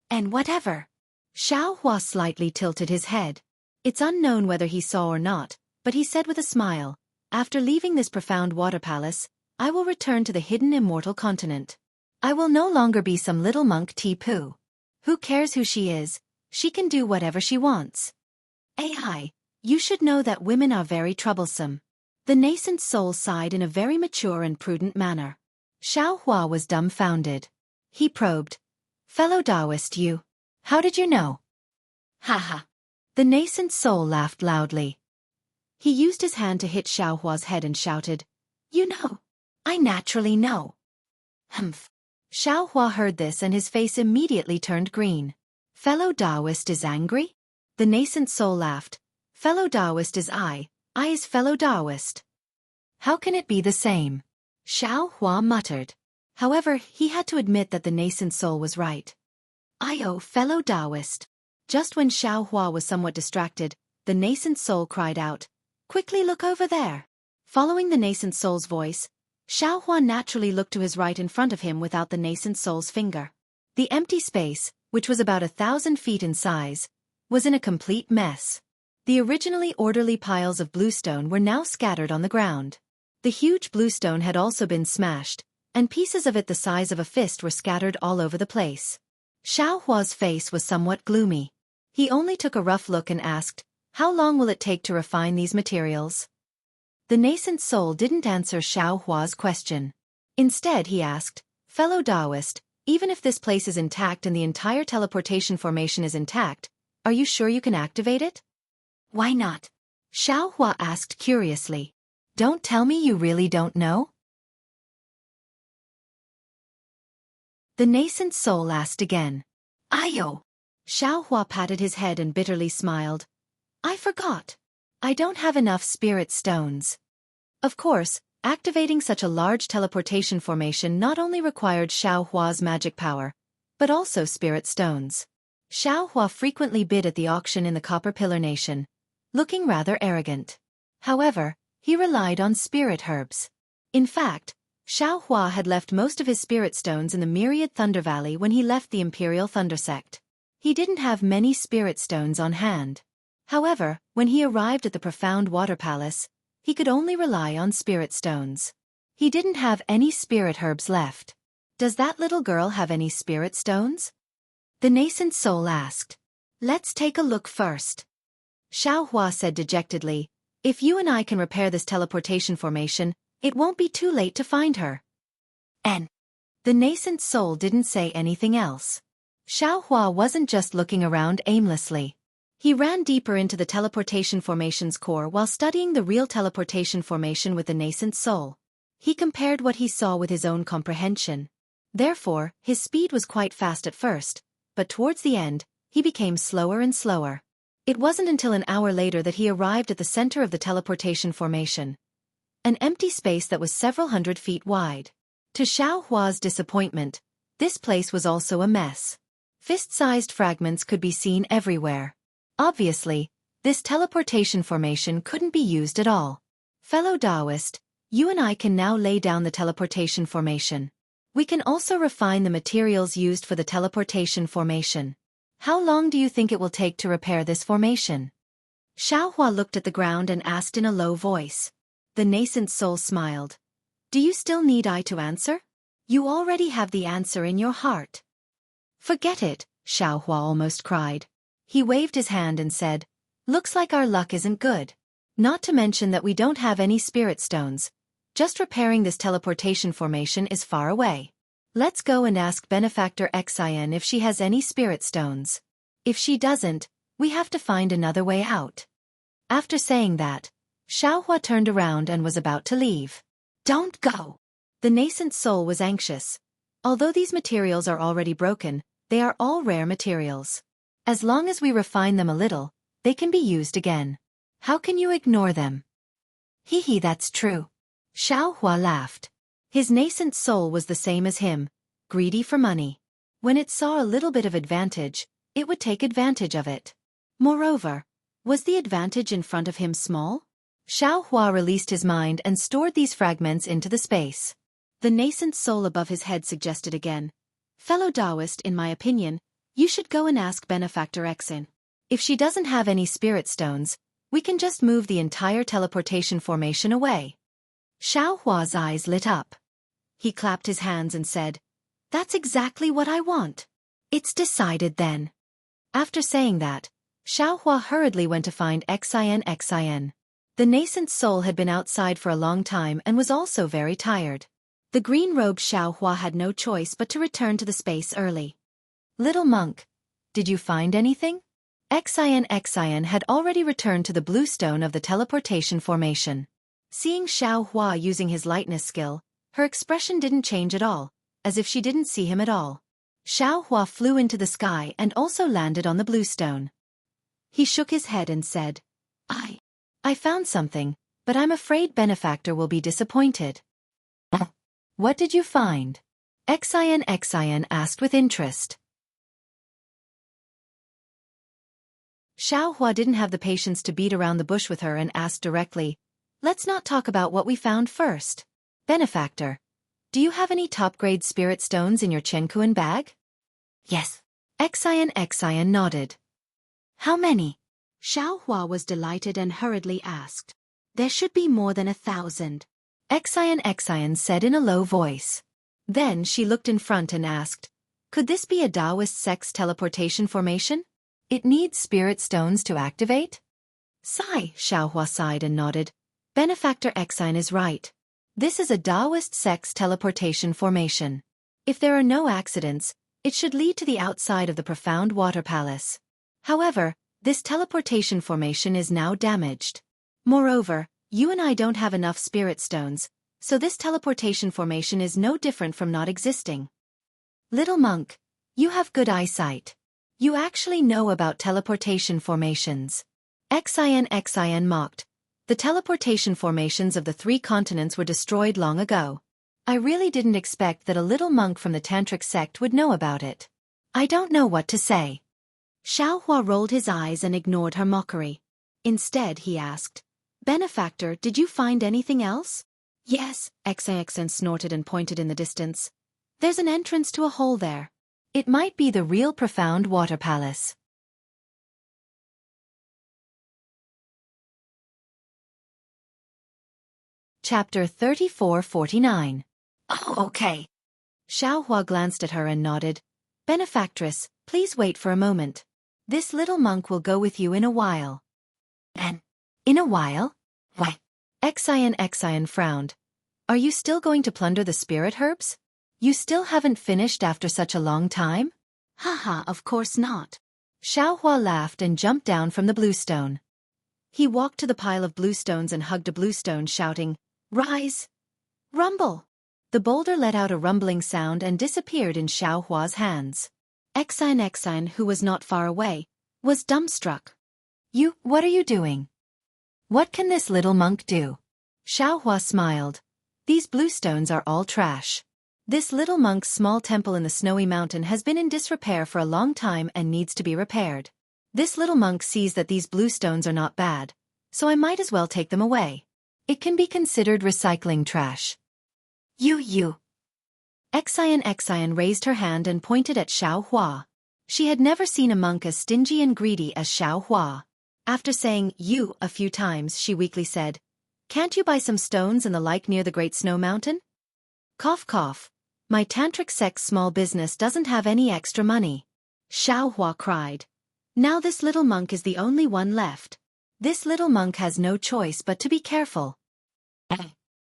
And whatever. Xiao Hua slightly tilted his head. It's unknown whether he saw or not, but he said with a smile, "After leaving this profound water palace, I will return to the hidden immortal continent. I will no longer be some little monk Ti-Poo. Who cares who she is? She can do whatever she wants. Ai, you should know that women are very troublesome." The nascent soul sighed in a very mature and prudent manner. Xiao Hua was dumbfounded. He probed, "Fellow Taoist, how did you know?" Haha. The nascent soul laughed loudly. He used his hand to hit Xiao Hua's head and shouted, "You know. I naturally know." Humph. Xiao Hua heard this and his face immediately turned green. "Fellow Taoist is angry?" The nascent soul laughed. "Fellow Taoist is I is fellow Taoist. How can it be the same?" Xiao Hua muttered. However, he had to admit that the nascent soul was right. Fellow Taoist. Just when Xiao Hua was somewhat distracted, the nascent soul cried out, "Quickly look over there." Following the nascent soul's voice, Xiao Hua naturally looked to his right in front of him without the nascent soul's finger. The empty space, which was about 1,000 feet in size, was in a complete mess. The originally orderly piles of bluestone were now scattered on the ground. The huge bluestone had also been smashed, and pieces of it the size of a fist were scattered all over the place. Xiao Hua's face was somewhat gloomy. He only took a rough look and asked, "How long will it take to refine these materials?" The nascent soul didn't answer Xiao Hua's question. Instead he asked, "Fellow Taoist, even if this place is intact and the entire teleportation formation is intact, are you sure you can activate it?" "Why not?" Xiao Hua asked curiously. "Don't tell me you really don't know?" The nascent soul asked again. "Ayo." Xiao Hua patted his head and bitterly smiled. "I forgot. I don't have enough spirit stones." Of course, activating such a large teleportation formation not only required Xiao Hua's magic power, but also spirit stones. Xiao Hua frequently bid at the auction in the Copper Pillar Nation, looking rather arrogant. However, he relied on spirit herbs. In fact, Xiao Hua had left most of his spirit stones in the Myriad Thunder Valley when he left the Imperial Thunder Sect. He didn't have many spirit stones on hand. However, when he arrived at the Profound Water Palace, he could only rely on spirit stones. He didn't have any spirit herbs left. "Does that little girl have any spirit stones?" the nascent soul asked. "Let's take a look first." Xiao Hua said dejectedly, "If you and I can repair this teleportation formation, it won't be too late to find her." And the nascent soul didn't say anything else. Xiao Hua wasn't just looking around aimlessly. He ran deeper into the teleportation formation's core while studying the real teleportation formation with the nascent soul. He compared what he saw with his own comprehension. Therefore, his speed was quite fast at first, but towards the end, he became slower and slower. It wasn't until an hour later that he arrived at the center of the teleportation formation. An empty space that was several hundred feet wide. To Xiao Hua's disappointment, this place was also a mess. Fist-sized fragments could be seen everywhere. Obviously, this teleportation formation couldn't be used at all. "Fellow Taoist, you and I can now lay down the teleportation formation." We can also refine the materials used for the teleportation formation. How long do you think it will take to repair this formation? Xiaohua looked at the ground and asked in a low voice. The nascent soul smiled. Do you still need I to answer? You already have the answer in your heart. Forget it, Xiaohua almost cried. He waved his hand and said, looks like our luck isn't good. Not to mention that we don't have any spirit stones. Just repairing this teleportation formation is far away. Let's go and ask Benefactor Xian if she has any spirit stones. If she doesn't, we have to find another way out. After saying that, Xiaohua turned around and was about to leave. Don't go! The nascent soul was anxious. Although these materials are already broken, they are all rare materials. As long as we refine them a little, they can be used again. How can you ignore them? Hee, that's true. Xiaohua laughed. His nascent soul was the same as him, greedy for money. When it saw a little bit of advantage, it would take advantage of it. Moreover, was the advantage in front of him small? Xiaohua released his mind and stored these fragments into the space. The nascent soul above his head suggested again. Fellow Taoist, in my opinion, you should go and ask Benefactor Xin. If she doesn't have any spirit stones, we can just move the entire teleportation formation away. Xiaohua's eyes lit up. He clapped his hands and said, that's exactly what I want. It's decided then. After saying that, Xiaohua hurriedly went to find Xian. The nascent soul had been outside for a long time and was also very tired. The green-robed Xiaohua had no choice but to return to the space early. Little monk, did you find anything? Xian had already returned to the blue stone of the teleportation formation. Seeing Xiaohua using his lightness skill, her expression didn't change at all, as if she didn't see him at all. Xiaohua flew into the sky and also landed on the blue stone. He shook his head and said, I found something, but I'm afraid Benefactor will be disappointed. What did you find? Xian asked with interest. Xiaohua didn't have the patience to beat around the bush with her and asked directly, let's not talk about what we found first. Benefactor, do you have any top-grade spirit stones in your Chenkuan bag? Yes. Xian nodded. How many? Xiaohua was delighted and hurriedly asked. There should be more than 1,000. Xian said in a low voice. Then she looked in front and asked, could this be a Taoist sex teleportation formation? It needs spirit stones to activate? Sigh, Xiaohua sighed and nodded. Benefactor Xian is right. This is a Taoist sex teleportation formation. If there are no accidents, it should lead to the outside of the profound water palace. However, this teleportation formation is now damaged. Moreover, you and I don't have enough spirit stones, so this teleportation formation is no different from not existing. Little monk, you have good eyesight. You actually know about teleportation formations. Xian mocked. The teleportation formations of the 3 continents were destroyed long ago. I really didn't expect that a little monk from the tantric sect would know about it. I don't know what to say. Xiaohua rolled his eyes and ignored her mockery. Instead, he asked, Benefactor, did you find anything else? Yes, Xian snorted and pointed in the distance. There's an entrance to a hole there. It might be the real profound water palace. Chapter 34-49. Oh, okay. Xiaohua glanced at her and nodded. Benefactress, please wait for a moment. This little monk will go with you in a while. And in a while? Why? Xian frowned. Are you still going to plunder the spirit herbs? You still haven't finished after such a long time? Haha, of course not. Xiaohua laughed and jumped down from the bluestone. He walked to the pile of bluestones and hugged a bluestone, shouting, Rise! Rumble! The boulder let out a rumbling sound and disappeared in Xiaohua's hands. Xian, who was not far away, was dumbstruck. What are you doing? What can this little monk do? Xiaohua smiled. These bluestones are all trash. This little monk's small temple in the snowy mountain has been in disrepair for a long time and needs to be repaired. This little monk sees that these bluestones are not bad, so I might as well take them away. It can be considered recycling trash. You. Xian raised her hand and pointed at Xiao Hua. She had never seen a monk as stingy and greedy as Xiao Hua. After saying "you" a few times, she weakly said, "Can't you buy some stones and the like near the Great Snow Mountain?" Cough cough. My tantric sect's small business doesn't have any extra money. Xiao Hua cried. Now this little monk is the only one left. This little monk has no choice but to be careful.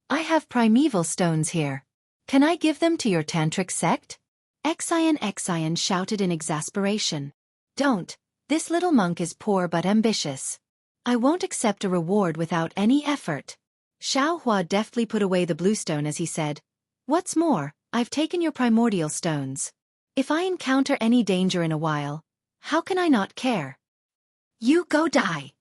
I have primeval stones here. Can I give them to your tantric sect? Xian shouted in exasperation. Don't. This little monk is poor but ambitious. I won't accept a reward without any effort. Xiao Hua deftly put away the blue stone as he said, What's more, I've taken your primordial stones. If I encounter any danger in a while, how can I not care? You go die.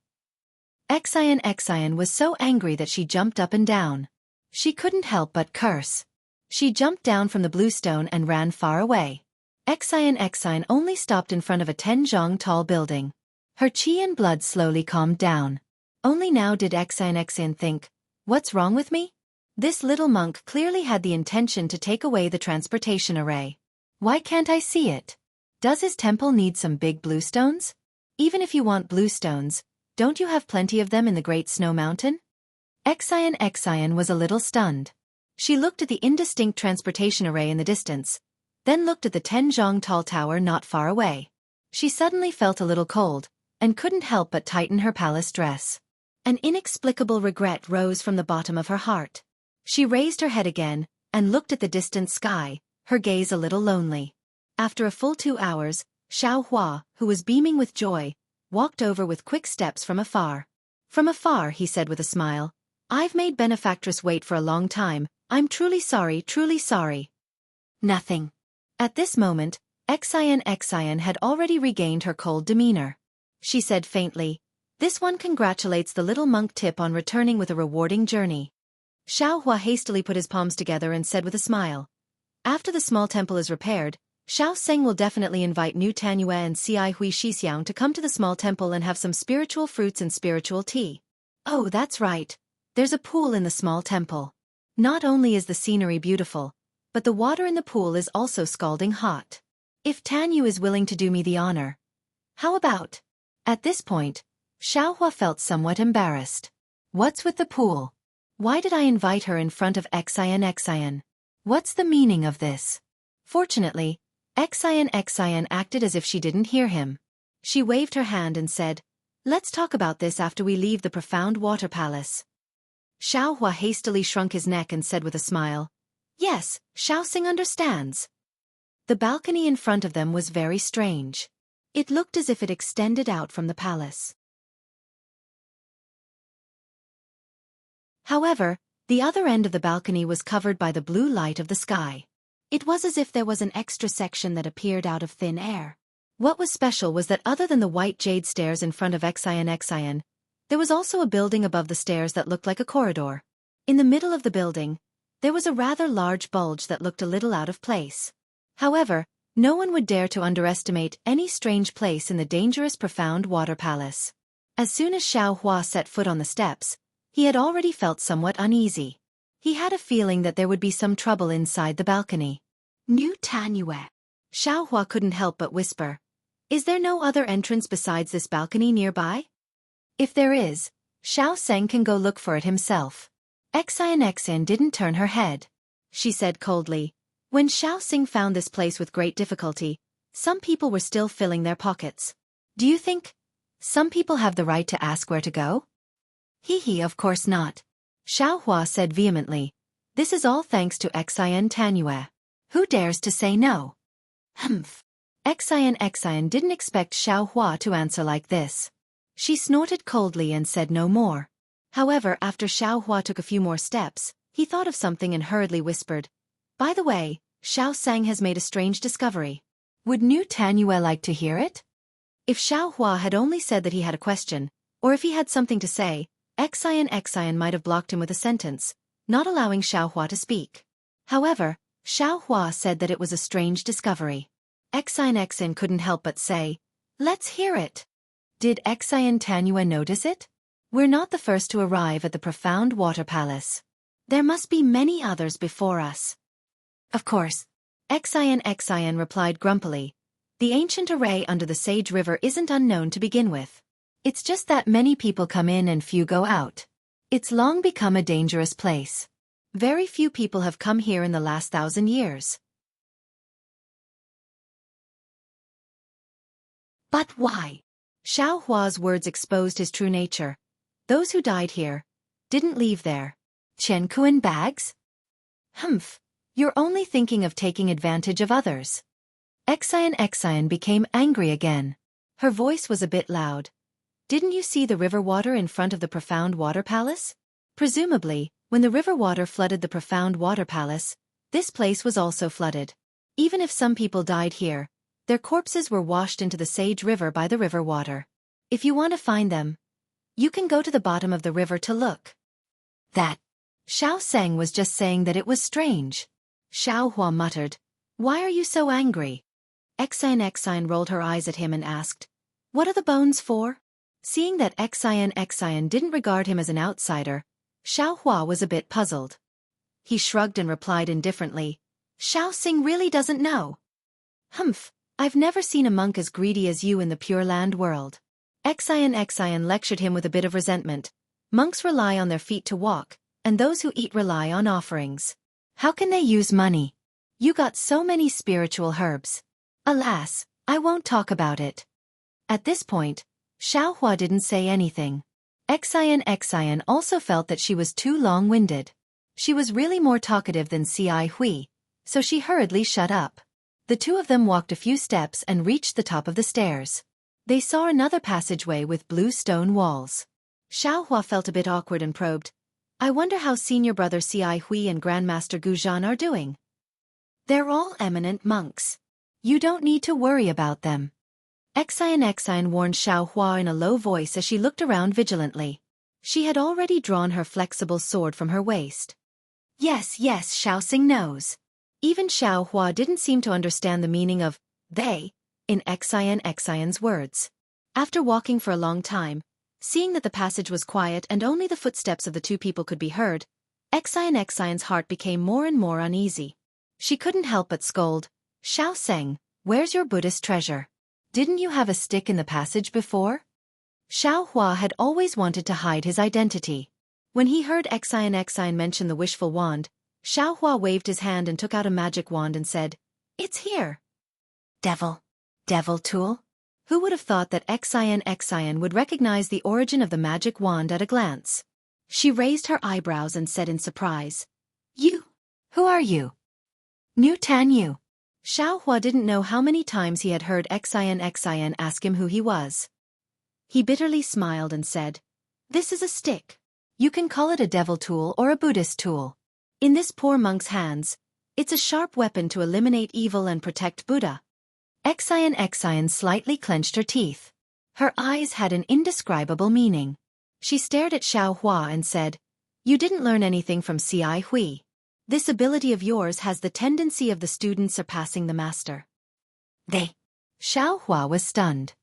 Xian was so angry that she jumped up and down. She couldn't help but curse. She jumped down from the blue stone and ran far away. Xian only stopped in front of a 10-zhang tall building. Her qi and blood slowly calmed down. Only now did Xian think, what's wrong with me? This little monk clearly had the intention to take away the transportation array. Why can't I see it? Does his temple need some big blue stones? Even if you want blue stones, don't you have plenty of them in the Great Snow Mountain? Xian was a little stunned. She looked at the indistinct transportation array in the distance, then looked at the 10-zhang tall tower not far away. She suddenly felt a little cold, and couldn't help but tighten her palace dress. An inexplicable regret rose from the bottom of her heart. She raised her head again, and looked at the distant sky, her gaze a little lonely. After a full 2 hours, Xiao Hua, who was beaming with joy, walked over with quick steps from afar. From afar, he said with a smile, I've made benefactress wait for a long time, I'm truly sorry, truly sorry. Nothing. At this moment, Xian had already regained her cold demeanor. She said faintly, This one congratulates the little monk Tip on returning with a rewarding journey. Xiao Hua hastily put his palms together and said with a smile, After the small temple is repaired, Xiao Seng will definitely invite New Tanyue and Ci Hui Shixiang to come to the small temple and have some spiritual fruits and spiritual tea. Oh, that's right. There's a pool in the small temple. Not only is the scenery beautiful, but the water in the pool is also scalding hot. If Tanyu is willing to do me the honor. How about? At this point, Xiao Hua felt somewhat embarrassed. What's with the pool? Why did I invite her in front of Xian? What's the meaning of this? Fortunately, Xian acted as if she didn't hear him. She waved her hand and said, Let's talk about this after we leave the profound water palace. Xiao Hua hastily shrunk his neck and said with a smile, Yes, Xiao Seng understands. The balcony in front of them was very strange. It looked as if it extended out from the palace. However, the other end of the balcony was covered by the blue light of the sky. It was as if there was an extra section that appeared out of thin air. What was special was that other than the white jade stairs in front of Xian, there was also a building above the stairs that looked like a corridor. In the middle of the building, there was a rather large bulge that looked a little out of place. However, no one would dare to underestimate any strange place in the dangerous profound water palace. As soon as Xiao Hua set foot on the steps, he had already felt somewhat uneasy. He had a feeling that there would be some trouble inside the balcony. New Tanyue. Xiao Hua couldn't help but whisper. Is there no other entrance besides this balcony nearby? If there is, Xiao Seng can go look for it himself. Xian didn't turn her head. She said coldly, When Xiao Seng found this place with great difficulty, some people were still filling their pockets. Do you think some people have the right to ask where to go? Hee, of course not. Xiao Hua said vehemently. This is all thanks to Xian Tanyue. Who dares to say no? Humph. Xian didn't expect Xiao Hua to answer like this. She snorted coldly and said no more. However, after Xiao Hua took a few more steps, he thought of something and hurriedly whispered, By the way, Xiao Sang has made a strange discovery. Would New Tanyue like to hear it? If Xiao Hua had only said that he had a question, or if he had something to say, Xian might have blocked him with a sentence, not allowing Xiao Hua to speak. However, Xiao Hua said that it was a strange discovery. Xian couldn't help but say, Let's hear it. Did Xian Tanyue notice it? We're not the first to arrive at the profound water palace. There must be many others before us. Of course, Xian replied grumpily. The ancient array under the Sage River isn't unknown to begin with. It's just that many people come in and few go out. It's long become a dangerous place. Very few people have come here in the last 1,000 years. But why? Xiao Hua's words exposed his true nature. Those who died here didn't leave their Jianghu in bags? Humph, you're only thinking of taking advantage of others. Xian became angry again. Her voice was a bit loud. Didn't you see the river water in front of the Profound Water Palace? Presumably, when the river water flooded the Profound Water Palace, this place was also flooded. Even if some people died here, their corpses were washed into the Sage River by the river water. If you want to find them, you can go to the bottom of the river to look. That Xiao Seng was just saying that it was strange. Xiao Hua muttered, "Why are you so angry?" Xian rolled her eyes at him and asked, "What are the bones for?" Seeing that Xian didn't regard him as an outsider, Xiao Hua was a bit puzzled. He shrugged and replied indifferently, "Xiao Seng really doesn't know." "Humph, I've never seen a monk as greedy as you in the Pure Land world." Xian lectured him with a bit of resentment. Monks rely on their feet to walk, and those who eat rely on offerings. How can they use money? You got so many spiritual herbs. Alas, I won't talk about it. At this point, Xiao Hua didn't say anything. Xian also felt that she was too long-winded. She was really more talkative than Ci Hui, so she hurriedly shut up. The two of them walked a few steps and reached the top of the stairs. They saw another passageway with blue stone walls. Xiao Hua felt a bit awkward and probed, "I wonder how senior brother Ci Hui and Grandmaster Guzhan are doing." "They're all eminent monks. You don't need to worry about them." Xian warned Xiao Hua in a low voice as she looked around vigilantly. She had already drawn her flexible sword from her waist. Yes, Xiao Seng knows. Even Xiao Hua didn't seem to understand the meaning of "they" in Xian's words. After walking for a long time, seeing that the passage was quiet and only the footsteps of the two people could be heard, Xian's heart became more and more uneasy. She couldn't help but scold, "Xiao Seng, where's your Buddhist treasure? Didn't you have a stick in the passage before?" Xiao Hua had always wanted to hide his identity. When he heard Xian mention the wishful wand, Xiao Hua waved his hand and took out a magic wand and said, "It's here." Devil tool? Who would have thought that Xian would recognize the origin of the magic wand at a glance? She raised her eyebrows and said in surprise, "You? Who are you?" "New Tan Yu." Xiao Hua didn't know how many times he had heard Xian ask him who he was. He bitterly smiled and said, "This is a stick. You can call it a devil tool or a Buddhist tool. In this poor monk's hands, it's a sharp weapon to eliminate evil and protect Buddha." Xian slightly clenched her teeth. Her eyes had an indescribable meaning. She stared at Xiao Hua and said, "You didn't learn anything from Ci Hui. This ability of yours has the tendency of the student surpassing the master." Xiao Hua was stunned.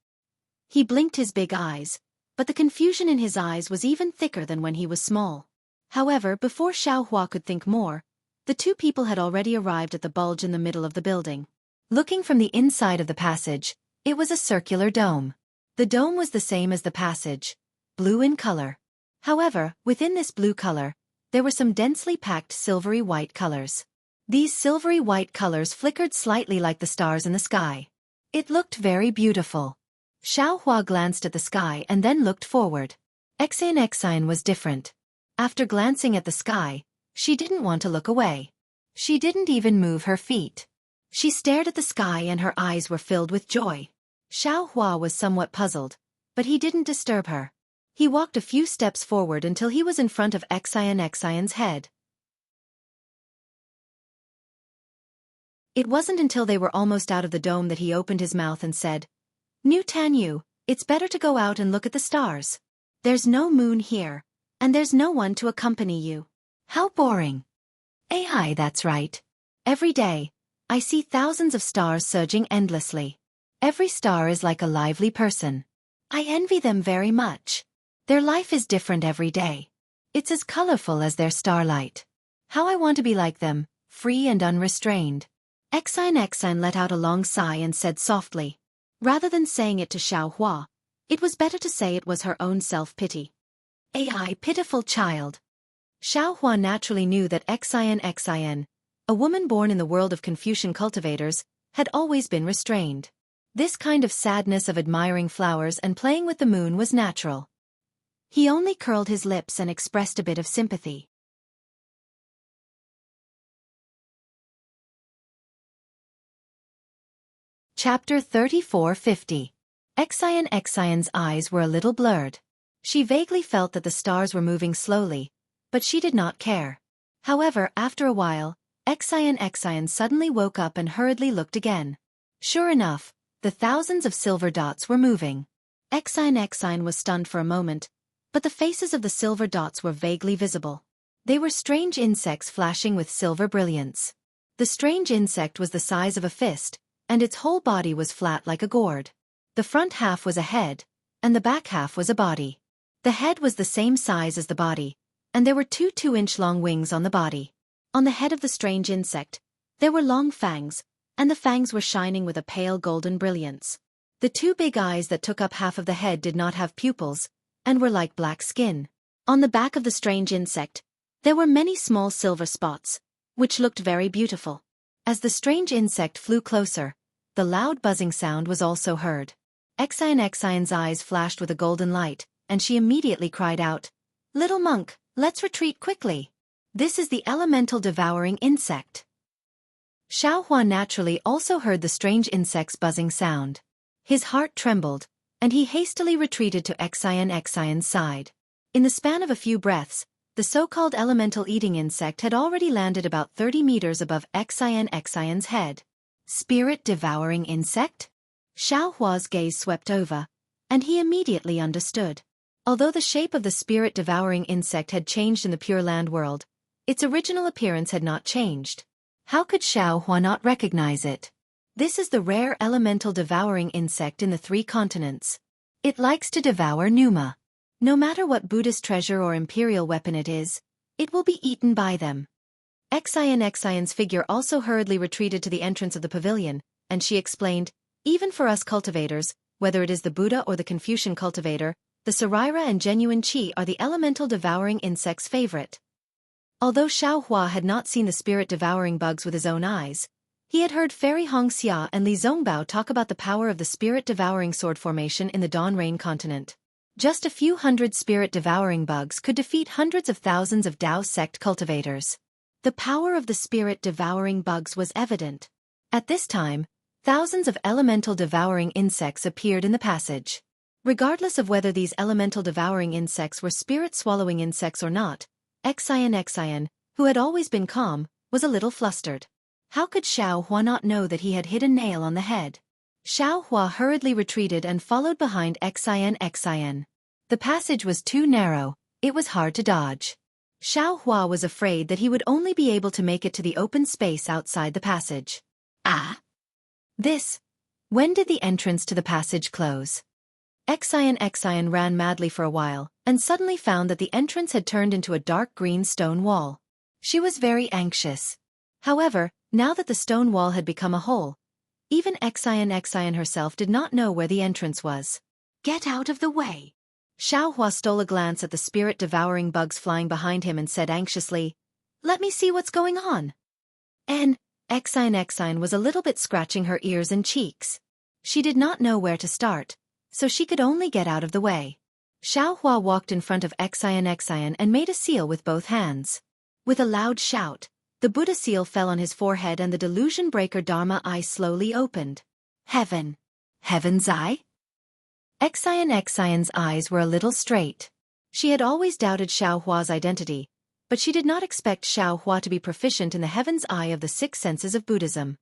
He blinked his big eyes, but the confusion in his eyes was even thicker than when he was small. However, before Xiao Hua could think more, the two people had already arrived at the bulge in the middle of the building. Looking from the inside of the passage, it was a circular dome. The dome was the same as the passage, blue in color. However, within this blue color, there were some densely packed silvery white colors. These silvery white colors flickered slightly like the stars in the sky. It looked very beautiful. Xiao Hua glanced at the sky and then looked forward. Xian was different. After glancing at the sky, she didn't want to look away. She didn't even move her feet. She stared at the sky and her eyes were filled with joy. Xiao Hua was somewhat puzzled, but he didn't disturb her. He walked a few steps forward until he was in front of Xian's head. It wasn't until they were almost out of the dome that he opened his mouth and said, "New Tan Yu, it's better to go out and look at the stars. There's no moon here, and there's no one to accompany you." "How boring." "AI, that's right. Every day, I see thousands of stars surging endlessly. Every star is like a lively person. I envy them very much. Their life is different every day. It's as colorful as their starlight. How I want to be like them, free and unrestrained." Xian let out a long sigh and said softly. Rather than saying it to Xiaohua, it was better to say it was her own self-pity. Ai, pitiful child. Xiaohua naturally knew that Xian, a woman born in the world of Confucian cultivators, had always been restrained. This kind of sadness of admiring flowers and playing with the moon was natural. He only curled his lips and expressed a bit of sympathy. Chapter 3450. Xian's eyes were a little blurred. She vaguely felt that the stars were moving slowly, but she did not care. However, after a while, Xian suddenly woke up and hurriedly looked again. Sure enough, the thousands of silver dots were moving. Xian was stunned for a moment, but the faces of the silver dots were vaguely visible. They were strange insects flashing with silver brilliance. The strange insect was the size of a fist, and its whole body was flat like a gourd. The front half was a head, and the back half was a body. The head was the same size as the body, and there were two 2-inch-long wings on the body. On the head of the strange insect, there were long fangs, and the fangs were shining with a pale golden brilliance. The two big eyes that took up half of the head did not have pupils, and were like black skin. On the back of the strange insect, there were many small silver spots, which looked very beautiful. As the strange insect flew closer, the loud buzzing sound was also heard. Xian's eyes flashed with a golden light, and she immediately cried out, "Little monk, let's retreat quickly. This is the elemental devouring insect." Xiaohua naturally also heard the strange insect's buzzing sound. His heart trembled, and he hastily retreated to Xian's side. In the span of a few breaths, the so-called elemental eating insect had already landed about 30 meters above Xian's head. Spirit-devouring insect? Xiaohua's gaze swept over, and he immediately understood. Although the shape of the spirit-devouring insect had changed in the Pure Land world, its original appearance had not changed. How could Xiaohua not recognize it? This is the rare elemental devouring insect in the 3 continents. It likes to devour Numa. No matter what Buddhist treasure or imperial weapon it is, it will be eaten by them. Xian's figure also hurriedly retreated to the entrance of the pavilion, and she explained, "Even for us cultivators, whether it is the Buddha or the Confucian cultivator, the Saraira and genuine Qi are the elemental devouring insect's favorite." Although Xiaohua had not seen the spirit-devouring bugs with his own eyes, he had heard Fairy Xianxia and Li Zongbao talk about the power of the spirit-devouring sword formation in the Dawn Rain continent. Just a few hundred spirit-devouring bugs could defeat hundreds of thousands of Dao sect cultivators. The power of the spirit-devouring bugs was evident. At this time, thousands of elemental devouring insects appeared in the passage. Regardless of whether these elemental devouring insects were spirit-swallowing insects or not, Xian, who had always been calm, was a little flustered. How could Xiaohua not know that he had hit a nail on the head? Xiaohua hurriedly retreated and followed behind Xian. The passage was too narrow, it was hard to dodge. Xiaohua was afraid that he would only be able to make it to the open space outside the passage. When did the entrance to the passage close? Xian ran madly for a while, and suddenly found that the entrance had turned into a dark green stone wall. She was very anxious. However, now that the stone wall had become a hole, even Xian herself did not know where the entrance was. "Get out of the way!" Xiaohua stole a glance at the spirit-devouring bugs flying behind him and said anxiously, "Let me see what's going on." Xian was a little bit scratching her ears and cheeks. She did not know where to start, so she could only get out of the way. Xiaohua walked in front of Xian and made a seal with both hands. With a loud shout, the Buddha seal fell on his forehead and the delusion breaker Dharma eye slowly opened. Heaven's eye? Xian's eyes were a little straight. She had always doubted Xiaohua's identity, but she did not expect Xiaohua to be proficient in the heaven's eye of the 6 senses of Buddhism.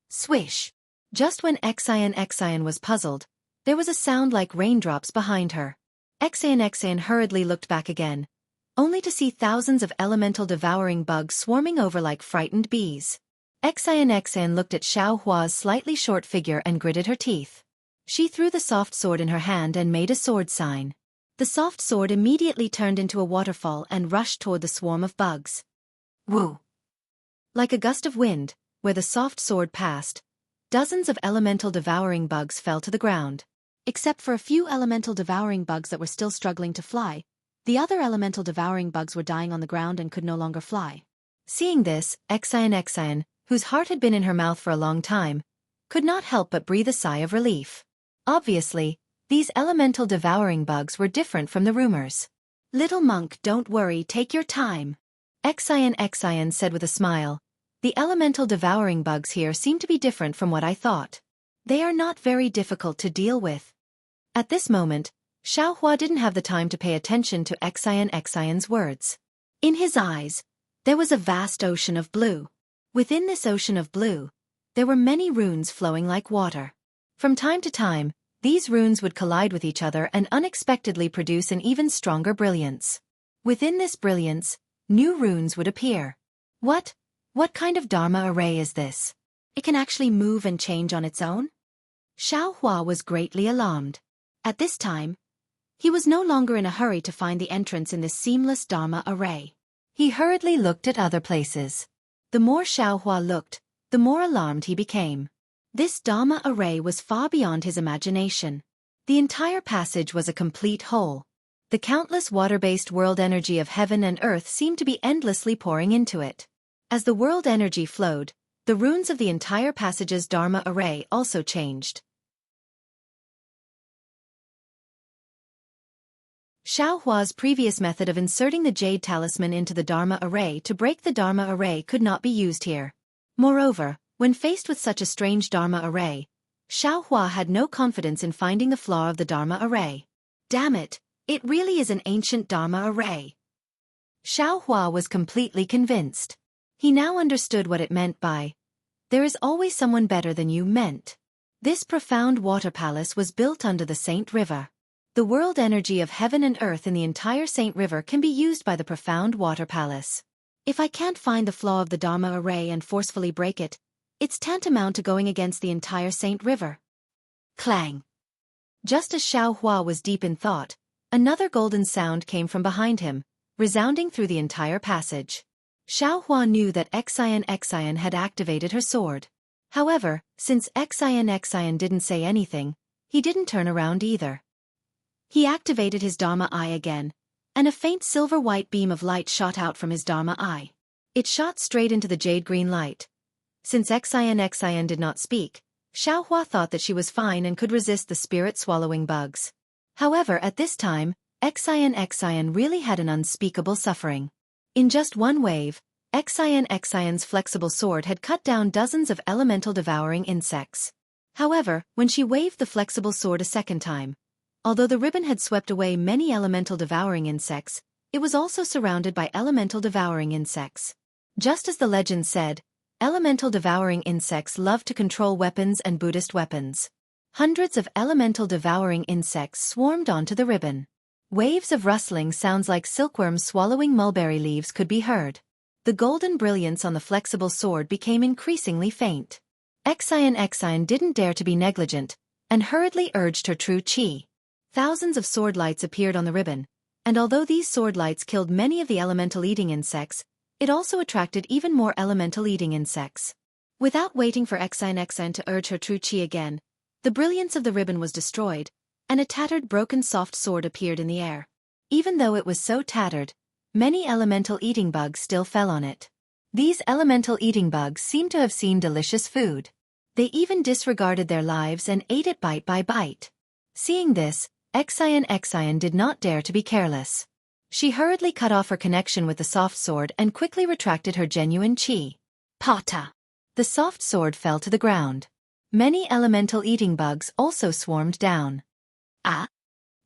Swish! Just when Xian was puzzled, there was a sound like raindrops behind her. Xian hurriedly looked back again, only to see thousands of elemental devouring bugs swarming over like frightened bees. Xian looked at Xiaohua's slightly short figure and gritted her teeth. She threw the soft sword in her hand and made a sword sign. The soft sword immediately turned into a waterfall and rushed toward the swarm of bugs. Woo! Like a gust of wind, where the soft sword passed, dozens of elemental devouring bugs fell to the ground. Except for a few elemental devouring bugs that were still struggling to fly, the other elemental devouring bugs were dying on the ground and could no longer fly. Seeing this, Xian, whose heart had been in her mouth for a long time, could not help but breathe a sigh of relief. Obviously, these elemental devouring bugs were different from the rumors. Little monk, don't worry, take your time. Xian said with a smile. The elemental devouring bugs here seem to be different from what I thought. They are not very difficult to deal with. At this moment, Xiaohua didn't have the time to pay attention to Xian's words. In his eyes, there was a vast ocean of blue. Within this ocean of blue, there were many runes flowing like water. From time to time, these runes would collide with each other and unexpectedly produce an even stronger brilliance. Within this brilliance, new runes would appear. What kind of Dharma array is this? It can actually move and change on its own? Xiaohua was greatly alarmed. At this time, he was no longer in a hurry to find the entrance in this seamless Dharma array. He hurriedly looked at other places. The more Xiaohua looked, the more alarmed he became. This Dharma array was far beyond his imagination. The entire passage was a complete whole. The countless water-based world energy of heaven and earth seemed to be endlessly pouring into it. As the world energy flowed, the runes of the entire passage's Dharma array also changed. Xiaohua's previous method of inserting the jade talisman into the Dharma array to break the Dharma array could not be used here. Moreover, when faced with such a strange Dharma array, Xiaohua had no confidence in finding the flaw of the Dharma array. Damn it, it really is an ancient Dharma array. Xiaohua was completely convinced. He now understood what it meant by, "There is always someone better than you" meant. This profound water palace was built under the Saint River. The world energy of heaven and earth in the entire Saint River can be used by the profound water palace. If I can't find the flaw of the Dharma array and forcefully break it, it's tantamount to going against the entire Saint River. Clang! Just as Xiaohua was deep in thought, another golden sound came from behind him, resounding through the entire passage. Xiaohua knew that Xian had activated her sword. However, since Xian didn't say anything, he didn't turn around either. He activated his Dharma Eye again, and a faint silver-white beam of light shot out from his Dharma Eye. It shot straight into the jade-green light. Since Xian did not speak, Xiaohua thought that she was fine and could resist the spirit-swallowing bugs. However, at this time, Xian really had an unspeakable suffering. In just one wave, Xian's flexible sword had cut down dozens of elemental devouring insects. However, when she waved the flexible sword a second time, although the ribbon had swept away many elemental devouring insects, it was also surrounded by elemental devouring insects. Just as the legend said, elemental devouring insects love to control weapons and Buddhist weapons. Hundreds of elemental devouring insects swarmed onto the ribbon. Waves of rustling sounds like silkworms swallowing mulberry leaves could be heard. The golden brilliance on the flexible sword became increasingly faint. Xian didn't dare to be negligent, and hurriedly urged her true chi. Thousands of sword lights appeared on the ribbon, and although these sword lights killed many of the elemental eating insects, it also attracted even more elemental eating insects. Without waiting for Xian to urge her true chi again, the brilliance of the ribbon was destroyed, and a tattered broken soft sword appeared in the air. Even though it was so tattered, many elemental eating bugs still fell on it. These elemental eating bugs seemed to have seen delicious food. They even disregarded their lives and ate it bite by bite. Seeing this, Xian did not dare to be careless. She hurriedly cut off her connection with the soft sword and quickly retracted her genuine chi. Pata! The soft sword fell to the ground. Many elemental eating bugs also swarmed down. Ah!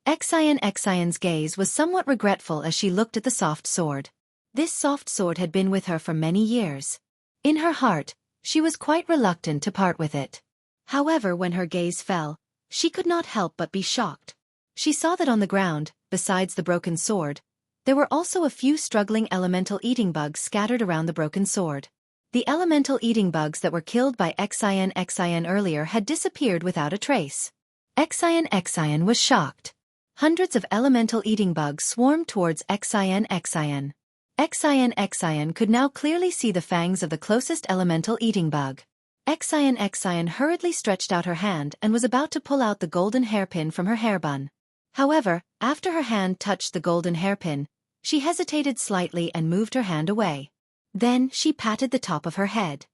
Xian's gaze was somewhat regretful as she looked at the soft sword. This soft sword had been with her for many years. In her heart, she was quite reluctant to part with it. However, when her gaze fell, she could not help but be shocked. She saw that on the ground, besides the broken sword, there were also a few struggling elemental eating bugs scattered around the broken sword. The elemental eating bugs that were killed by Xian earlier had disappeared without a trace. Xian was shocked. Hundreds of elemental eating bugs swarmed towards Xian. Xian could now clearly see the fangs of the closest elemental eating bug. Xian hurriedly stretched out her hand and was about to pull out the golden hairpin from her hairbun. However, after her hand touched the golden hairpin, she hesitated slightly and moved her hand away. Then she patted the top of her head.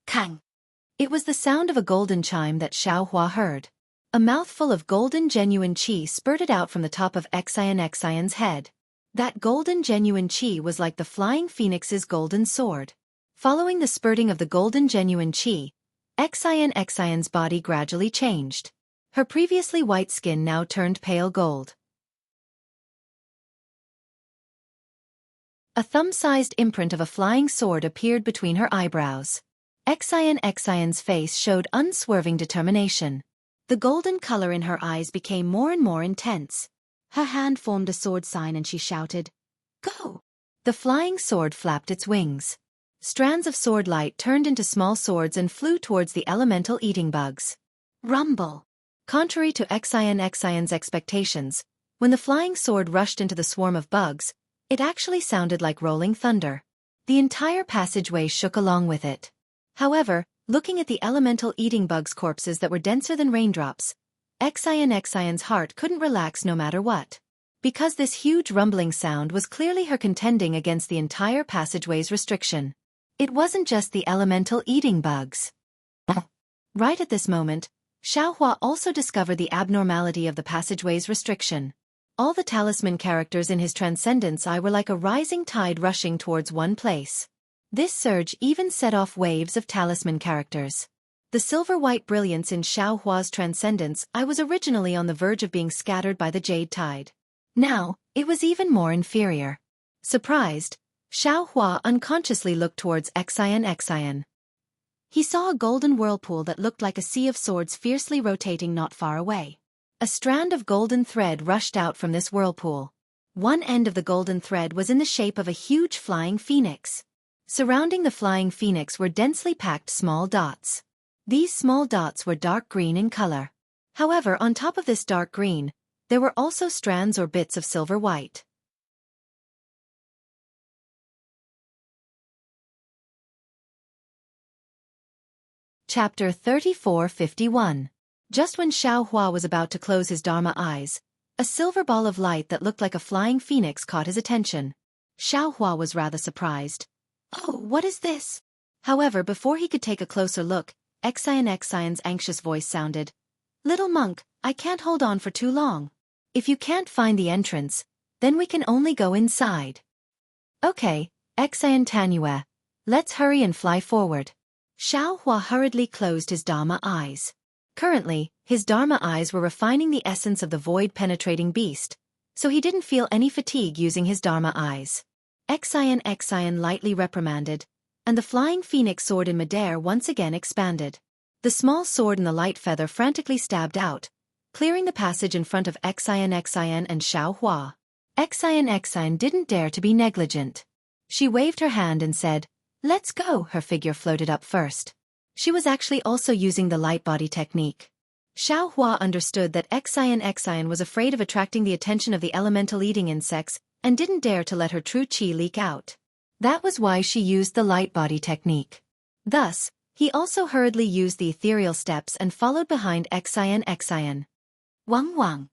Kang! It was the sound of a golden chime that Xiaohua heard. A mouthful of golden genuine qi spurted out from the top of Xian's head. That golden genuine qi was like the flying phoenix's golden sword. Following the spurting of the golden genuine qi, Xian's body gradually changed. Her previously white skin now turned pale gold. A thumb-sized imprint of a flying sword appeared between her eyebrows. Xian's face showed unswerving determination. The golden color in her eyes became more and more intense. Her hand formed a sword sign and she shouted, "Go!" The flying sword flapped its wings. Strands of sword light turned into small swords and flew towards the elemental eating bugs. Rumble! Contrary to Xian's expectations, when the flying sword rushed into the swarm of bugs, it actually sounded like rolling thunder. The entire passageway shook along with it. However, looking at the elemental eating bugs' corpses that were denser than raindrops, Xian's heart couldn't relax no matter what. Because this huge rumbling sound was clearly her contending against the entire passageway's restriction. It wasn't just the elemental eating bugs. Right at this moment, Xiaohua also discovered the abnormality of the passageway's restriction. All the talisman characters in his Transcendence Eye were like a rising tide rushing towards one place. This surge even set off waves of talisman characters. The silver-white brilliance in Xiaohua's Transcendence Eye was originally on the verge of being scattered by the jade tide. Now, it was even more inferior. Surprised, Xiaohua unconsciously looked towards Xian. He saw a golden whirlpool that looked like a sea of swords fiercely rotating not far away. A strand of golden thread rushed out from this whirlpool. One end of the golden thread was in the shape of a huge flying phoenix. Surrounding the flying phoenix were densely packed small dots. These small dots were dark green in color. However, on top of this dark green, there were also strands or bits of silver white. Chapter 34:51. Just when Xiaohua was about to close his Dharma eyes, a silver ball of light that looked like a flying phoenix caught his attention. Xiaohua was rather surprised. "Oh, what is this?" However, before he could take a closer look, Xian's anxious voice sounded. "Little monk, I can't hold on for too long. If you can't find the entrance, then we can only go inside." "Okay, Xian, let's hurry and fly forward." Xiaohua hurriedly closed his Dharma eyes. Currently, his Dharma eyes were refining the essence of the void-penetrating beast, so he didn't feel any fatigue using his Dharma eyes. Xian lightly reprimanded, and the flying phoenix sword in midair once again expanded. The small sword in the light feather frantically stabbed out, clearing the passage in front of Xian and Xiaohua. Xian didn't dare to be negligent. She waved her hand and said, "Let's go." Her figure floated up first. She was actually also using the light body technique. Xiaohua understood that Xian was afraid of attracting the attention of the elemental eating insects and didn't dare to let her true qi leak out. That was why she used the light body technique. Thus, he also hurriedly used the ethereal steps and followed behind Xian. Wang.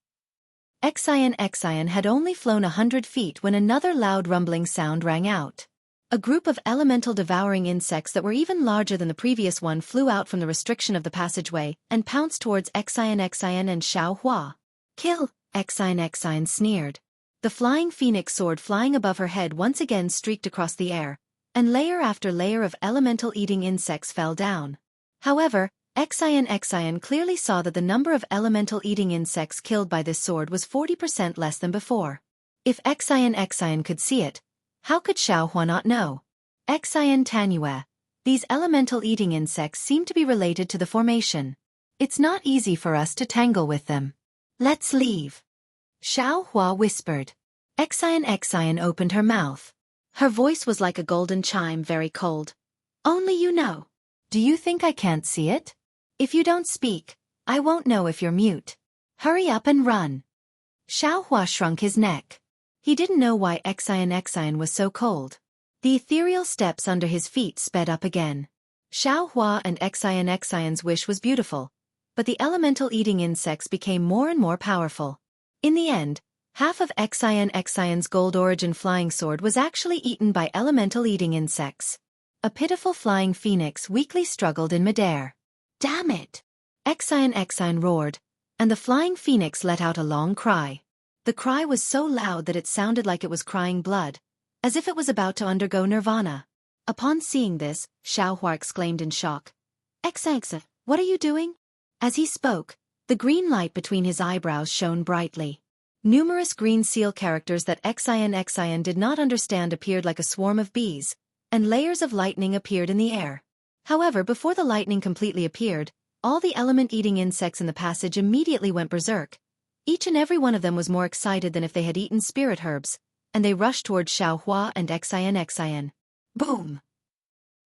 Xian had only flown 100 feet when another loud rumbling sound rang out. A group of elemental devouring insects that were even larger than the previous one flew out from the restriction of the passageway and pounced towards Xian and Xiaohua. "Kill!" Xian sneered. The flying phoenix sword flying above her head once again streaked across the air, and layer after layer of elemental eating insects fell down. However, Xian clearly saw that the number of elemental eating insects killed by this sword was 40% less than before. If Xian could see it, how could Xiaohua not know? Xian, these elemental eating insects seem to be related to the formation. It's not easy for us to tangle with them. Let's leave. Xiaohua whispered. Xian opened her mouth. Her voice was like a golden chime, very cold. "Only you know. Do you think I can't see it? If you don't speak, I won't know if you're mute. Hurry up and run." Xiaohua shrunk his neck. He didn't know why Xian was so cold. The ethereal steps under his feet sped up again. Xiaohua and Xian's wish was beautiful, but the elemental eating insects became more and more powerful. In the end, half of Xian's gold origin flying sword was actually eaten by elemental eating insects. A pitiful flying phoenix weakly struggled in midair. Damn it! Xian roared, and the flying phoenix let out a long cry. The cry was so loud that it sounded like it was crying blood, as if it was about to undergo nirvana. Upon seeing this, Xiaohua exclaimed in shock. Xianxia, what are you doing? As he spoke, the green light between his eyebrows shone brightly. Numerous green seal characters that Xian did not understand appeared like a swarm of bees, and layers of lightning appeared in the air. However, before the lightning completely appeared, all the element-eating insects in the passage immediately went berserk. Each and every one of them was more excited than if they had eaten spirit herbs, and they rushed towards Xiaohua and Xian. Boom!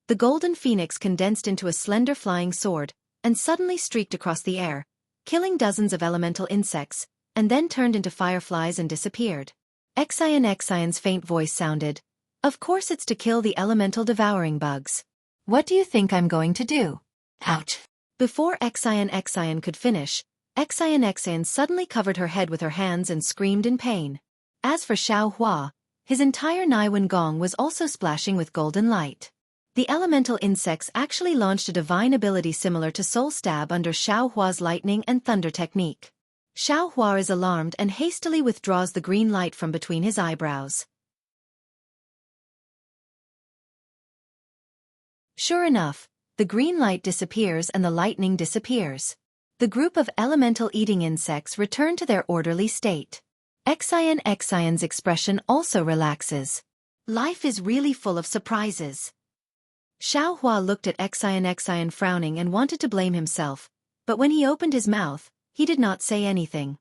The golden phoenix condensed into a slender flying sword, and suddenly streaked across the air, killing dozens of elemental insects, and then turned into fireflies and disappeared. Xian's faint voice sounded. Of course it's to kill the elemental devouring bugs. What do you think I'm going to do? Ouch! Before Xian could finish, Xian suddenly covered her head with her hands and screamed in pain. As for Xiaohua, his entire Naiwen Gong was also splashing with golden light. The elemental insects actually launched a divine ability similar to Soul Stab under Xiaohua's lightning and thunder technique. Xiaohua is alarmed and hastily withdraws the green light from between his eyebrows. Sure enough, the green light disappears and the lightning disappears. The group of elemental eating insects return to their orderly state. Xian's expression also relaxes. Life is really full of surprises. Xiaohua looked at Xian frowning and wanted to blame himself, but when he opened his mouth, he did not say anything.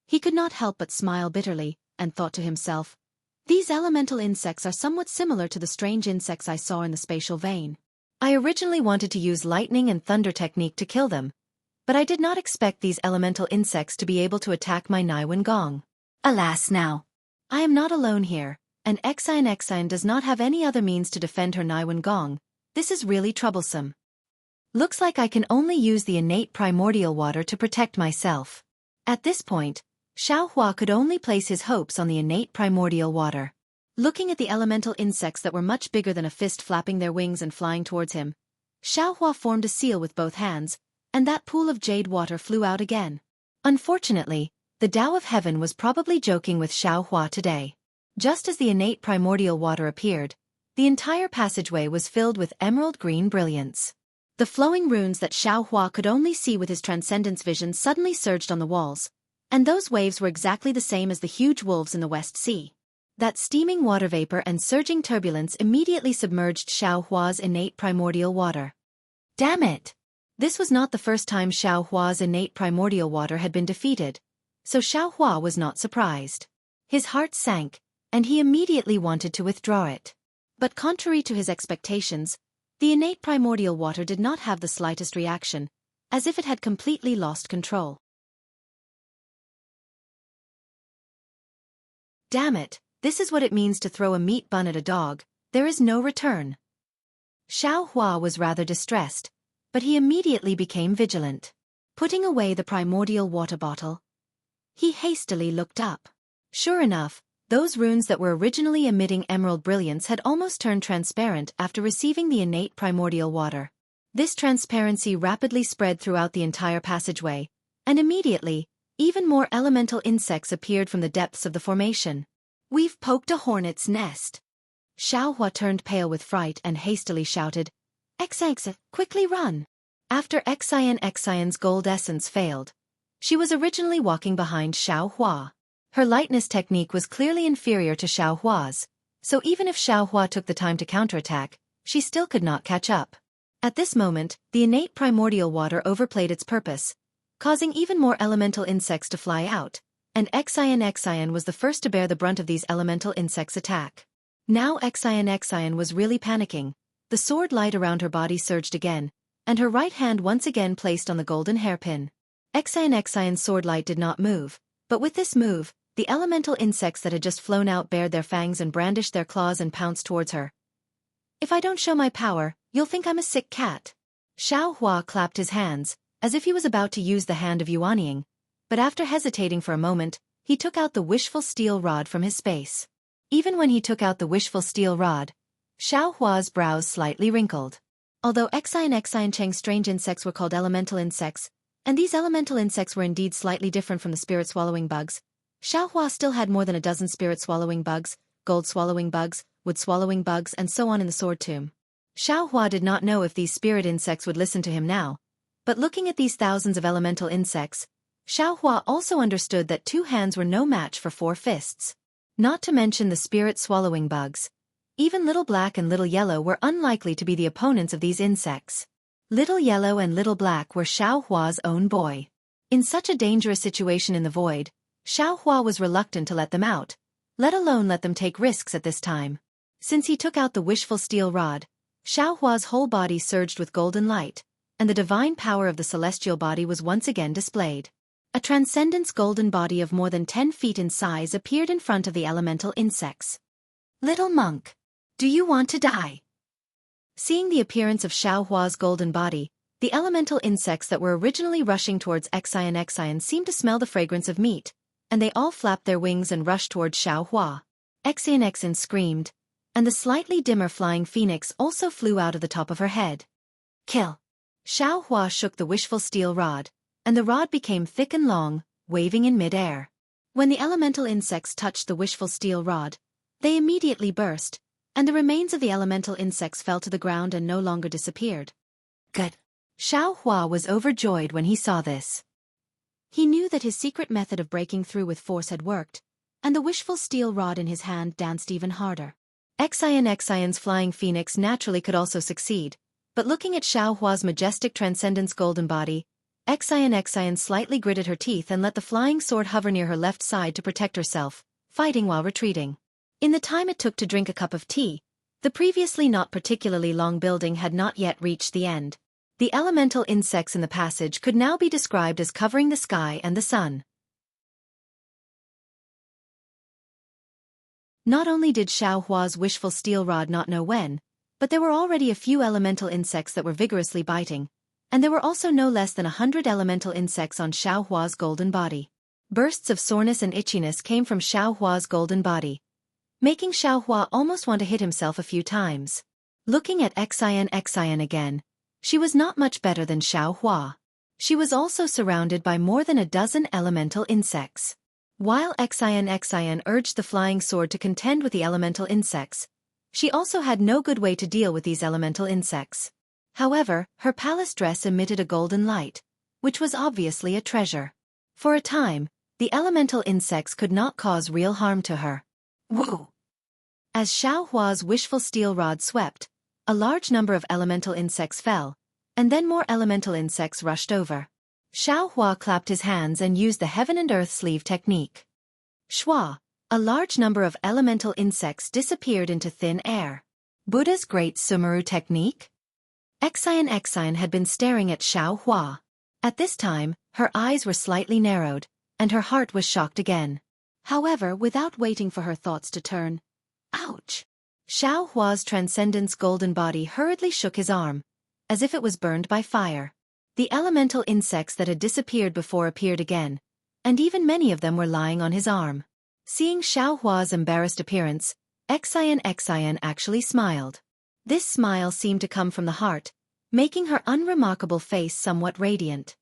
He could not help but smile bitterly, and thought to himself, these elemental insects are somewhat similar to the strange insects I saw in the spatial vein. I originally wanted to use lightning and thunder technique to kill them, but I did not expect these elemental insects to be able to attack my Naiwen Gong. Alas now! I am not alone here, and Xian does not have any other means to defend her Naiwen Gong. This is really troublesome. Looks like I can only use the innate primordial water to protect myself. At this point, Xiaohua could only place his hopes on the innate primordial water. Looking at the elemental insects that were much bigger than a fist flapping their wings and flying towards him, Xiaohua formed a seal with both hands, and that pool of jade water flew out again. Unfortunately, the Tao of Heaven was probably joking with Xiaohua today. Just as the innate primordial water appeared, the entire passageway was filled with emerald green brilliance. The flowing runes that Xiaohua could only see with his transcendence vision suddenly surged on the walls, and those waves were exactly the same as the huge wolves in the West Sea. That steaming water vapor and surging turbulence immediately submerged Xiaohua's innate primordial water. Damn it! This was not the first time Xiaohua's innate primordial water had been defeated, so Xiaohua was not surprised. His heart sank, and he immediately wanted to withdraw it. But contrary to his expectations, the innate primordial water did not have the slightest reaction, as if it had completely lost control. Damn it, this is what it means to throw a meat bun at a dog, there is no return. Xiaohua was rather distressed, but he immediately became vigilant. Putting away the primordial water bottle, he hastily looked up. Sure enough, those runes that were originally emitting emerald brilliance had almost turned transparent after receiving the innate primordial water. This transparency rapidly spread throughout the entire passageway, and immediately, even more elemental insects appeared from the depths of the formation. We've poked a hornet's nest. Xiaohua turned pale with fright and hastily shouted, Xianxia, quickly run! After Xian's gold essence failed, she was originally walking behind Xiaohua. Her lightness technique was clearly inferior to Xiaohua's, so even if Xiaohua took the time to counterattack, she still could not catch up. At this moment, the innate primordial water overplayed its purpose, causing even more elemental insects to fly out, and Xian was the first to bear the brunt of these elemental insects' attack. Now Xian was really panicking. The sword light around her body surged again, and her right hand once again placed on the golden hairpin. Xian's sword light did not move, but with this move, the elemental insects that had just flown out bared their fangs and brandished their claws and pounced towards her. "If I don't show my power, you'll think I'm a sick cat." Xiao Hua clapped his hands, as if he was about to use the hand of Yuanying, but after hesitating for a moment, he took out the wishful steel rod from his space. Even when he took out the wishful steel rod, Xiao Hua's brows slightly wrinkled. Although Xi and Cheng's strange insects were called elemental insects, and these elemental insects were indeed slightly different from the spirit-swallowing bugs, Xiao Hua still had more than a dozen spirit-swallowing bugs, gold-swallowing bugs, wood-swallowing bugs, and so on in the sword tomb. Xiao Hua did not know if these spirit insects would listen to him now, but looking at these thousands of elemental insects, Xiao Hua also understood that 2 hands were no match for 4 fists. Not to mention the spirit-swallowing bugs. Even Little Black and Little Yellow were unlikely to be the opponents of these insects. Little Yellow and Little Black were Xiao Hua's own boy. In such a dangerous situation in the void, Xiao Hua was reluctant to let them out, let alone let them take risks at this time. Since he took out the wishful steel rod, Xiao Hua's whole body surged with golden light, and the divine power of the celestial body was once again displayed. A transcendence golden body of more than 10 feet in size appeared in front of the elemental insects. "Little monk, do you want to die?" Seeing the appearance of Xiao Hua's golden body, the elemental insects that were originally rushing towards Xian seemed to smell the fragrance of meat, and they all flapped their wings and rushed towards Xiao Hua. Xian screamed, and the slightly dimmer flying phoenix also flew out of the top of her head. "Kill!" Xiao Hua shook the wishful steel rod, and the rod became thick and long, waving in mid-air. When the elemental insects touched the wishful steel rod, they immediately burst, and the remains of the elemental insects fell to the ground and no longer disappeared. Good. Xiao Hua was overjoyed when he saw this. He knew that his secret method of breaking through with force had worked, and the wishful steel rod in his hand danced even harder. Xian's flying phoenix naturally could also succeed, but looking at Xiao Hua's majestic transcendence golden body, Xian slightly gritted her teeth and let the flying sword hover near her left side to protect herself, fighting while retreating. In the time it took to drink a cup of tea, the previously not particularly long building had not yet reached the end. The elemental insects in the passage could now be described as covering the sky and the sun. Not only did Xiao Hua's wishful steel rod not know when, but there were already a few elemental insects that were vigorously biting, and there were also no less than 100 elemental insects on Xiao Hua's golden body. Bursts of soreness and itchiness came from Xiao Hua's golden body, making Xiao Hua almost want to hit himself a few times. Looking at Xian again, she was not much better than Xiao Hua. She was also surrounded by more than a dozen elemental insects. While Xian urged the flying sword to contend with the elemental insects, she also had no good way to deal with these elemental insects. However, her palace dress emitted a golden light, which was obviously a treasure. For a time, the elemental insects could not cause real harm to her. Woo! As Xiao Hua's wishful steel rod swept, a large number of elemental insects fell, and then more elemental insects rushed over. Xiao Hua clapped his hands and used the heaven and earth sleeve technique. Shua, a large number of elemental insects disappeared into thin air. Buddha's great Sumeru technique? Xian had been staring at Xiao Hua. At this time, her eyes were slightly narrowed, and her heart was shocked again. However, without waiting for her thoughts to turn, ouch! Xiao Hua's transcendence golden body hurriedly shook his arm, as if it was burned by fire. The elemental insects that had disappeared before appeared again, and even many of them were lying on his arm. Seeing Xiao Hua's embarrassed appearance, Xian actually smiled. This smile seemed to come from the heart, making her unremarkable face somewhat radiant.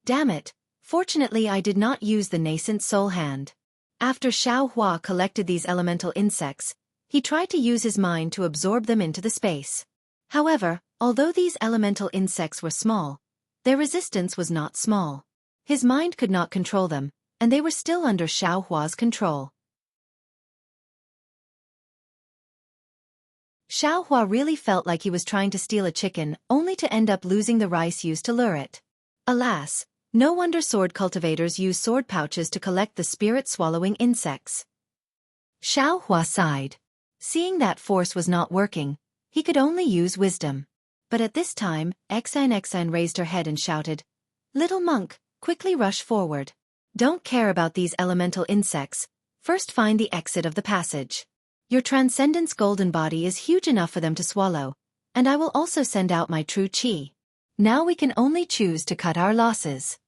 Damn it, fortunately I did not use the nascent soul hand. After Xiao Hua collected these elemental insects, he tried to use his mind to absorb them into the space. However, although these elemental insects were small, their resistance was not small. His mind could not control them, and they were still under Xiao Hua's control. Xiao Hua really felt like he was trying to steal a chicken, only to end up losing the rice used to lure it. Alas, no wonder sword cultivators use sword pouches to collect the spirit-swallowing insects. Xiao Hua sighed. Seeing that force was not working, he could only use wisdom. But at this time, Xian raised her head and shouted, "Little monk, quickly rush forward. Don't care about these elemental insects, First find the exit of the passage. Your Transcendence golden body is huge enough for them to swallow, and I will also send out my true qi. Now we can only choose to cut our losses.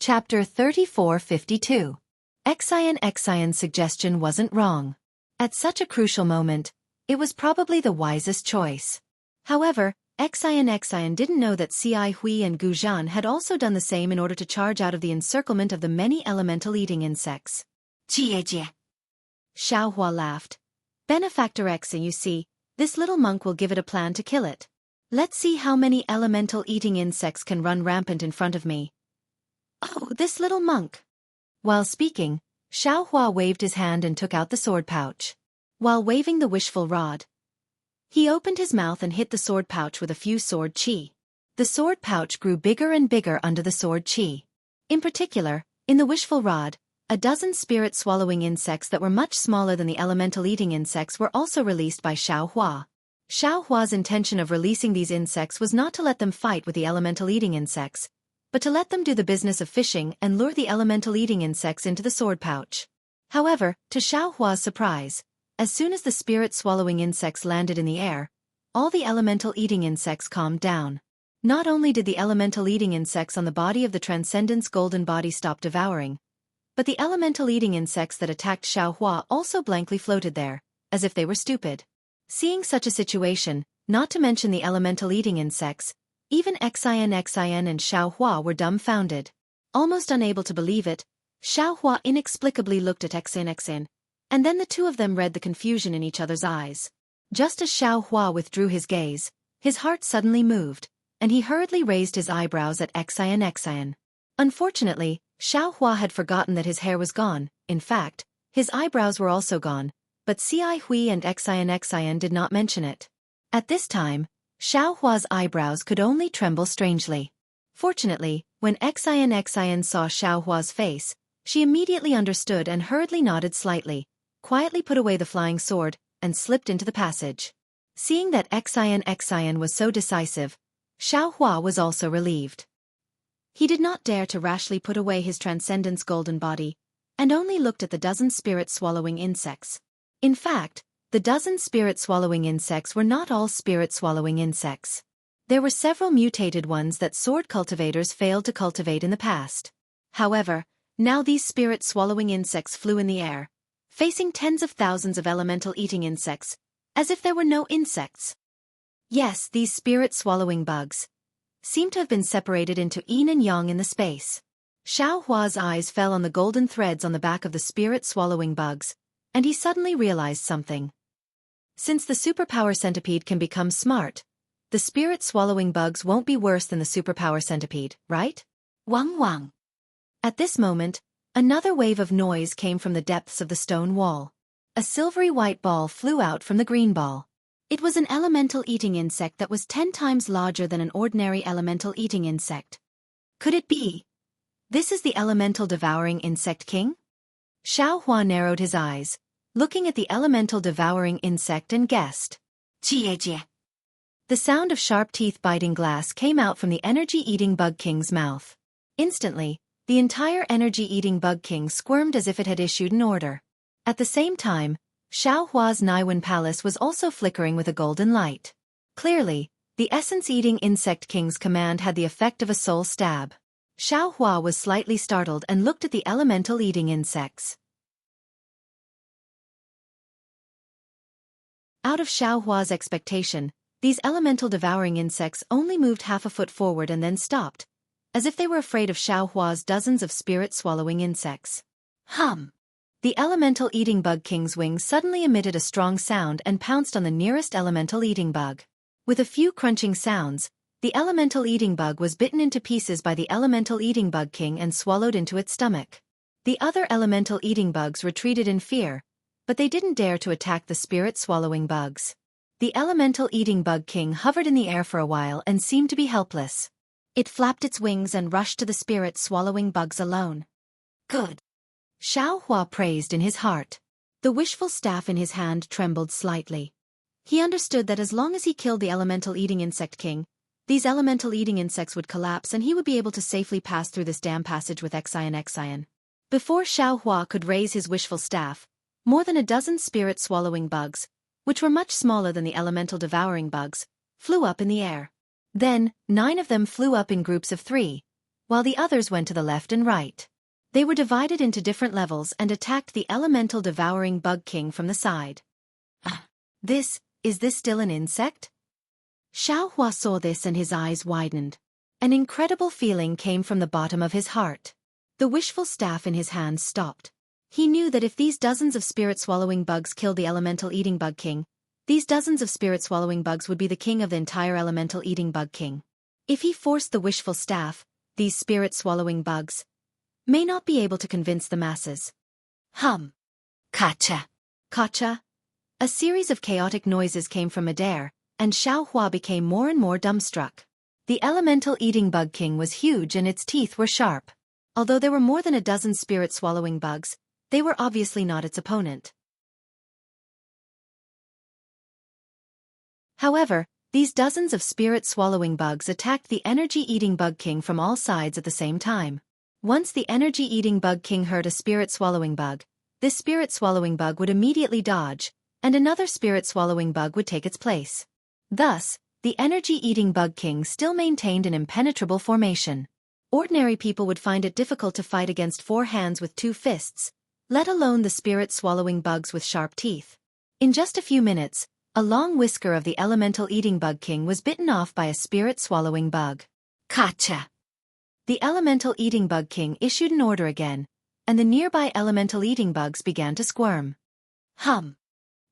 Chapter 3452. Xianxia's suggestion wasn't wrong. At such a crucial moment, it was probably the wisest choice. However, Xianxia didn't know that Xihui and Guzhan had also done the same in order to charge out of the encirclement of the many elemental-eating insects. Jie. Xiaohua laughed. Benefactor Xi, you see, this little monk will give it a plan to kill it. Let's see how many elemental-eating insects can run rampant in front of me. Oh, this little monk. While speaking, Xiaohua waved his hand and took out the sword pouch. While waving the wishful rod, he opened his mouth and hit the sword pouch with a few sword qi. The sword pouch grew bigger and bigger under the sword qi. In particular, in the wishful rod, a dozen spirit-swallowing insects that were much smaller than the elemental-eating insects were also released by Xiaohua. Xiaohua's intention of releasing these insects was not to let them fight with the elemental-eating insects, but to let them do the business of fishing and lure the elemental-eating insects into the sword pouch. However, to Xiaohua's surprise, as soon as the spirit-swallowing insects landed in the air, all the elemental-eating insects calmed down. Not only did the elemental-eating insects on the body of the Transcendence golden body stop devouring, but the elemental-eating insects that attacked Xiaohua also blankly floated there, as if they were stupid. Seeing such a situation, not to mention the elemental-eating insects, even Xianxia and Xiaohua were dumbfounded. Almost unable to believe it, Xiaohua inexplicably looked at Xianxia, and then the two of them read the confusion in each other's eyes. Just as Xiaohua withdrew his gaze, his heart suddenly moved, and he hurriedly raised his eyebrows at Xianxia. Unfortunately, Xiaohua had forgotten that his hair was gone. In fact, his eyebrows were also gone, but Xihui and Xianxia did not mention it. At this time, Xiaohua's eyebrows could only tremble strangely. Fortunately, when Xianxia saw Xiaohua's face, she immediately understood and hurriedly nodded slightly, quietly put away the flying sword, and slipped into the passage. Seeing that Xianxia was so decisive, Xiaohua was also relieved. He did not dare to rashly put away his Transcendence golden body, and only looked at the dozen spirit-swallowing insects. In fact, the dozen spirit-swallowing insects were not all spirit-swallowing insects. There were several mutated ones that sword cultivators failed to cultivate in the past. However, now these spirit-swallowing insects flew in the air, facing tens of thousands of elemental-eating insects, as if there were no insects. Yes, these spirit-swallowing bugs seemed to have been separated into yin and yang in the space. Xiaohua's eyes fell on the golden threads on the back of the spirit-swallowing bugs, and he suddenly realized something. Since the superpower centipede can become smart, the spirit-swallowing bugs won't be worse than the superpower centipede, right? Wang wang. At this moment, another wave of noise came from the depths of the stone wall. A silvery white ball flew out from the green ball. It was an elemental-eating insect that was 10 times larger than an ordinary elemental-eating insect. Could it be? This is the elemental-devouring insect king? Xiaohua narrowed his eyes, looking at the elemental-devouring insect and guessed. Jie. The sound of sharp teeth biting glass came out from the energy-eating bug king's mouth. Instantly, the entire energy-eating bug king squirmed as if it had issued an order. At the same time, Xiaohua's Naiwen palace was also flickering with a golden light. Clearly, the essence-eating insect king's command had the effect of a soul stab. Xiaohua was slightly startled and looked at the elemental-eating insects. Out of Xiaohua's expectation, these elemental-devouring insects only moved half a foot forward and then stopped, as if they were afraid of Xiaohua's dozens of spirit-swallowing insects. Hum! The elemental-eating bug king's wings suddenly emitted a strong sound and pounced on the nearest elemental-eating bug. With a few crunching sounds, the elemental-eating bug was bitten into pieces by the elemental-eating bug king and swallowed into its stomach. The other elemental-eating bugs retreated in fear, but they didn't dare to attack the spirit-swallowing bugs. The elemental-eating bug king hovered in the air for a while and seemed to be helpless. It flapped its wings and rushed to the spirit-swallowing bugs alone. Good. Xiaohua praised in his heart. The wishful staff in his hand trembled slightly. He understood that as long as he killed the elemental-eating insect king, these elemental-eating insects would collapse and he would be able to safely pass through this damn passage with Xianxia. Before Xiaohua could raise his wishful staff, more than a dozen spirit-swallowing bugs, which were much smaller than the elemental-devouring bugs, flew up in the air. Then, 9 of them flew up in groups of 3, while the others went to the left and right. They were divided into different levels and attacked the elemental-devouring bug king from the side. Is this still an insect? Xiaohua saw this and his eyes widened. An incredible feeling came from the bottom of his heart. The wishful staff in his hand stopped. He knew that if these dozens of spirit-swallowing bugs killed the elemental-eating bug king, these dozens of spirit-swallowing bugs would be the king of the entire elemental-eating bug king. If he forced the wishful staff, these spirit-swallowing bugs may not be able to convince the masses. Kacha. Kacha. A series of chaotic noises came from midair, and Xiaohua became more and more dumbstruck. The elemental-eating bug king was huge and its teeth were sharp. Although there were more than a dozen spirit-swallowing bugs, they were obviously not its opponent. However, these dozens of spirit-swallowing bugs attacked the energy-eating bug king from all sides at the same time. Once the energy-eating bug king heard a spirit-swallowing bug, this spirit-swallowing bug would immediately dodge, and another spirit-swallowing bug would take its place. Thus, the energy-eating bug king still maintained an impenetrable formation. Ordinary people would find it difficult to fight against 4 hands with 2 fists, let alone the spirit-swallowing bugs with sharp teeth. In just a few minutes, a long whisker of the elemental-eating bug king was bitten off by a spirit-swallowing bug. Kacha! The elemental-eating bug king issued an order again, and the nearby elemental-eating bugs began to squirm.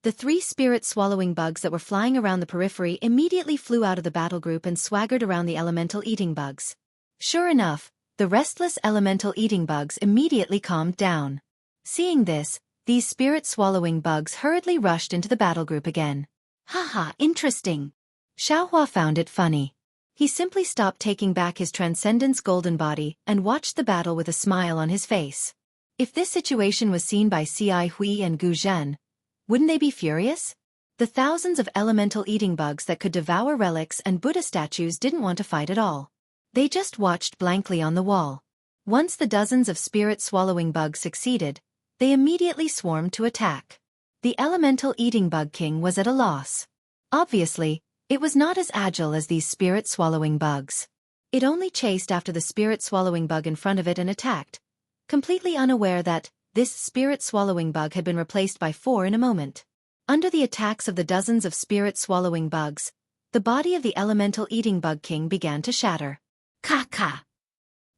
The 3 spirit-swallowing bugs that were flying around the periphery immediately flew out of the battle group and swaggered around the elemental-eating bugs. Sure enough, the restless elemental-eating bugs immediately calmed down. Seeing this, these spirit-swallowing bugs hurriedly rushed into the battle group again. Interesting. Xiaohua found it funny. He simply stopped taking back his Transcendence golden body and watched the battle with a smile on his face. If this situation was seen by Ci Hui and Gu Zhen, wouldn't they be furious? The thousands of elemental-eating bugs that could devour relics and Buddha statues didn't want to fight at all. They just watched blankly on the wall. Once the dozens of spirit-swallowing bugs succeeded, they immediately swarmed to attack. The elemental-eating bug king was at a loss. Obviously, it was not as agile as these spirit-swallowing bugs. It only chased after the spirit-swallowing bug in front of it and attacked, completely unaware that this spirit-swallowing bug had been replaced by 4 in a moment. Under the attacks of the dozens of spirit-swallowing bugs, the body of the elemental-eating bug king began to shatter. Ka!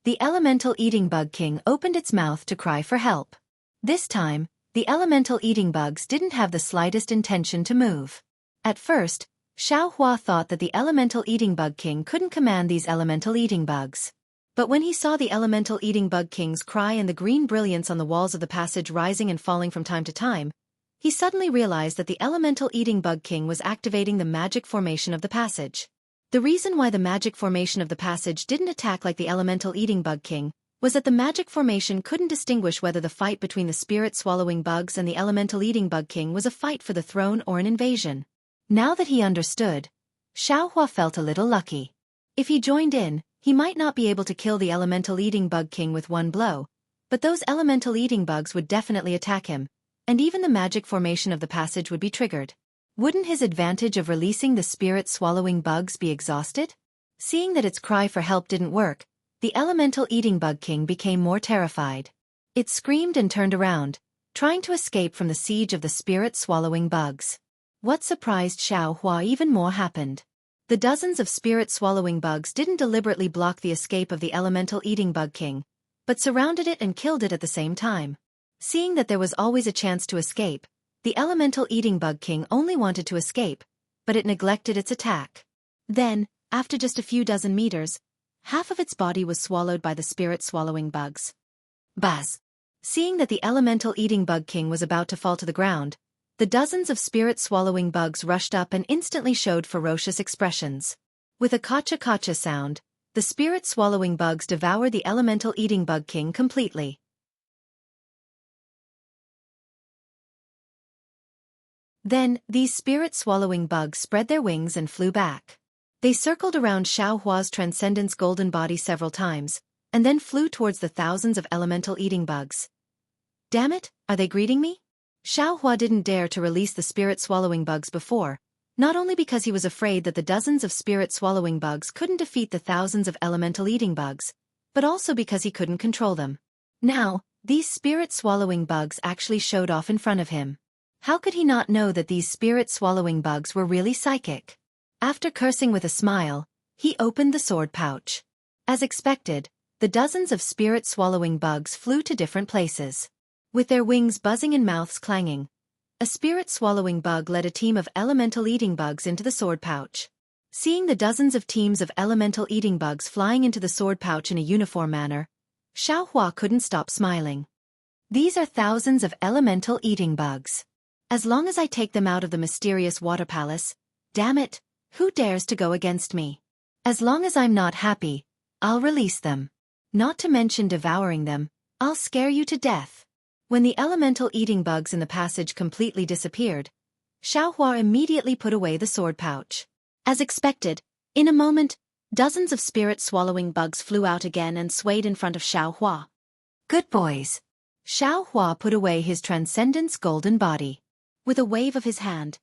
The elemental-eating bug king opened its mouth to cry for help. This time, the elemental-eating bugs didn't have the slightest intention to move. At first, Xiaohua thought that the elemental-eating bug king couldn't command these elemental-eating bugs. But when he saw the elemental-eating bug king's cry and the green brilliance on the walls of the passage rising and falling from time to time, he suddenly realized that the elemental-eating bug king was activating the magic formation of the passage. The reason why the magic formation of the passage didn't attack like the elemental-eating bug king was that the magic formation couldn't distinguish whether the fight between the spirit-swallowing bugs and the elemental-eating bug king was a fight for the throne or an invasion. Now that he understood, Xiaohua felt a little lucky. If he joined in, he might not be able to kill the elemental-eating bug king with one blow, but those elemental-eating bugs would definitely attack him, and even the magic formation of the passage would be triggered. Wouldn't his advantage of releasing the spirit-swallowing bugs be exhausted? Seeing that its cry for help didn't work, the elemental-eating bug king became more terrified. It screamed and turned around, trying to escape from the siege of the spirit-swallowing bugs. What surprised Xiaohua even more happened. The dozens of spirit-swallowing bugs didn't deliberately block the escape of the elemental-eating bug king, but surrounded it and killed it at the same time. Seeing that there was always a chance to escape, the elemental-eating bug king only wanted to escape, but it neglected its attack. Then, after just a few dozen meters, half of its body was swallowed by the spirit-swallowing bugs. Buzz! Seeing that the elemental-eating bug king was about to fall to the ground, the dozens of spirit-swallowing bugs rushed up and instantly showed ferocious expressions. With a kacha-kacha sound, the spirit-swallowing bugs devoured the elemental-eating bug king completely. Then, these spirit-swallowing bugs spread their wings and flew back. They circled around Xiaohua's transcendence golden body several times, and then flew towards the thousands of elemental eating bugs. Damn it, are they greeting me? Xiaohua didn't dare to release the spirit-swallowing bugs before, not only because he was afraid that the dozens of spirit-swallowing bugs couldn't defeat the thousands of elemental eating bugs, but also because he couldn't control them. Now, these spirit-swallowing bugs actually showed off in front of him. How could he not know that these spirit-swallowing bugs were really psychic? After cursing with a smile, he opened the sword pouch. As expected, the dozens of spirit-swallowing bugs flew to different places. With their wings buzzing and mouths clanging, a spirit-swallowing bug led a team of elemental eating bugs into the sword pouch. Seeing the dozens of teams of elemental eating bugs flying into the sword pouch in a uniform manner, Xiaohua couldn't stop smiling. These are thousands of elemental eating bugs. As long as I take them out of the mysterious water palace, damn it, who dares to go against me? As long as I'm not happy, I'll release them. Not to mention devouring them, I'll scare you to death. When the elemental eating bugs in the passage completely disappeared, Xiaohua immediately put away the sword pouch. As expected, in a moment, dozens of spirit-swallowing bugs flew out again and swayed in front of Xiaohua. Good boys. Xiaohua put away his transcendence golden body. With a wave of his hand,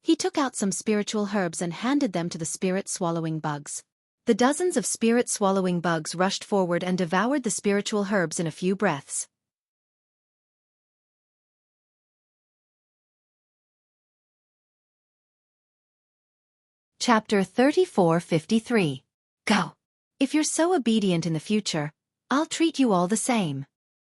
he took out some spiritual herbs and handed them to the spirit-swallowing bugs. The dozens of spirit-swallowing bugs rushed forward and devoured the spiritual herbs in a few breaths. Chapter 3453. Go. If you're so obedient in the future, I'll treat you all the same.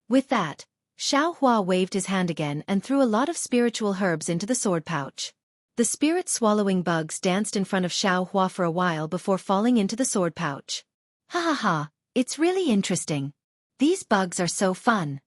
With that, Xiaohua waved his hand again and threw a lot of spiritual herbs into the sword pouch. The spirit-swallowing bugs danced in front of Xiaohua for a while before falling into the sword pouch. Ha ha ha, it's really interesting. These bugs are so fun.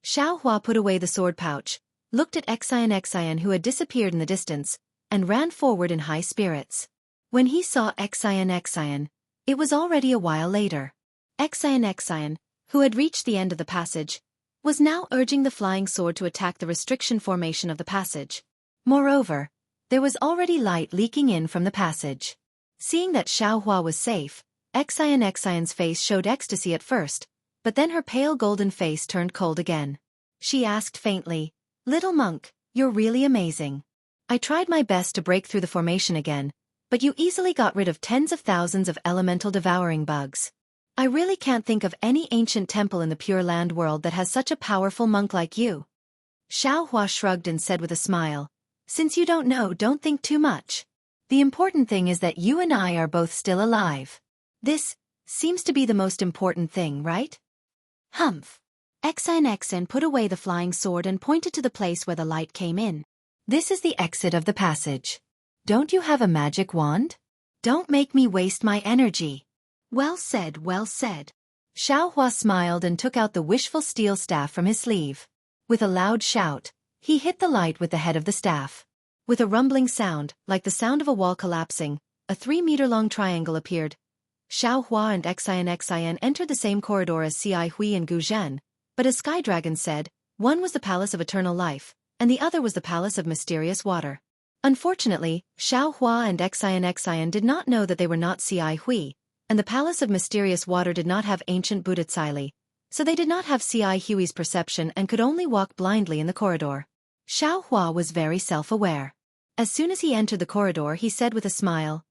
Xiaohua put away the sword pouch, looked at Xianxia who had disappeared in the distance, and ran forward in high spirits. When he saw Xianxia, it was already a while later. Xianxia, who had reached the end of the passage, was now urging the flying sword to attack the restriction formation of the passage. Moreover, there was already light leaking in from the passage. Seeing that Xiaohua was safe, Xianxia's face showed ecstasy at first, but then her pale golden face turned cold again. She asked faintly, "Little monk, you're really amazing. I tried my best to break through the formation again, but you easily got rid of tens of thousands of elemental devouring bugs. I really can't think of any ancient temple in the Pure Land world that has such a powerful monk like you." Xiaohua shrugged and said with a smile, "Since you don't know, don't think too much. The important thing is that you and I are both still alive. This seems to be the most important thing, right?" Humph. Xianxia put away the flying sword and pointed to the place where the light came in. "This is the exit of the passage. Don't you have a magic wand? Don't make me waste my energy." Well said, well said. Xiaohua smiled and took out the wishful steel staff from his sleeve. With a loud shout, he hit the light with the head of the staff. With a rumbling sound, like the sound of a wall collapsing, a 3-meter-long triangle appeared. Xiaohua and Xianxia entered the same corridor as Xianhui and Guzhan, but as Sky Dragon said, one was the Palace of Eternal Life, and the other was the Palace of Mysterious Water. Unfortunately, Xiaohua and Xianxia did not know that they were not Xianhui, and the Palace of Mysterious Water did not have ancient Buddha-Tsili, so they did not have Xianhui's perception and could only walk blindly in the corridor. Xiaohua was very self-aware. As soon as he entered the corridor, he said with a smile,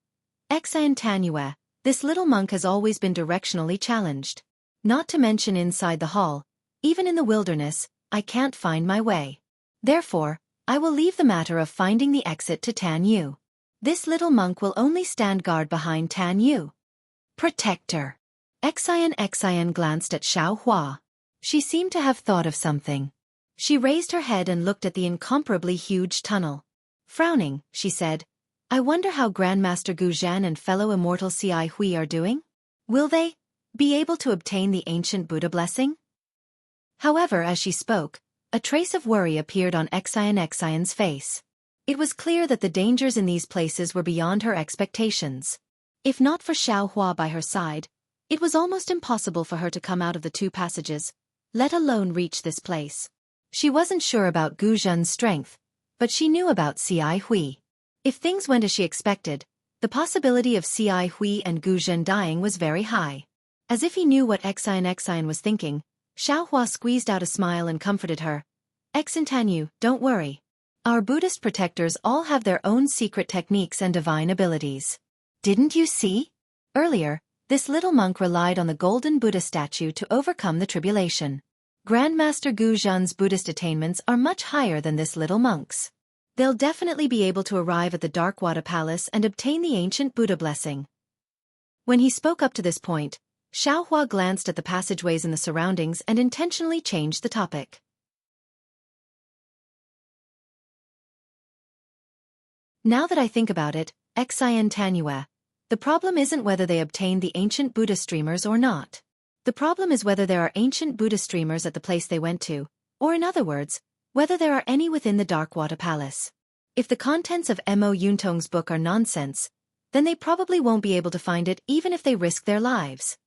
"Xiantanue, this little monk has always been directionally challenged. Not to mention inside the hall, even in the wilderness, I can't find my way. Therefore, I will leave the matter of finding the exit to Tan Yu. This little monk will only stand guard behind Tan Yu. Protector." Xianxia glanced at Xiaohua. She seemed to have thought of something. She raised her head and looked at the incomparably huge tunnel. Frowning, she said, "I wonder how Grandmaster Guzhan and fellow Immortal Xianhui are doing? Will they be able to obtain the ancient Buddha blessing?" However, as she spoke, a trace of worry appeared on Xianxia's face. It was clear that the dangers in these places were beyond her expectations. If not for Xiaohua by her side, it was almost impossible for her to come out of the 2 passages, let alone reach this place. She wasn't sure about Guzhan's strength, but she knew about Xianhui. If things went as she expected, The possibility of Ci Hui and Gu Zhen dying was very high. As if he knew what Xian was thinking, Xiaohua squeezed out a smile and comforted her. Xintanyu, don't worry. Our Buddhist protectors all have their own secret techniques and divine abilities. Didn't you see? Earlier, this little monk relied on the golden Buddha statue to overcome the tribulation. Grandmaster Gu Zhen's Buddhist attainments are much higher than this little monk's. They'll definitely be able to arrive at the Darkwater Palace and obtain the ancient Buddha blessing. When he spoke up to this point, Xiaohua glanced at the passageways in the surroundings and intentionally changed the topic. Now that I think about it, Xianxia, the problem isn't whether they obtained the ancient Buddha streamers or not. The problem is whether there are ancient Buddha streamers at the place they went to, or in other words, whether there are any within the Darkwater Palace. If the contents of Mo Yuntong's book are nonsense, then they probably won't be able to find it even if they risk their lives.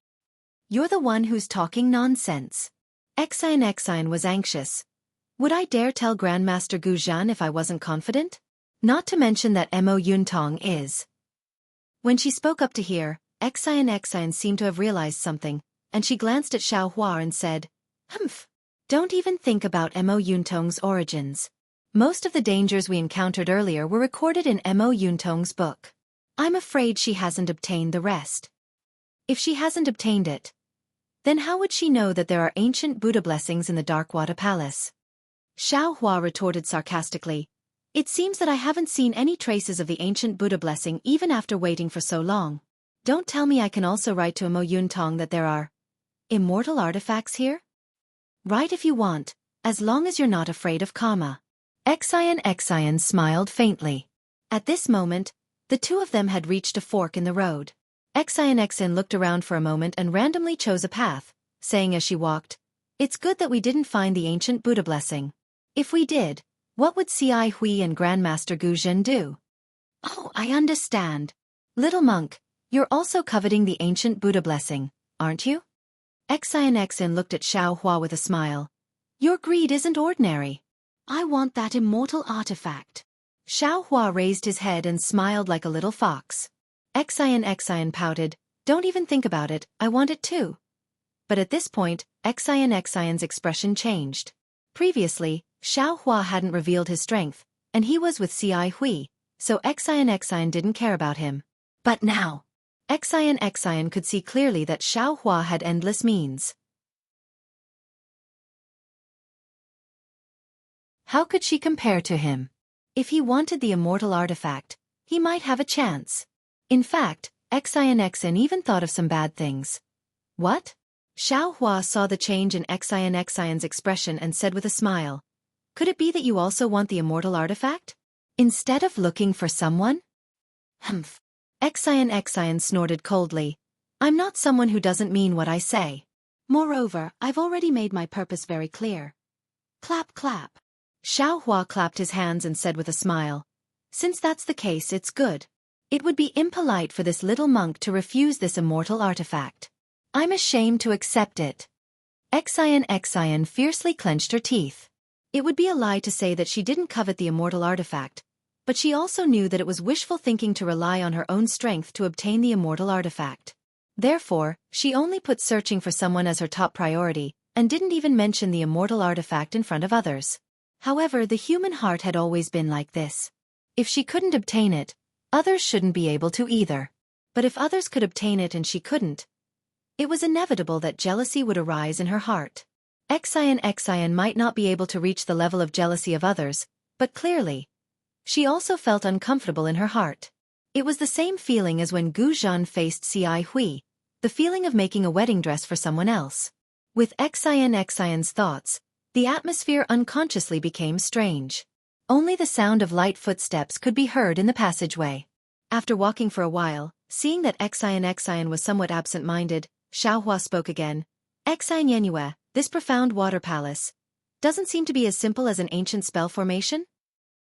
You're the one who's talking nonsense. Xian was anxious. Would I dare tell Grandmaster Gu Zhen if I wasn't confident? Not to mention that Mo Yuntong is. When she spoke up to hear, Xian seemed to have realized something, and she glanced at Xiaohua and said, Humph. Don't even think about Mo Yuntong's origins. Most of the dangers we encountered earlier were recorded in Mo Yuntong's book. I'm afraid she hasn't obtained the rest. If she hasn't obtained it, then how would she know that there are ancient Buddha blessings in the Darkwater Palace? Xiaohua retorted sarcastically. It seems that I haven't seen any traces of the ancient Buddha blessing even after waiting for so long. Don't tell me I can also write to Mo Yuntong that there are immortal artifacts here? Write if you want, as long as you're not afraid of karma. Xian smiled faintly. At this moment, the two of them had reached a fork in the road. Xian looked around for a moment and randomly chose a path, saying as she walked, It's good that we didn't find the ancient Buddha blessing. If we did, what would Ci Hui and Grandmaster Gu Zhen do? Oh, I understand. Little monk, you're also coveting the ancient Buddha blessing, aren't you? Xian looked at Xiaohua with a smile. Your greed isn't ordinary. I want that immortal artifact. Xiaohua raised his head and smiled like a little fox. Xian pouted, Don't even think about it, I want it too. But at this point, Xian's expression changed. Previously, Xiaohua hadn't revealed his strength, and he was with Ci Hui, so Xian didn't care about him. But now, Xian could see clearly that Xiaohua had endless means. How could she compare to him? If he wanted the immortal artifact, he might have a chance. In fact, Xian even thought of some bad things. What? Xiaohua saw the change in Xian's expression and said with a smile, Could it be that you also want the immortal artifact? Instead of looking for someone? Humph. Xian snorted coldly. I'm not someone who doesn't mean what I say. Moreover, I've already made my purpose very clear. Clap clap. Xiaohua clapped his hands and said with a smile, Since that's the case, it's good. It would be impolite for this little monk to refuse this immortal artifact. I'm ashamed to accept it. Xian fiercely clenched her teeth. It would be a lie to say that she didn't covet the immortal artifact, but she also knew that it was wishful thinking to rely on her own strength to obtain the immortal artifact. Therefore, she only put searching for someone as her top priority, and didn't even mention the immortal artifact in front of others. However, the human heart had always been like this. If she couldn't obtain it, others shouldn't be able to either. But if others could obtain it and she couldn't, it was inevitable that jealousy would arise in her heart. Xian might not be able to reach the level of jealousy of others, but clearly, she also felt uncomfortable in her heart. It was the same feeling as when Gu Zhen faced Ci Hui, the feeling of making a wedding dress for someone else. With Xian's thoughts, the atmosphere unconsciously became strange. Only the sound of light footsteps could be heard in the passageway. After walking for a while, seeing that Xian was somewhat absent-minded, Xiaohua spoke again. Xianxia, this profound water palace doesn't seem to be as simple as an ancient spell formation?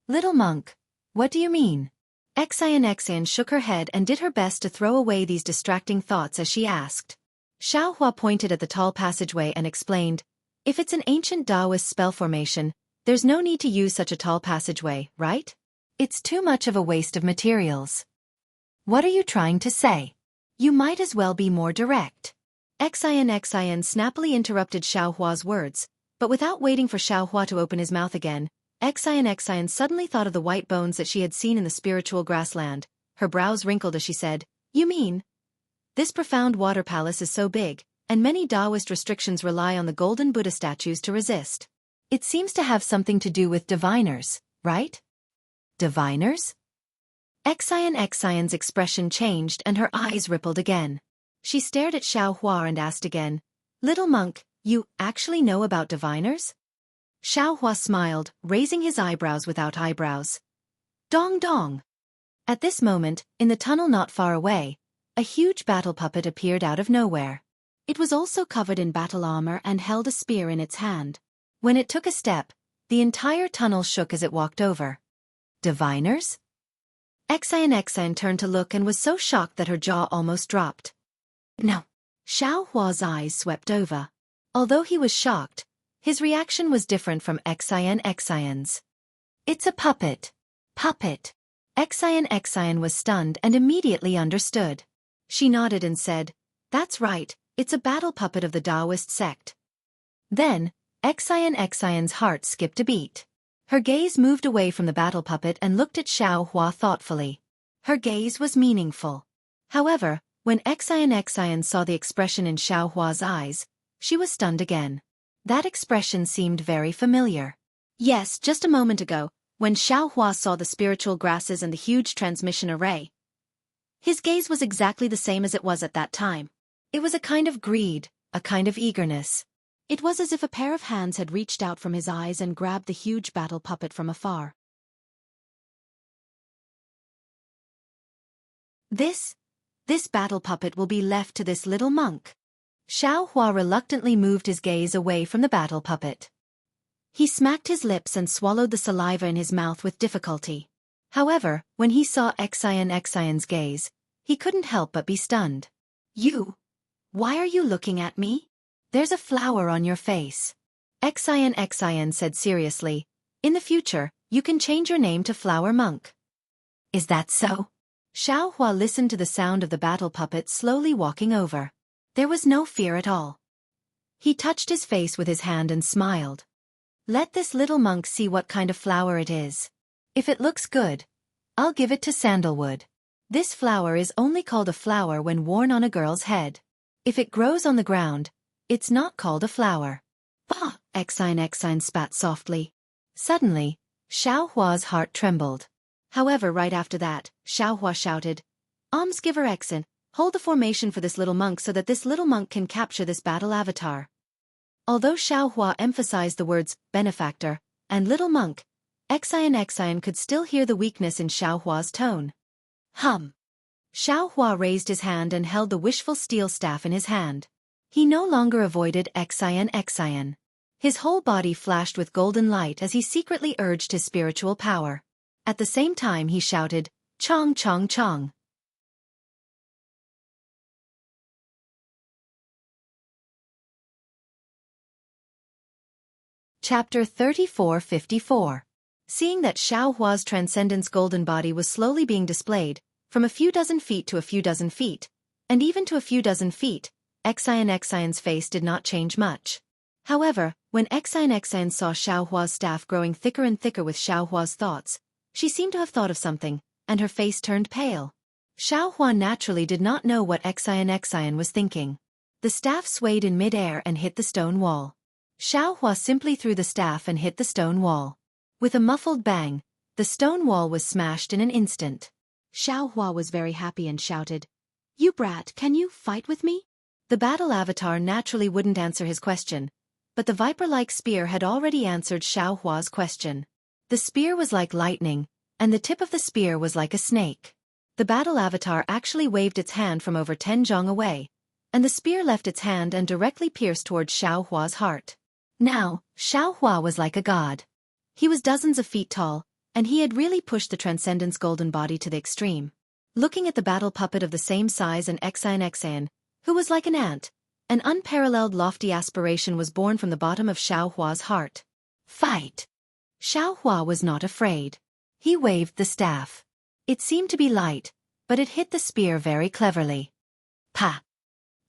Little monk, what do you mean? Xian shook her head and did her best to throw away these distracting thoughts as she asked. Xiaohua pointed at the tall passageway and explained, If it's an ancient Taoist spell formation, there's no need to use such a tall passageway, right? It's too much of a waste of materials. What are you trying to say? You might as well be more direct. Xian snappily interrupted Xiaohua's words, but without waiting for Xiaohua to open his mouth again, Xian suddenly thought of the white bones that she had seen in the spiritual grassland. Her brows wrinkled as she said, "You mean? This profound water palace is so big, and many Taoist restrictions rely on the golden Buddha statues to resist. It seems to have something to do with diviners, right?" Diviners? Xian's expression changed and her eyes rippled again. She stared at Xiaohua and asked again, "Little monk, you actually know about diviners?" Xiaohua smiled, raising his eyebrows without eyebrows. Dong dong. At this moment, in the tunnel not far away, a huge battle puppet appeared out of nowhere. It was also covered in battle armor and held a spear in its hand. When it took a step, the entire tunnel shook as it walked over. Diviners? Xian turned to look and was so shocked that her jaw almost dropped. No. Xiaohua's eyes swept over. Although he was shocked, his reaction was different from Xian's. It's a puppet. Puppet. Xian was stunned and immediately understood. She nodded and said, "That's right, it's a battle puppet of the Taoist sect." Then, Xian's heart skipped a beat. Her gaze moved away from the battle puppet and looked at Xiaohua thoughtfully. Her gaze was meaningful. However, when Xian saw the expression in Xiaohua's eyes, she was stunned again. That expression seemed very familiar. Yes, just a moment ago, when Xiaohua saw the spiritual grasses and the huge transmission array. His gaze was exactly the same as it was at that time. It was a kind of greed, a kind of eagerness. It was as if a pair of hands had reached out from his eyes and grabbed the huge battle puppet from afar. This battle puppet will be left to this little monk. Xiaohua reluctantly moved his gaze away from the battle puppet. He smacked his lips and swallowed the saliva in his mouth with difficulty. However, when he saw Xian's gaze, he couldn't help but be stunned. "You? Why are you looking at me? There's a flower on your face." Xian said seriously, "In the future, you can change your name to Flower Monk." "Is that so?" Xiaohua listened to the sound of the battle puppet slowly walking over. There was no fear at all. He touched his face with his hand and smiled. "Let this little monk see what kind of flower it is. If it looks good, I'll give it to Sandalwood. This flower is only called a flower when worn on a girl's head. If it grows on the ground, it's not called a flower." "Bah!" Xian spat softly. Suddenly, Xiaohua's heart trembled. However, right after that, Xiaohua shouted, "Almsgiver Xan, hold the formation for this little monk so that this little monk can capture this battle avatar." Although Xiaohua emphasized the words benefactor and little monk, Xian could still hear the weakness in Xiaohua's tone. Xiaohua raised his hand and held the wishful steel staff in his hand. He no longer avoided Xian. His whole body flashed with golden light as he secretly urged his spiritual power. At the same time he shouted, "Chong chong chong." Chapter 3454. Seeing that Xiaohua's transcendence golden body was slowly being displayed, from a few dozen feet to a few dozen feet, and even to a few dozen feet, Xian's face did not change much. However, when Xian saw Xiaohua's staff growing thicker and thicker with Xiaohua's thoughts, she seemed to have thought of something, and her face turned pale. Xiaohua naturally did not know what Xian was thinking. The staff swayed in mid-air and hit the stone wall. Xiaohua simply threw the staff and hit the stone wall. With a muffled bang, the stone wall was smashed in an instant. Xiaohua was very happy and shouted, "You brat, can you fight with me?" The battle avatar naturally wouldn't answer his question, but the viper-like spear had already answered Xiaohua's question. The spear was like lightning, and the tip of the spear was like a snake. The battle avatar actually waved its hand from over 10 zhong away, and the spear left its hand and directly pierced towards Xiaohua's heart. Now, Xiaohua was like a god. He was dozens of feet tall, and he had really pushed the Transcendence golden body to the extreme. Looking at the battle puppet of the same size and Xian, who was like an ant, an unparalleled lofty aspiration was born from the bottom of Xiaohua's heart. Fight! Xiaohua was not afraid. He waved the staff. It seemed to be light, but it hit the spear very cleverly. Pa!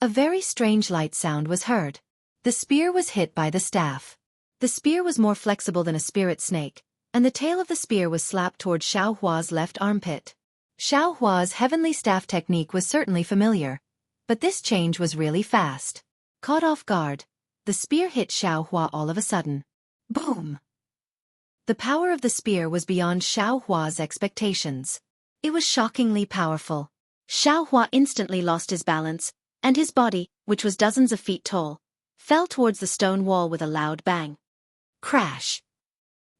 A very strange light sound was heard. The spear was hit by the staff. The spear was more flexible than a spirit snake, and the tail of the spear was slapped towards Xiao Hua's left armpit. Xiao Hua's heavenly staff technique was certainly familiar, but this change was really fast. Caught off guard, the spear hit Xiao Hua all of a sudden. Boom! The power of the spear was beyond Xiao Hua's expectations. It was shockingly powerful. Xiao Hua instantly lost his balance, and his body, which was dozens of feet tall, fell towards the stone wall with a loud bang. Crash!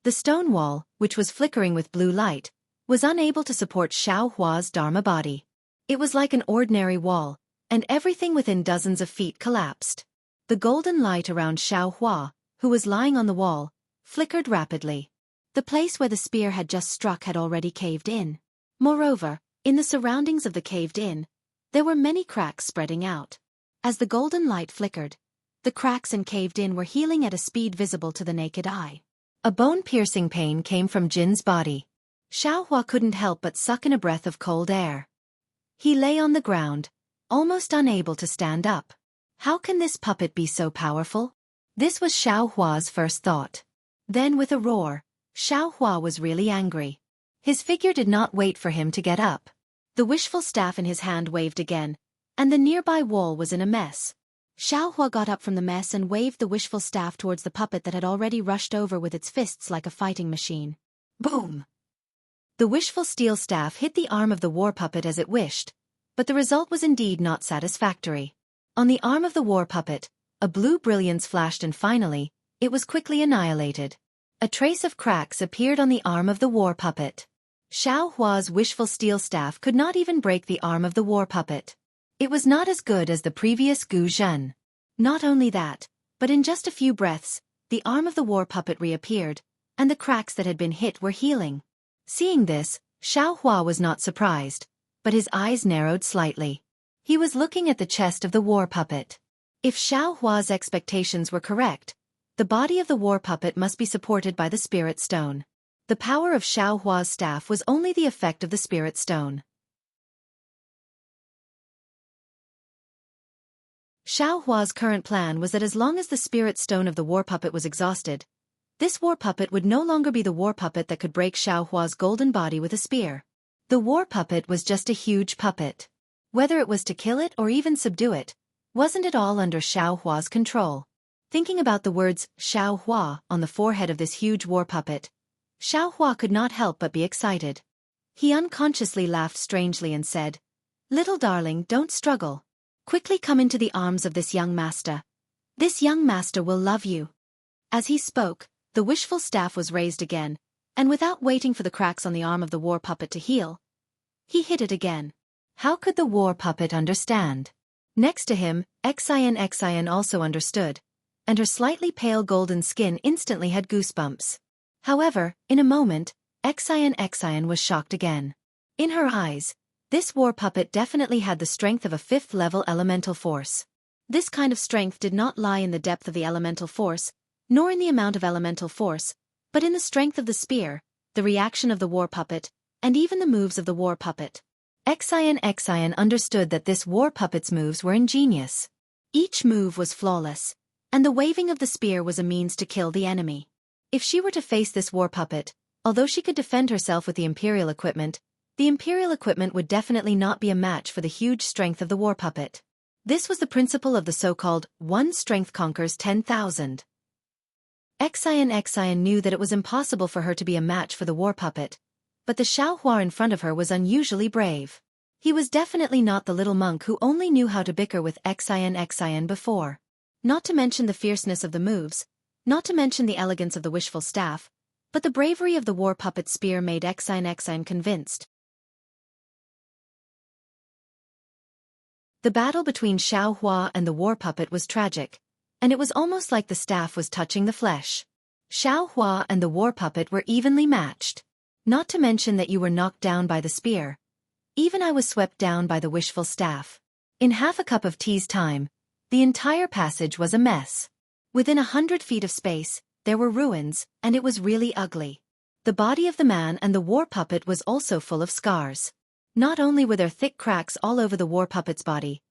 The stone wall, which was flickering with blue light, was unable to support Xiao Hua's Dharma body. It was like an ordinary wall, and everything within dozens of feet collapsed. The golden light around Xiao Hua, who was lying on the wall, flickered rapidly. The place where the spear had just struck had already caved in. Moreover, in the surroundings of the caved-in, there were many cracks spreading out. As the golden light flickered, the cracks and caved-in were healing at a speed visible to the naked eye. A bone-piercing pain came from Jin's body. Xiao Hua couldn't help but suck in a breath of cold air. He lay on the ground, almost unable to stand up. How can this puppet be so powerful? This was Xiao Hua's first thought. Then with a roar, Xiao Hua was really angry. His figure did not wait for him to get up. The wishful staff in his hand waved again, and the nearby wall was in a mess. Xiao Hua got up from the mess and waved the wishful staff towards the puppet that had already rushed over with its fists like a fighting machine. Boom! The wishful steel staff hit the arm of the war puppet as it wished, but the result was indeed not satisfactory. On the arm of the war puppet, a blue brilliance flashed and finally, it was quickly annihilated. A trace of cracks appeared on the arm of the war puppet. Xiao Hua's wishful steel staff could not even break the arm of the war puppet. It was not as good as the previous Gu Zhen. Not only that, but in just a few breaths, the arm of the war puppet reappeared, and the cracks that had been hit were healing. Seeing this, Xiao Hua was not surprised, but his eyes narrowed slightly. He was looking at the chest of the war puppet. If Xiao Hua's expectations were correct, the body of the war puppet must be supported by the spirit stone. The power of Xiao Hua's staff was only the effect of the spirit stone. Xiao Hua's current plan was that as long as the spirit stone of the war puppet was exhausted, this war puppet would no longer be the war puppet that could break Xiao Hua's golden body with a spear. The war puppet was just a huge puppet. Whether it was to kill it or even subdue it, wasn't it all under Xiao Hua's control? Thinking about the words Xiao Hua on the forehead of this huge war puppet, Xiao Hua could not help but be excited. He unconsciously laughed strangely and said, "Little darling, don't struggle. Quickly come into the arms of this young master. This young master will love you." As he spoke, the wishful staff was raised again, and without waiting for the cracks on the arm of the war puppet to heal, he hit it again. How could the war puppet understand? Next to him, Xian also understood, and her slightly pale golden skin instantly had goosebumps. However, in a moment, Xian was shocked again. In her eyes, this war puppet definitely had the strength of a 5th-level elemental force. This kind of strength did not lie in the depth of the elemental force, nor in the amount of elemental force, but in the strength of the spear, the reaction of the war puppet, and even the moves of the war puppet. Xian understood that this war puppet's moves were ingenious. Each move was flawless, and the waving of the spear was a means to kill the enemy. If she were to face this war puppet, although she could defend herself with the Imperial equipment would definitely not be a match for the huge strength of the war puppet. This was the principle of the so-called one strength conquers 10,000. Xian knew that it was impossible for her to be a match for the war puppet, but the Xiao Hua in front of her was unusually brave. He was definitely not the little monk who only knew how to bicker with Xian before. Not to mention the fierceness of the moves, not to mention the elegance of the wishful staff, but the bravery of the war puppet spear made Xian convinced. The battle between Xiao Hua and the war puppet was tragic, and it was almost like the staff was touching the flesh. Xiao Hua and the war puppet were evenly matched. Not to mention that you were knocked down by the spear. Even I was swept down by the wishful staff. In half a cup of tea's time, the entire passage was a mess. Within 100 feet of space, there were ruins, and it was really ugly. The body of the man and the war puppet was also full of scars. Not only were there thick cracks all over the war puppet's body,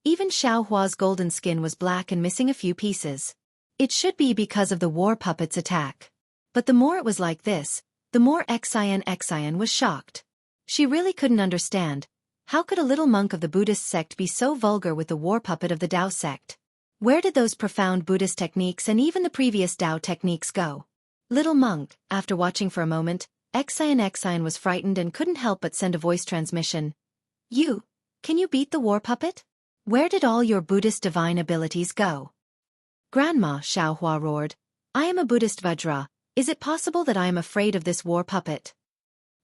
even Xiaohua's golden skin was black and missing a few pieces. It should be because of the war puppet's attack. But the more it was like this, the more Xian was shocked. She really couldn't understand. How could a little monk of the Buddhist sect be so vulgar with the war puppet of the Tao sect? Where did those profound Buddhist techniques and even the previous Tao techniques go? Little monk, after watching for a moment, Xian was frightened and couldn't help but send a voice transmission. Can you beat the war puppet? Where did all your Buddhist divine abilities go? Grandma, Xiaohua roared. I am a Buddhist Vajra. Is it possible that I am afraid of this war puppet?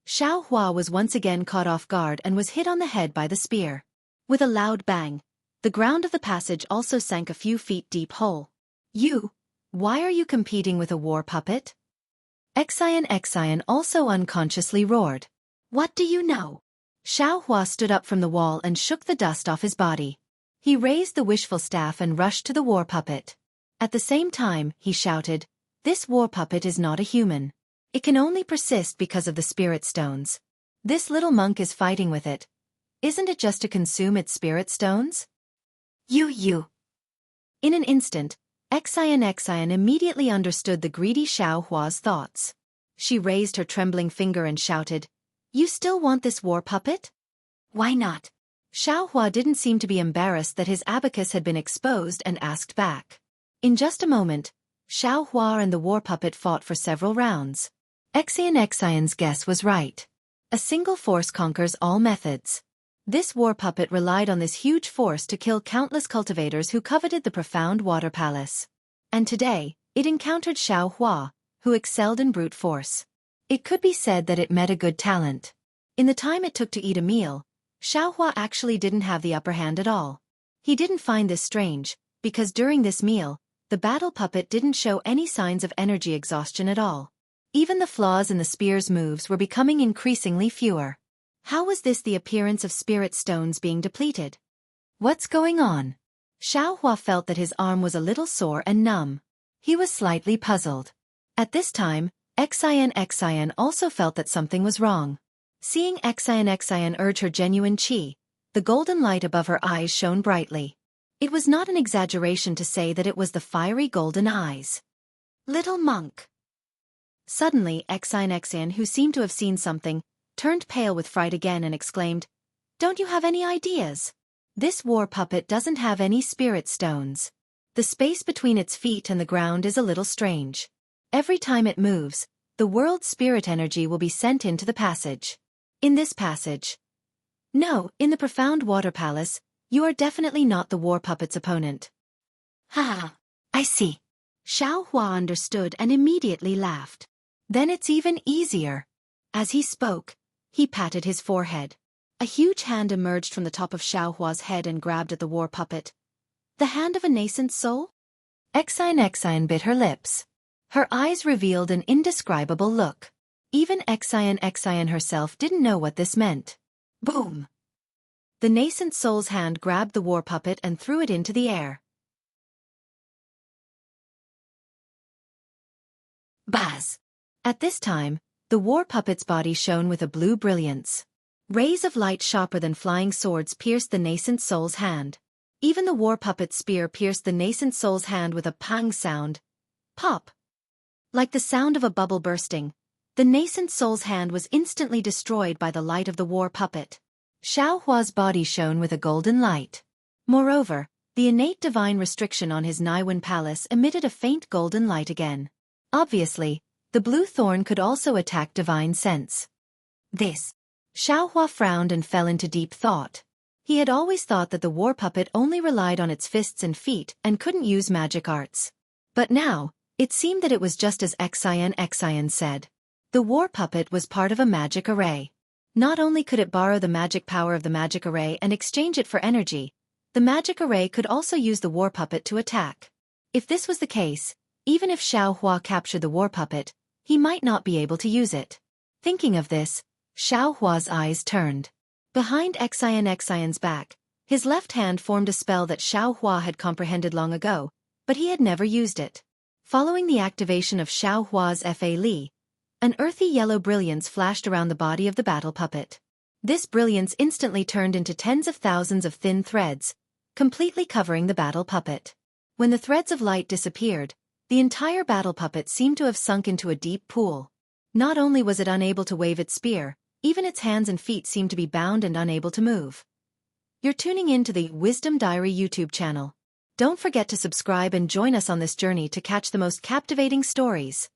Xiaohua was once again caught off guard and was hit on the head by the spear. With a loud bang, the ground of the passage also sank a few feet deep hole. Why are you competing with a war puppet? Xian also unconsciously roared. What do you know? Xiaohua stood up from the wall and shook the dust off his body. He raised the wishful staff and rushed to the war puppet. At the same time, he shouted, this war puppet is not a human. It can only persist because of the spirit stones. This little monk is fighting with it. Isn't it just to consume its spirit stones? In an instant, Xian immediately understood the greedy Xiaohua's thoughts. She raised her trembling finger and shouted, you still want this war puppet? Why not? Xiaohua didn't seem to be embarrassed that his abacus had been exposed and asked back. In just a moment, Xiaohua and the war puppet fought for several rounds. Xian's guess was right. A single force conquers all methods. This war puppet relied on this huge force to kill countless cultivators who coveted the profound water palace. And today, it encountered Xiaohua, who excelled in brute force. It could be said that it met a good talent. In the time it took to eat a meal, Xiaohua actually didn't have the upper hand at all. He didn't find this strange, because during this meal, the battle puppet didn't show any signs of energy exhaustion at all. Even the flaws in the spear's moves were becoming increasingly fewer. How was this the appearance of spirit stones being depleted? What's going on? Xiaohua felt that his arm was a little sore and numb. He was slightly puzzled. At this time, Xian also felt that something was wrong. Seeing Xian urge her genuine qi, the golden light above her eyes shone brightly. It was not an exaggeration to say that it was the fiery golden eyes. Little monk. Suddenly Xian, who seemed to have seen something, turned pale with fright again and exclaimed, don't you have any ideas? This war puppet doesn't have any spirit stones. The space between its feet and the ground is a little strange. Every time it moves, the world's spirit energy will be sent into the passage. In this passage? No, in the profound water palace, you are definitely not the war puppet's opponent. Ha! I see. Xiaohua understood and immediately laughed. Then it's even easier. As he spoke, he patted his forehead. A huge hand emerged from the top of Xiaohua's head and grabbed at the war puppet. The hand of a nascent soul? Xian bit her lips. Her eyes revealed an indescribable look. Even Xian herself didn't know what this meant. Boom! The nascent soul's hand grabbed the war puppet and threw it into the air. Buzz! At this time, the war puppet's body shone with a blue brilliance. Rays of light sharper than flying swords pierced the nascent soul's hand. Even the war puppet's spear pierced the nascent soul's hand with a pang sound. Pop! Like the sound of a bubble bursting, the nascent soul's hand was instantly destroyed by the light of the war puppet. Xiaohua's body shone with a golden light. Moreover, the innate divine restriction on his Naiwen palace emitted a faint golden light again. Obviously, the blue thorn could also attack divine sense. Xiaohua frowned and fell into deep thought. He had always thought that the war puppet only relied on its fists and feet and couldn't use magic arts. But now, it seemed that it was just as Xian said. The war puppet was part of a magic array. Not only could it borrow the magic power of the magic array and exchange it for energy, the magic array could also use the war puppet to attack. If this was the case, even if Xiaohua captured the war puppet, he might not be able to use it. Thinking of this, Xiaohua's eyes turned. Behind Xian's back, his left hand formed a spell that Xiaohua had comprehended long ago, but he had never used it. Following the activation of Xiaohua's Fa Li, an earthy yellow brilliance flashed around the body of the battle puppet. This brilliance instantly turned into tens of thousands of thin threads, completely covering the battle puppet. When the threads of light disappeared, the entire battle puppet seemed to have sunk into a deep pool. Not only was it unable to wave its spear, even its hands and feet seemed to be bound and unable to move. You're tuning in to the Wisdom Diary YouTube channel. Don't forget to subscribe and join us on this journey to catch the most captivating stories.